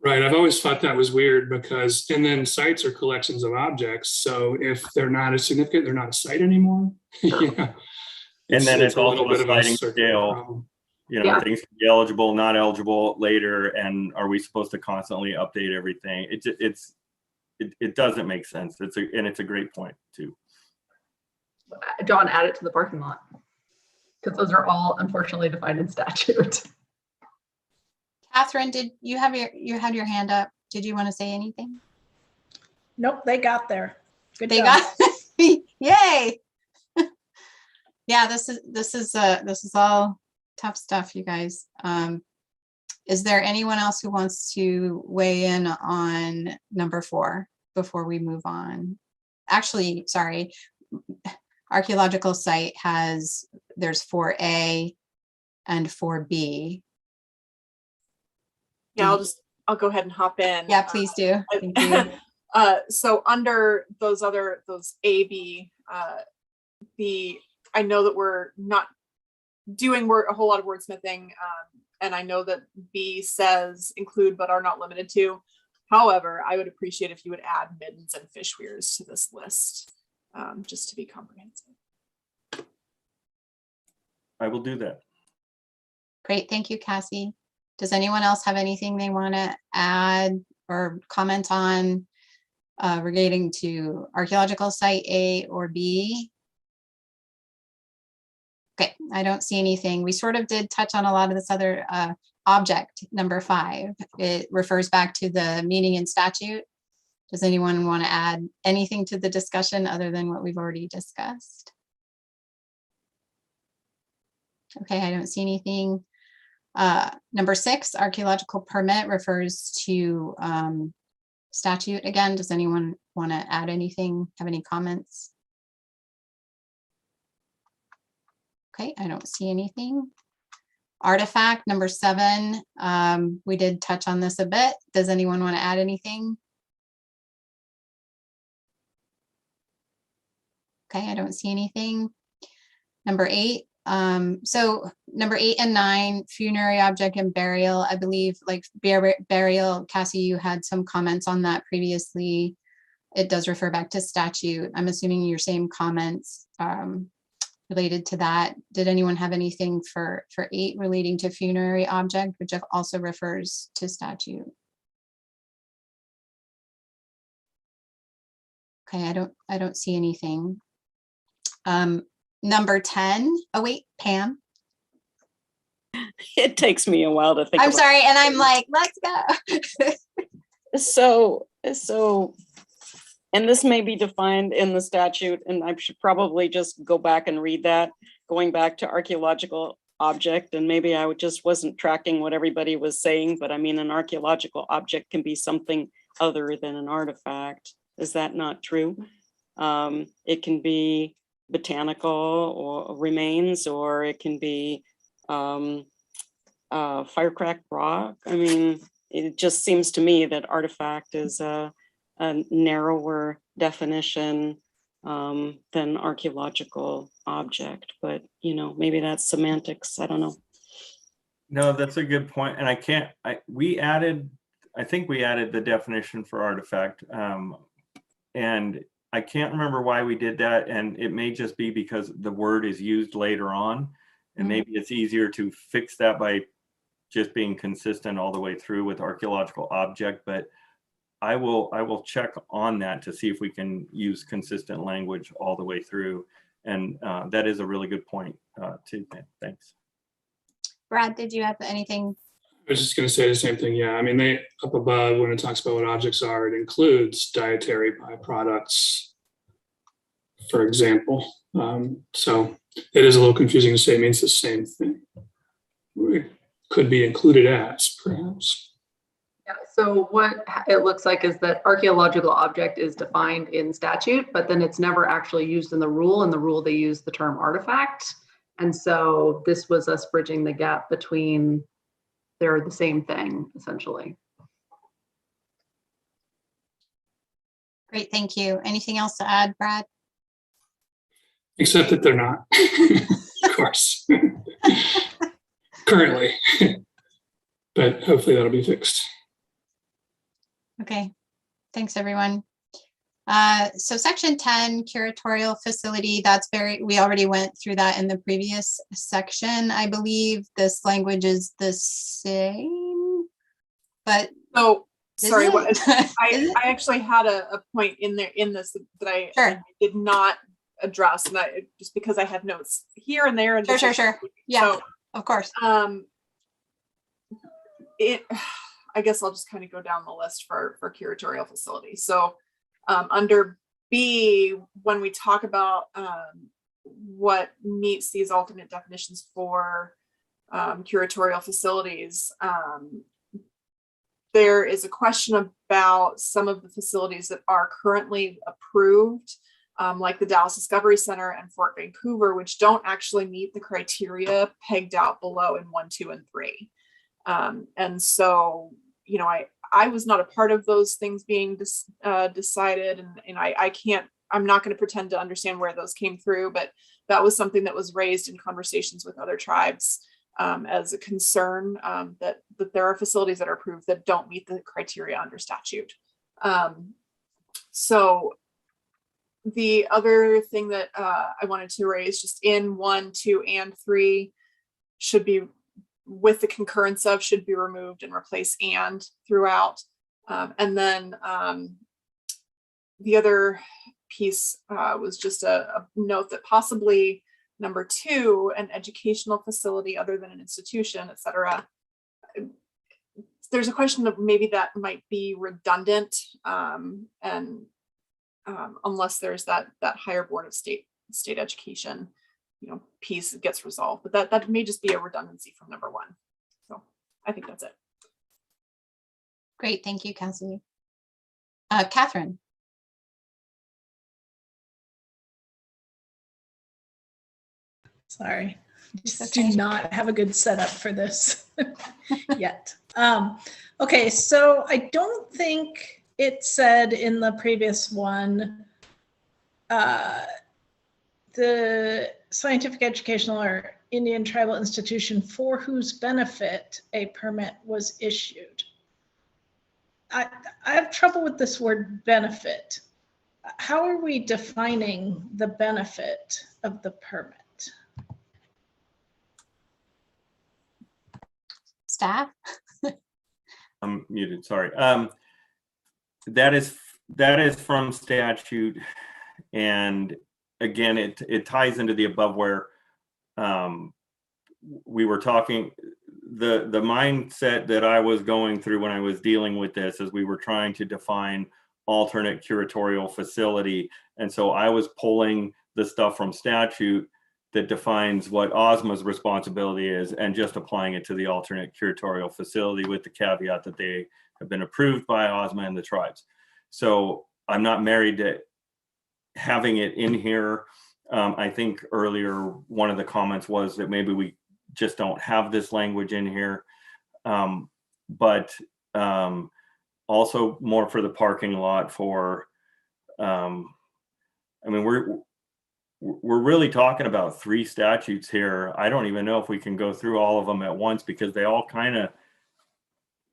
Speaker 12: Right. I've always thought that was weird because, and then sites are collections of objects. So if they're not as significant, they're not a site anymore. Yeah.
Speaker 4: And then it's also a sliding
Speaker 12: circular
Speaker 4: scale.
Speaker 12: problem.
Speaker 4: Things can be eligible, not eligible later. And are we supposed to constantly update everything? It doesn't make sense. It's a great point too.
Speaker 3: John, add it to the parking lot, because those are all unfortunately defined in statute.
Speaker 5: Catherine, did you have you had your hand up? Did you want to say anything?
Speaker 11: Nope, they got there. Good
Speaker 5: They
Speaker 11: job.
Speaker 5: got yay. Yeah, this is all tough stuff, you guys. Is there anyone else who wants to weigh in on number 4 before we move on? Actually, sorry, archaeological site there's 4A and 4B.
Speaker 8: Yeah, I'll go ahead and hop in.
Speaker 5: Yeah, please do. Thank you.
Speaker 8: So under those A, B, I know that we're not doing a whole lot of wordsmithing, and I know that B says include but are not limited to. However, I would appreciate if you would add middens and fish weirs to this list, just to be comprehensive.
Speaker 4: I will do that.
Speaker 5: Great, thank you, Cassie. Does anyone else have anything they want to add or comment on relating to archaeological site A or B? Okay, I don't see anything. We sort of did touch on a lot of this other object, number 5. It refers back to the meaning in statute. Does anyone want to add anything to the discussion other than what we've already discussed? Okay, I don't see anything. Number 6, archaeological permit refers to statute again. Does anyone want to add anything, have any comments? Okay, I don't see anything. Artifact, number 7, we did touch on this a bit. Does anyone want to add anything? Okay, I don't see anything. Number 8, so number 8 and 9, funerary object and burial, I believe, like burial, Cassie, you had some comments on that previously. It does refer back to statute. I'm assuming your same comments related to that. Did anyone have anything for 8 relating to funerary object, which also refers to statute? Okay, I don't see anything. Number 10, oh wait, Pam.
Speaker 14: It takes me a while to think.
Speaker 5: I'm sorry, and I'm like, let's go.
Speaker 14: So, and this may be defined in the statute, and I should probably just go back and read that, going back to archaeological object, and maybe I just wasn't tracking what everybody was saying, but I mean, an archaeological object can be something other than an artifact. Is that not true? It can be botanical or remains, or it can be firecracked rock. I mean, it just seems to me that artifact is a narrower definition than archaeological object, but maybe that's semantics. I don't know.
Speaker 4: No, that's a good point. And I think we added the definition for artifact. And I can't remember why we did that. And it may just be because the word is used later on. And maybe it's easier to fix that by just being consistent all the way through with archaeological object. But I will check on that to see if we can use consistent language all the way through. And that is a really good point too. Thanks.
Speaker 5: Brad, did you have anything?
Speaker 12: I was just going to say the same thing. Yeah, I mean, they up above when it talks about what objects are, it includes dietary byproducts, for example. So it is a little confusing to say it means the same thing. It could be included as, perhaps.
Speaker 3: Yeah, so what it looks like is that archaeological object is defined in statute, but then it's never actually used in the rule. In the rule, they use the term artifact. And so this was us bridging the gap between, they're the same thing, essentially.
Speaker 5: Great, thank you. Anything else to add, Brad?
Speaker 12: Except that they're not, of course, currently. But hopefully that'll be fixed.
Speaker 5: Okay, thanks everyone. So section 10, curatorial facility, we already went through that in the previous section. I believe this language is the same, but.
Speaker 8: So, sorry, I actually had a point in this that I did not address, and just because I have notes here and there. And
Speaker 5: Sure. Yeah, so, of course.
Speaker 8: I guess I'll just kind of go down the list for curatorial facility. So under B, when we talk about what meets these alternate definitions for curatorial facilities, there is a question about some of the facilities that are currently approved, like the Dallas Discovery Center and Fort Vancouver, which don't actually meet the criteria pegged out below in 1, 2, and 3. And so, I was not a part of those things being decided, and I'm not going to pretend to understand where those came through, but that was something that was raised in conversations with other tribes as a concern, that there are facilities that are approved that don't meet the criteria under statute. So the other thing that I wanted to raise, just in 1, 2, and 3 should be, with the concurrence of, should be removed and replace and throughout. And then the other piece was just a note that possibly number 2, an educational facility other than an institution, et cetera. There's a question of maybe that might be redundant, and unless there's that higher board of state education piece gets resolved, but that may just be a redundancy from number 1. So I think that's it.
Speaker 5: Great, thank you, Cassie. Katherine.
Speaker 11: Sorry, just do not have a good setup for this yet. Okay, so I don't think it said in the previous one, the scientific, educational, or Indian tribal institution for whose benefit a permit was issued. I have trouble with this word benefit. How are we defining the benefit of the permit?
Speaker 5: Staff?
Speaker 4: I'm muted, sorry. That is from statute, and again, it ties into the above where we were talking, the mindset that I was going through when I was dealing with this is we were trying to define alternate curatorial facility. And so I was pulling the stuff from statute that defines what OSMA's responsibility is and just applying it to the alternate curatorial facility with the caveat that they have been approved by OSMA and the tribes. So I'm not married to having it in here. I think earlier one of the comments was that maybe we just don't have this language in here. But also more for the parking lot for, I mean, we're really talking about 3 statutes here. I don't even know if we can go through all of them at once because they all kind of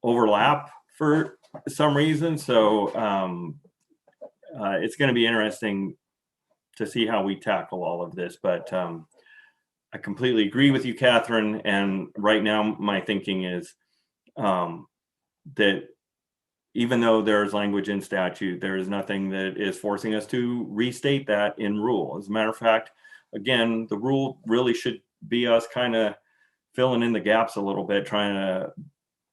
Speaker 4: overlap for some reason. So it's going to be interesting to see how we tackle all of this. But I completely agree with you, Katherine. And right now my thinking is that even though there's language in statute, there is nothing that is forcing us to restate that in rule. As a matter of fact, again, the rule really should be us kind of filling in the gaps a little bit, trying to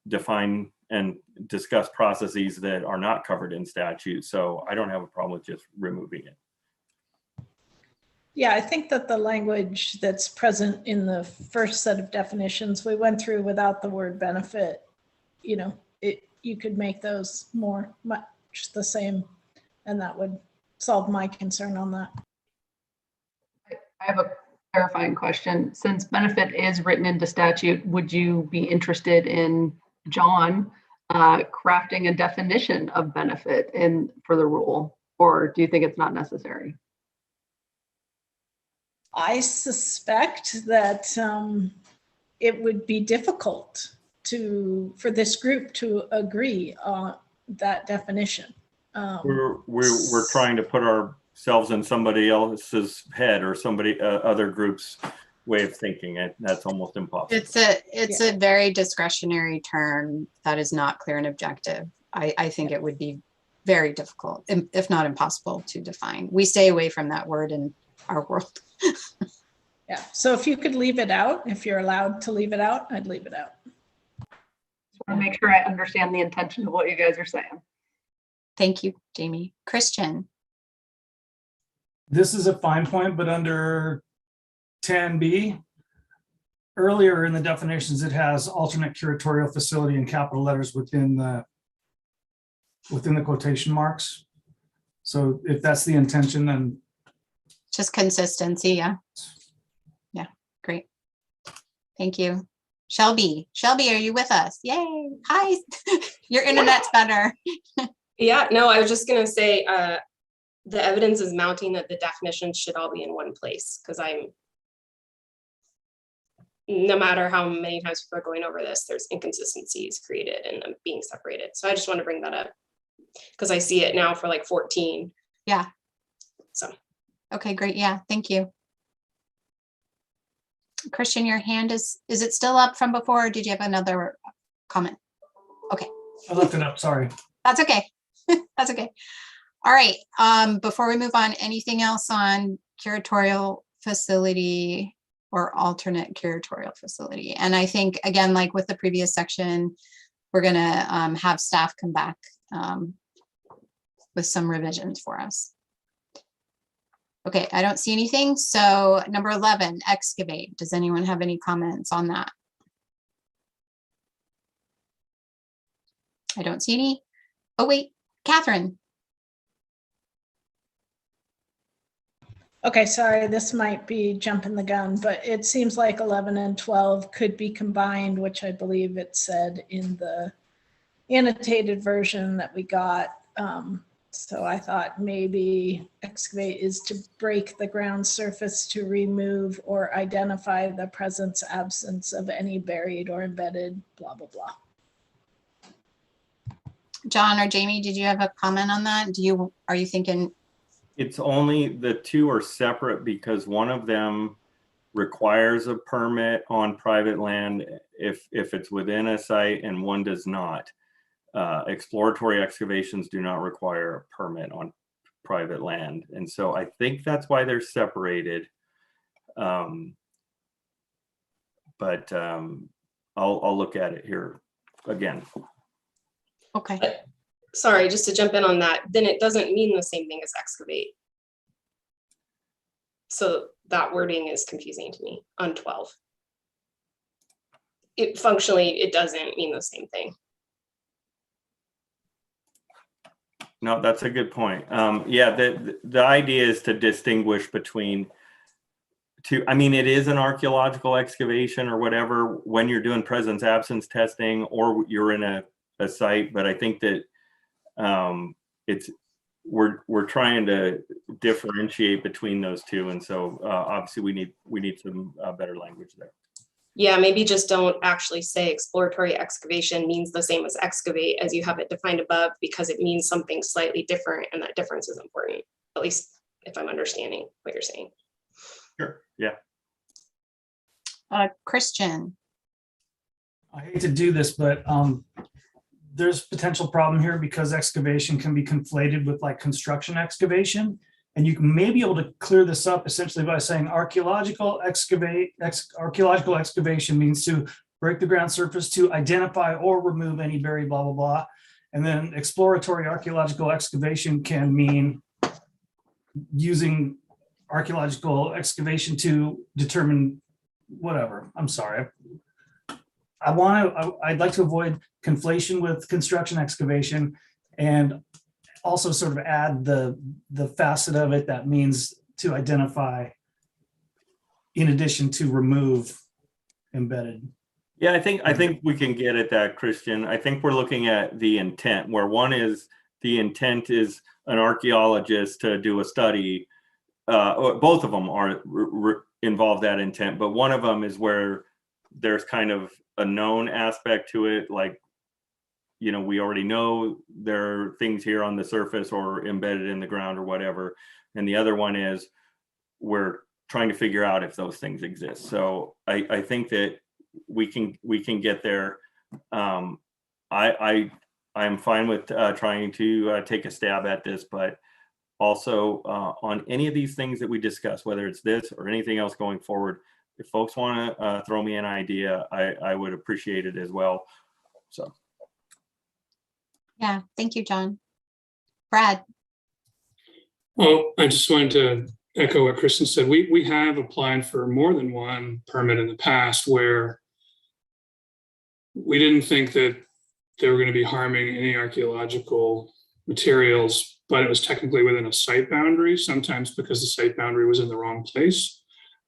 Speaker 4: define and discuss processes that are not covered in statute. So I don't have a problem with just removing it.
Speaker 11: Yeah, I think that the language that's present in the first set of definitions we went through without the word benefit, you could make those much the same, and that would solve my concern on that.
Speaker 3: I have a clarifying question. Since benefit is written into statute, would you be interested in John crafting a definition of benefit for the rule, or do you think it's not necessary?
Speaker 11: I suspect that it would be difficult for this group to agree on that definition.
Speaker 4: We're trying to put ourselves in somebody else's head or somebody other group's way of thinking. That's almost impossible.
Speaker 5: It's a very discretionary term that is not clear and objective. I think it would be very difficult, if not impossible, to define. We stay away from that word in our world.
Speaker 11: Yeah. So if you could leave it out, if you're allowed to leave it out, I'd leave it out.
Speaker 3: Just want to make sure I understand the intention of what you guys are saying.
Speaker 5: Thank you, Jamie. Christian.
Speaker 6: This is a fine point, but under 10B, earlier in the definitions, it has alternate curatorial facility in capital letters within the quotation marks. So if that's the intention, then
Speaker 5: just consistency. Yeah. Great. Thank you. Shelby, are you with us? Yay. Hi. Your internet's better.
Speaker 15: Yeah, no, I was just going to say the evidence is mounting that the definitions should all be in one place, because no matter how many times we're going over this, there's inconsistencies created and them being separated. So I just want to bring that up because I see it now for like 14.
Speaker 5: Yeah.
Speaker 15: So.
Speaker 5: Okay, great. Yeah, thank you. Christian, your hand is it still up from before, or did you have another comment? Okay.
Speaker 6: I left it up, sorry.
Speaker 5: That's okay. That's okay. All right. Before we move on, anything else on curatorial facility or alternate curatorial facility? And I think, again, like with the previous section, we're going to have staff come back with some revisions for us. Okay, I don't see anything. So number 11, excavate. Does anyone have any comments on that? I don't see any. Oh, wait, Katherine.
Speaker 11: Okay, sorry, this might be jumping the gun, but it seems like 11 and 12 could be combined, which I believe it said in the annotated version that we got. So I thought maybe excavate is to break the ground surface to remove or identify the presence, absence of any buried or embedded, blah, blah, blah.
Speaker 5: John or Jamie, did you have a comment on that? Are you thinking?
Speaker 4: It's only the two are separate because one of them requires a permit on private land if it's within a site and one does not. Exploratory excavations do not require a permit on private land. And so I think that's why they're separated. but I'll look at it here again.
Speaker 5: Okay.
Speaker 15: Sorry, just to jump in on that, then it doesn't mean the same thing as excavate. So that wording is confusing to me on 12. It functionally, it doesn't mean the same thing.
Speaker 4: No, that's a good point. Yeah, the idea is to distinguish between two. I mean, it is an archaeological excavation or whatever when you're doing presence absence testing or you're in a site, but I think that we're trying to differentiate between those two, and so obviously we need some better language there.
Speaker 15: Yeah, maybe just don't actually say exploratory excavation means the same as excavate as you have it defined above, because it means something slightly different, and that difference is important, at least if I'm understanding what you're saying.
Speaker 4: Sure, yeah.
Speaker 5: Christian.
Speaker 6: I hate to do this, but there's potential problem here because excavation can be conflated with like construction excavation. And you may be able to clear this up essentially by saying archaeological excavation means to break the ground surface to identify or remove any buried blah, blah, blah. And then exploratory archaeological excavation can mean using archaeological excavation to determine whatever. I'm sorry. I'd like to avoid conflation with construction excavation, and also sort of add the facet of it that means to identify in addition to remove embedded.
Speaker 4: Yeah, I think we can get at that, Christian. I think we're looking at the intent, where one is the intent is an archaeologist to do a study. Both of them are involve that intent, but one of them is where there's kind of a known aspect to it, like, you know, we already know there are things here on the surface or embedded in the ground or whatever. And the other one is we're trying to figure out if those things exist. So I think that we can get there. I'm fine with trying to take a stab at this, but also on any of these things that we discuss, whether it's this or anything else going forward, if folks want to throw me an idea, I would appreciate it as well. So.
Speaker 5: Yeah, thank you, John. Brad.
Speaker 12: Well, I just wanted to echo what Kristen said. We have applied for more than one permit in the past where we didn't think that they were going to be harming any archaeological materials, but it was technically within a site boundary, sometimes because the site boundary was in the wrong place,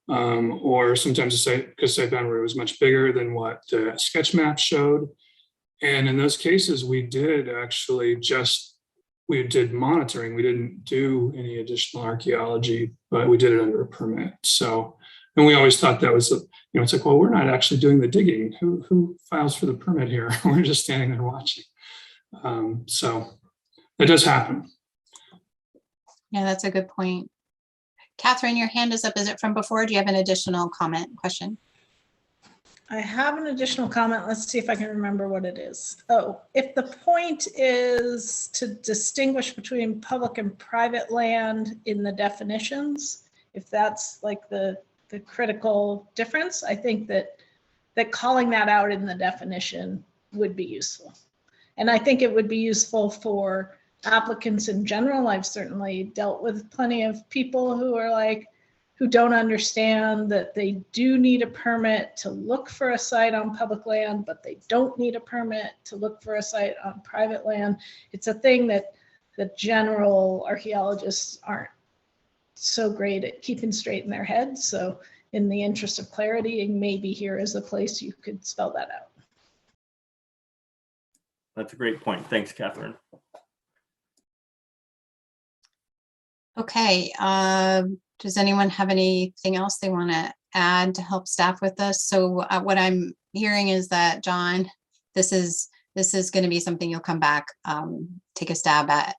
Speaker 12: or sometimes because the site boundary was much bigger than what the sketch map showed. And in those cases, we did monitoring. We didn't do any additional archaeology, but we did it under a permit. So, and we always thought that was, it's like, well, we're not actually doing the digging. Who files for the permit here? We're just standing there watching. So it does happen.
Speaker 5: Yeah, that's a good point. Katherine, your hand is up. Is it from before? Do you have an additional comment, question?
Speaker 11: I have an additional comment. Let's see if I can remember what it is. Oh, if the point is to distinguish between public and private land in the definitions, if that's like the critical difference, I think that calling that out in the definition would be useful. And I think it would be useful for applicants in general. I've certainly dealt with plenty of people who don't understand that they do need a permit to look for a site on public land, but they don't need a permit to look for a site on private land. It's a thing that the general archaeologists aren't so great at keeping straight in their heads. So in the interest of clarity, maybe here is a place you could spell that out.
Speaker 4: That's a great point. Thanks, Katherine.
Speaker 5: Okay. Does anyone have anything else they want to add to help staff with this? So what I'm hearing is that, John, this is going to be something you'll come back, take a stab at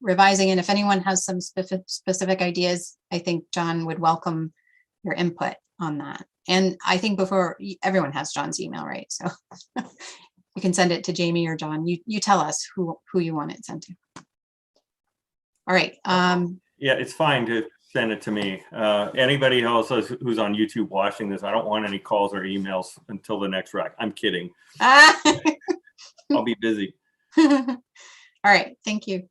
Speaker 5: revising. And if anyone has some specific ideas, I think John would welcome your input on that. And I think before, everyone has John's email, right? So you can send it to Jamie or John. You tell us who you want it sent to. All right.
Speaker 4: Yeah, it's fine to send it to me. Anybody else who's on YouTube watching this, I don't want any calls or emails until the next rack. I'm kidding. I'll be busy.
Speaker 5: All right, thank you.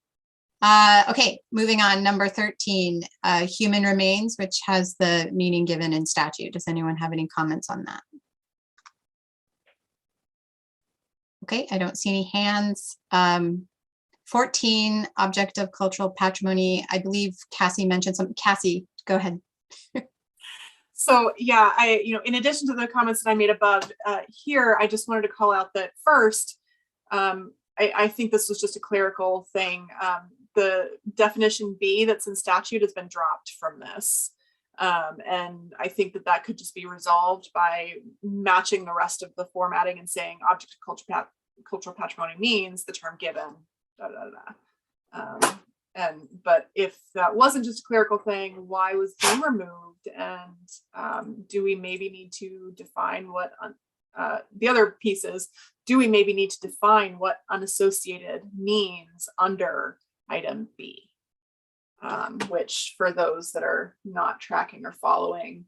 Speaker 5: Okay, moving on, number 13, human remains, which has the meaning given in statute. Does anyone have any comments on that? Okay, I don't see any hands. 14, object of cultural patrimony. I believe Cassie mentioned something. Cassie, go ahead.
Speaker 8: So yeah, in addition to the comments that I made above, here, I just wanted to call out that first, I think this was just a clerical thing. The definition B that's in statute has been dropped from this. And I think that could just be resolved by matching the rest of the formatting and saying object of cultural patrimony means the term given. But if that wasn't just a clerical thing, why was B removed? And do we maybe need to define what the other piece is? Do we maybe need to define what unassociated means under item B? Which, for those that are not tracking or following,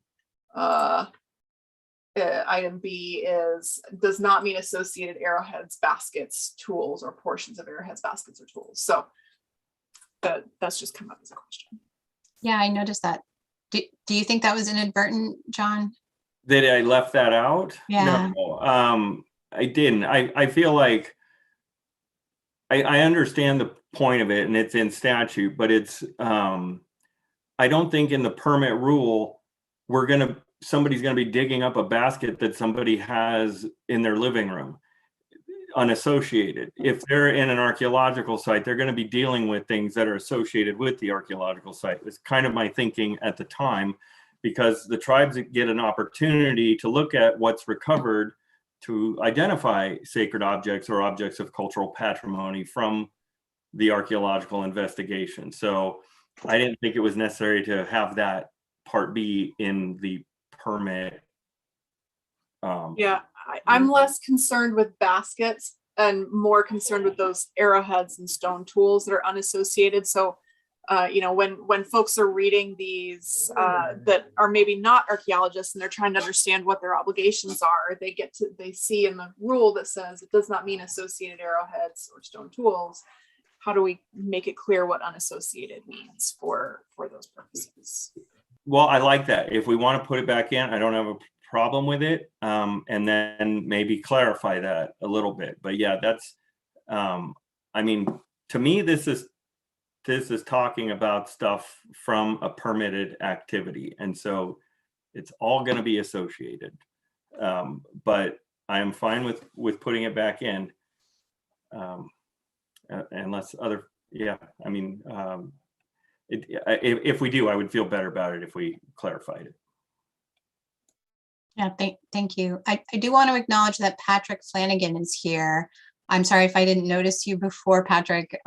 Speaker 8: item B does not mean associated arrowheads, baskets, tools, or portions of arrowheads, baskets, or tools. So that's just come up as a question.
Speaker 5: Yeah, I noticed that. Do you think that was inadvertent, John?
Speaker 4: That I left that out?
Speaker 5: Yeah.
Speaker 4: No, I didn't. I feel like I understand the point of it, and it's in statute, but it's I don't think in the permit rule somebody's gonna be digging up a basket that somebody has in their living room unassociated. If they're in an archaeological site, they're going to be dealing with things that are associated with the archaeological site. It's kind of my thinking at the time, because the tribes get an opportunity to look at what's recovered to identify sacred objects or objects of cultural patrimony from the archaeological investigation. So I didn't think it was necessary to have that part B in the permit.
Speaker 8: Yeah, I'm less concerned with baskets and more concerned with those arrowheads and stone tools that are unassociated. So, when folks are reading these that are maybe not archaeologists and they're trying to understand what their obligations are, they see in the rule that says it does not mean associated arrowheads or stone tools. How do we make it clear what unassociated means for those purposes?
Speaker 4: Well, I like that. If we want to put it back in, I don't have a problem with it, and then maybe clarify that a little bit. But yeah, that's I mean, to me, this is talking about stuff from a permitted activity, and so it's all going to be associated. But I am fine with putting it back in, unless other, yeah, I mean, if we do, I would feel better about it if we clarified it.
Speaker 5: Yeah, thank you. I do want to acknowledge that Patrick Flanagan is here. I'm sorry if I didn't notice you before, Patrick.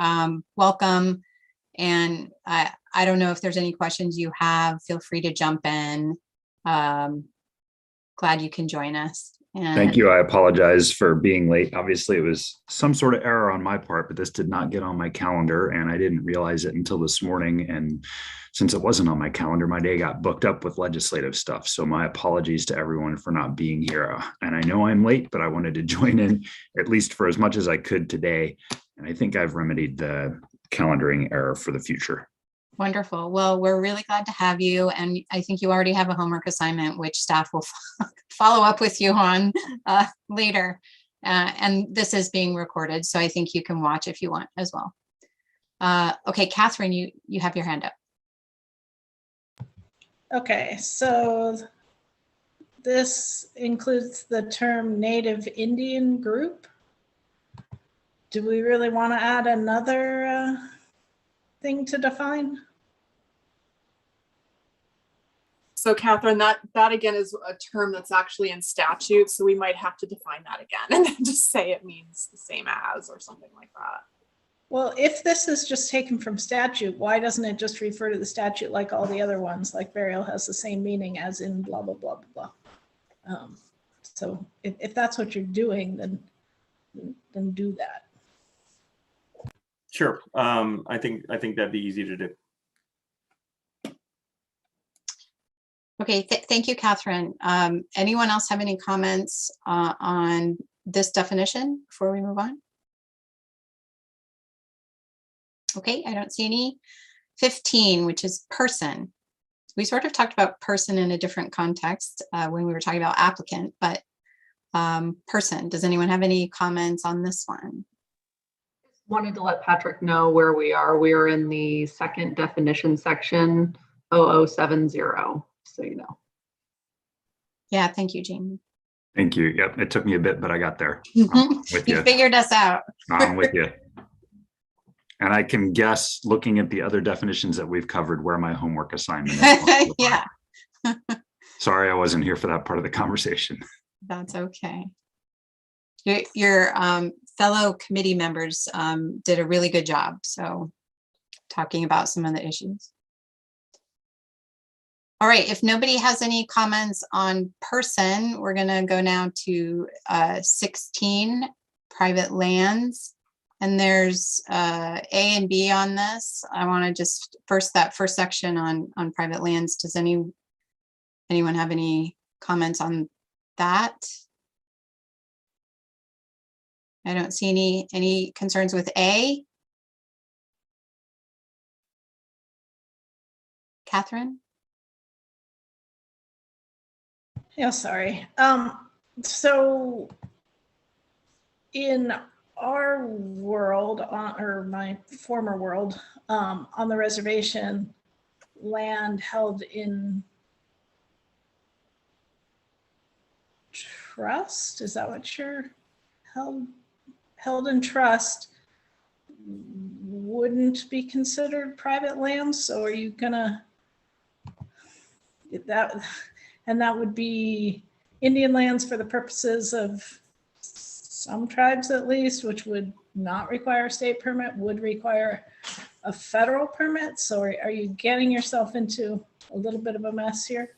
Speaker 5: Welcome. And I don't know if there's any questions you have, feel free to jump in. Glad you can join us. And
Speaker 18: thank you. I apologize for being late. Obviously, it was some sort of error on my part, but this did not get on my calendar, and I didn't realize it until this morning. And since it wasn't on my calendar, my day got booked up with legislative stuff. So my apologies to everyone for not being here. And I know I'm late, but I wanted to join in at least for as much as I could today. And I think I've remedied the calendaring error for the future.
Speaker 5: wonderful. Well, we're really glad to have you. And I think you already have a homework assignment, which staff will follow up with you on later. And this is being recorded, so I think you can watch if you want as well. Okay, Katherine, you have your hand up.
Speaker 11: Okay, so this includes the term Native Indian group. Do we really want to add another thing to define?
Speaker 8: So Katherine, that again is a term that's actually in statute, so we might have to define that again and then just say it means the same as or something like that.
Speaker 11: Well, if this is just taken from statute, why doesn't it just refer to the statute like all the other ones, like burial has the same meaning as in blah, blah, blah, blah, blah. So if that's what you're doing, then do that.
Speaker 4: Sure. I think that'd be easy to do.
Speaker 5: Okay, thank you, Catherine. Anyone else have any comments on this definition before we move on? Okay, I don't see any. 15, which is person. We sort of talked about person in a different context when we were talking about applicant, but person, does anyone have any comments on this one?
Speaker 3: Wanted to let Patrick know where we are. We are in the second definition section, 0070, so you know.
Speaker 5: Yeah, thank you, Jamie.
Speaker 18: Thank you. Yep, it took me a bit, but I got there. With
Speaker 5: You
Speaker 18: you.
Speaker 5: figured us out.
Speaker 18: I'm with you. And I can guess, looking at the other definitions that we've covered, where my homework assignment is.
Speaker 5: Yeah.
Speaker 18: Sorry, I wasn't here for that part of the conversation.
Speaker 5: That's okay. Your fellow committee members did a really good job. So talking about some of the issues. All right, if nobody has any comments on person, we're gonna go now to 16, private lands. And there's A and B on this. I wanna just, that first section on private lands, does anyone have any comments on that? I don't see any concerns with A. Catherine?
Speaker 11: Yeah, sorry. So in our world, or my former world, on the reservation, land held in trust, is that what you're held in trust, wouldn't be considered private land? So are you gonna that, and that would be Indian lands for the purposes of some tribes at least, which would not require a state permit, would require a federal permit. So are you getting yourself into a little bit of a mess here?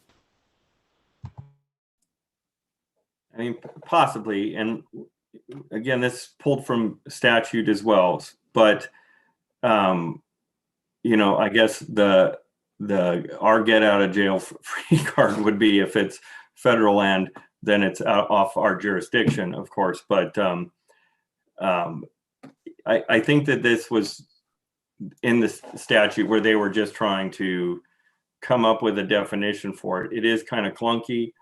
Speaker 4: I mean, possibly. And again, this pulled from statute as well, but you know, I guess our get out of jail free card would be if it's federal land, then it's off our jurisdiction, of course. But I think that this was in the statute where they were just trying to come up with a definition for it. It is kind of clunky.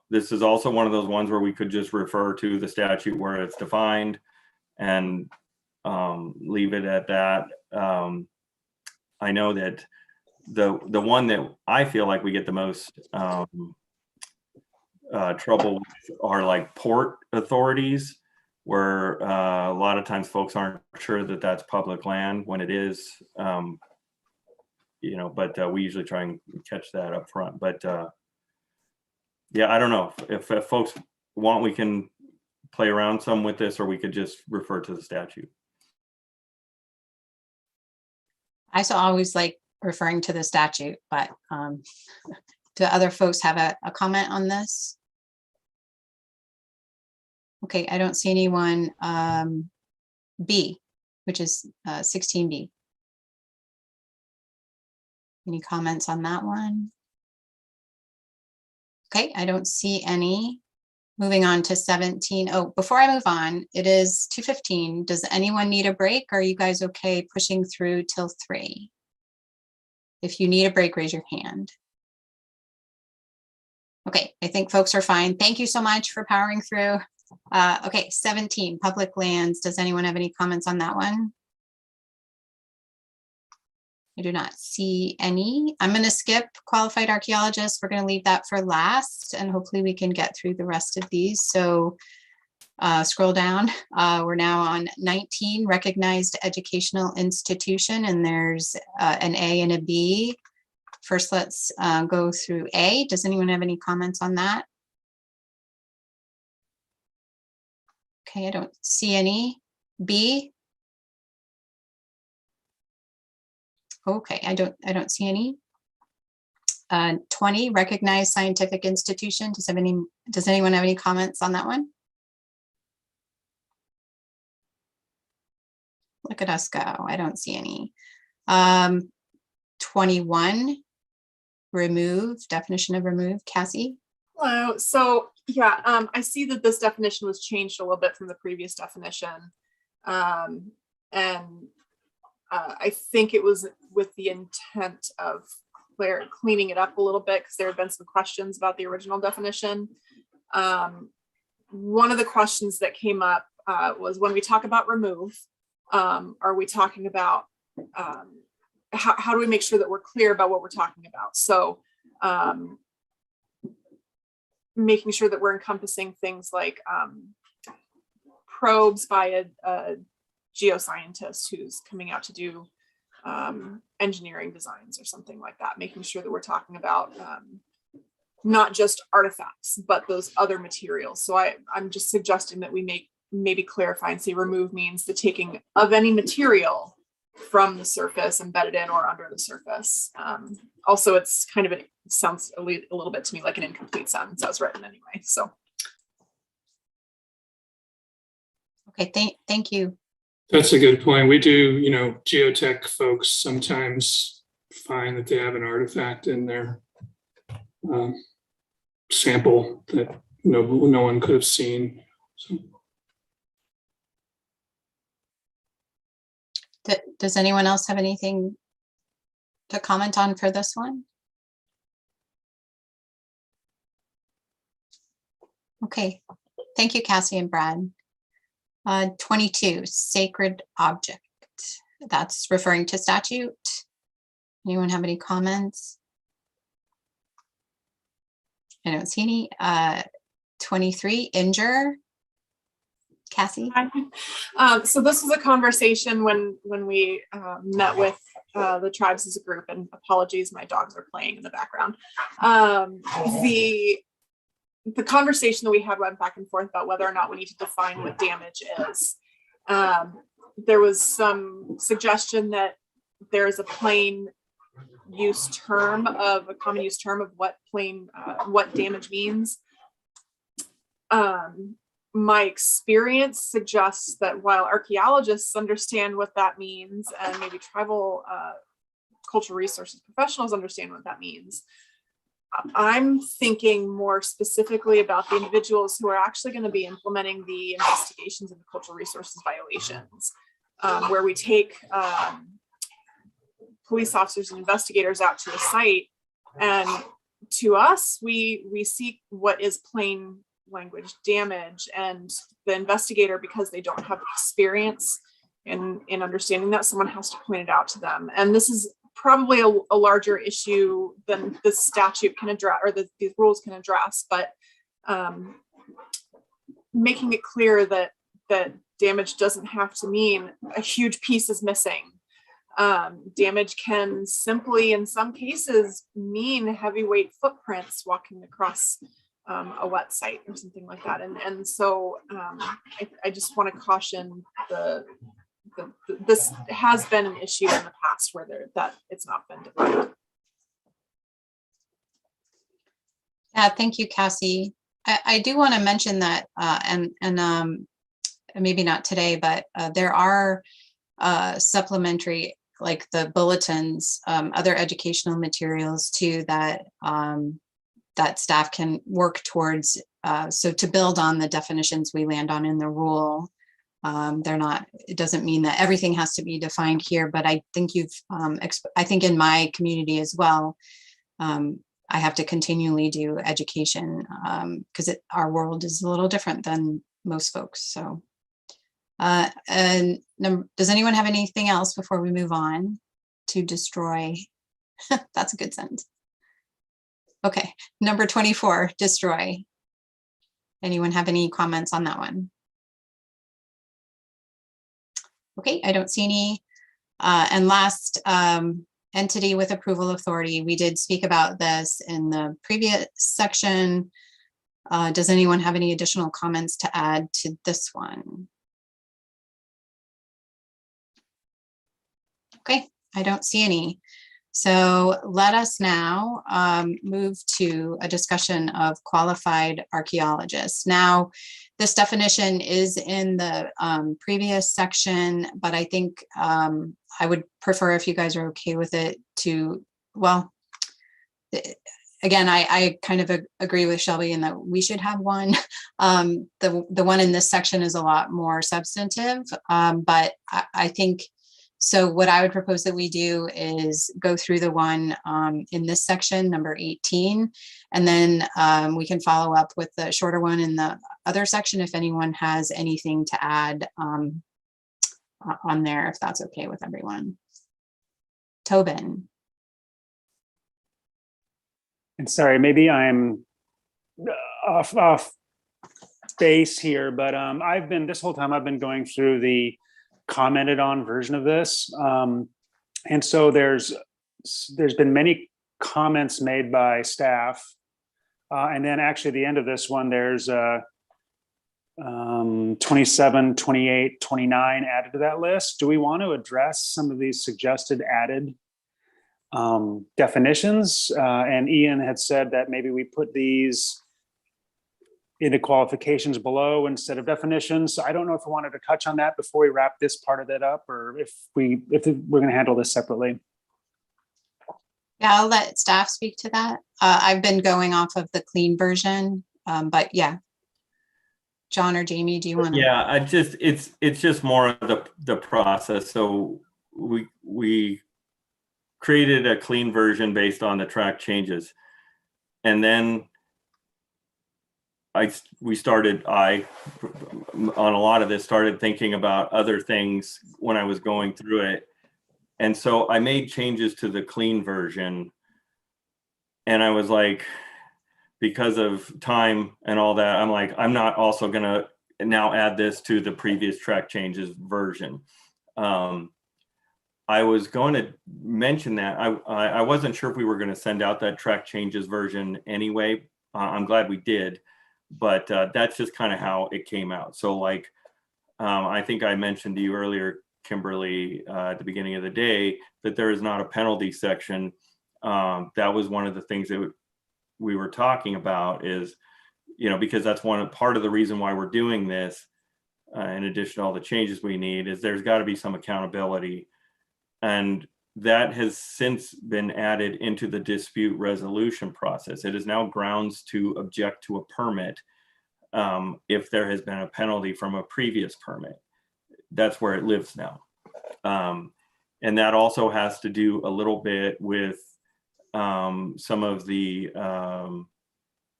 Speaker 4: This is also one of those ones where we could just refer to the statute where it's defined and leave it at that. I know that the one that I feel like we get the most trouble with are like port authorities, where a lot of times folks aren't sure that that's public land when it is, you know, but we usually try and catch that up front. But yeah, I don't know if folks want, we can play around some with this, or we could just refer to the statute.
Speaker 5: I always like referring to the statute, but do other folks have a comment on this? Okay, I don't see anyone. B, which is 16B. Any comments on that one? Okay, I don't see any. Moving on to 17. Oh, before I move on, it is 2:15. Does anyone need a break? Are you guys okay pushing through till 3? If you need a break, raise your hand. Okay, I think folks are fine. Thank you so much for powering through. Okay, 17, public lands. Does anyone have any comments on that one? I do not see any. I'm going to skip qualified archaeologists. We're going to leave that for last, and hopefully we can get through the rest of these. So scroll down. We're now on 19, recognized educational institution, and there's an A and a B. First, let's go through A. Does anyone have any comments on that? Okay, I don't see any. B. Okay, I don't see any. 20, recognized scientific institution. Does anyone have any comments on that one? Look at us go. I don't see any. 21, remove, definition of remove. Cassie?
Speaker 8: Hello. So yeah, I see that this definition was changed a little bit from the previous definition. I think it was with the intent of cleaning it up a little bit because there have been some questions about the original definition. One of the questions that came up was when we talk about remove, are we talking about how do we make sure that we're clear about what we're talking about? So making sure that we're encompassing things like probes by a geoscientist who's coming out to do engineering designs or something like that, making sure that we're talking about not just artifacts, but those other materials. So I'm just suggesting that we maybe clarify and say remove means the taking of any material from the surface, embedded in or under the surface. Also, it's kind of, it sounds a little bit to me like an incomplete sentence as written anyway, so.
Speaker 5: Okay, thank you.
Speaker 12: That's a good point. We do, geotech folks sometimes find that they have an artifact in their sample that no one could have seen. So.
Speaker 5: Does anyone else have anything to comment on for this one? Okay, thank you, Cassie and Brad. 22, sacred object. That's referring to statute. Anyone have any comments? I don't see any. 23, injure. Cassie?
Speaker 8: So this was a conversation when we met with the tribes as a group, and apologies, my dogs are playing in the background. The conversation that we had went back and forth about whether or not we need to define what damage is. There was some suggestion that there's a plain use term of a common use term of what damage means. My experience suggests that while archaeologists understand what that means, and maybe tribal cultural resources professionals understand what that means, I'm thinking more specifically about the individuals who are actually going to be implementing the investigations into cultural resources violations, where we take police officers and investigators out to a site, and to us, we seek what is plain language damage, and the investigator, because they don't have experience in understanding that, someone has to point it out to them. And this is probably a larger issue than the statute can address, or these rules can address, but making it clear that damage doesn't have to mean a huge piece is missing. Damage can simply, in some cases, mean heavyweight footprints walking across a wet site or something like that. And so I just want to caution this has been an issue in the past where that it's not been defined.
Speaker 5: Yeah, thank you, Cassie. I do want to mention that, and maybe not today, but there are supplementary, like the bulletins, other educational materials too, that that staff can work towards. So to build on the definitions we land on in the rule. It doesn't mean that everything has to be defined here, but I think I think in my community as well, I have to continually do education because our world is a little different than most folks. So, and does anyone have anything else before we move on to destroy? That's a good sentence. Okay, number 24, destroy. Anyone have any comments on that one? Okay, I don't see any. And last, entity with approval authority. We did speak about this in the previous section. Does anyone have any additional comments to add to this one? Okay, I don't see any. So let us now move to a discussion of qualified archaeologists. Now, this definition is in the previous section, but I think I would prefer, if you guys are okay with it, to, well, again, I kind of agree with Shelby in that we should have one. The one in this section is a lot more substantive, but I think, so what I would propose that we do is go through the one in this section, number 18, and then we can follow up with the shorter one in the other section if anyone has anything to add on there, if that's okay with everyone. Tobin.
Speaker 7: And sorry, maybe I'm off base here, but this whole time I've been going through the commented on version of this. And so there's been many comments made by staff. And then actually at the end of this one, there's 27, 28, 29 added to that list. Do we want to address some of these suggested added definitions? And Ian had said that maybe we put these into qualifications below instead of definitions. So I don't know if we wanted to touch on that before we wrap this part of it up, or if we're going to handle this separately.
Speaker 5: Yeah, I'll let staff speak to that. I've been going off of the clean version, but yeah. John or Jamie, do you want to?
Speaker 4: Yeah, it's just more of the process. So we created a clean version based on the track changes, and then we started on a lot of this, started thinking about other things when I was going through it. And so I made changes to the clean version. And I was like, because of time and all that, I'm like, I'm not also going to now add this to the previous track changes version. I was going to mention that. I wasn't sure if we were going to send out that track changes version anyway. I'm glad we did. But that's just kind of how it came out. So like, I think I mentioned to you earlier, Kimberly, at the beginning of the day, that there is not a penalty section. That was one of the things that we were talking about is, because that's part of the reason why we're doing this, in addition to all the changes we need, is there's got to be some accountability. And that has since been added into the dispute resolution process. It is now grounds to object to a permit if there has been a penalty from a previous permit. That's where it lives now. And that also has to do a little bit with some of the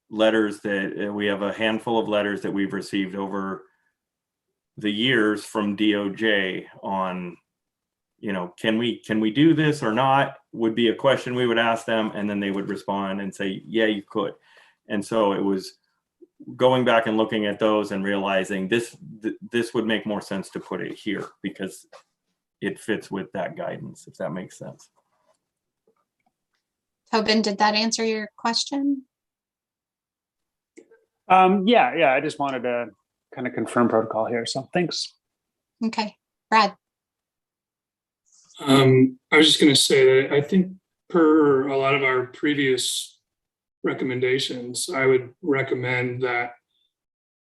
Speaker 4: letters that we have a handful of letters that we've received over the years from DOJ on, can we do this or not, would be a question we would ask them, and then they would respond and say, yeah, you could. And so it was going back and looking at those and realizing this would make more sense to put it here because it fits with that guidance, if that makes sense.
Speaker 5: Tobin, did that answer your question?
Speaker 7: Yeah, I just wanted to kind of confirm protocol here, so thanks.
Speaker 5: Okay, Brad.
Speaker 12: I was just going to say that I think per a lot of our previous recommendations, I would recommend that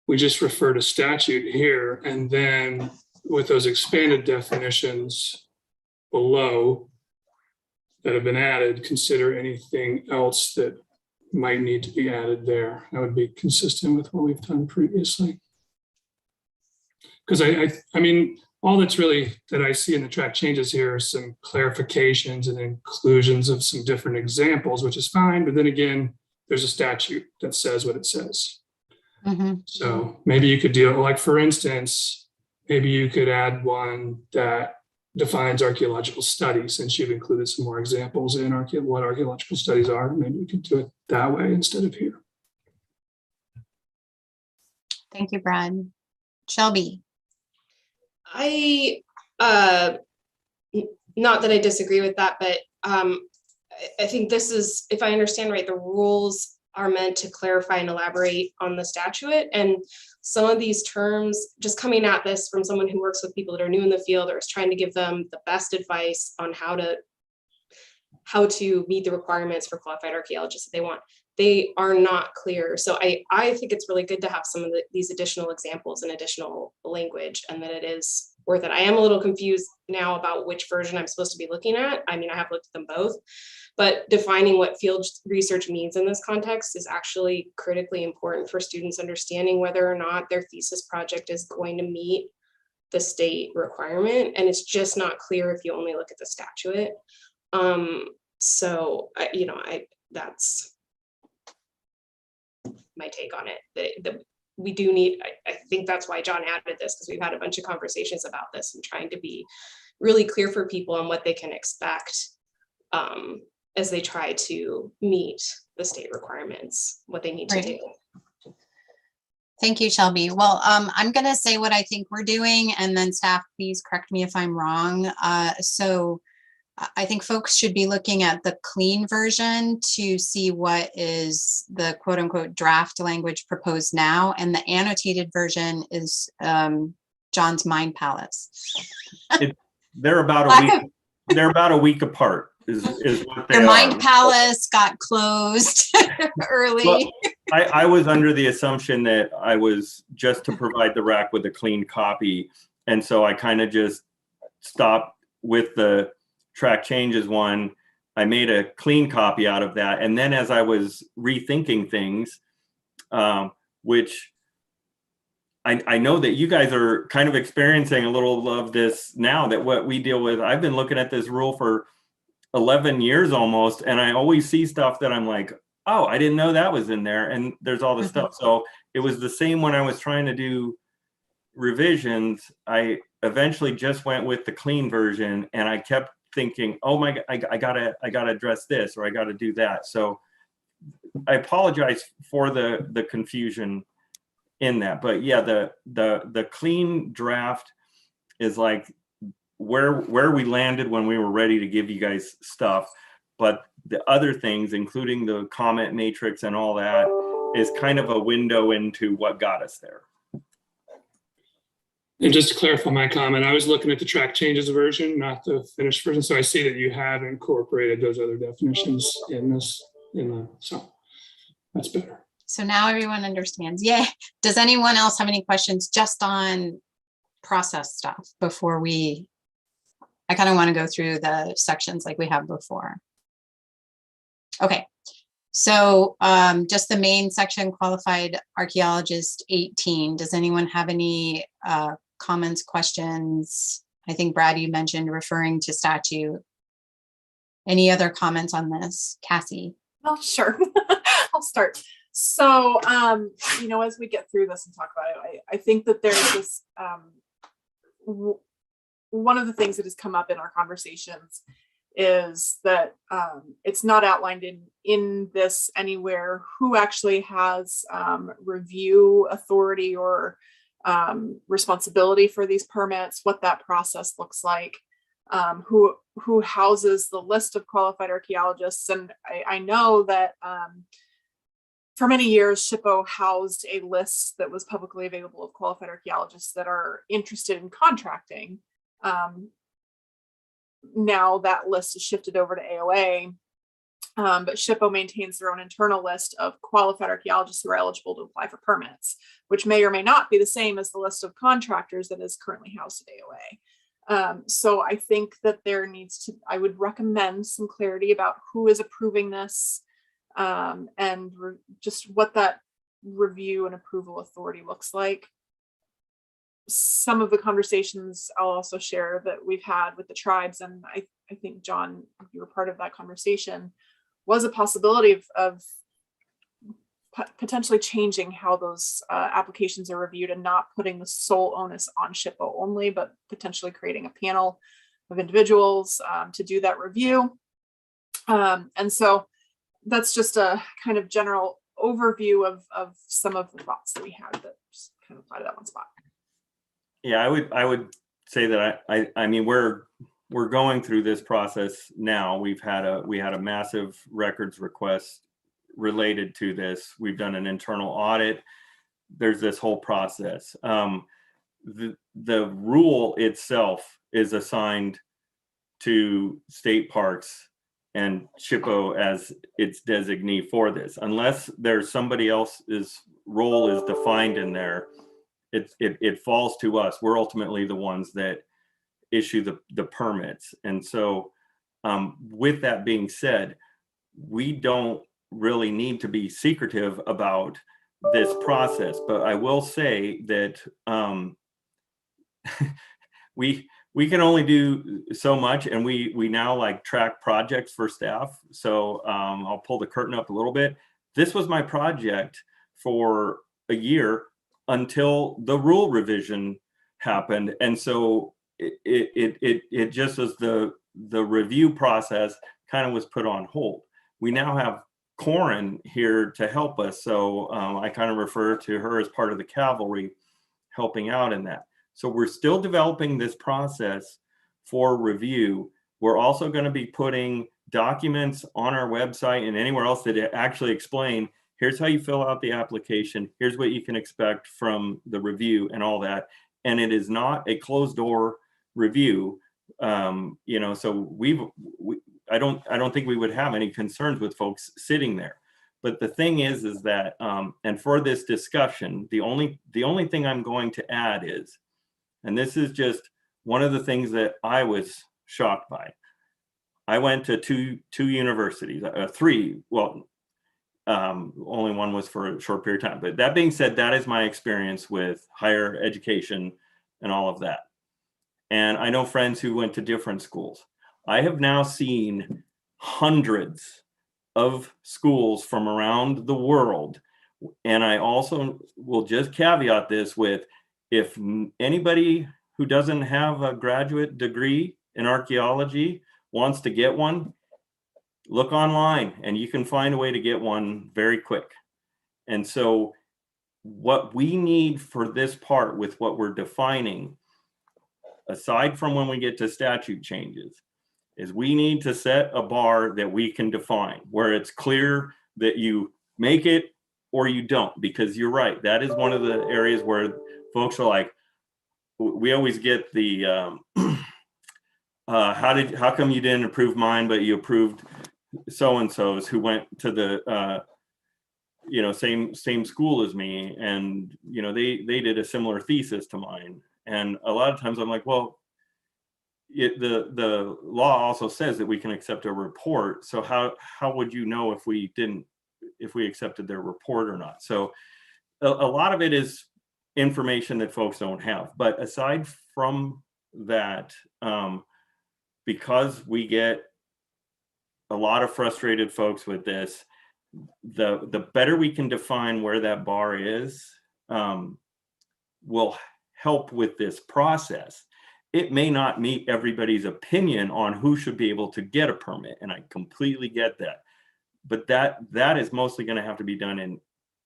Speaker 12: we just refer to statute here, and then with those expanded definitions below that have been added, consider anything else that might need to be added there. That would be consistent with what we've done previously. Because I mean, all that's really that I see in the track changes here are some clarifications and inclusions of some different examples, which is fine. But then again, there's a statute that says what it says.
Speaker 5: Mm-hmm.
Speaker 12: So maybe you could deal, like for instance, maybe you could add one that defines archaeological studies, since you've included some more examples in what archaeological studies are. Maybe we could do it that way instead of here.
Speaker 5: Thank you, Brad. Shelby.
Speaker 15: Not that I disagree with that, but I think this is, if I understand right, the rules are meant to clarify and elaborate on the statute. And some of these terms, just coming at this from someone who works with people that are new in the field or is trying to give them the best advice on how to meet the requirements for qualified archaeologists that they want, they are not clear. So I think it's really good to have some of these additional examples and additional language, and that it is or that I am a little confused now about which version I'm supposed to be looking at. I mean, I have looked at them both, but defining what field research means in this context is actually critically important for students understanding whether or not their thesis project is going to meet the state requirement. And it's just not clear if you only look at the statute. So, that's my take on it. We do need, I think that's why John added this, because we've had a bunch of conversations about this and trying to be really clear for people on what they can expect as they try to meet the state requirements, what they need to do.
Speaker 5: Thank you, Shelby. Well, I'm going to say what I think we're doing, and then staff, please correct me if I'm wrong. So I think folks should be looking at the clean version to see what is the quote unquote draft language proposed now. And the annotated version is John's Mind Palace.
Speaker 4: They're about a week apart. Is what they
Speaker 5: Your
Speaker 4: are.
Speaker 5: Mind Palace got closed early.
Speaker 4: Well, I was under the assumption that I was just to provide the RAC with a clean copy. And so I kind of just stopped with the track changes one. I made a clean copy out of that. And then as I was rethinking things, which I know that you guys are kind of experiencing a little of this now, that what we deal with, I've been looking at this rule for 11 years almost, and I always see stuff that I'm like, oh, I didn't know that was in there, and there's all this stuff. So it was the same when I was trying to do revisions. I eventually just went with the clean version, and I kept thinking, oh my God, I gotta address this, or I gotta do that. So I apologize for the confusion in that, but yeah, the clean draft is like where we landed when we were ready to give you guys stuff. But the other things, including the comment matrix and all that, is kind of a window into what got us there.
Speaker 12: And just to clarify my comment, I was looking at the track changes version, not the finished version. So I see that you have incorporated those other definitions in this, so that's better.
Speaker 5: So now everyone understands. Yeah. Does anyone else have any questions just on process stuff before I kind of want to go through the sections like we have before. Okay. So just the main section, qualified archaeologist 18. Does anyone have any comments, questions? I think Brad, you mentioned referring to statute. Any other comments on this? Cassie?
Speaker 8: Oh, sure. I'll start. So, as we get through this and talk about it, I think that there's this, one of the things that has come up in our conversations is that it's not outlined in this anywhere who actually has review authority or responsibility for these permits, what that process looks like, who houses the list of qualified archaeologists. And I know that for many years, SHPO housed a list that was publicly available of qualified archaeologists that are interested in contracting. Now that list is shifted over to AOA, but SHPO maintains their own internal list of qualified archaeologists who are eligible to apply for permits, which may or may not be the same as the list of contractors that is currently housed at AOA. So I think that I would recommend some clarity about who is approving this and just what that review and approval authority looks like. Some of the conversations I'll also share that we've had with the tribes, and I think, John, you were part of that conversation, was a possibility of potentially changing how those applications are reviewed and not putting the sole onus on SHPO only, but potentially creating a panel of individuals to do that review. And so that's just a kind of general overview of some of the thoughts that we had that just kind of apply to that one spot.
Speaker 4: Yeah, I would say that I mean we're going through this process now. We had a massive records request related to this. We've done an internal audit. There's this whole process. The rule itself is assigned to state parks and SHPO as its designee for this, unless there's somebody else's role is defined in there. it falls to us. We're ultimately the ones that issue the permits. And so with that being said, we don't really need to be secretive about this process, but I will say that we can only do so much, and we now like track projects for staff. So I'll pull the curtain up a little bit. This was my project for a year until the rule revision happened, and so it just as the review process kind of was put on hold. We now have Corin here to help us, so I kind of refer to her as part of the cavalry helping out in that. So we're still developing this process for review. We're also going to be putting documents on our website and anywhere else that actually explain, here's how you fill out the application, here's what you can expect from the review and all that. And it is not a closed door review. So I don't think we would have any concerns with folks sitting there. But the thing is that, and for this discussion, the only thing I'm going to add is, and this is just one of the things that I was shocked by. I went to two universities, three, well, only one was for a short period of time. But that being said, that is my experience with higher education and all of that. And I know friends who went to different schools. I have now seen hundreds of schools from around the world. And I also will just caveat this with, if anybody who doesn't have a graduate degree in archaeology wants to get one, look online and you can find a way to get one very quick. And so what we need for this part with what we're defining, aside from when we get to statute changes, is we need to set a bar that we can define where it's clear that you make it or you don't, because you're right. That is one of the areas where folks are like, we always get the, how come you didn't approve mine, but you approved so-and-so's who went to the, same school as me. And, they did a similar thesis to mine. And a lot of times I'm like, well, the law also says that we can accept a report. So how would you know if we accepted their report or not? So a lot of it is information that folks don't have. But aside from that, because we get a lot of frustrated folks with this, the better we can define where that bar is, will help with this process. It may not meet everybody's opinion on who should be able to get a permit, and I completely get that. But that is mostly going to have to be done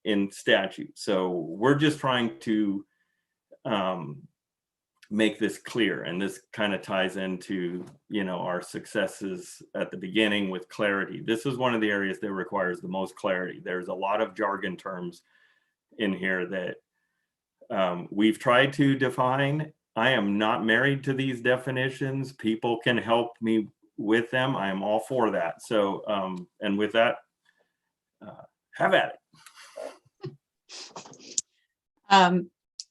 Speaker 4: in statute. So we're just trying to make this clear, and this kind of ties into our successes at the beginning with clarity. This is one of the areas that requires the most clarity. There's a lot of jargon terms in here that we've tried to define. I am not married to these definitions. People can help me with them. I am all for that. So, and with that, have at it.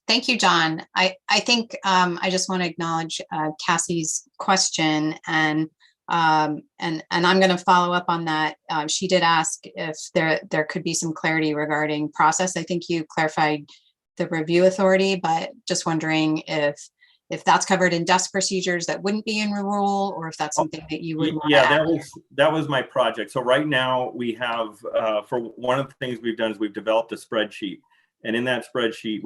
Speaker 5: Thank you, John. I think I just want to acknowledge Cassie's question, and I'm going to follow up on that. She did ask if there could be some clarity regarding process. I think you clarified the review authority, but just wondering if that's covered in desk procedures that wouldn't be in the rule, or if that's something that you would want to add.
Speaker 4: that was my project. So right now we have, for one of the things we've done is we've developed a spreadsheet, and in that spreadsheet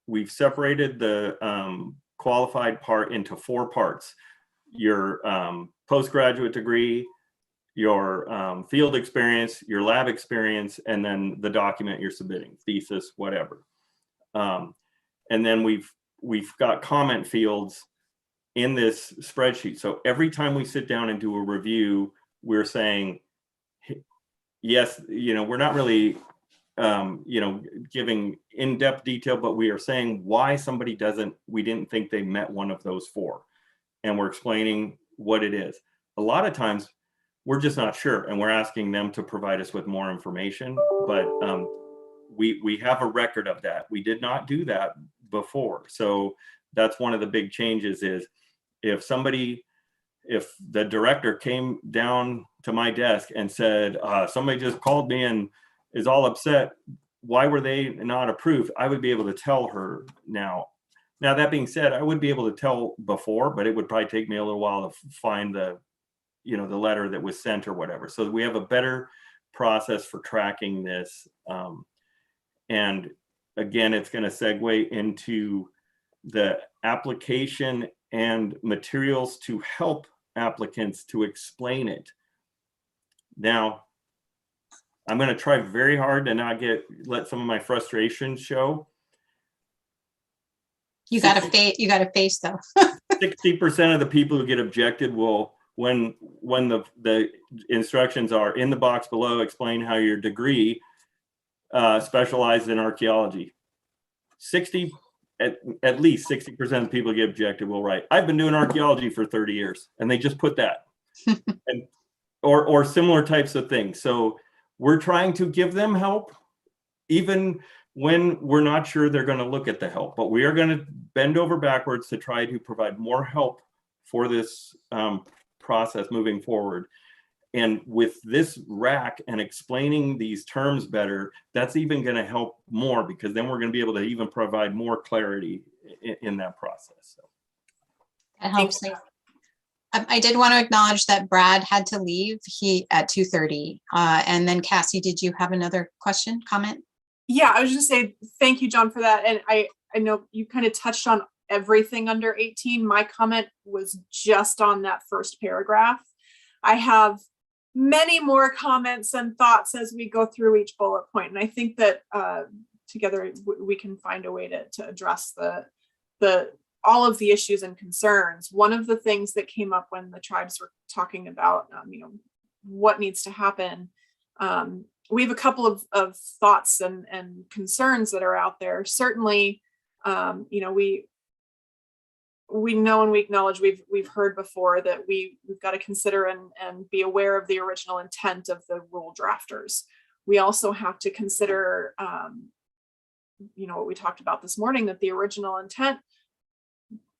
Speaker 4: we've separated the qualified part into 4 parts: your postgraduate degree, your field experience, your lab experience, and then the document you're submitting, thesis, whatever. And then we've got comment fields in this spreadsheet. So every time we sit down and do a review, we're saying, yes, we're not really, giving in-depth detail, but we are saying why somebody we didn't think they met one of those 4. And we're explaining what it is. A lot of times we're just not sure, and we're asking them to provide us with more information, but we have a record of that. We did not do that before. So that's one of the big changes is if the director came down to my desk and said, somebody just called me and is all upset, why were they not approved? I would be able to tell her now. Now, that being said, I would be able to tell before, but it would probably take me a little while to find the letter that was sent or whatever. So we have a better process for tracking this. And again, it's going to segue into the application and materials to help applicants to explain it. Now, I'm going to try very hard to not let some of my frustration show.
Speaker 5: You got a face though.
Speaker 4: 60% of the people who get objected will, when the instructions are in the box below, explain how your degree specialized in archaeology. At least 60% of people get objected will write, I've been doing archaeology for 30 years, and they just put that. or similar types of things. So we're trying to give them help, even when we're not sure they're going to look at the help, but we are going to bend over backwards to try to provide more help for this process moving forward. And with this rack and explaining these terms better, that's even going to help more, because then we're going to be able to even provide more clarity in that process. So.
Speaker 5: That helps. I did want to acknowledge that Brad had to leave at 2:30. And then Cassie, did you have another question, comment?
Speaker 8: Yeah, I was just saying, thank you, John, for that. And I know you kind of touched on everything under 18. My comment was just on that first paragraph. I have many more comments and thoughts as we go through each bullet point. And I think that together we can find a way to address all of the issues and concerns. One of the things that came up when the tribes were talking about, what needs to happen, we have a couple of thoughts and concerns that are out there. Certainly, we know and we acknowledge, we've heard before that we've got to consider and be aware of the original intent of the rule drafters. We also have to consider, what we talked about this morning, that the original intent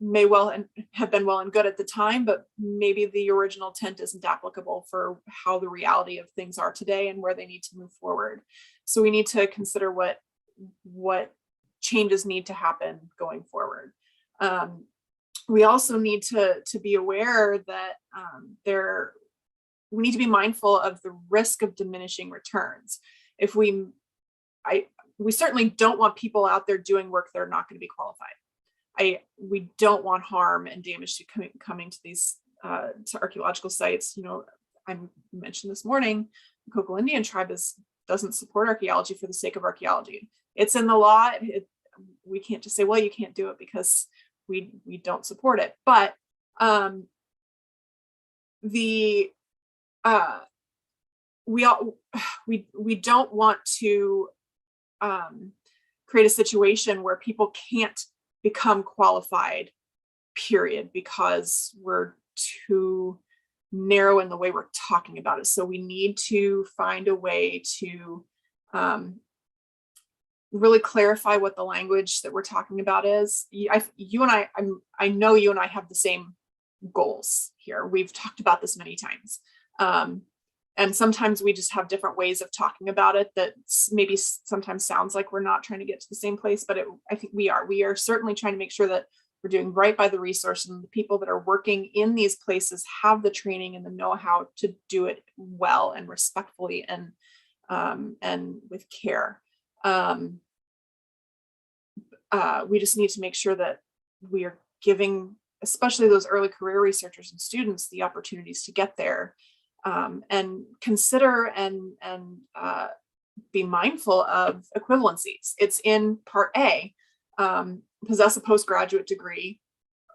Speaker 8: may well have been well and good at the time, but maybe the original intent isn't applicable for how the reality of things are today and where they need to move forward. So we need to consider what changes need to happen going forward. We also need to be aware that we need to be mindful of the risk of diminishing returns. If we certainly don't want people out there doing work that are not going to be qualified. We don't want harm and damage to coming to these to archaeological sites. I mentioned this morning, the Coco Indian tribe doesn't support archaeology for the sake of archaeology. It's in the law. We can't just say, well, you can't do it because we don't support it. But we don't want to create a situation where people can't become qualified, period, because we're too narrow in the way we're talking about it. So we need to find a way to really clarify what the language that we're talking about is. I know you and I have the same goals here. We've talked about this many times. And sometimes we just have different ways of talking about it that maybe sometimes sounds like we're not trying to get to the same place, but I think we are. We are certainly trying to make sure that we're doing right by the resource, and the people that are working in these places have the training and the know-how to do it well and respectfully and with care. We just need to make sure that we are giving, especially those early career researchers and students, the opportunities to get there. And consider and be mindful of equivalencies. It's in Part A, possess a postgraduate degree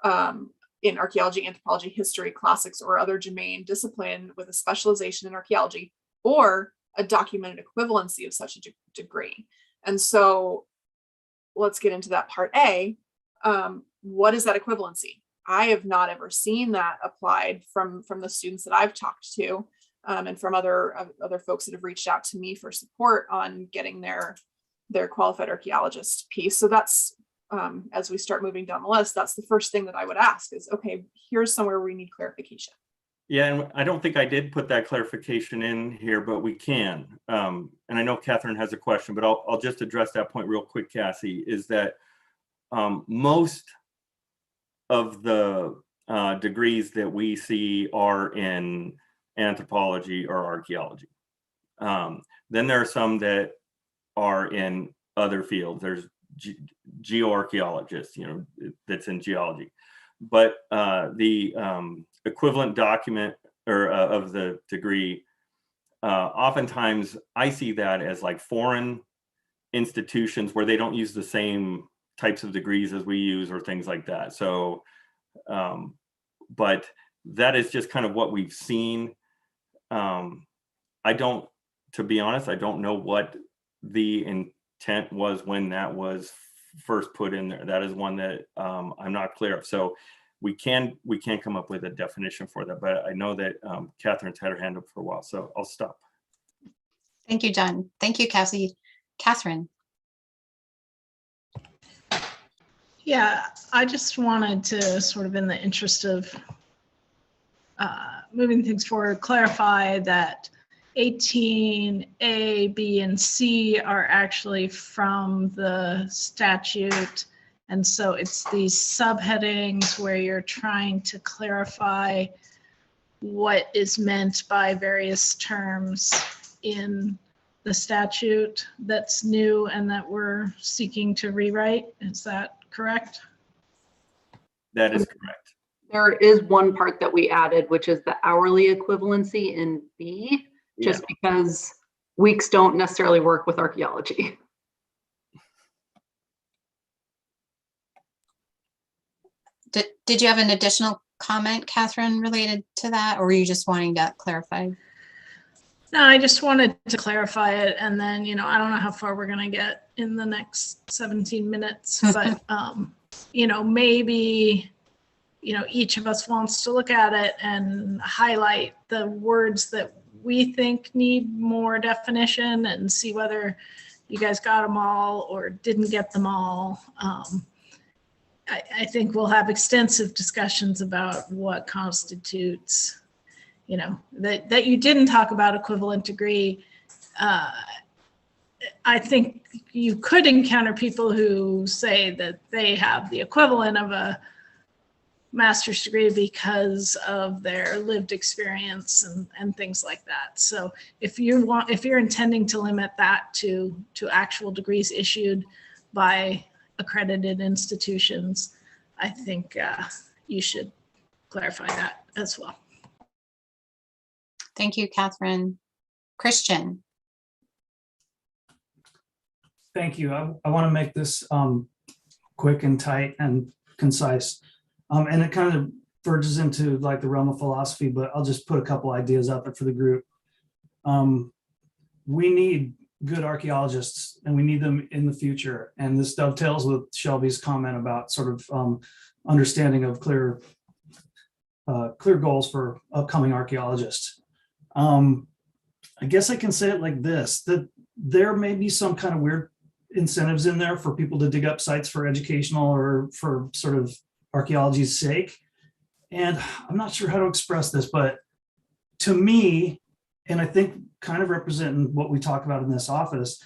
Speaker 8: in archaeology, anthropology, history, classics, or other germane discipline with a specialization in archaeology, or a documented equivalency of such a degree. And so let's get into that Part A. What is that equivalency? I have not ever seen that applied from the students that I've talked to, and from other folks that have reached out to me for support on getting their qualified archaeologist piece. So that's as we start moving down the list, that's the first thing that I would ask is, okay, here's somewhere we need clarification.
Speaker 4: Yeah, and I don't think I did put that clarification in here, but we can. And I know Catherine has a question, but I'll just address that point real quick, Cassie, is that most of the degrees that we see are in anthropology or archaeology. Then there are some that are in other fields. There's geoarchaeologists, that's in geology. But the equivalent document or of the degree, oftentimes I see that as like foreign institutions where they don't use the same types of degrees as we use or things like that. So, but that is just kind of what we've seen. To be honest, I don't know what the intent was when that was first put in there. That is one that I'm not clear of. So we can come up with a definition for that, but I know that Catherine's had her hand up for a while, so I'll stop.
Speaker 5: Thank you, John. Thank you, Cassie. Catherine.
Speaker 11: Yeah, I just wanted to sort of, in the interest of moving things forward, clarify that 18A, B, and C are actually from the statute. And so it's these subheadings where you're trying to clarify what is meant by various terms in the statute that's new and that we're seeking to rewrite. Is that correct?
Speaker 4: That is correct.
Speaker 3: There is one part that we added, which is the hourly equivalency in B, just because weeks don't necessarily work with archaeology.
Speaker 5: Did you have an additional comment, Catherine, related to that, or were you just wanting to clarify?
Speaker 11: No, I just wanted to clarify it, and then, I don't know how far we're going to get in the next 17 minutes, but, maybe, each of us wants to look at it and highlight the words that we think need more definition and see whether you guys got them all or didn't get them all. I think we'll have extensive discussions about what constitutes, that you didn't talk about equivalent degree. I think you could encounter people who say that they have the equivalent of a master's degree because of their lived experience and things like that. So if you're intending to limit that to actual degrees issued by accredited institutions, I think you should clarify that as well.
Speaker 5: Thank you, Catherine. Christian.
Speaker 6: Thank you. I want to make this quick and tight and concise. And it kind of verges into like the realm of philosophy, but I'll just put a couple ideas out there for the group. We need good archaeologists and we need them in the future. And this dovetails with Shelby's comment about sort of understanding of clear goals for upcoming archaeologists. I guess I can say it like this, that there may be some kind of weird incentives in there for people to dig up sites for educational or for sort of archaeology's sake. And I'm not sure how to express this, but to me, and I think kind of representing what we talk about in this office,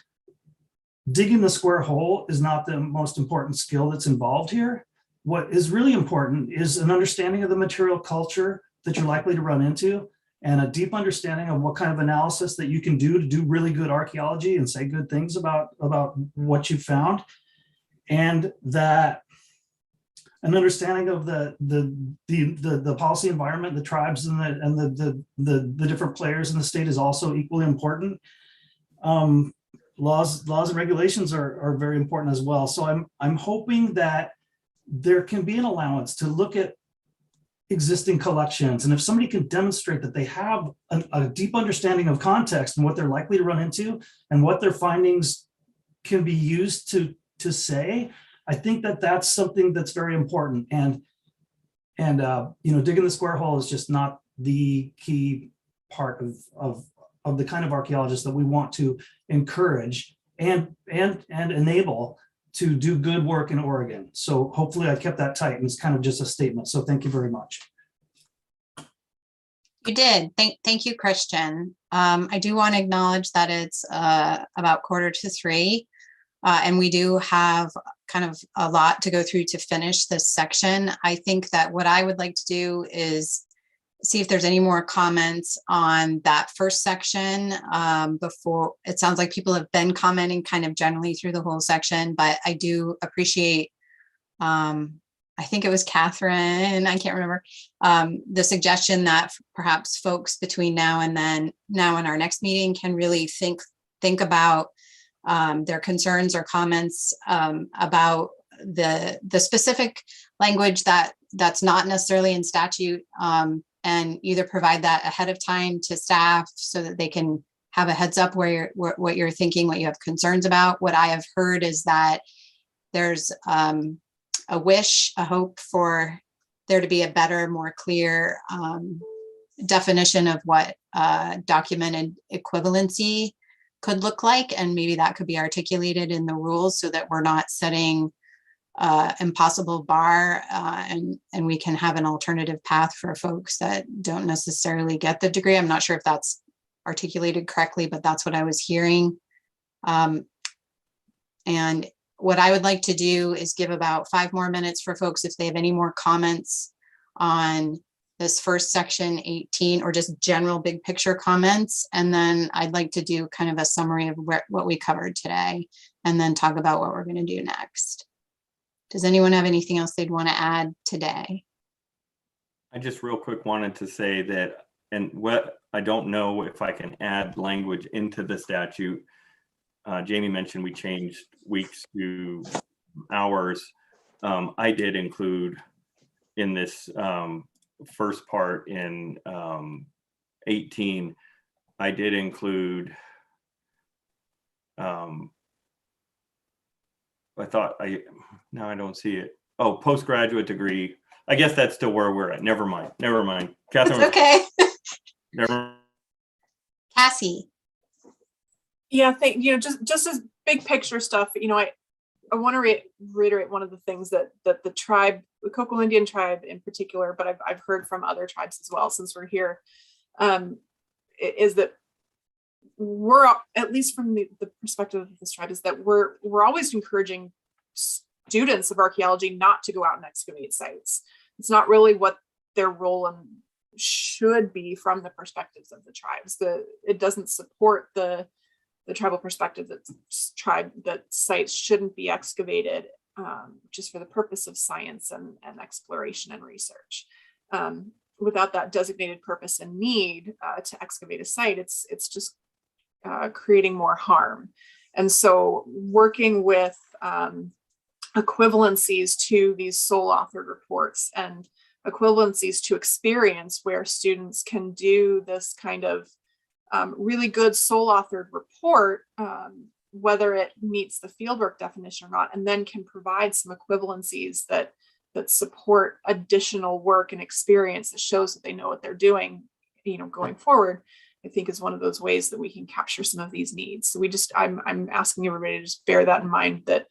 Speaker 6: digging the square hole is not the most important skill that's involved here. What is really important is an understanding of the material culture that you're likely to run into and a deep understanding of what kind of analysis that you can do to do really good archaeology and say good things about what you found. And that an understanding of the policy environment, the tribes and the different players in the state is also equally important. Laws and regulations are very important as well. So I'm hoping that there can be an allowance to look at existing collections. And if somebody can demonstrate that they have a deep understanding of context and what they're likely to run into and what their findings can be used to say, I think that that's something that's very important. And digging the square hole is just not the key part of the kind of archaeologists that we want to encourage and enable to do good work in Oregon. So hopefully I kept that tight, and it's kind of just a statement. So thank you very much.
Speaker 5: You did. Thank you, Christian. I do want to acknowledge that it's about 2:45. And we do have kind of a lot to go through to finish this section. I think that what I would like to do is see if there's any more comments on that first section before. It sounds like people have been commenting kind of generally through the whole section, but I do appreciate, I think it was Katherine, I can't remember, the suggestion that perhaps folks between now and our next meeting can really think about their concerns or comments about the specific language that's not necessarily in statute, and either provide that ahead of time to staff so that they can have a heads up what you're thinking, what you have concerns about. What I have heard is that there's a wish, a hope for there to be a better, more clear definition of what documented equivalency could look like, and maybe that could be articulated in the rules so that we're not setting impossible bar, and we can have an alternative path for folks that don't necessarily get the degree. I'm not sure if that's articulated correctly, but that's what I was hearing. And what I would like to do is give about 5 more minutes for folks if they have any more comments on this first section 18, or just general big picture comments. And then I'd like to do kind of a summary of what we covered today, and then talk about what we're going to do next. Does anyone have anything else they'd want to add today?
Speaker 4: I just real quick wanted to say that, and what I don't know if I can add language into the statute. Jamie mentioned we changed weeks to hours. I did include in this first part in 18, I did include, now I don't see it. Oh, postgraduate degree. I guess that's still where we're at. Never mind. Catherine.
Speaker 5: It's okay.
Speaker 4: Never.
Speaker 5: Cassie.
Speaker 8: Yeah, just as big picture stuff, I want to reiterate one of the things that the tribe, the Coco Indian tribe in particular, but I've heard from other tribes as well since we're here, is that we're, at least from the perspective of this tribe, is that we're always encouraging students of archaeology not to go out and excavate sites. It's not really what their role should be from the perspectives of the tribes. It doesn't support the tribal perspective that sites shouldn't be excavated just for the purpose of science and exploration and research. Without that designated purpose and need to excavate a site, it's just creating more harm. And so working with equivalencies to these sole authored reports and equivalencies to experience, where students can do this kind of really good sole authored report, whether it meets the fieldwork definition or not, and then can provide some equivalencies that support additional work and experience that shows that they know what they're doing, going forward, I think is one of those ways that we can capture some of these needs. So I'm asking everybody to just bear that in mind, that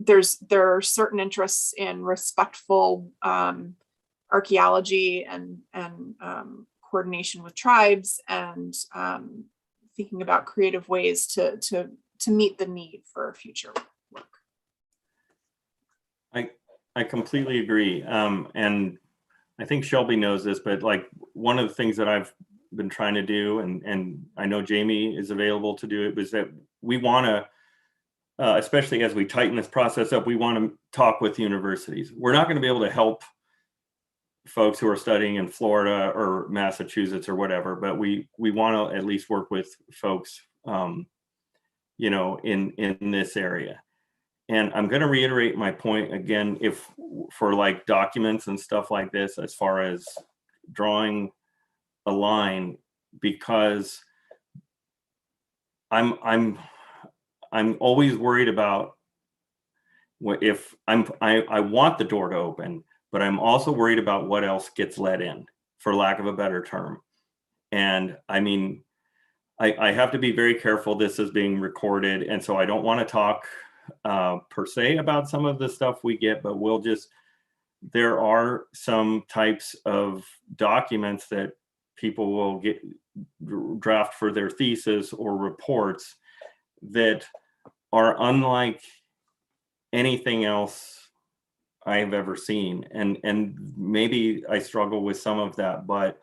Speaker 8: there are certain interests in respectful archaeology and coordination with tribes, and thinking about creative ways to meet the need for future work.
Speaker 4: I completely agree. And I think Shelby knows this, but like one of the things that I've been trying to do, and I know Jamie is available to do it, was that we want to, especially as we tighten this process up, we want to talk with universities. We're not going to be able to help folks who are studying in Florida or Massachusetts or whatever, but we want to at least work with folks, in this area. And I'm going to reiterate my point again, if for like documents and stuff like this, as far as drawing a line, because I'm always worried about what if I want the door to open, but I'm also worried about what else gets let in, for lack of a better term. And I mean, I have to be very careful. This is being recorded. And so I don't want to talk per se about some of the stuff we get, but there are some types of documents that people will draft for their thesis or reports that are unlike anything else I have ever seen. And maybe I struggle with some of that, but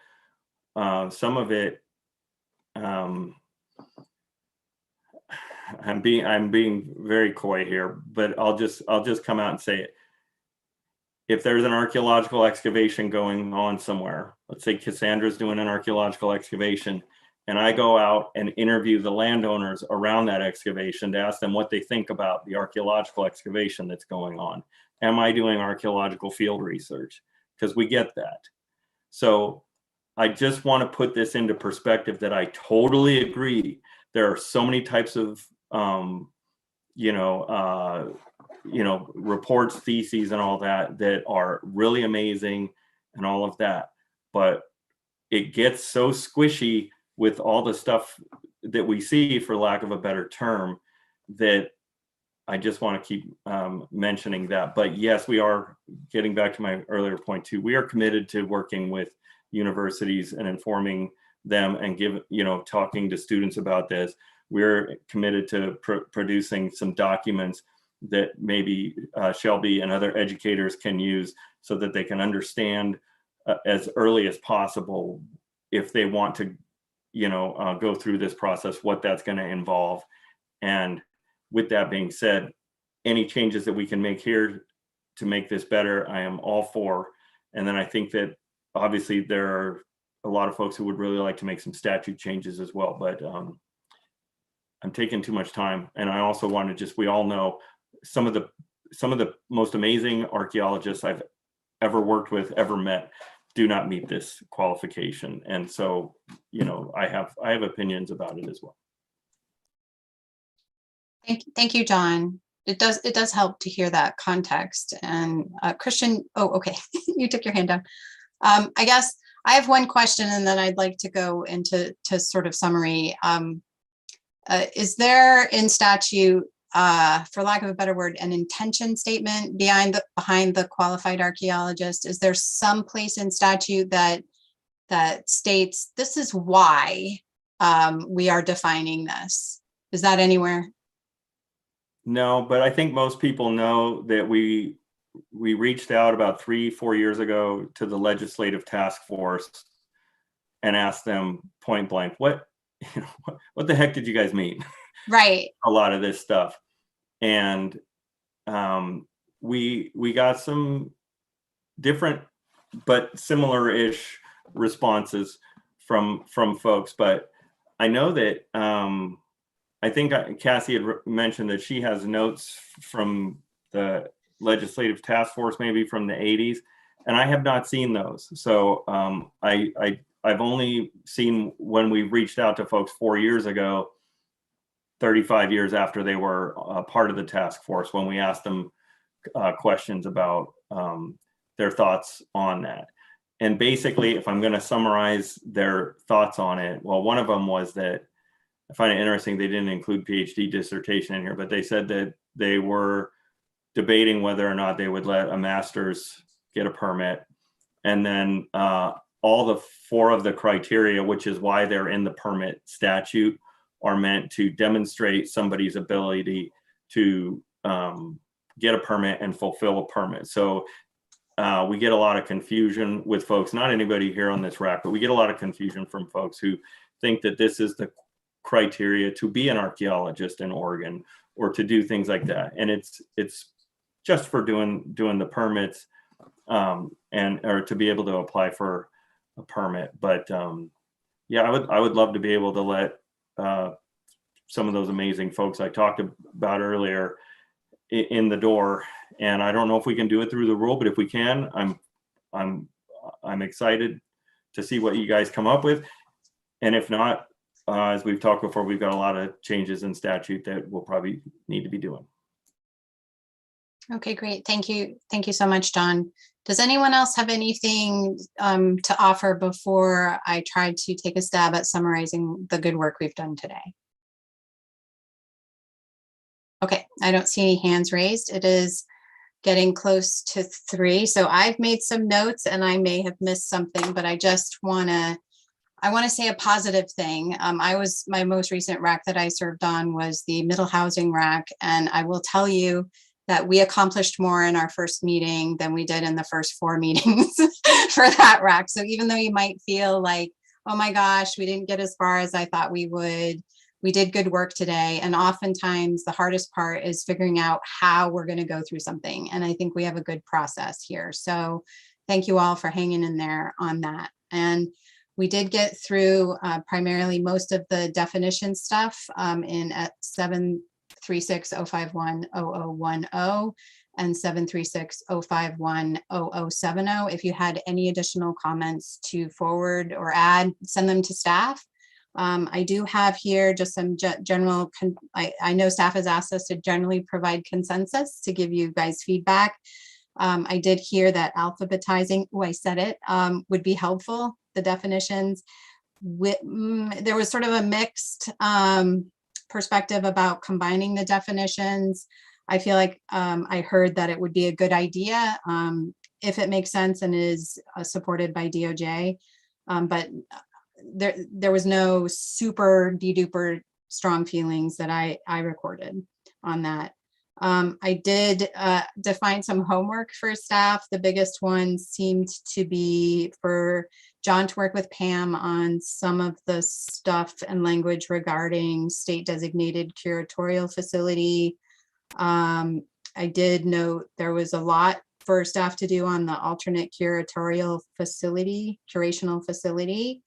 Speaker 4: some of it, I'm being very coy here, but I'll just come out and say it. If there's an archaeological excavation going on somewhere, let's say Cassandra's doing an archaeological excavation, and I go out and interview the landowners around that excavation to ask them what they think about the archaeological excavation that's going on. Am I doing archaeological field research? Because we get that. So I just want to put this into perspective that I totally agree. There are so many types of, reports, theses, and all that are really amazing and all of that. But it gets so squishy with all the stuff that we see, for lack of a better term, that I just want to keep mentioning that. But yes, we are, getting back to my earlier point too, we are committed to working with universities and informing them and talking to students about this. We're committed to producing some documents that maybe Shelby and other educators can use so that they can understand as early as possible, if they want to, go through this process, what that's going to involve. And with that being said, any changes that we can make here to make this better, I am all for. And then I think that obviously there are a lot of folks who would really like to make some statute changes as well, but I'm taking too much time. And I also want to we all know some of the most amazing archaeologists I've ever worked with, ever met, do not meet this qualification. And so, I have opinions about it as well.
Speaker 5: Thank you, John. It does help to hear that context. And Christian, oh, okay, you took your hand down. I guess I have one question, and then I'd like to go into sort of summary. Is there in statute, for lack of a better word, an intention statement behind the qualified archaeologist? Is there some place in statute that states this is why we are defining this? Is that anywhere?
Speaker 4: No, but I think most people know that we reached out about 3-4 years ago to the legislative task force and asked them point blank, what the heck did you guys mean?
Speaker 5: Right.
Speaker 4: A lot of this stuff. And we got some different but similar-ish responses from folks. But I know that I think Cassie had mentioned that she has notes from the legislative task force, maybe from the 80s, and I have not seen those. So I've only seen when we reached out to folks 4 years ago, 35 years after they were part of the task force, when we asked them questions about their thoughts on that. And basically, if I'm going to summarize their thoughts on it, well, one of them was that, I find it interesting, they didn't include PhD dissertation in here, but they said that they were debating whether or not they would let a master's get a permit. And then all the 4 of the criteria, which is why they're in the permit statute, are meant to demonstrate somebody's ability to get a permit and fulfill a permit. So we get a lot of confusion with folks, not anybody here on this rack, but we get a lot of confusion from folks who think that this is the criteria to be an archaeologist in Oregon or to do things like that. And it's just for doing the permits or to be able to apply for a permit. But yeah, I would love to be able to let some of those amazing folks I talked about earlier in the door. And I don't know if we can do it through the rule, but if we can, I'm excited to see what you guys come up with. And if not, as we've talked before, we've got a lot of changes in statute that we'll probably need to be doing.
Speaker 5: Okay, great. Thank you. Thank you so much, John. Does anyone else have anything to offer before I try to take a stab at summarizing the good work we've done today? Okay, I don't see any hands raised. It is getting close to 3. So I've made some notes and I may have missed something, but I just want to say a positive thing. My most recent RAC that I served on was the middle housing RAC. And I will tell you that we accomplished more in our first meeting than we did in the first 4 meetings for that RAC. So even though you might feel like, oh my gosh, we didn't get as far as I thought we would, we did good work today. And oftentimes the hardest part is figuring out how we're going to go through something. And I think we have a good process here. So thank you all for hanging in there on that. And we did get through primarily most of the definition stuff in at 736-051-0010 and 736-051-0070. If you had any additional comments to forward or add, send them to staff. I do have here just some general, I know staff has asked us to generally provide consensus to give you guys feedback. I did hear that alphabetizing, I said it, would be helpful, the definitions. There was sort of a mixed perspective about combining the definitions. I feel like I heard that it would be a good idea if it makes sense and is supported by DOJ, but there was no super duper strong feelings that I recorded on that. I did define some homework for staff. The biggest one seemed to be for John to work with Pam on some of the stuff and language regarding state designated curatorial facility. I did note there was a lot for staff to do on the alternate curatorial facility, curational facility.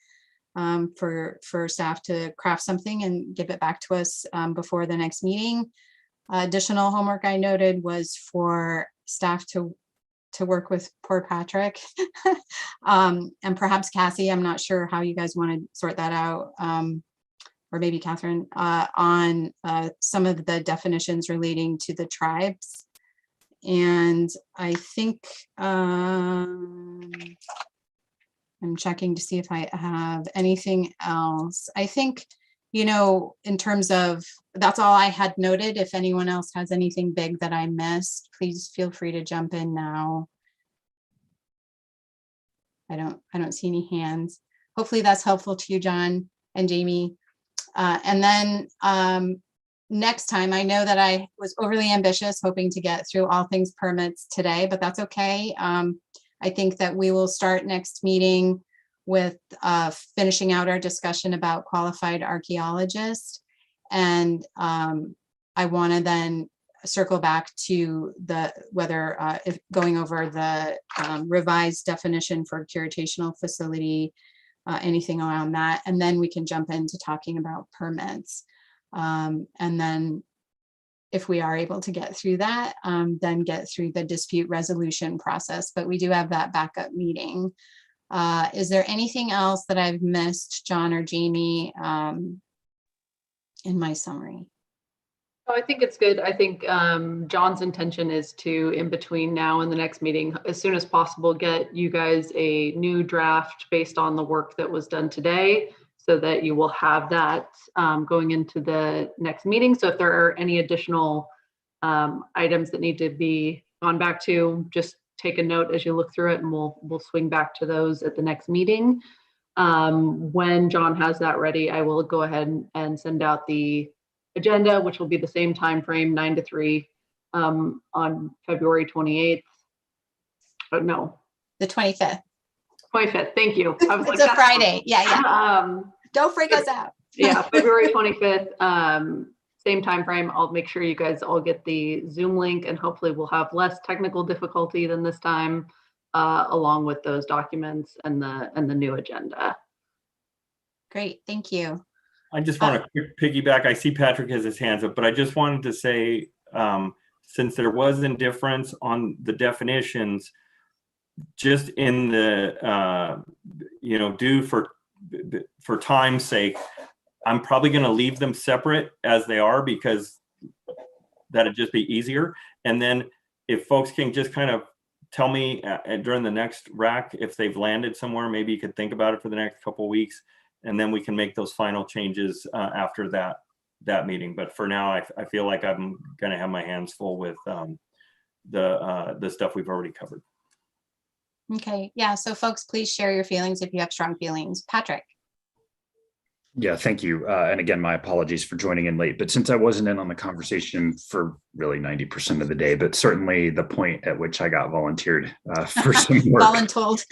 Speaker 5: For staff to craft something and give it back to us before the next meeting. Additional homework I noted was for staff to work with poor Patrick and perhaps Cassie. I'm not sure how you guys want to sort that out, or maybe Catherine, on some of the definitions relating to the tribes. And I think I'm checking to see if I have anything else. I think, in terms of, that's all I had noted. If anyone else has anything big that I missed, please feel free to jump in now. I don't see any hands. Hopefully that's helpful to you, John and Jamie. And then next time, I know that I was overly ambitious, hoping to get through all things permits today, but that's okay. I think that we will start next meeting with finishing out our discussion about qualified archaeologists. And I want to then circle back to if going over the revised definition for curational facility, anything around that. And then we can jump into talking about permits. And then if we are able to get through that, then get through the dispute resolution process. But we do have that backup meeting. Is there anything else that I've missed, John or Jamie, in my summary?
Speaker 3: Oh, I think it's good. I think John's intention is to, in between now and the next meeting, as soon as possible, get you guys a new draft based on the work that was done today, so that you will have that going into the next meeting. So if there are any additional items that need to be gone back to, just take a note as you look through it, and we'll swing back to those at the next meeting. When John has that ready, I will go ahead and send out the agenda, which will be the same time frame, 9 to 3 on February 28th. Oh, no.
Speaker 5: The 25th.
Speaker 3: 25th, thank you. I was
Speaker 5: It's a Friday. Yeah. Don't freak us out.
Speaker 3: Yeah, February 25th, same time frame. I'll make sure you guys all get the Zoom link, and hopefully we'll have less technical difficulty than this time, along with those documents and the new agenda.
Speaker 5: Great, thank you.
Speaker 4: I just want to quick piggyback. I see Patrick has his hands up, but I just wanted to say, since there was indifference on the definitions, just in the, due for time's sake, I'm probably going to leave them separate as they are, because that'd just be easier. And then if folks can just kind of tell me during the next rack if they've landed somewhere. Maybe you could think about it for the next couple of weeks, and then we can make those final changes after that meeting. But for now, I feel like I'm going to have my hands full with the stuff we've already covered.
Speaker 5: Okay, yeah, so folks, please share your feelings if you have strong feelings. Patrick.
Speaker 18: Yeah, thank you. And again, my apologies for joining in late, but since I wasn't in on the conversation for really 90% of the day, but certainly the point at which I got volunteered for some work.
Speaker 5: Voluntold.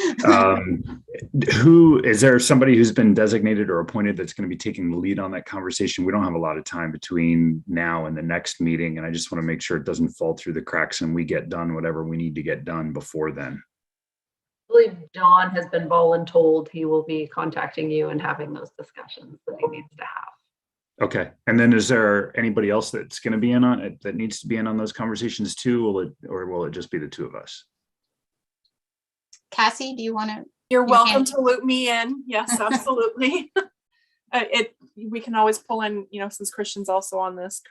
Speaker 18: Who is there somebody who's been designated or appointed that's going to be taking the lead on that conversation? We don't have a lot of time between now and the next meeting, and I just want to make sure it doesn't fall through the cracks and we get done whatever we need to get done before then.
Speaker 3: I believe John has been voluntold. He will be contacting you and having those discussions that he needs to have.
Speaker 18: Okay. And then is there anybody else that's going to be in on it that needs to be in on those conversations too? Will it just be the two of us?
Speaker 5: Cassie, do you want to?
Speaker 8: You're welcome to loop me in. Yes, absolutely. We can always pull in, since Christian's also on this.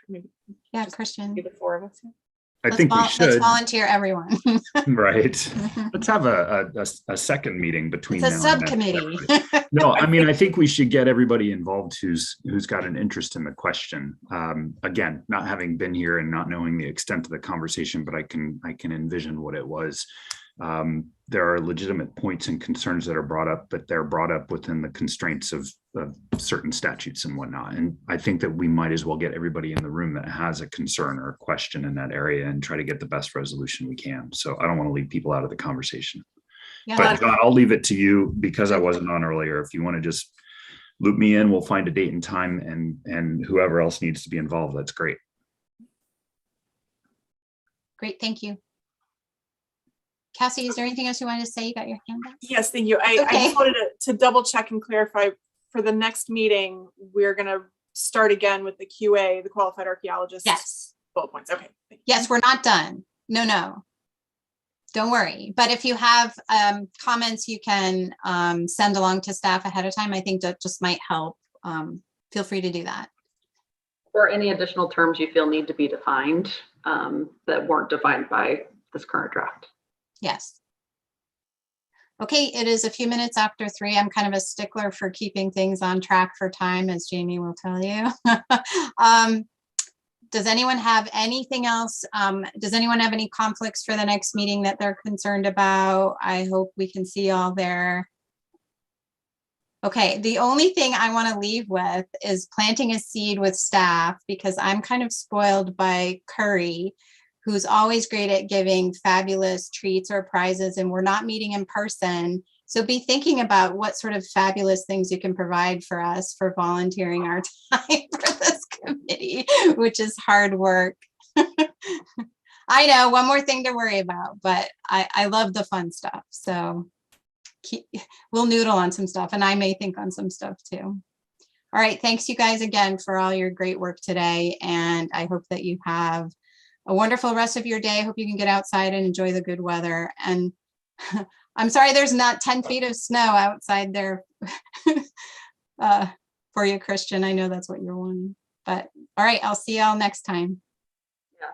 Speaker 5: Yeah, Christian.
Speaker 8: The four of us.
Speaker 18: I think we should.
Speaker 5: Let's volunteer everyone.
Speaker 18: Right. Let's have a second meeting between
Speaker 5: it's a
Speaker 18: now
Speaker 5: subcommittee.
Speaker 18: No, I mean, I think we should get everybody involved who's got an interest in the question. Again, not having been here and not knowing the extent of the conversation, but I can envision what it was. There are legitimate points and concerns that are brought up, but they're brought up within the constraints of certain statutes and whatnot. And I think that we might as well get everybody in the room that has a concern or a question in that area and try to get the best resolution we can. So I don't want to leave people out of the conversation. Yeah. But John, I'll leave it to you because I wasn't on earlier. If you want to just loop me in, we'll find a date and time, and whoever else needs to be involved, that's great.
Speaker 5: Great, thank you. Cassie, is there anything else you wanted to say? You got your hand up?
Speaker 8: Yes, thank you. I just wanted to double check and clarify for the next meeting, we're going to start again with the QA, the qualified archaeologist.
Speaker 5: Yes.
Speaker 8: Bullet points. Okay.
Speaker 5: Yes, we're not done. No. Don't worry. But if you have comments, you can send along to staff ahead of time. I think that just might help. Feel free to do that.
Speaker 3: Or any additional terms you feel need to be defined that weren't defined by this current draft.
Speaker 5: Yes. Okay, it is a few minutes after 3. I'm kind of a stickler for keeping things on track for time, as Jamie will tell you. Does anyone have anything else? Does anyone have any conflicts for the next meeting that they're concerned about? I hope we can see all there. Okay, the only thing I want to leave with is planting a seed with staff, because I'm kind of spoiled by Curry, who's always great at giving fabulous treats or prizes, and we're not meeting in person. So be thinking about what sort of fabulous things you can provide for us for volunteering our time for this committee, which is hard work. I know, one more thing to worry about, but I love the fun stuff. So we'll noodle on some stuff, and I may think on some stuff too. All right, thanks you guys again for all your great work today, and I hope that you have a wonderful rest of your day. I hope you can get outside and enjoy the good weather. And I'm sorry there's not 10 feet of snow outside there for you, Christian. I know that's what you're wanting. But all right, I'll see y'all next time.
Speaker 3: Yeah.